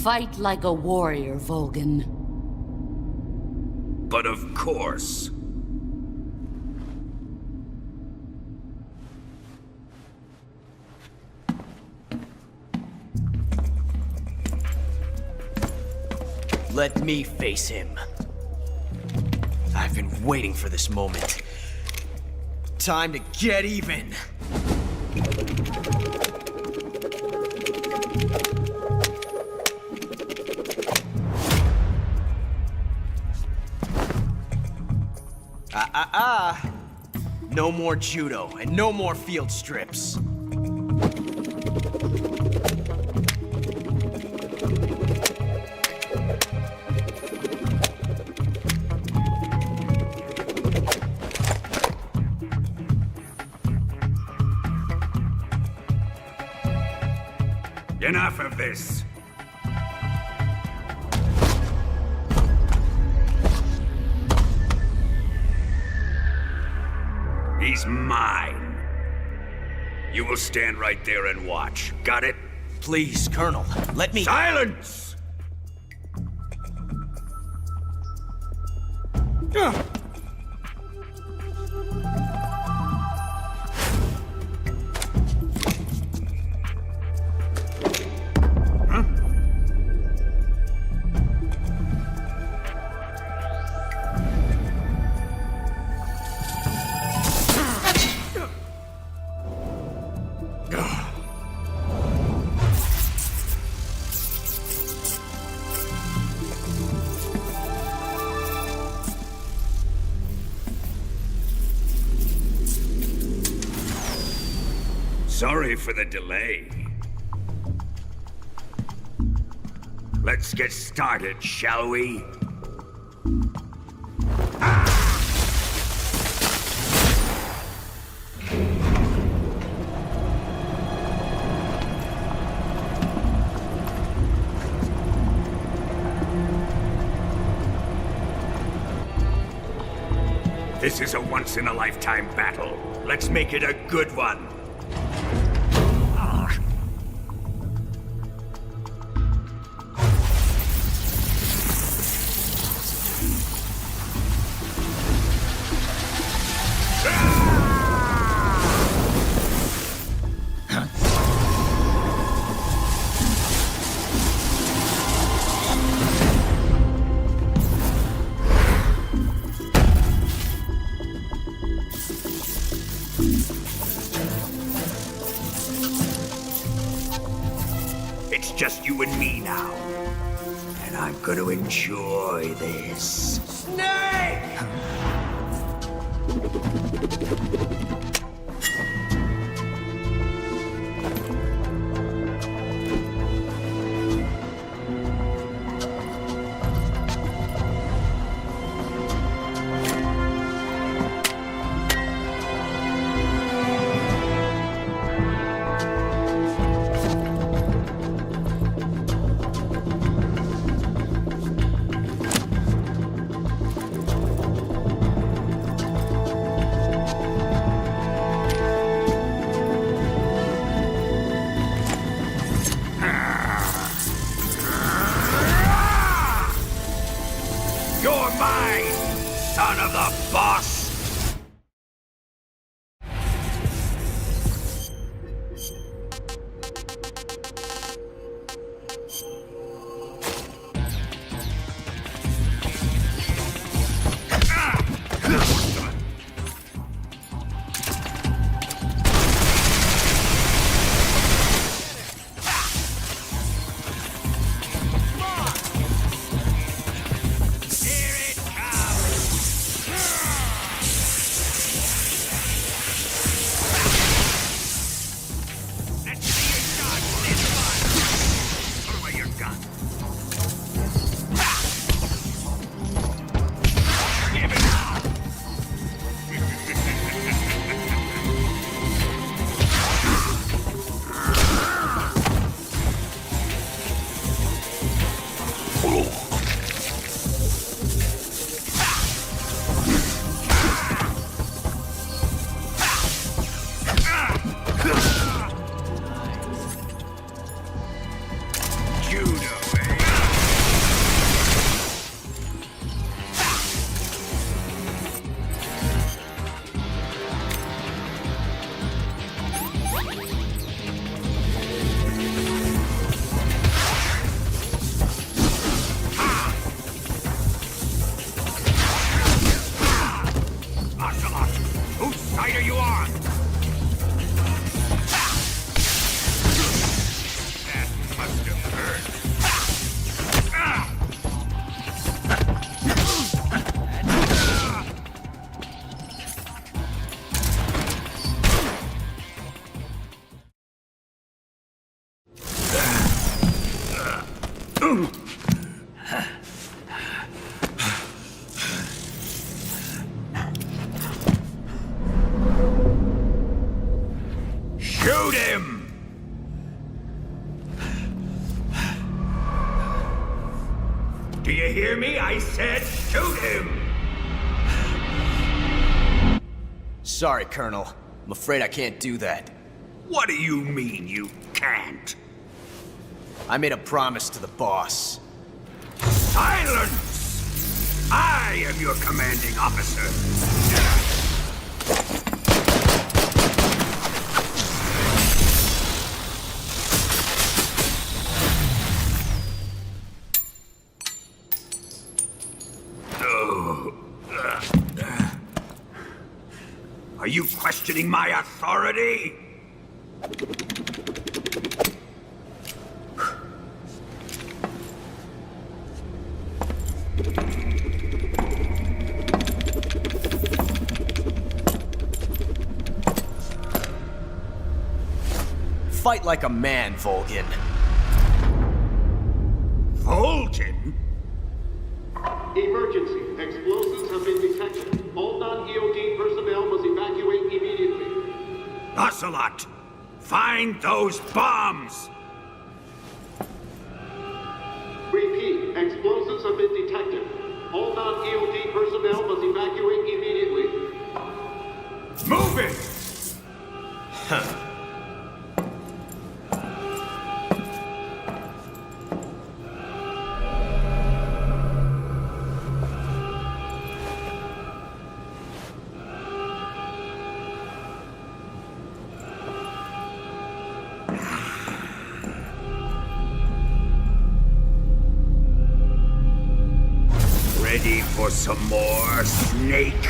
Fight like a warrior, Volgin. But of course. Let me face him. I've been waiting for this moment. Time to get even. No more judo, and no more field strips. Enough of this. He's mine. You will stand right there and watch. Got it? Please, Colonel, let me— Silence! Sorry for the delay. Let's get started, shall we? This is a once-in-a-lifetime battle. Let's make it a good one. It's just you and me now. And I'm gonna enjoy this. Snake! You're mine, son of the boss! Shoot him! Do you hear me? I said shoot him! Sorry, Colonel. I'm afraid I can't do that. What do you mean you can't? I made a promise to the boss. Silence! I am your commanding officer. Are you questioning my authority? Fight like a man, Volgin. Volgin? Emergency. Explosives have been detected. All non-EOD personnel must evacuate immediately. Ocelot! Find those bombs! Repeat. Explosives have been detected. All non-EOD personnel must evacuate immediately. Move it! Huh. Ready for some more, Snake?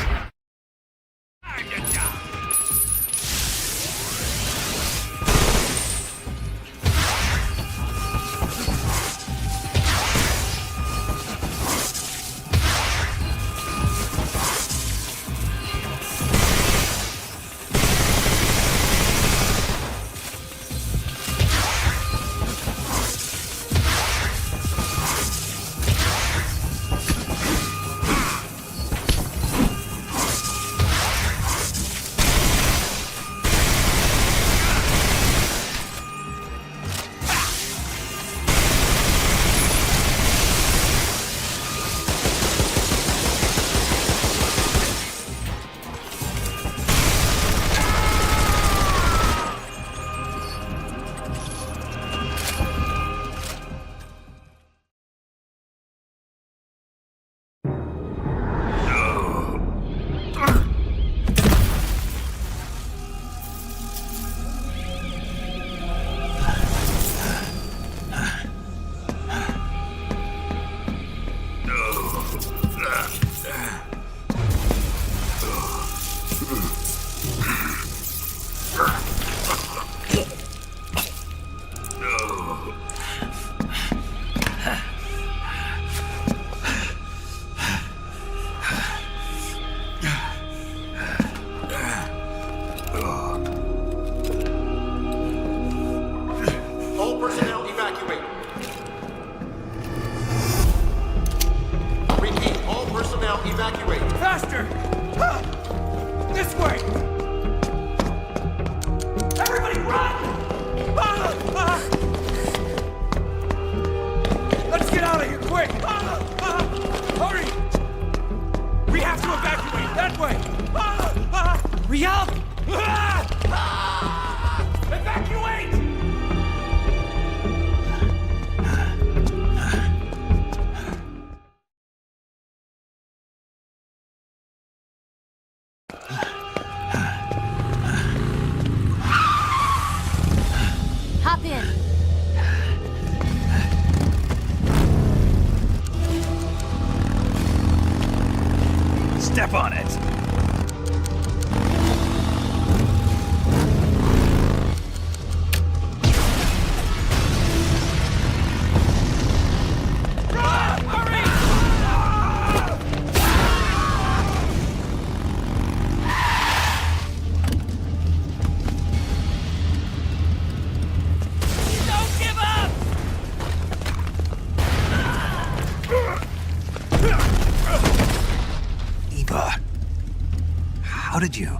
How did you?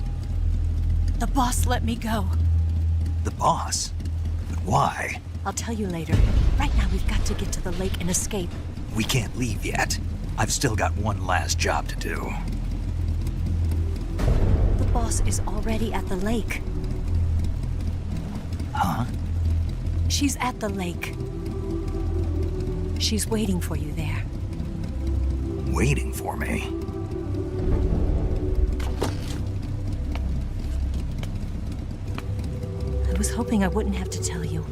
The boss let me go. The boss? But why? I'll tell you later. Right now, we've got to get to the lake and escape. We can't leave yet. I've still got one last job to do. The boss is already at the lake. Huh? She's at the lake. She's waiting for you there. Waiting for me? I was hoping I wouldn't have to tell you.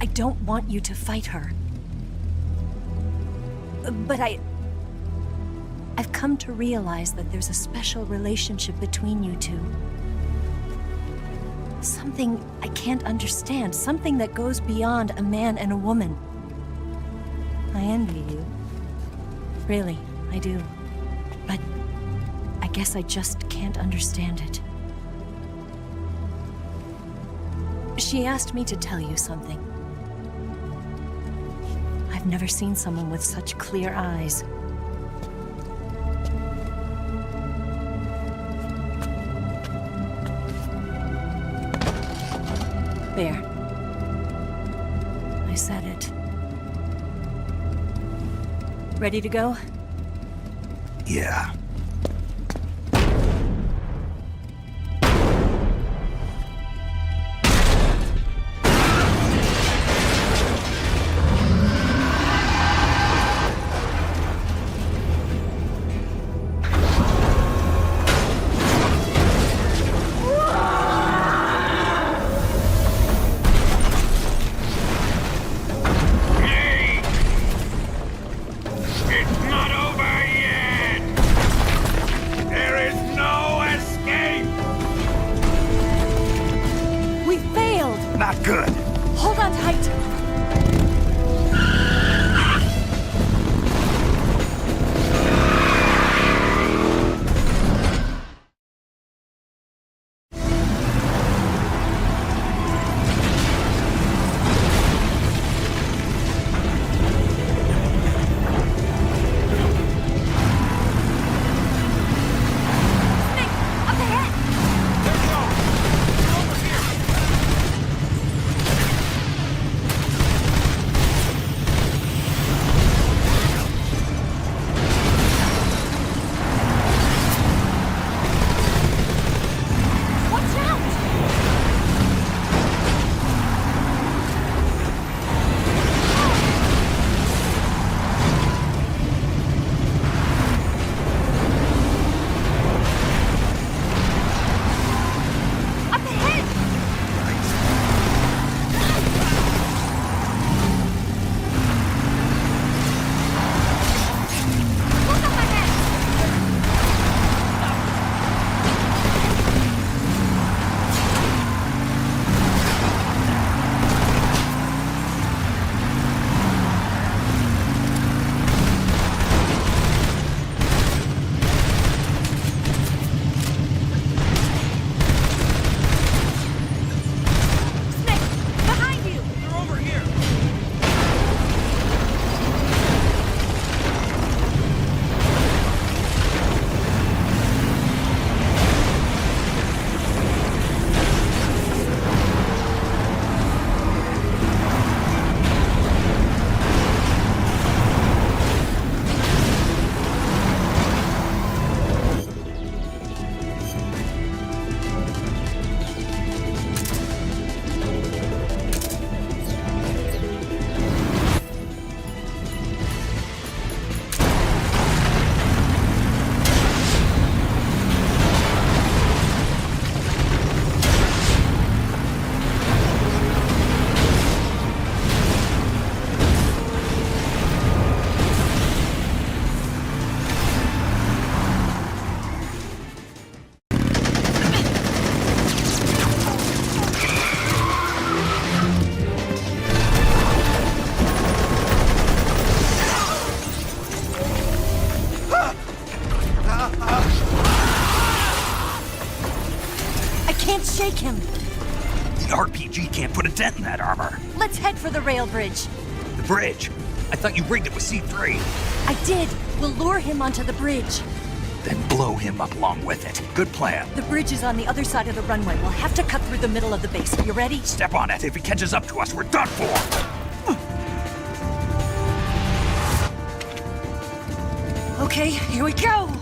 I don't want you to fight her. But I've come to realize that there's a special relationship between you two. Something I can't understand. Something that goes beyond a man and a woman. I envy you. Really, I do. But I guess I just can't understand it. She asked me to tell you something. I've never seen someone with such clear eyes. There. I said it. Ready to go? Yeah. Not good. Hold on tight. Shake him. The RPG can't put a dent in that armor. Let's head for the rail bridge. The bridge? I thought you rigged it with C3. I did. We'll lure him onto the bridge. Then blow him up along with it. Good plan. The bridge is on the other side of the runway. We'll have to cut through the middle of the base. You ready? Step on it. If he catches up to us, we're done for. Okay, here we go!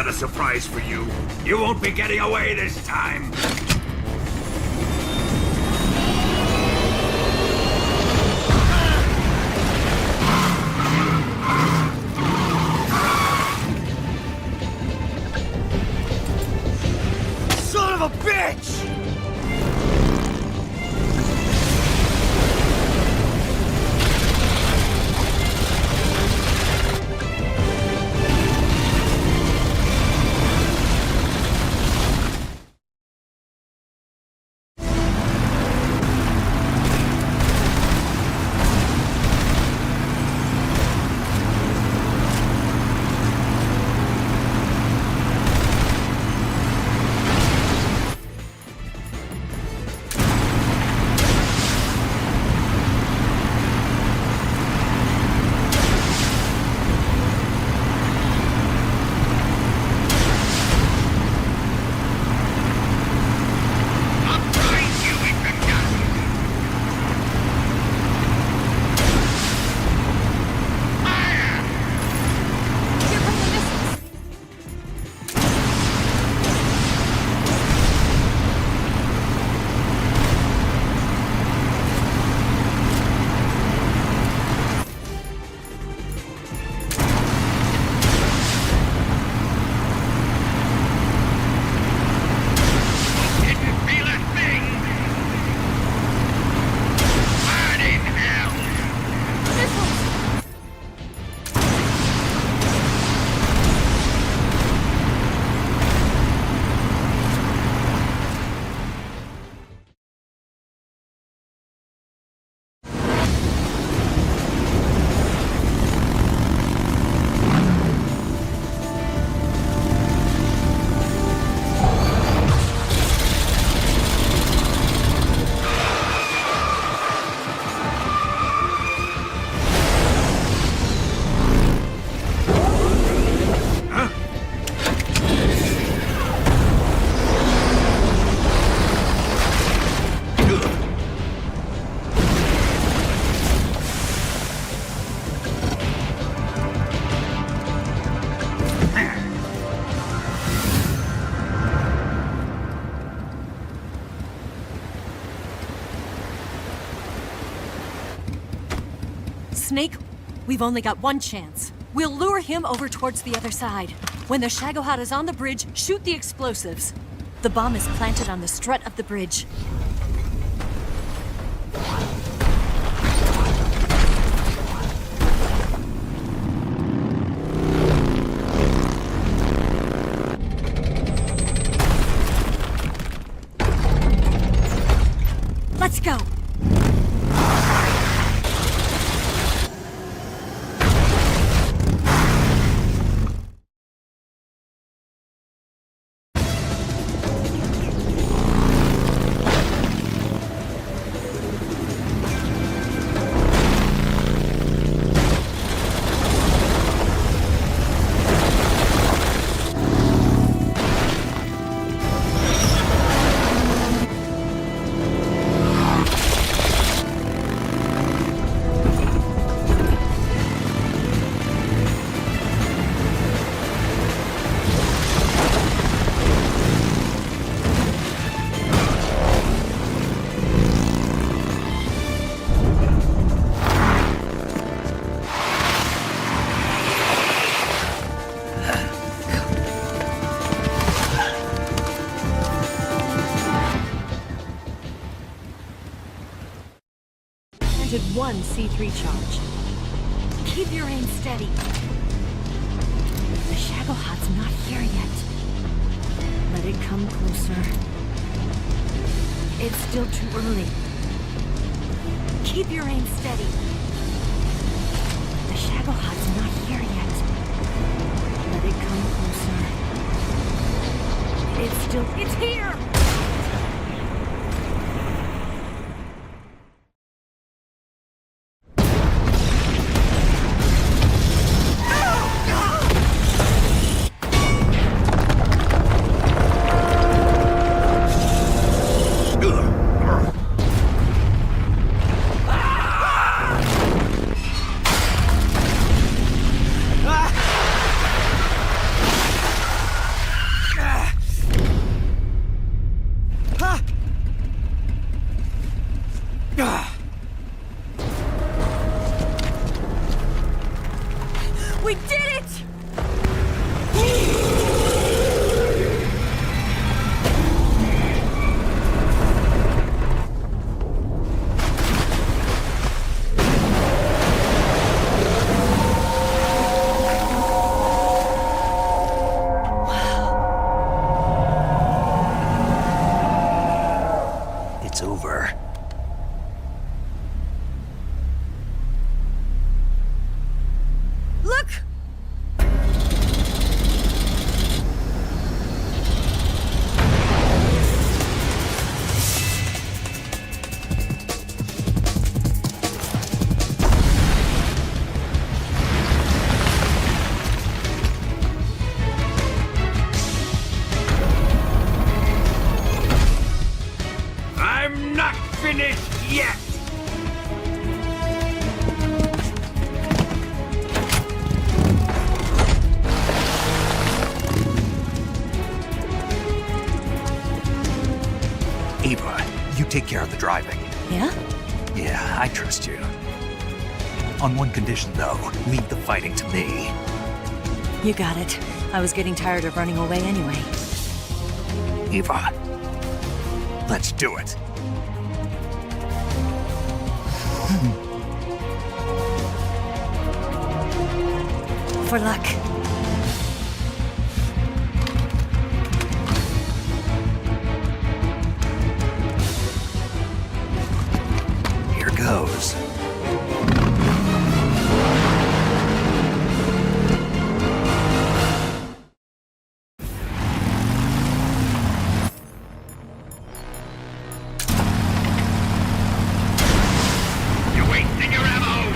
got a surprise for you. You won't be getting away this time. Son of a bitch! Snake, we've only got one chance. We'll lure him over towards the other side. When the Shagohod is on the bridge, shoot the explosives. The bomb is planted on the strut of the bridge. Let's go! One C3 charge. Keep your aim steady. The Shagohod's not here yet. Let it come closer. It's still too early. Keep your aim steady. The Shagohod's not here yet. Let it come closer. It's here! driving. Yeah? Yeah, I trust you. On one condition, though. Leave the fighting to me. You got it. I was getting tired of running away anyway. Eva, let's do it. For luck. Here goes. You're wasting your ammo!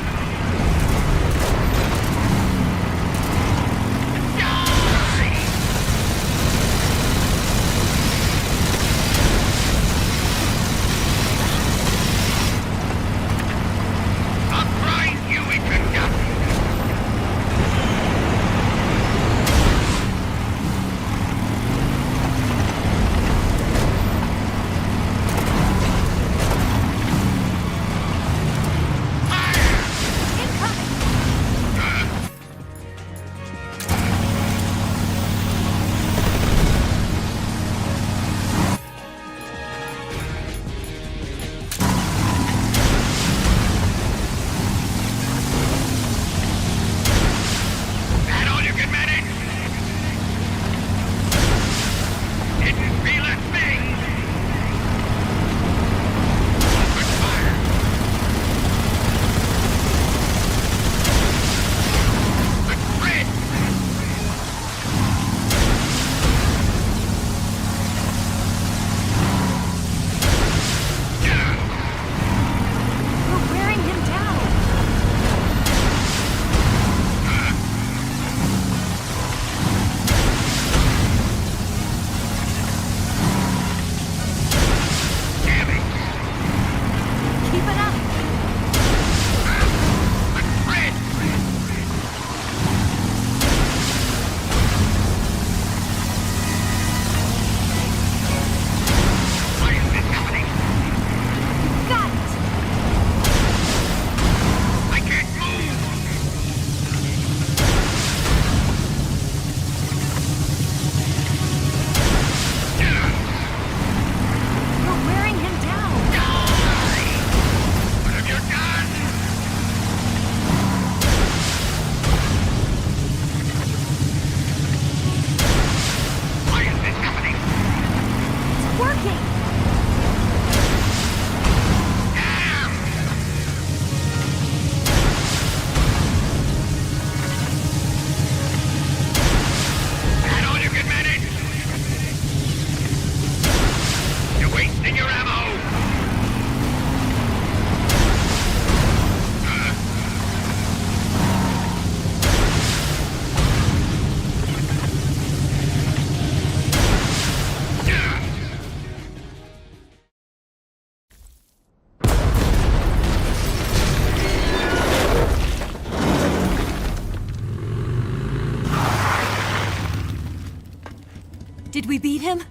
Did we beat him?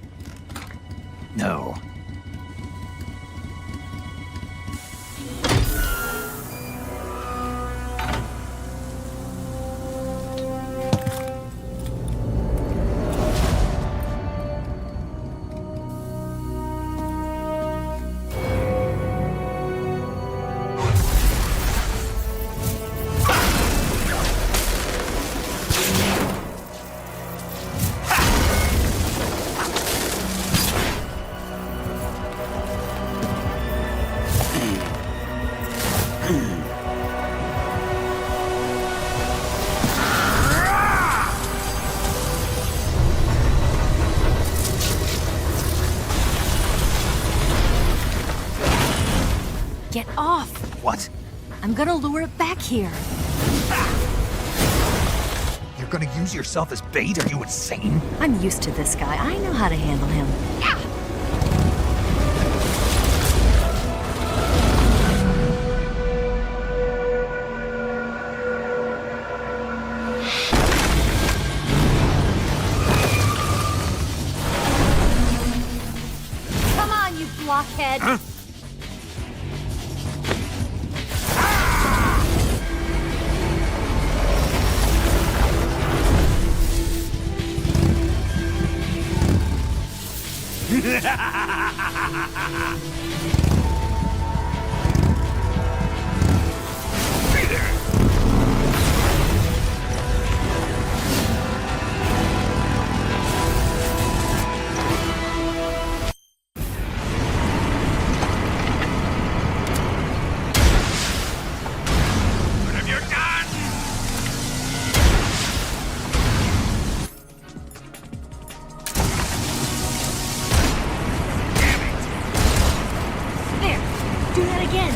No. Get off! What? I'm gonna lure it back here. You're gonna use yourself as bait? Are you insane? I'm used to this guy. I know how to handle him. Come on, you blockhead! Huh? Do that again!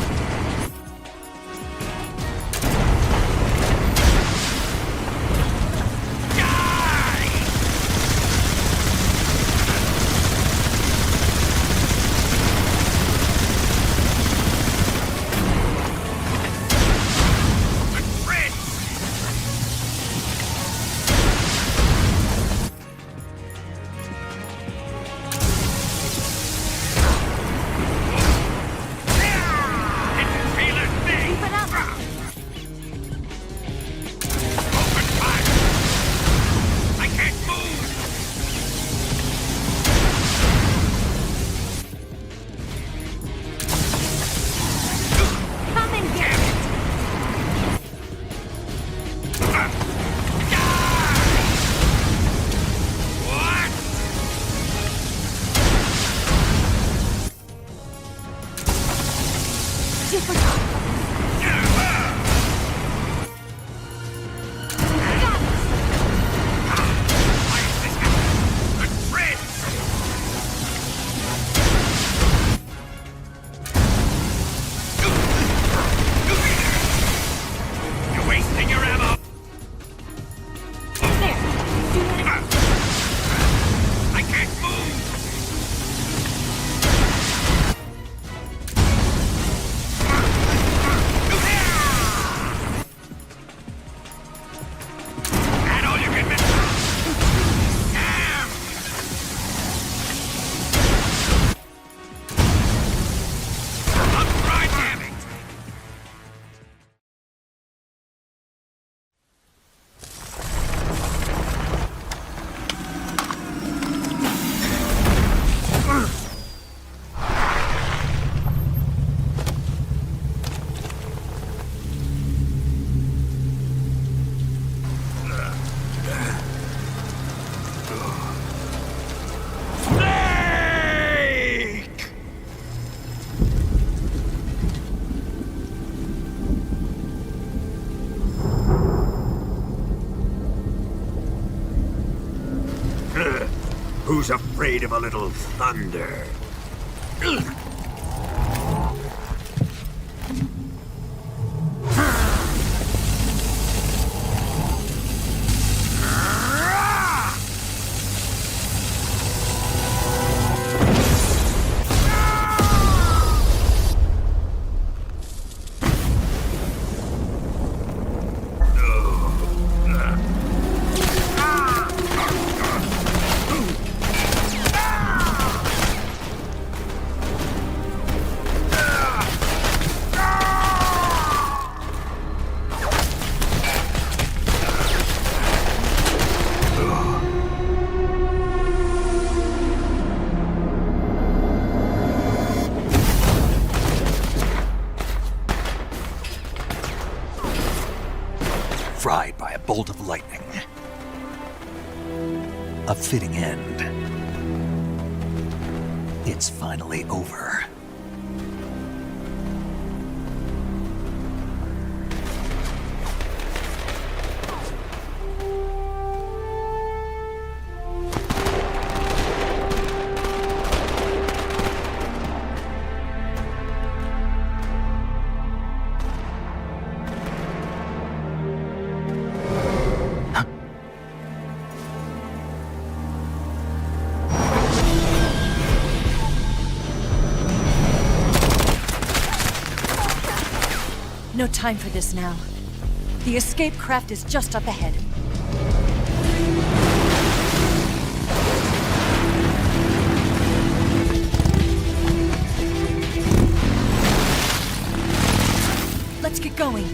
Who's afraid of a little thunder? Fried by a bolt of lightning. A fitting end. It's finally over. No time for this now. The escape craft is just up ahead. Let's get going.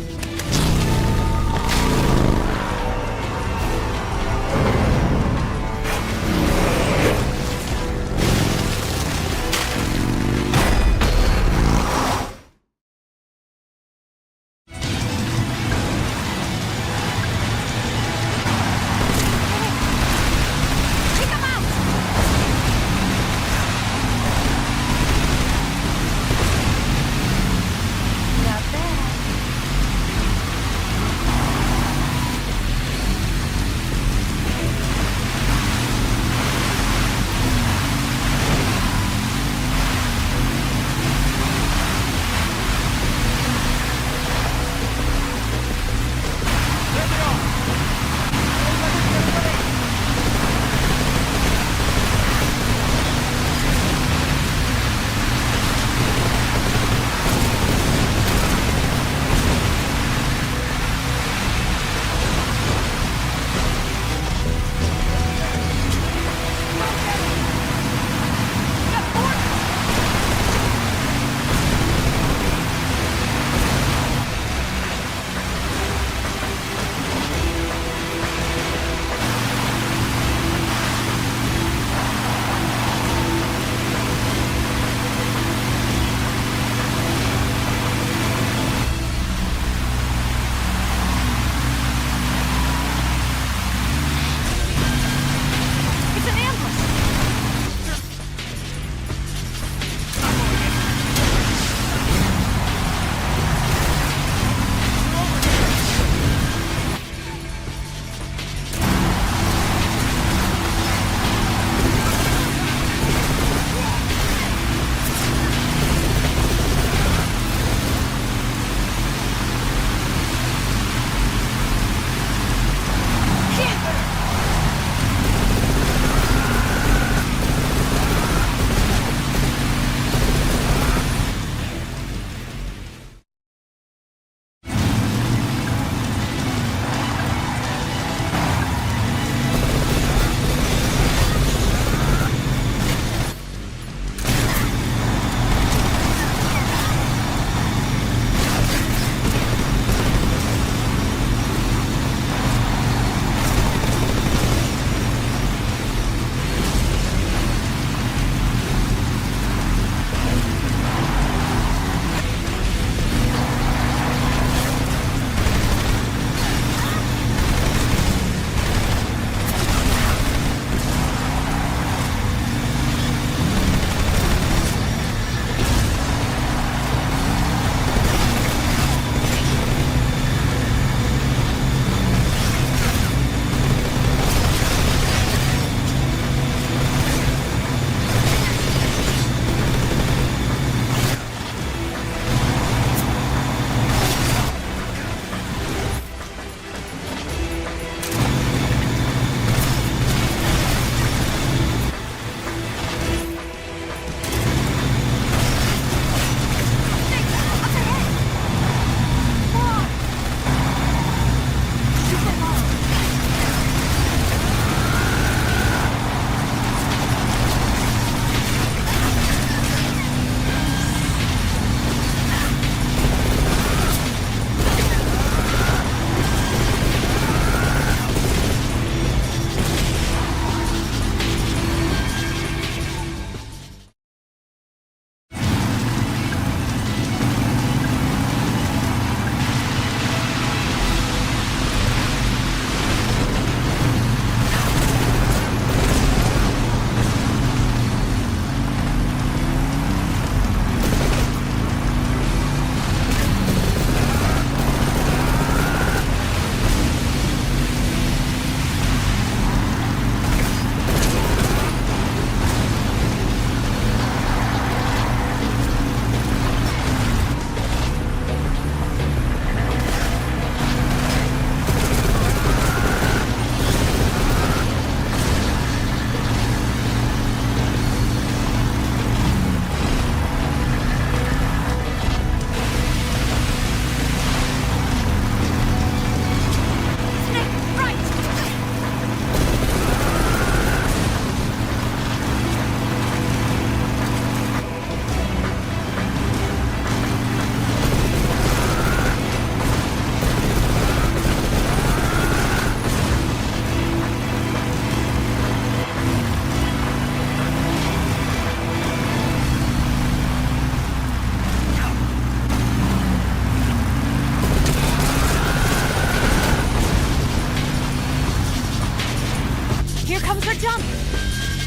jump!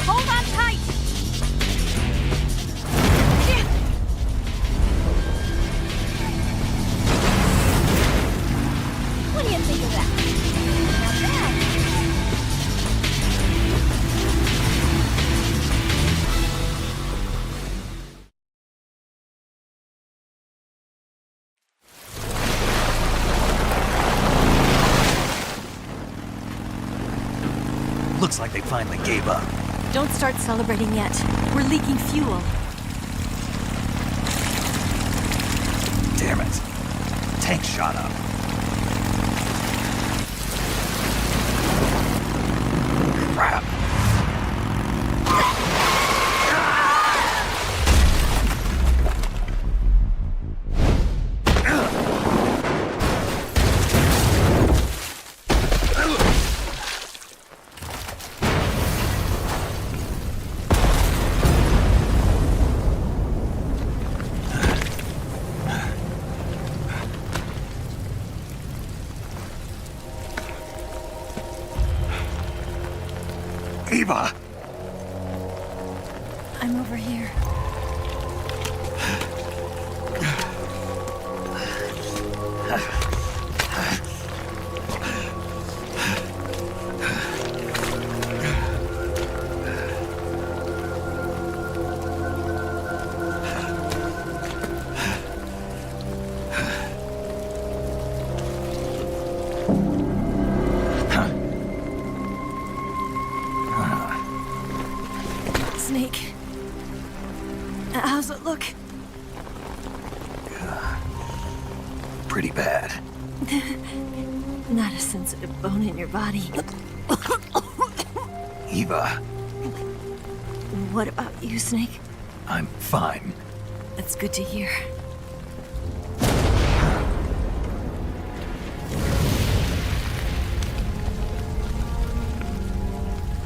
Hold on tight! What do you think of that? Not bad. Looks like they finally gave up. Don't start celebrating yet. We're leaking fuel. Damn it. Tank shot up. Crap. Eva! I'm over here. Snake. How's it look? Pretty bad. Not a sensitive bone in your body. Eva, What about you, Snake? I'm fine. That's good to hear.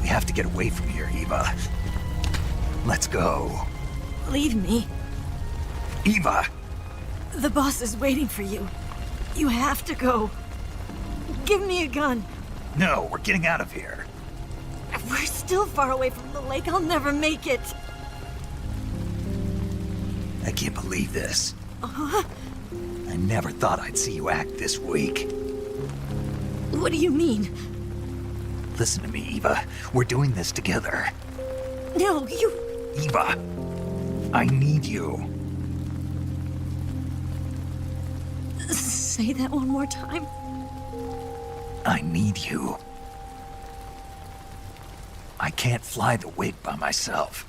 We have to get away from here, Eva. Let's go. Leave me. Eva! The boss is waiting for you. You have to go. Give me a gun. No, we're getting out of here. We're still far away from the lake. I'll never make it. I can't believe this. Uh-huh. I never thought I'd see you act this weak. What do you mean? Listen to me, Eva. We're doing this together. No, you... Eva, I need you. Say that one more time. I need you. I can't fly the wig by myself.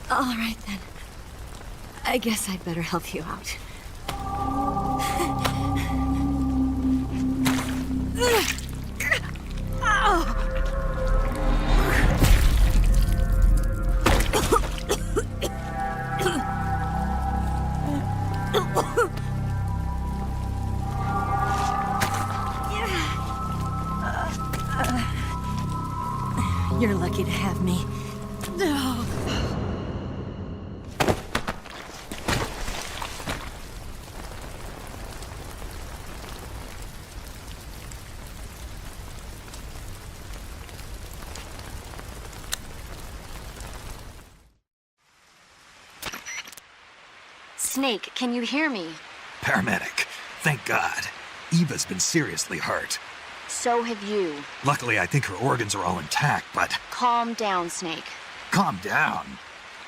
All right, then. I guess I'd better help you out. You're lucky to have me. Snake, can you hear me? Paramedic, thank God. Eva's been seriously hurt. So have you. Luckily, I think her organs are all intact, but... Calm down, Snake. Calm down.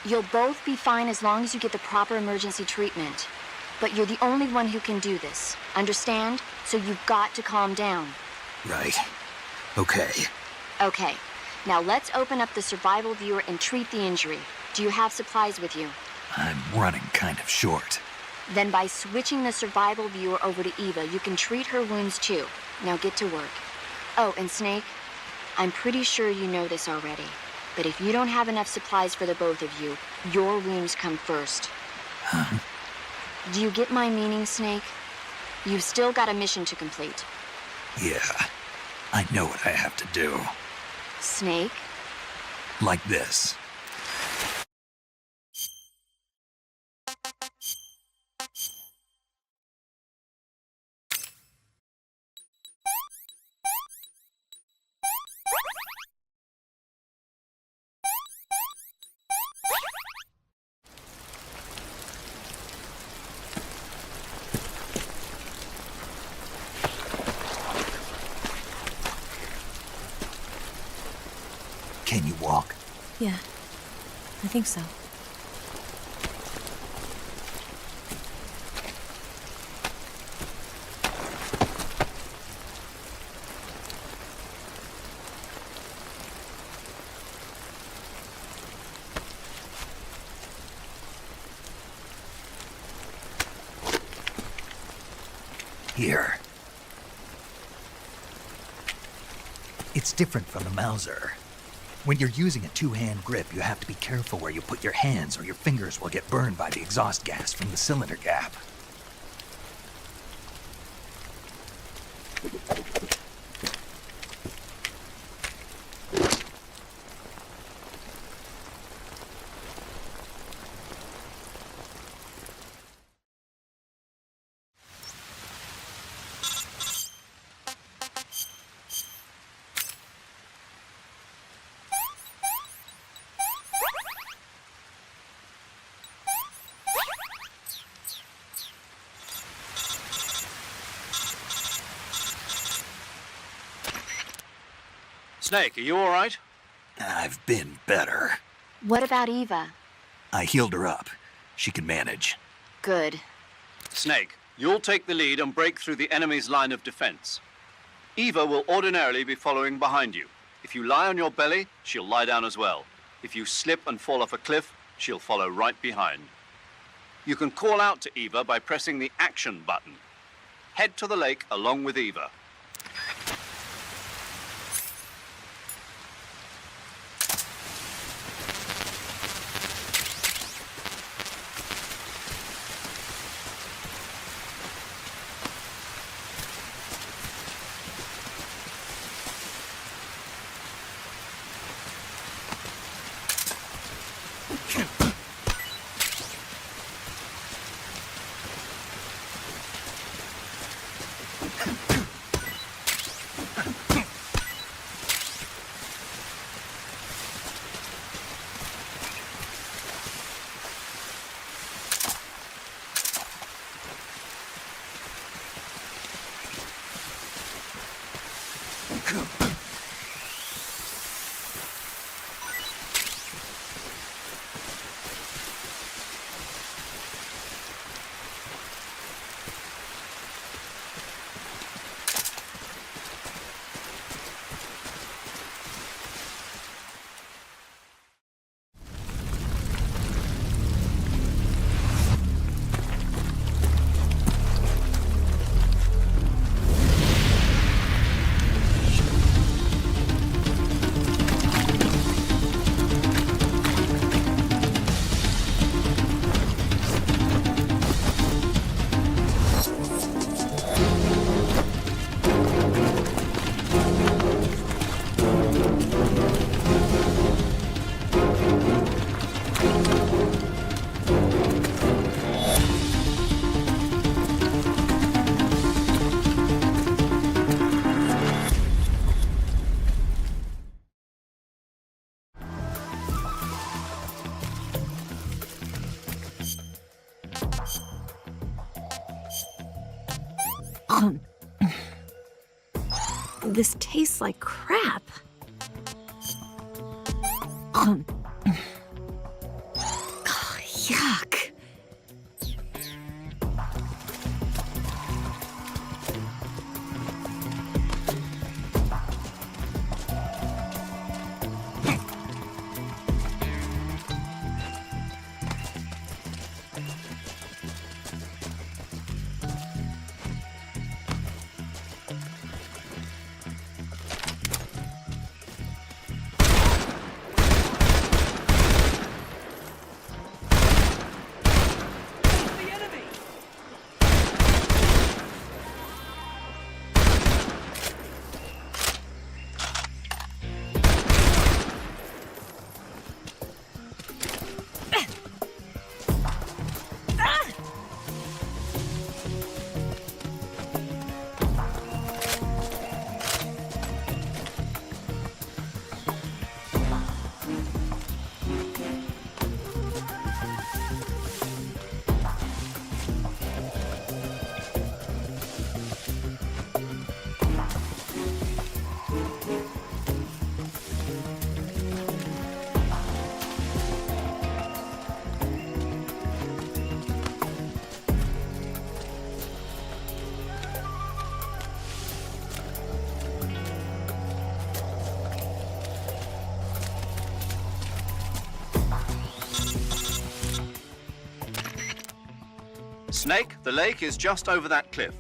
You'll both be fine as long as you get the proper emergency treatment. But you're the only one who can do this. Understand? So you've got to calm down. Right. Okay. Okay. Now let's open up the survival viewer and treat the injury. Do you have supplies with you? I'm running kind of short. Then by switching the survival viewer over to Eva, you can treat her wounds too. Now get to work. Oh, and Snake, I'm pretty sure you know this already, but if you don't have enough supplies for the both of you, your wounds come first. Huh? Do you get my meaning, Snake? You've still got a mission to complete. Yeah, I know what I have to do. Snake? Like this. Can you walk? Yeah, I think so. Here. It's different from the Mauser. When you're using a two-hand grip, you have to be careful where you put your hands or your fingers will get burned by the exhaust gas from the cylinder gap. Snake, are you all right? I've been better. What about Eva? I healed her up. She can manage. Good. Snake, you'll take the lead and break through the enemy's line of defense. Eva will ordinarily be following behind you. If you lie on your belly, she'll lie down as well. If you slip and fall off a cliff, she'll follow right behind. You can call out to Eva by pressing the action button. Head to the lake along with Eva. This tastes like crap. Yuck. Snake, the lake is just over that cliff.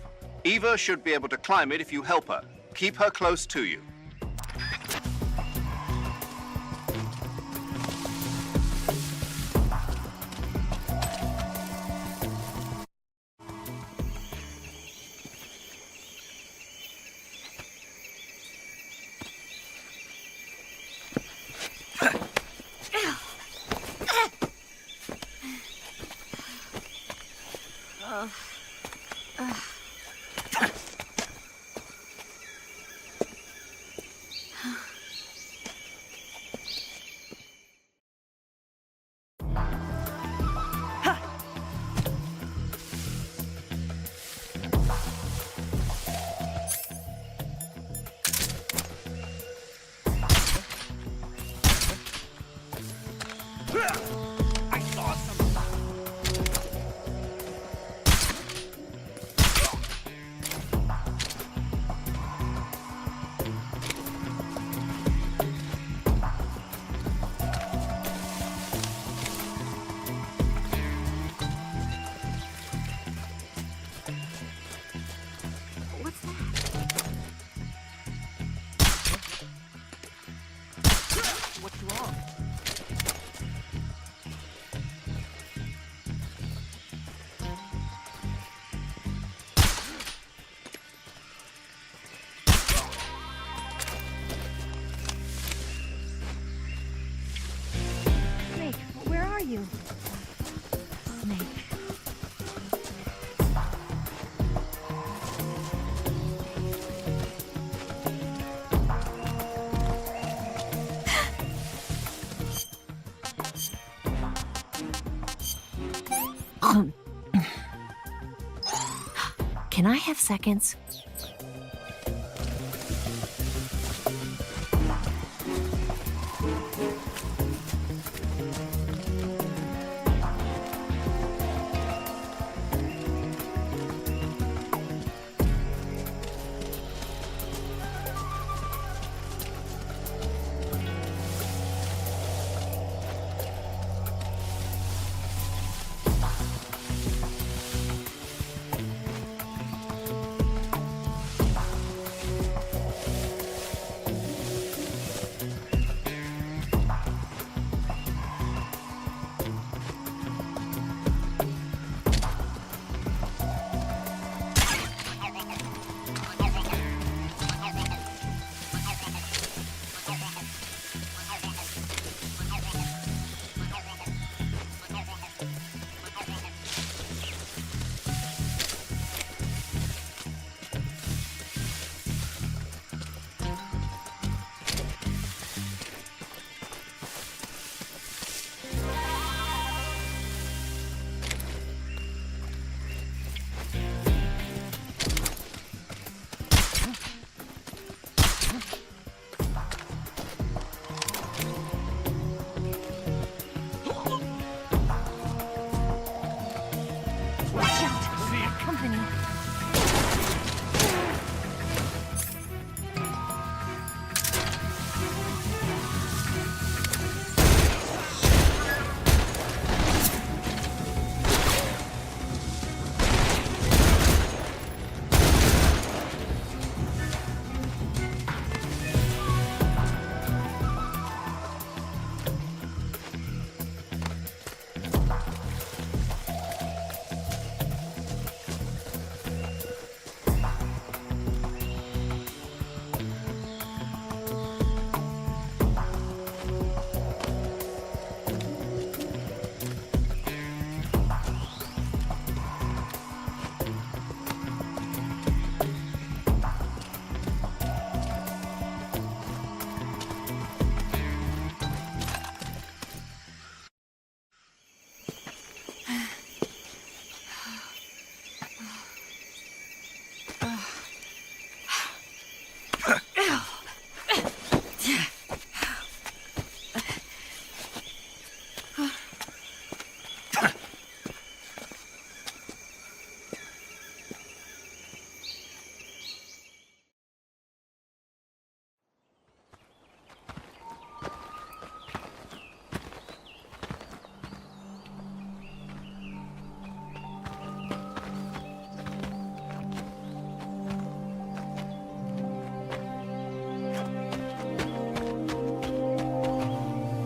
Eva should be able to climb it if you help her. Keep her close to you. I saw some. What's that? What's wrong? Snake, where are you? Snake. Can I have seconds?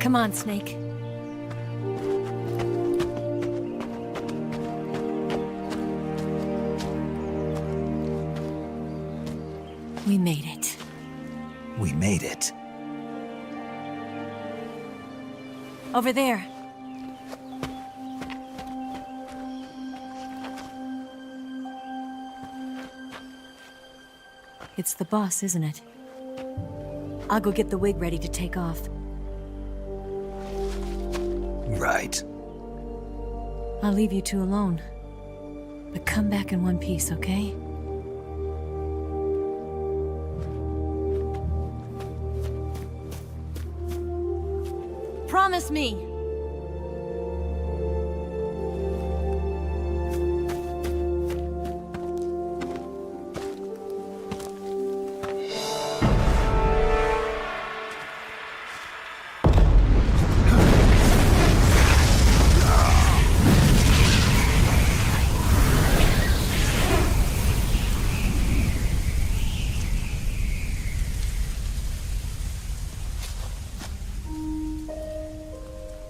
Come on, Snake. We made it. We made it. Over there. It's the boss, isn't it? I'll go get the wig ready to take off. Right. I'll leave you two alone. But come back in one piece, okay? Promise me!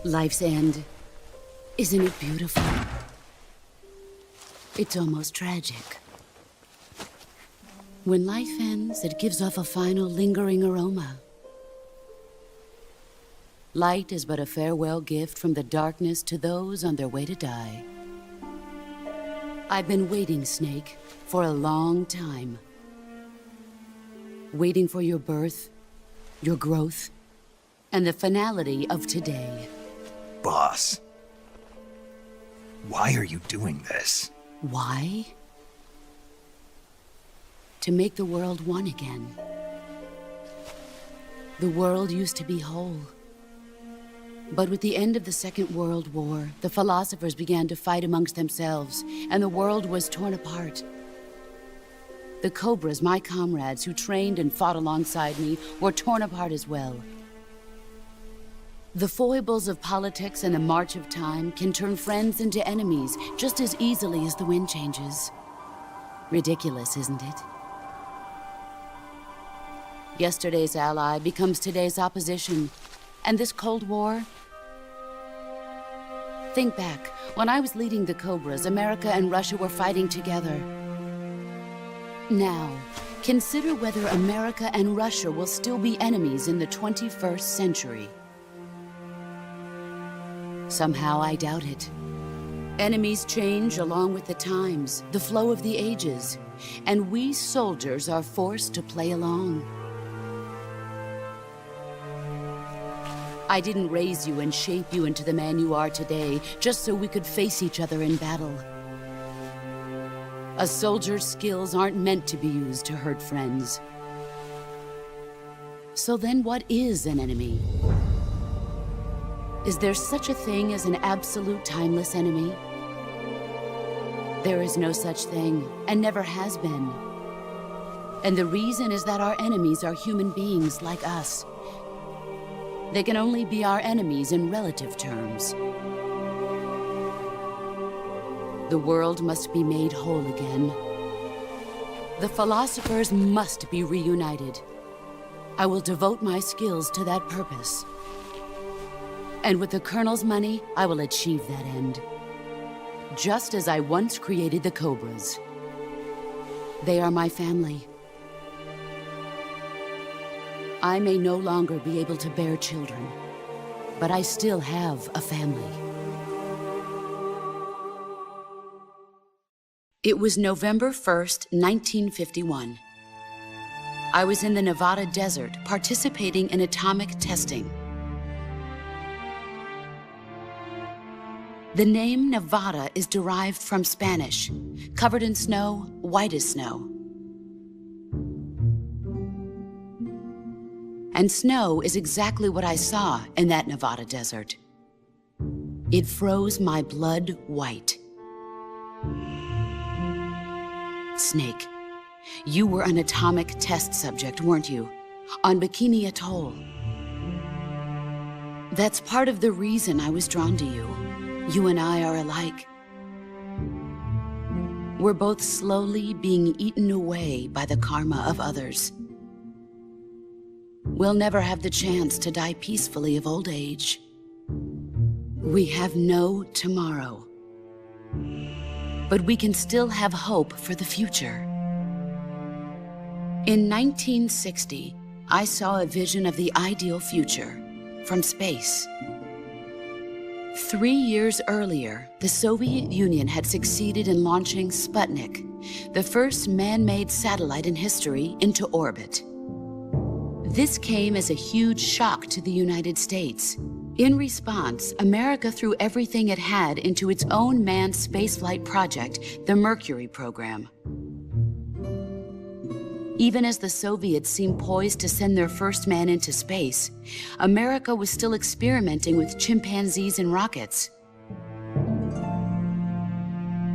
Life's end. Isn't it beautiful? It's almost tragic. When life ends, it gives off a final lingering aroma. Light is but a farewell gift from the darkness to those on their way to die. I've been waiting, Snake, for a long time. Waiting for your birth, your growth, and the finality of today. Boss. Why are you doing this? Why? To make the world one again. The world used to be whole. But with the end of the Second World War, the philosophers began to fight amongst themselves, and the world was torn apart. The Cobras, my comrades who trained and fought alongside me, were torn apart as well. The foibles of politics and the march of time can turn friends into enemies just as easily as the wind changes. Ridiculous, isn't it? Yesterday's ally becomes today's opposition, and this Cold War... Think back, when I was leading the Cobras, America and Russia were fighting together. Now, consider whether America and Russia will still be enemies in the 21st century. Somehow I doubt it. Enemies change along with the times, the flow of the ages, and we soldiers are forced to play along. I didn't raise you and shape you into the man you are today just so we could face each other in battle. A soldier's skills aren't meant to be used to hurt friends. So then what is an enemy? Is there such a thing as an absolute timeless enemy? There is no such thing, and never has been. And the reason is that our enemies are human beings like us. They can only be our enemies in relative terms. The world must be made whole again. The philosophers must be reunited. I will devote my skills to that purpose. And with the Colonel's money, I will achieve that end. Just as I once created the Cobras. They are my family. I may no longer be able to bear children, but I still have a family. It was November 1st, 1951. I was in the Nevada desert participating in atomic testing. The name Nevada is derived from Spanish, covered in snow, white as snow. And snow is exactly what I saw in that Nevada desert. It froze my blood white. Snake, you were an atomic test subject, weren't you? On Bikini Atoll. That's part of the reason I was drawn to you. You and I are alike. We're both slowly being eaten away by the karma of others. we'll never have the chance to die peacefully of old age. We have no tomorrow. But we can still have hope for the future. In 1960, I saw a vision of the ideal future from space. 3 years earlier, the Soviet Union had succeeded in launching Sputnik, the first man-made satellite in history, into orbit. This came as a huge shock to the United States. In response, America threw everything it had into its own manned spaceflight project, the Mercury program. Even as the Soviets seemed poised to send their first man into space, America was still experimenting with chimpanzees and rockets.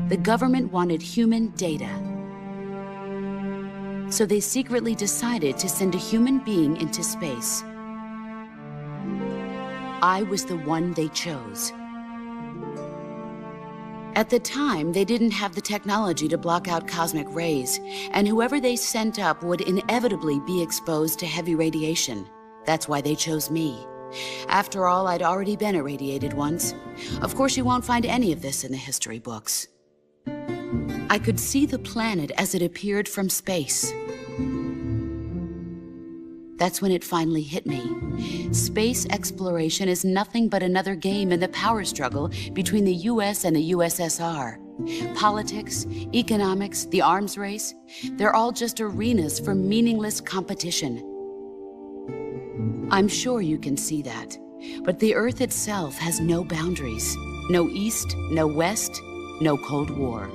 The government wanted human data. So they secretly decided to send a human being into space. I was the one they chose. At the time, they didn't have the technology to block out cosmic rays, and whoever they sent up would inevitably be exposed to heavy radiation. That's why they chose me. After all, I'd already been irradiated once. Of course, you won't find any of this in the history books. I could see the planet as it appeared from space. That's when it finally hit me. Space exploration is nothing but another game in the power struggle between the US and the USSR. Politics, economics, the arms race, they're all just arenas for meaningless competition. I'm sure you can see that, but the Earth itself has no boundaries. No East, no West, no Cold War.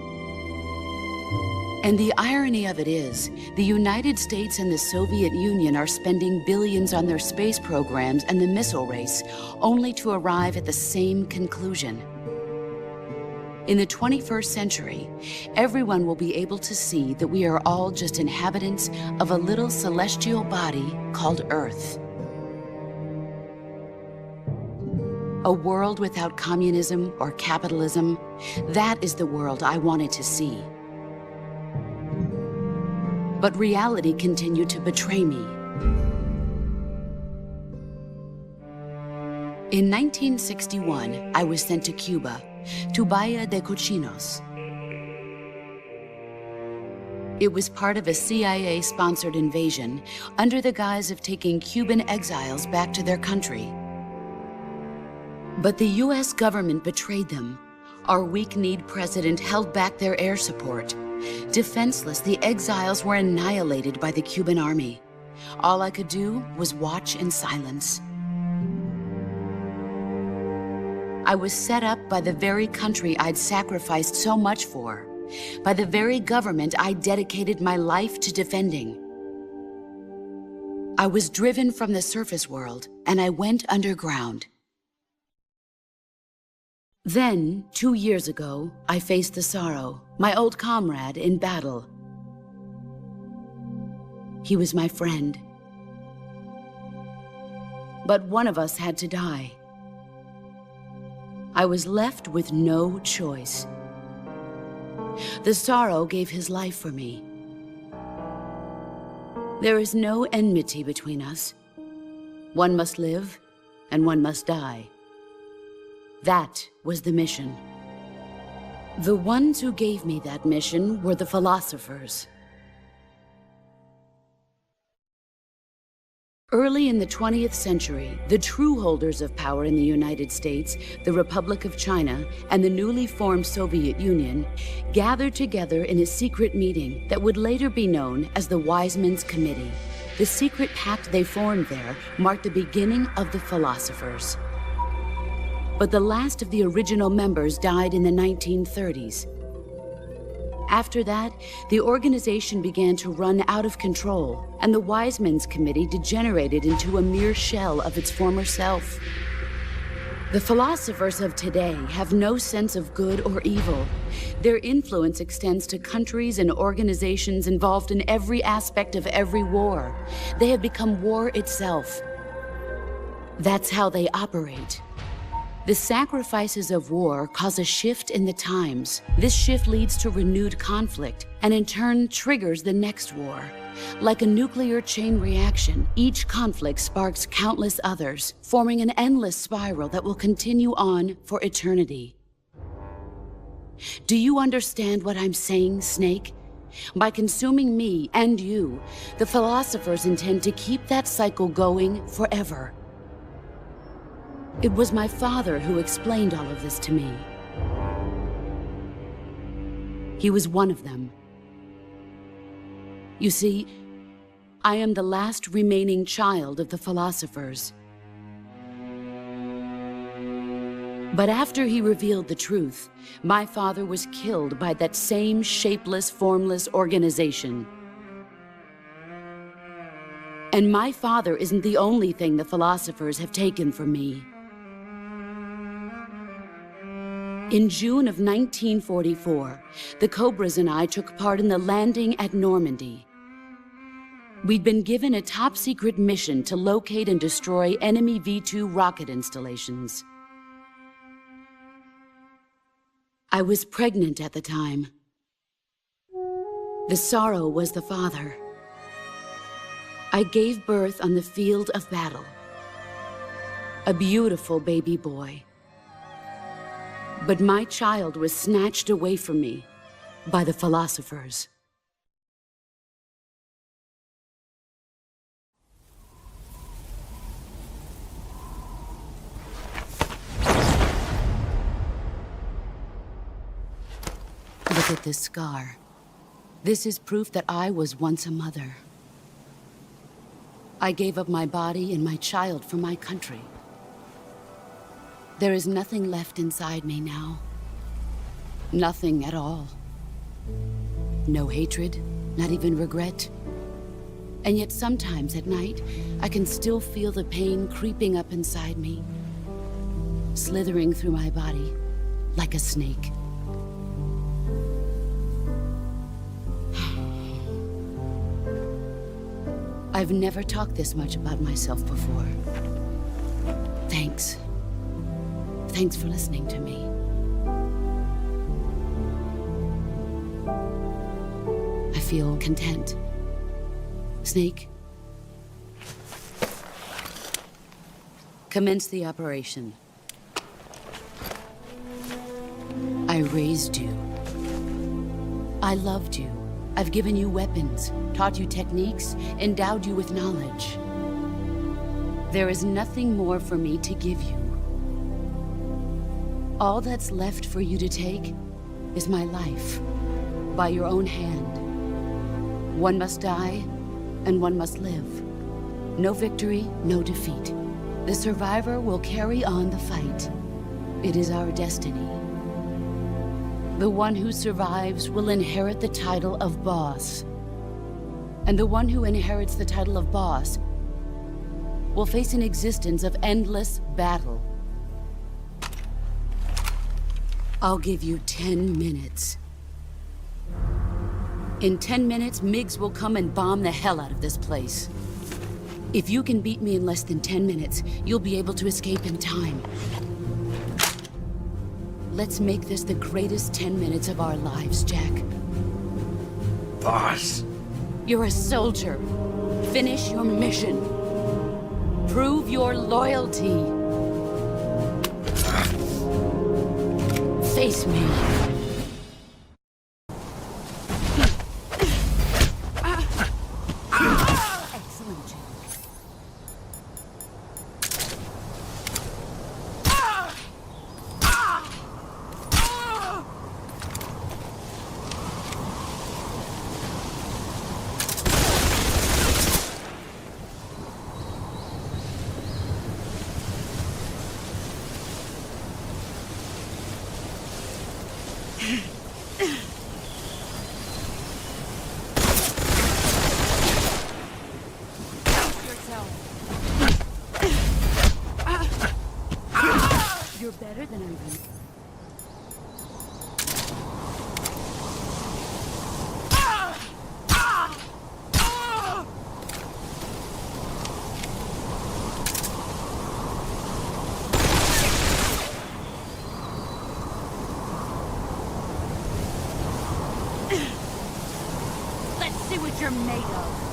And the irony of it is, the United States and the Soviet Union are spending billions on their space programs and the missile race, only to arrive at the same conclusion. In the 21st century, everyone will be able to see that we are all just inhabitants of a little celestial body called Earth. A world without communism or capitalism, that is the world I wanted to see. But reality continued to betray me. In 1961, I was sent to Cuba, to Bahia de Cochinos. It was part of a CIA-sponsored invasion under the guise of taking Cuban exiles back to their country. But the US government betrayed them. Our weak-kneed president held back their air support. Defenseless, the exiles were annihilated by the Cuban army. All I could do was watch in silence. I was set up by the very country I'd sacrificed so much for, by the very government I dedicated my life to defending. I was driven from the surface world, and I went underground. Then, 2 years ago, I faced the Sorrow, my old comrade in battle. He was my friend. But one of us had to die. I was left with no choice. The Sorrow gave his life for me. There is no enmity between us. One must live, and one must die. That was the mission. The ones who gave me that mission were the philosophers. Early in the 20th century, the true holders of power in the United States, the Republic of China, and the newly formed Soviet Union gathered together in a secret meeting that would later be known as the Wiseman's Committee. The secret pact they formed there marked the beginning of the philosophers. But the last of the original members died in the 1930s. After that, the organization began to run out of control, and the Wiseman's Committee degenerated into a mere shell of its former self. The philosophers of today have no sense of good or evil. Their influence extends to countries and organizations involved in every aspect of every war. They have become war itself. That's how they operate. The sacrifices of war cause a shift in the times. This shift leads to renewed conflict, and in turn triggers the next war. Like a nuclear chain reaction, each conflict sparks countless others, forming an endless spiral that will continue on for eternity. Do you understand what I'm saying, Snake? By consuming me and you, the philosophers intend to keep that cycle going forever. It was my father who explained all of this to me. He was one of them. You see, I am the last remaining child of the philosophers. But after he revealed the truth, my father was killed by that same shapeless, formless organization. And my father isn't the only thing the philosophers have taken from me. In June of 1944, the Cobras and I took part in the landing at Normandy. We'd been given a top-secret mission to locate and destroy enemy V-2 rocket installations. I was pregnant at the time. The sorrow was the father. I gave birth on the field of battle. A beautiful baby boy. But my child was snatched away from me by the philosophers. Look at this scar. This is proof that I was once a mother. I gave up my body and my child for my country. There is nothing left inside me now. Nothing at all. No hatred, not even regret. And yet sometimes at night, I can still feel the pain creeping up inside me, slithering through my body like a snake. I've never talked this much about myself before. Thanks. Thanks for listening to me. I feel content. Snake, commence the operation. I raised you. I loved you. I've given you weapons, taught you techniques, endowed you with knowledge. There is nothing more for me to give you. All that's left for you to take is my life, by your own hand. One must die, and one must live. No victory, no defeat. The survivor will carry on the fight. It is our destiny. The one who survives will inherit the title of boss. And the one who inherits the title of boss will face an existence of endless battle. I'll give you 10 minutes. In 10 minutes, MiGs will come and bomb the hell out of this place. If you can beat me in less than 10 minutes, you'll be able to escape in time. Let's make this the greatest 10 minutes of our lives, Jack. Boss. You're a soldier. Finish your mission. Prove your loyalty. Face me. Excellent, Jack. You're better than I think. Let's see what you're made of.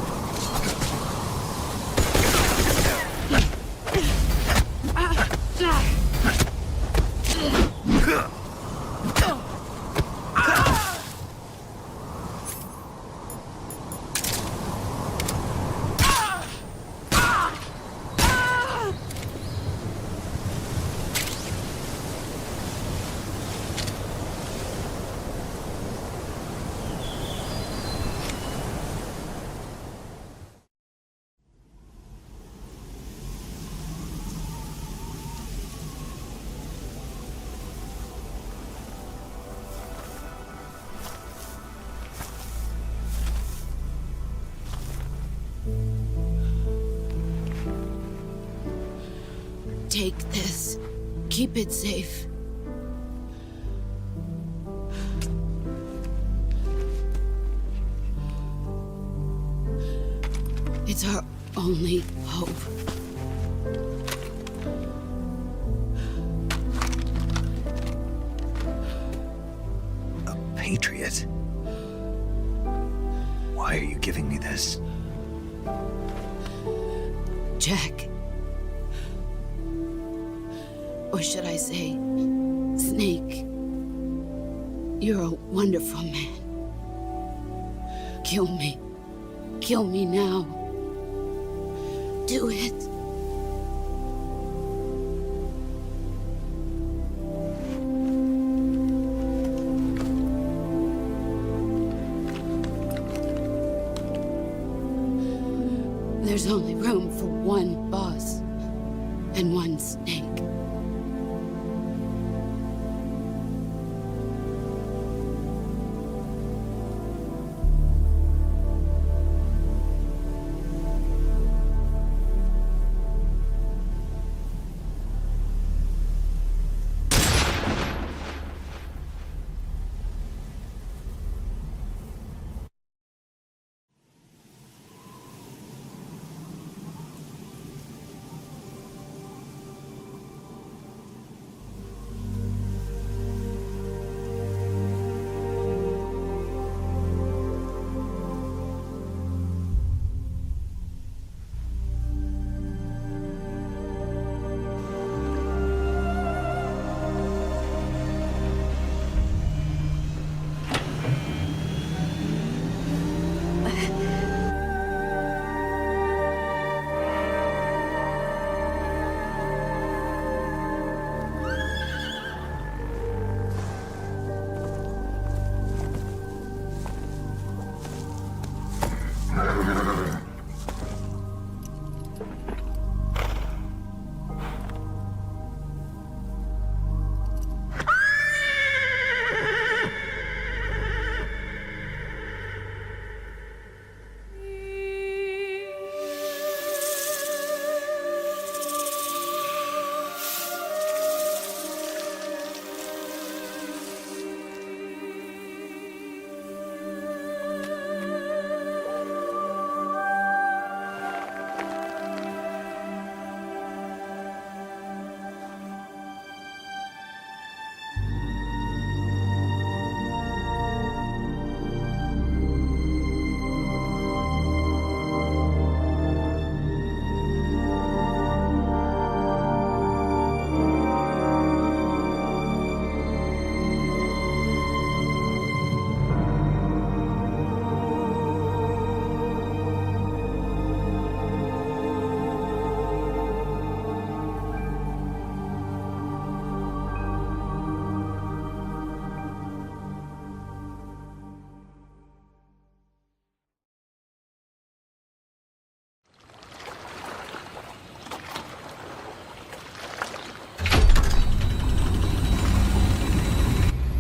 Take this. Keep it safe. It's our only hope. A patriot? Why are you giving me this? Jack. Or should I say, Snake. You're a wonderful man. Kill me. Kill me now. Do it. There's only room for one boss and one snake.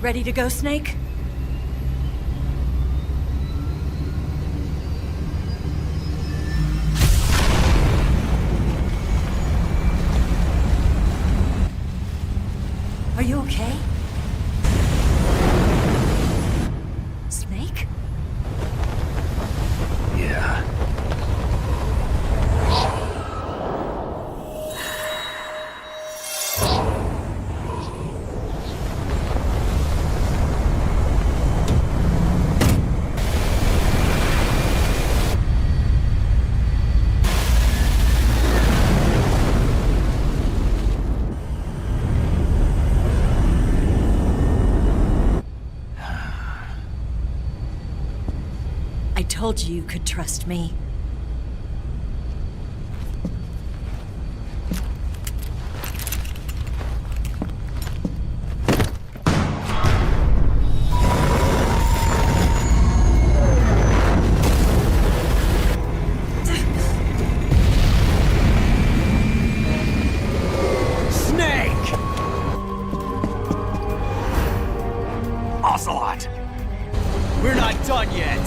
Ready to go, Snake? Are you okay? Snake? Yeah. I told you you could trust me. Snake! Ocelot! We're not done yet!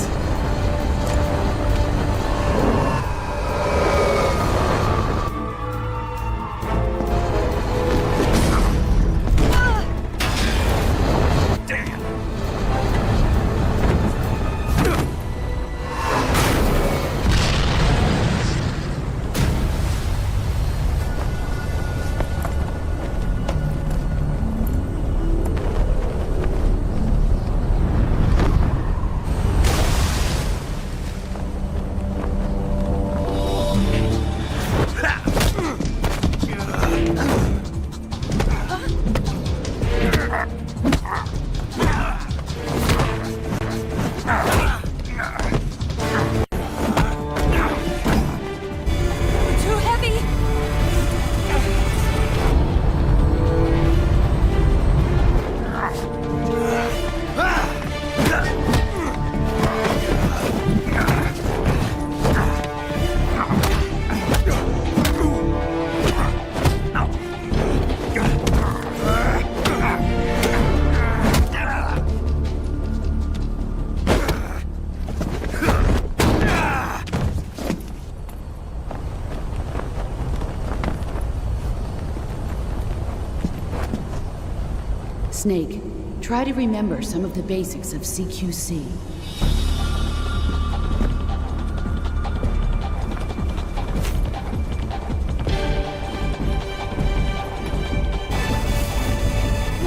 Snake, try to remember some of the basics of CQC.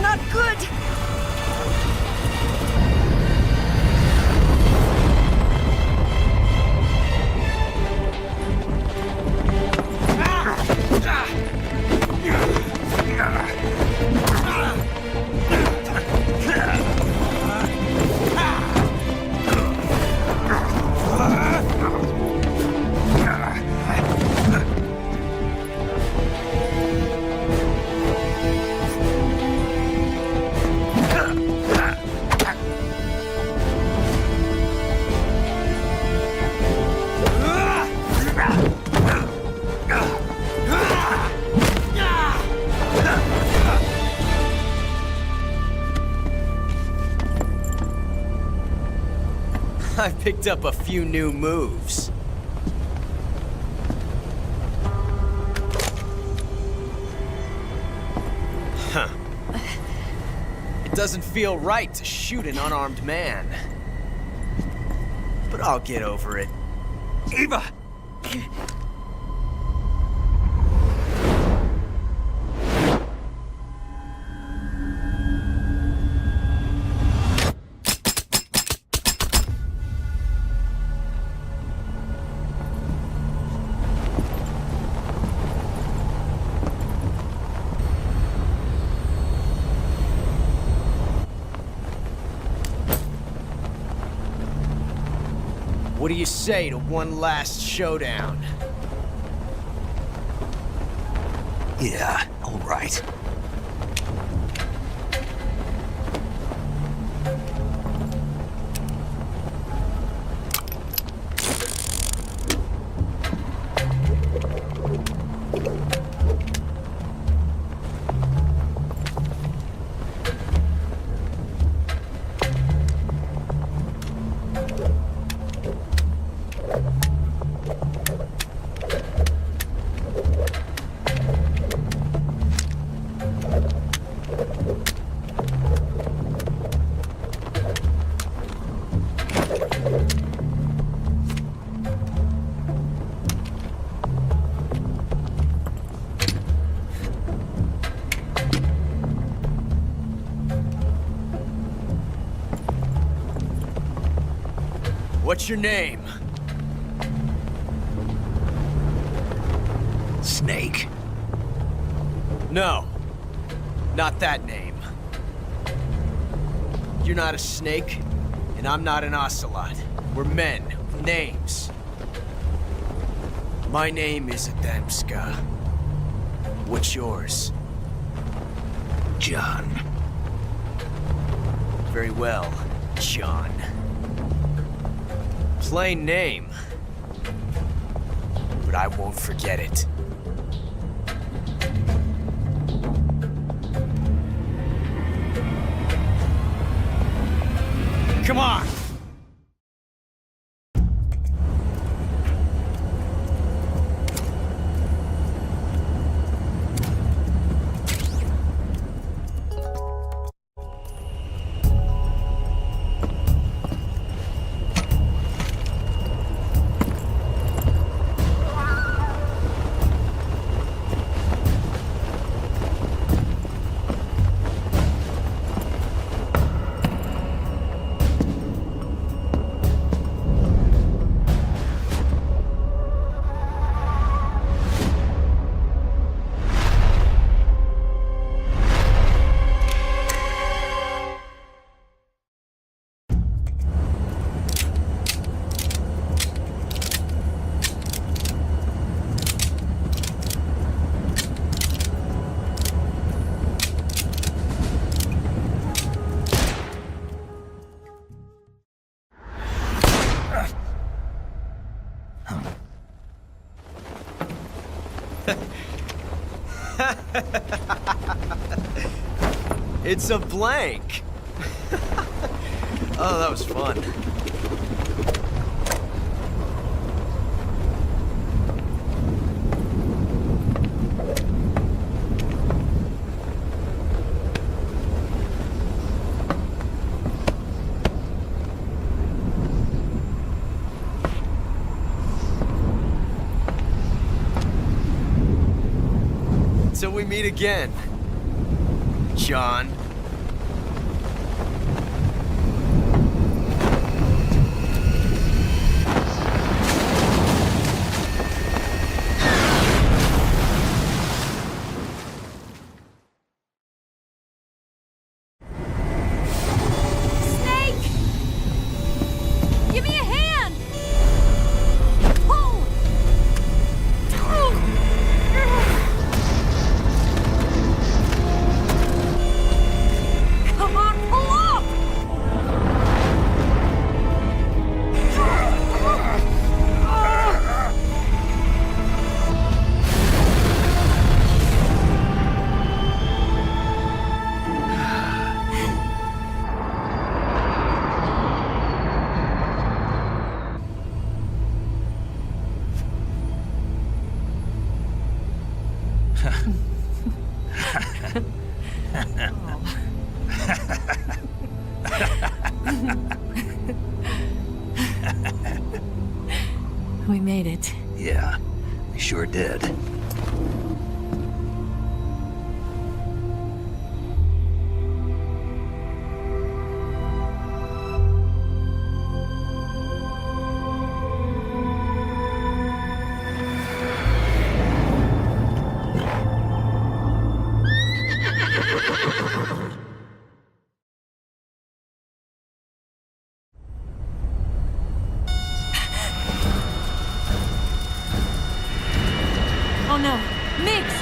Not good! I picked up a few new moves. Huh. It doesn't feel right to shoot an unarmed man. But I'll get over it. Eva! What do you say to one last showdown? Yeah, all right. What's your name? Snake. No, not that name. You're not a snake, and I'm not an ocelot. We're men with names. My name is Adamska. What's yours? John. Very well, John. Plain name. But I won't forget it. Come on! It's a blank. Oh, that was fun. Until we meet again, John. Snake! Give me a hand! Pull! Come on, pull up! We made it. Yeah, we sure did. Oh no, Migs!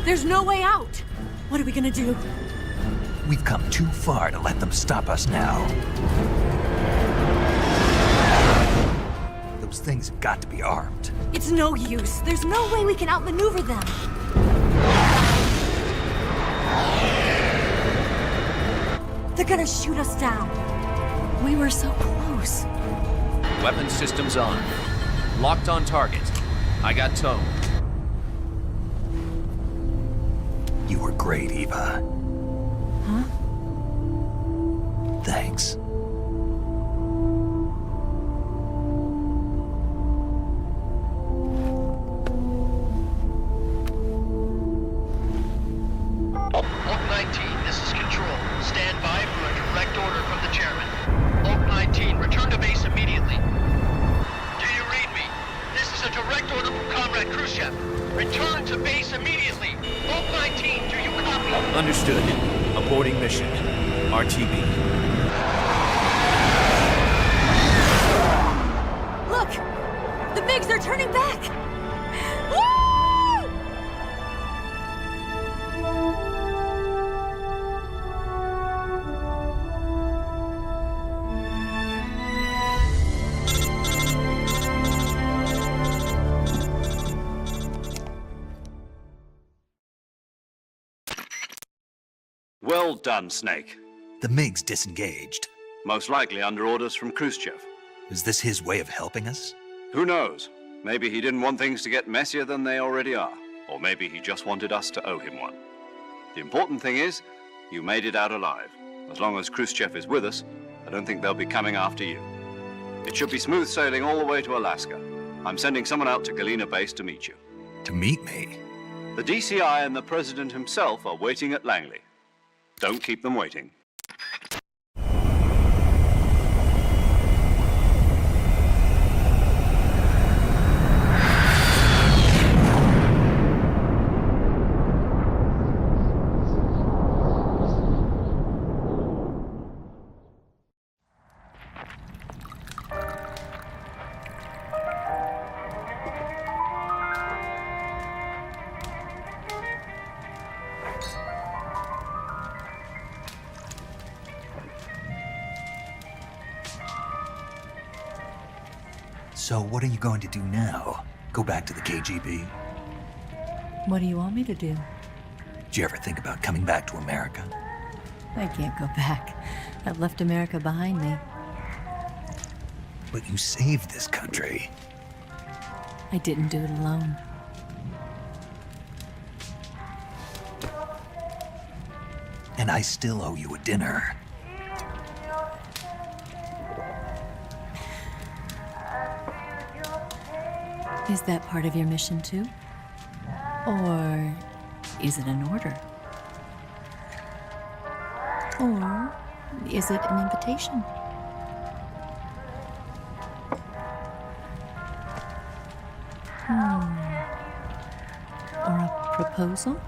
There's no way out! What are we gonna do? We've come too far to let them stop us now. Those things have got to be armed. It's no use. There's no way we can outmaneuver them. They're gonna shoot us down. We were so close. Weapon systems on. Locked on target. I got tow. You were great, Eva. Huh? Thanks. Oak 19, this is Control. Stand by for a direct order from the chairman. Oak 19, return to base immediately. Do you read me? This is a direct order from Comrade Khrushchev. Return to base immediately. Oak 19, do you copy? Understood. Aborting mission. RTB. Look! The MiGs are turning back! Woo! Well done, Snake. The MiGs disengaged. Most likely under orders from Khrushchev. Is this his way of helping us? Who knows? Maybe he didn't want things to get messier than they already are. Or maybe he just wanted us to owe him one. The important thing is, you made it out alive. As long as Khrushchev is with us, I don't think they'll be coming after you. It should be smooth sailing all the way to Alaska. I'm sending someone out to Galena Base to meet you. To meet me? The DCI and the President himself are waiting at Langley. Don't keep them waiting. So what are you going to do now? Go back to the KGB? What do you want me to do? Did you ever think about coming back to America? I can't go back. I've left America behind me. But you saved this country. I didn't do it alone. And I still owe you a dinner. Is that part of your mission too? Or is it an order? Or is it an invitation? Or a proposal?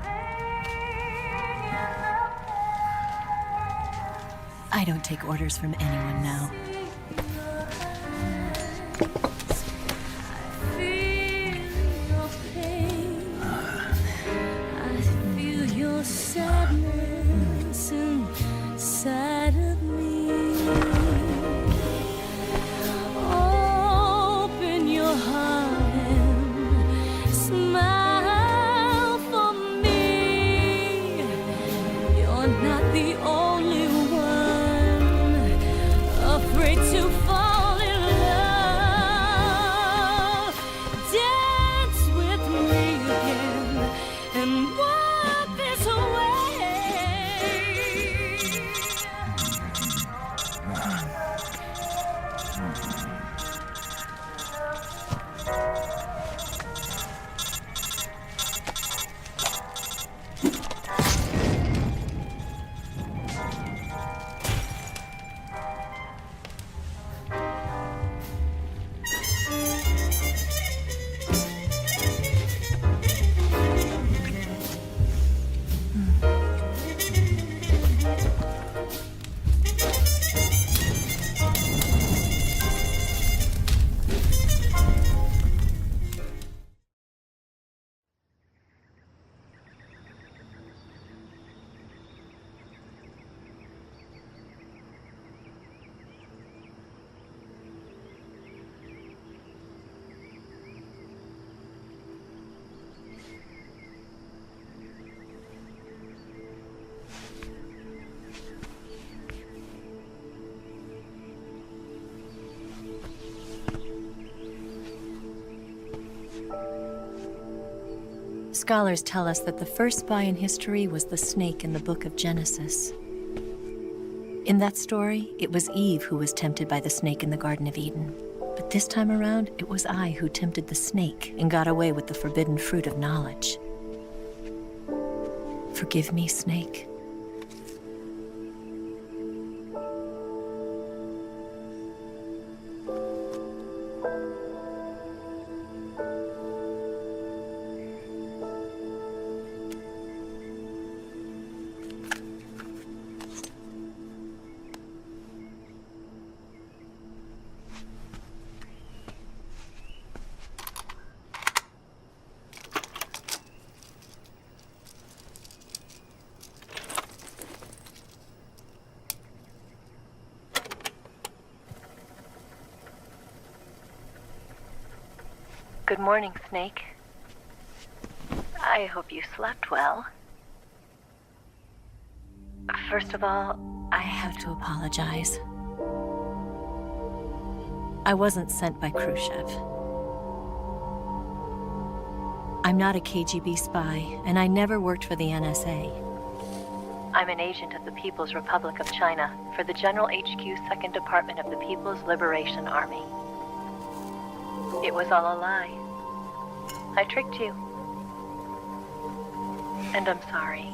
I don't take orders from anyone now. Sadness inside of me. Open your heart and smile for me. You're not the only one afraid to fall in love. Dance with me again and walk this way. Scholars tell us that the first spy in history was the snake in the book of Genesis. In that story, it was Eve who was tempted by the snake in the Garden of Eden. But this time around, it was I who tempted the snake and got away with the forbidden fruit of knowledge. Forgive me, snake. Good morning, Snake. I hope you slept well. First of all, I have to apologize. I wasn't sent by Khrushchev. I'm not a KGB spy, and I never worked for the NSA. I'm an agent of the People's Republic of China for the General HQ 2nd Department of the People's Liberation Army. It was all a lie. I tricked you. And I'm sorry.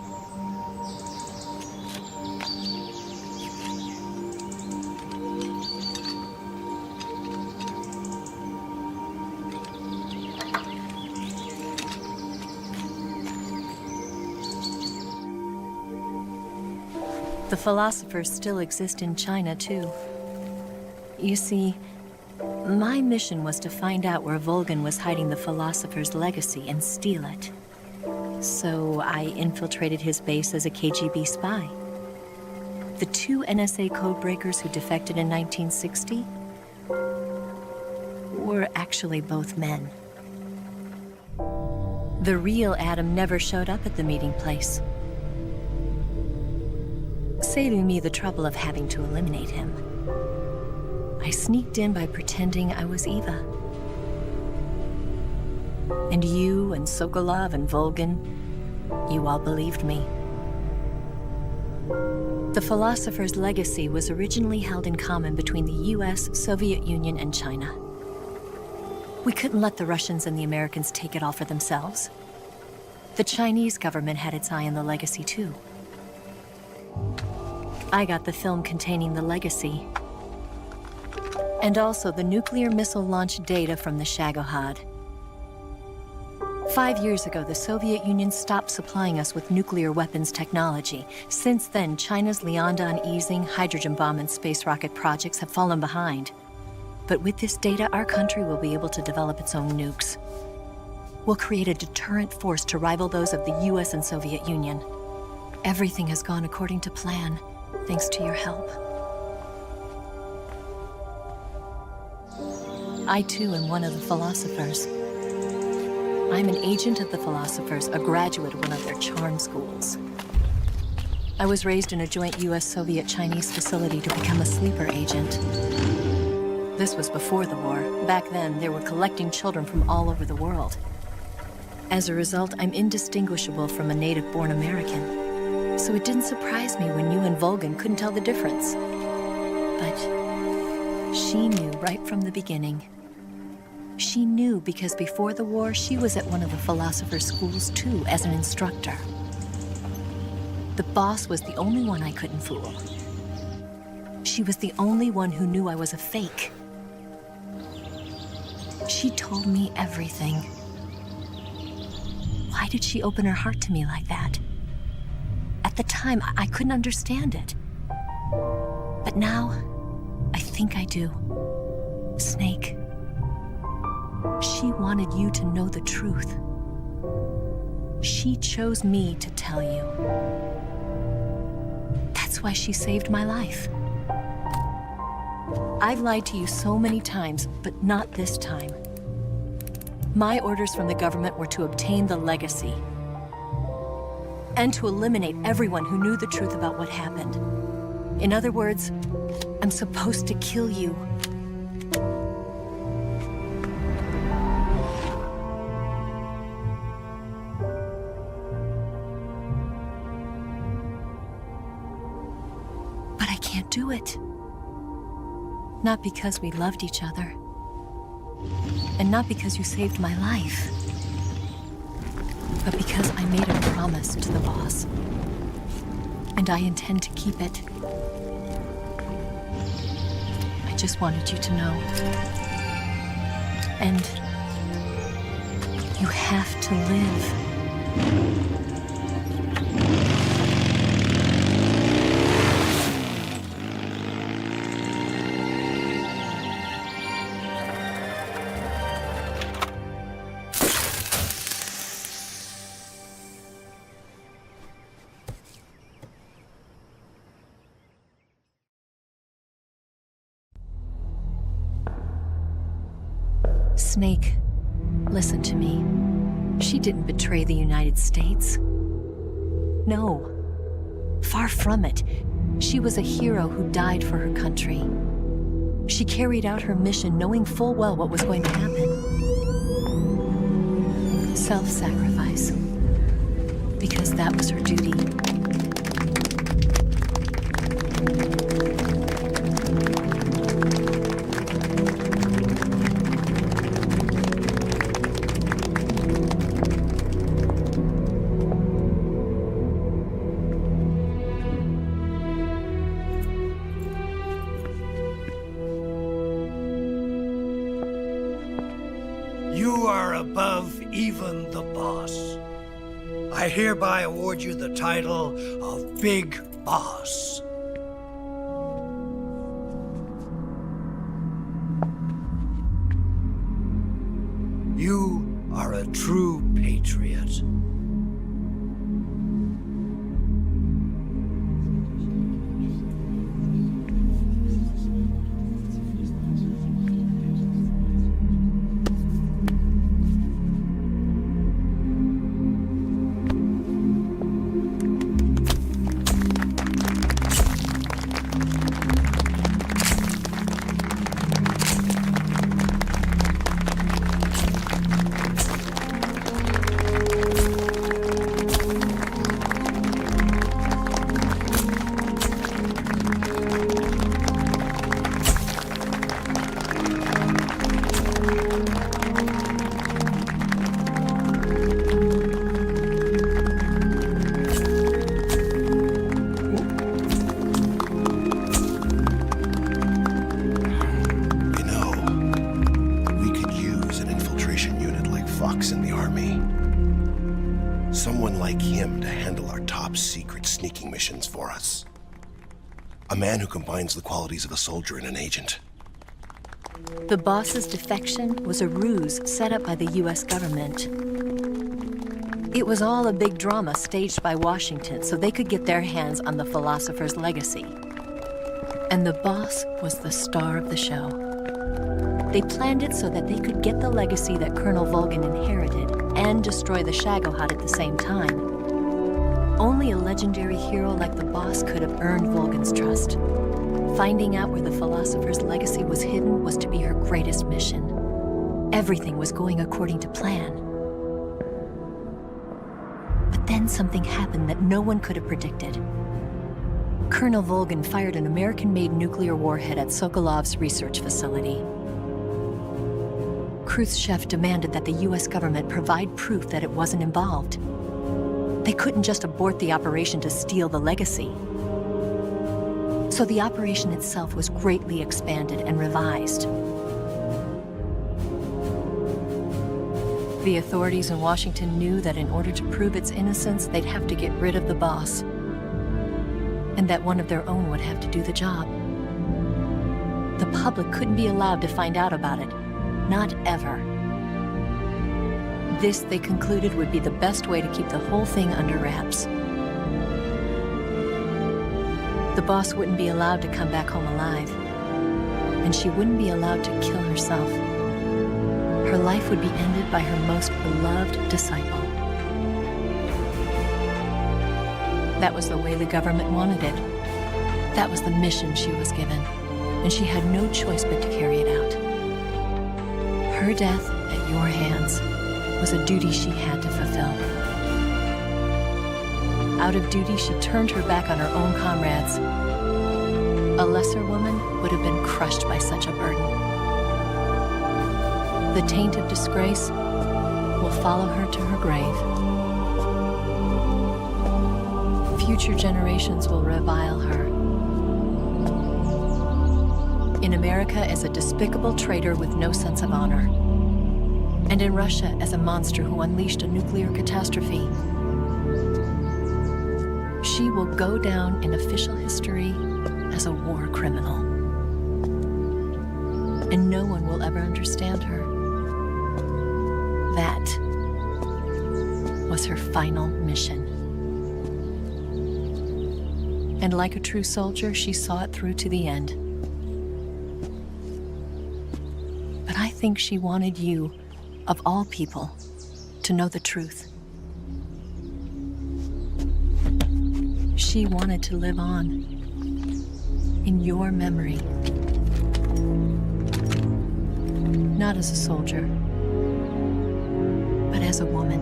The philosophers still exist in China, too. You see, my mission was to find out where Volgin was hiding the philosopher's legacy and steal it. So I infiltrated his base as a KGB spy. The 2 NSA codebreakers who defected in 1960 were actually both men. The real Adam never showed up at the meeting place, saving me the trouble of having to eliminate him. I sneaked in by pretending I was Eva. And you and Sokolov and Volgin, you all believed me. The philosopher's legacy was originally held in common between the US, Soviet Union, and China. We couldn't let the Russians and the Americans take it all for themselves. The Chinese government had its eye on the legacy, too. I got the film containing the legacy. And also the nuclear missile launch data from the Shagohod. 5 years ago, the Soviet Union stopped supplying us with nuclear weapons technology. Since then, China's Liaodong easing, hydrogen bomb, and space rocket projects have fallen behind. But with this data, our country will be able to develop its own nukes. We'll create a deterrent force to rival those of the US and Soviet Union. Everything has gone according to plan, thanks to your help. I, too, am one of the philosophers. I'm an agent of the philosophers, a graduate of one of their charm schools. I was raised in a joint US-Soviet-Chinese facility to become a sleeper agent. This was before the war. Back then, they were collecting children from all over the world. As a result, I'm indistinguishable from a native-born American. So it didn't surprise me when you and Volgin couldn't tell the difference. But she knew right from the beginning. She knew because before the war, she was at one of the philosopher's schools too, as an instructor. The boss was the only one I couldn't fool. She was the only one who knew I was a fake. She told me everything. Why did she open her heart to me like that? At the time, I couldn't understand it. But now, I think I do. Snake. She wanted you to know the truth. She chose me to tell you. That's why she saved my life. I've lied to you so many times, but not this time. My orders from the government were to obtain the legacy and to eliminate everyone who knew the truth about what happened. In other words, I'm supposed to kill you. But I can't do it. Not because we loved each other. And not because you saved my life. But because I made a promise to the boss. And I intend to keep it. I just wanted you to know. And you have to live. Snake, listen to me. She didn't betray the United States. No. Far from it. She was a hero who died for her country. She carried out her mission knowing full well what was going to happen. Self-sacrifice. Because that was her duty. You are above even the boss. I hereby award you the title of Big Boss. You are a true patriot. sneaking missions for us. A man who combines the qualities of a soldier and an agent. The boss's defection was a ruse set up by the US government. It was all a big drama staged by Washington so they could get their hands on the philosopher's legacy. And the boss was the star of the show. They planned it so that they could get the legacy that Colonel Volgin inherited and destroy the Shagohod at the same time. Only a legendary hero like the boss could have earned Volgin's trust. Finding out where the philosopher's legacy was hidden was to be her greatest mission. Everything was going according to plan. But then something happened that no one could have predicted. Colonel Volgin fired an American-made nuclear warhead at Sokolov's research facility. Khrushchev demanded that the US government provide proof that it wasn't involved. They couldn't just abort the operation to steal the legacy. So the operation itself was greatly expanded and revised. The authorities in Washington knew that in order to prove its innocence, they'd have to get rid of the boss, and that one of their own would have to do the job. The public couldn't be allowed to find out about it, not ever. This, they concluded, would be the best way to keep the whole thing under wraps. The boss wouldn't be allowed to come back home alive, and she wouldn't be allowed to kill herself. Her life would be ended by her most beloved disciple. That was the way the government wanted it. That was the mission she was given, and she had no choice but to carry it out. Her death at your hands was a duty she had to fulfill. Out of duty, she turned her back on her own comrades. A lesser woman would have been crushed by such a burden. The taint of disgrace will follow her to her grave. Future generations will revile her. In America as a despicable traitor with no sense of honor. And in Russia as a monster who unleashed a nuclear catastrophe. She will go down in official history as a war criminal. And no one will ever understand her. That was her final mission. And like a true soldier, she saw it through to the end. But I think she wanted you, of all people, to know the truth. She wanted to live on in your memory. Not as a soldier, but as a woman.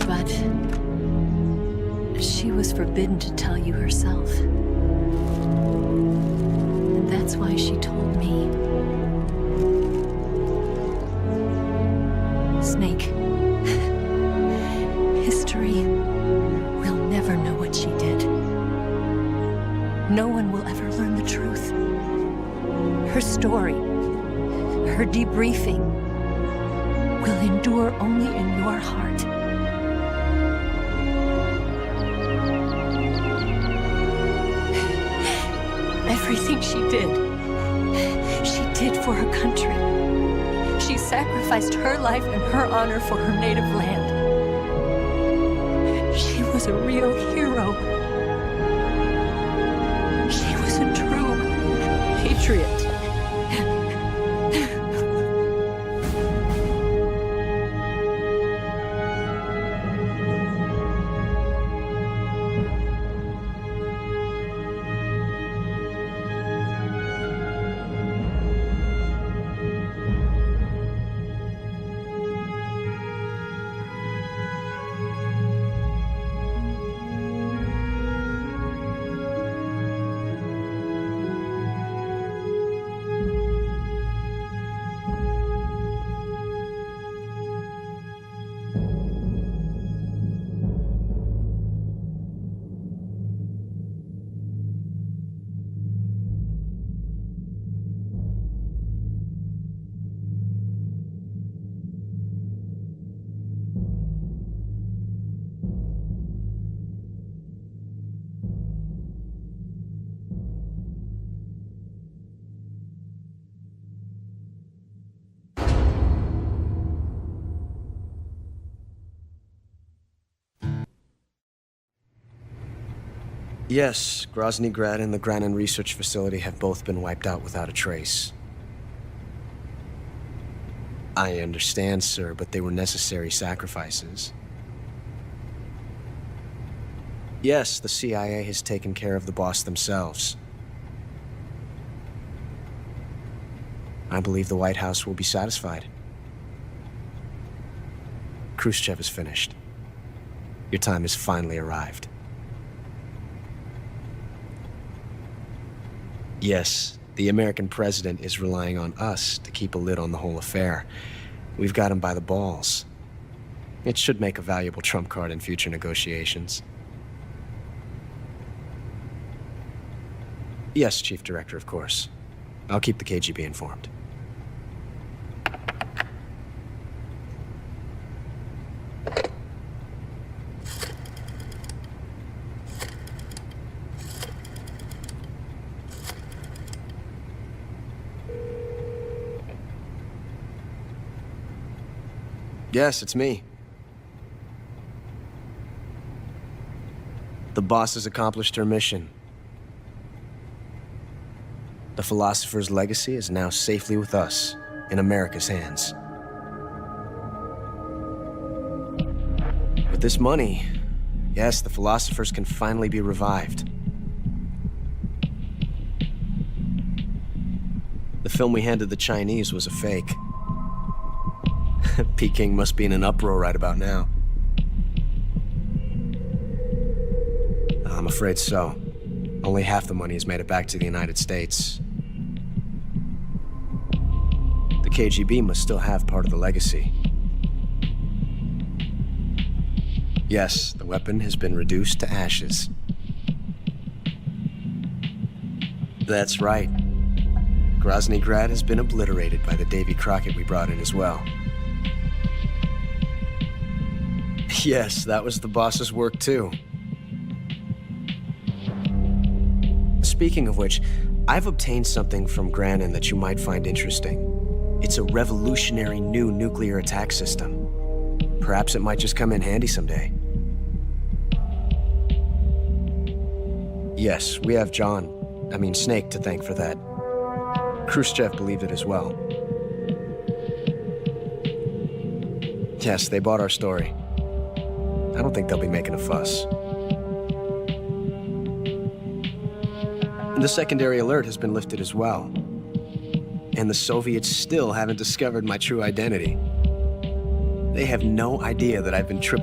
But she was forbidden to tell you herself. And that's why she told me. Snake, history will never know what she did. No one will ever learn the truth. Her story, her debriefing, will endure only in your heart. Everything she did for her country. She sacrificed her life and her honor for her native land. She was a real hero. She was a true patriot. Yes, Grozny Grad and the Granin Research Facility have both been wiped out without a trace. I understand, sir, but they were necessary sacrifices. Yes, the CIA has taken care of the boss themselves. I believe the White House will be satisfied. Khrushchev is finished. Your time has finally arrived. Yes, the American president is relying on us to keep a lid on the whole affair. We've got him by the balls. It should make a valuable trump card in future negotiations. Yes, Chief Director, of course. I'll keep the KGB informed. Yes, it's me. The boss has accomplished her mission. The philosopher's legacy is now safely with us, in America's hands. With this money, yes, the philosophers can finally be revived. The film we handed the Chinese was a fake. Peking must be in an uproar right about now. I'm afraid so. Only half the money has made it back to the United States. The KGB must still have part of the legacy. Yes, the weapon has been reduced to ashes. That's right. Grozny Grad has been obliterated by the Davy Crockett we brought in as well. Yes, that was the boss's work too. Speaking of which, I've obtained something from Granin that you might find interesting. It's a revolutionary new nuclear attack system. Perhaps it might just come in handy someday. Yes, we have Snake to thank for that. Khrushchev believed it as well. Yes, they bought our story. I don't think they'll be making a fuss. The secondary alert has been lifted as well. And the Soviets still haven't discovered my true identity. They have no idea that I've been triple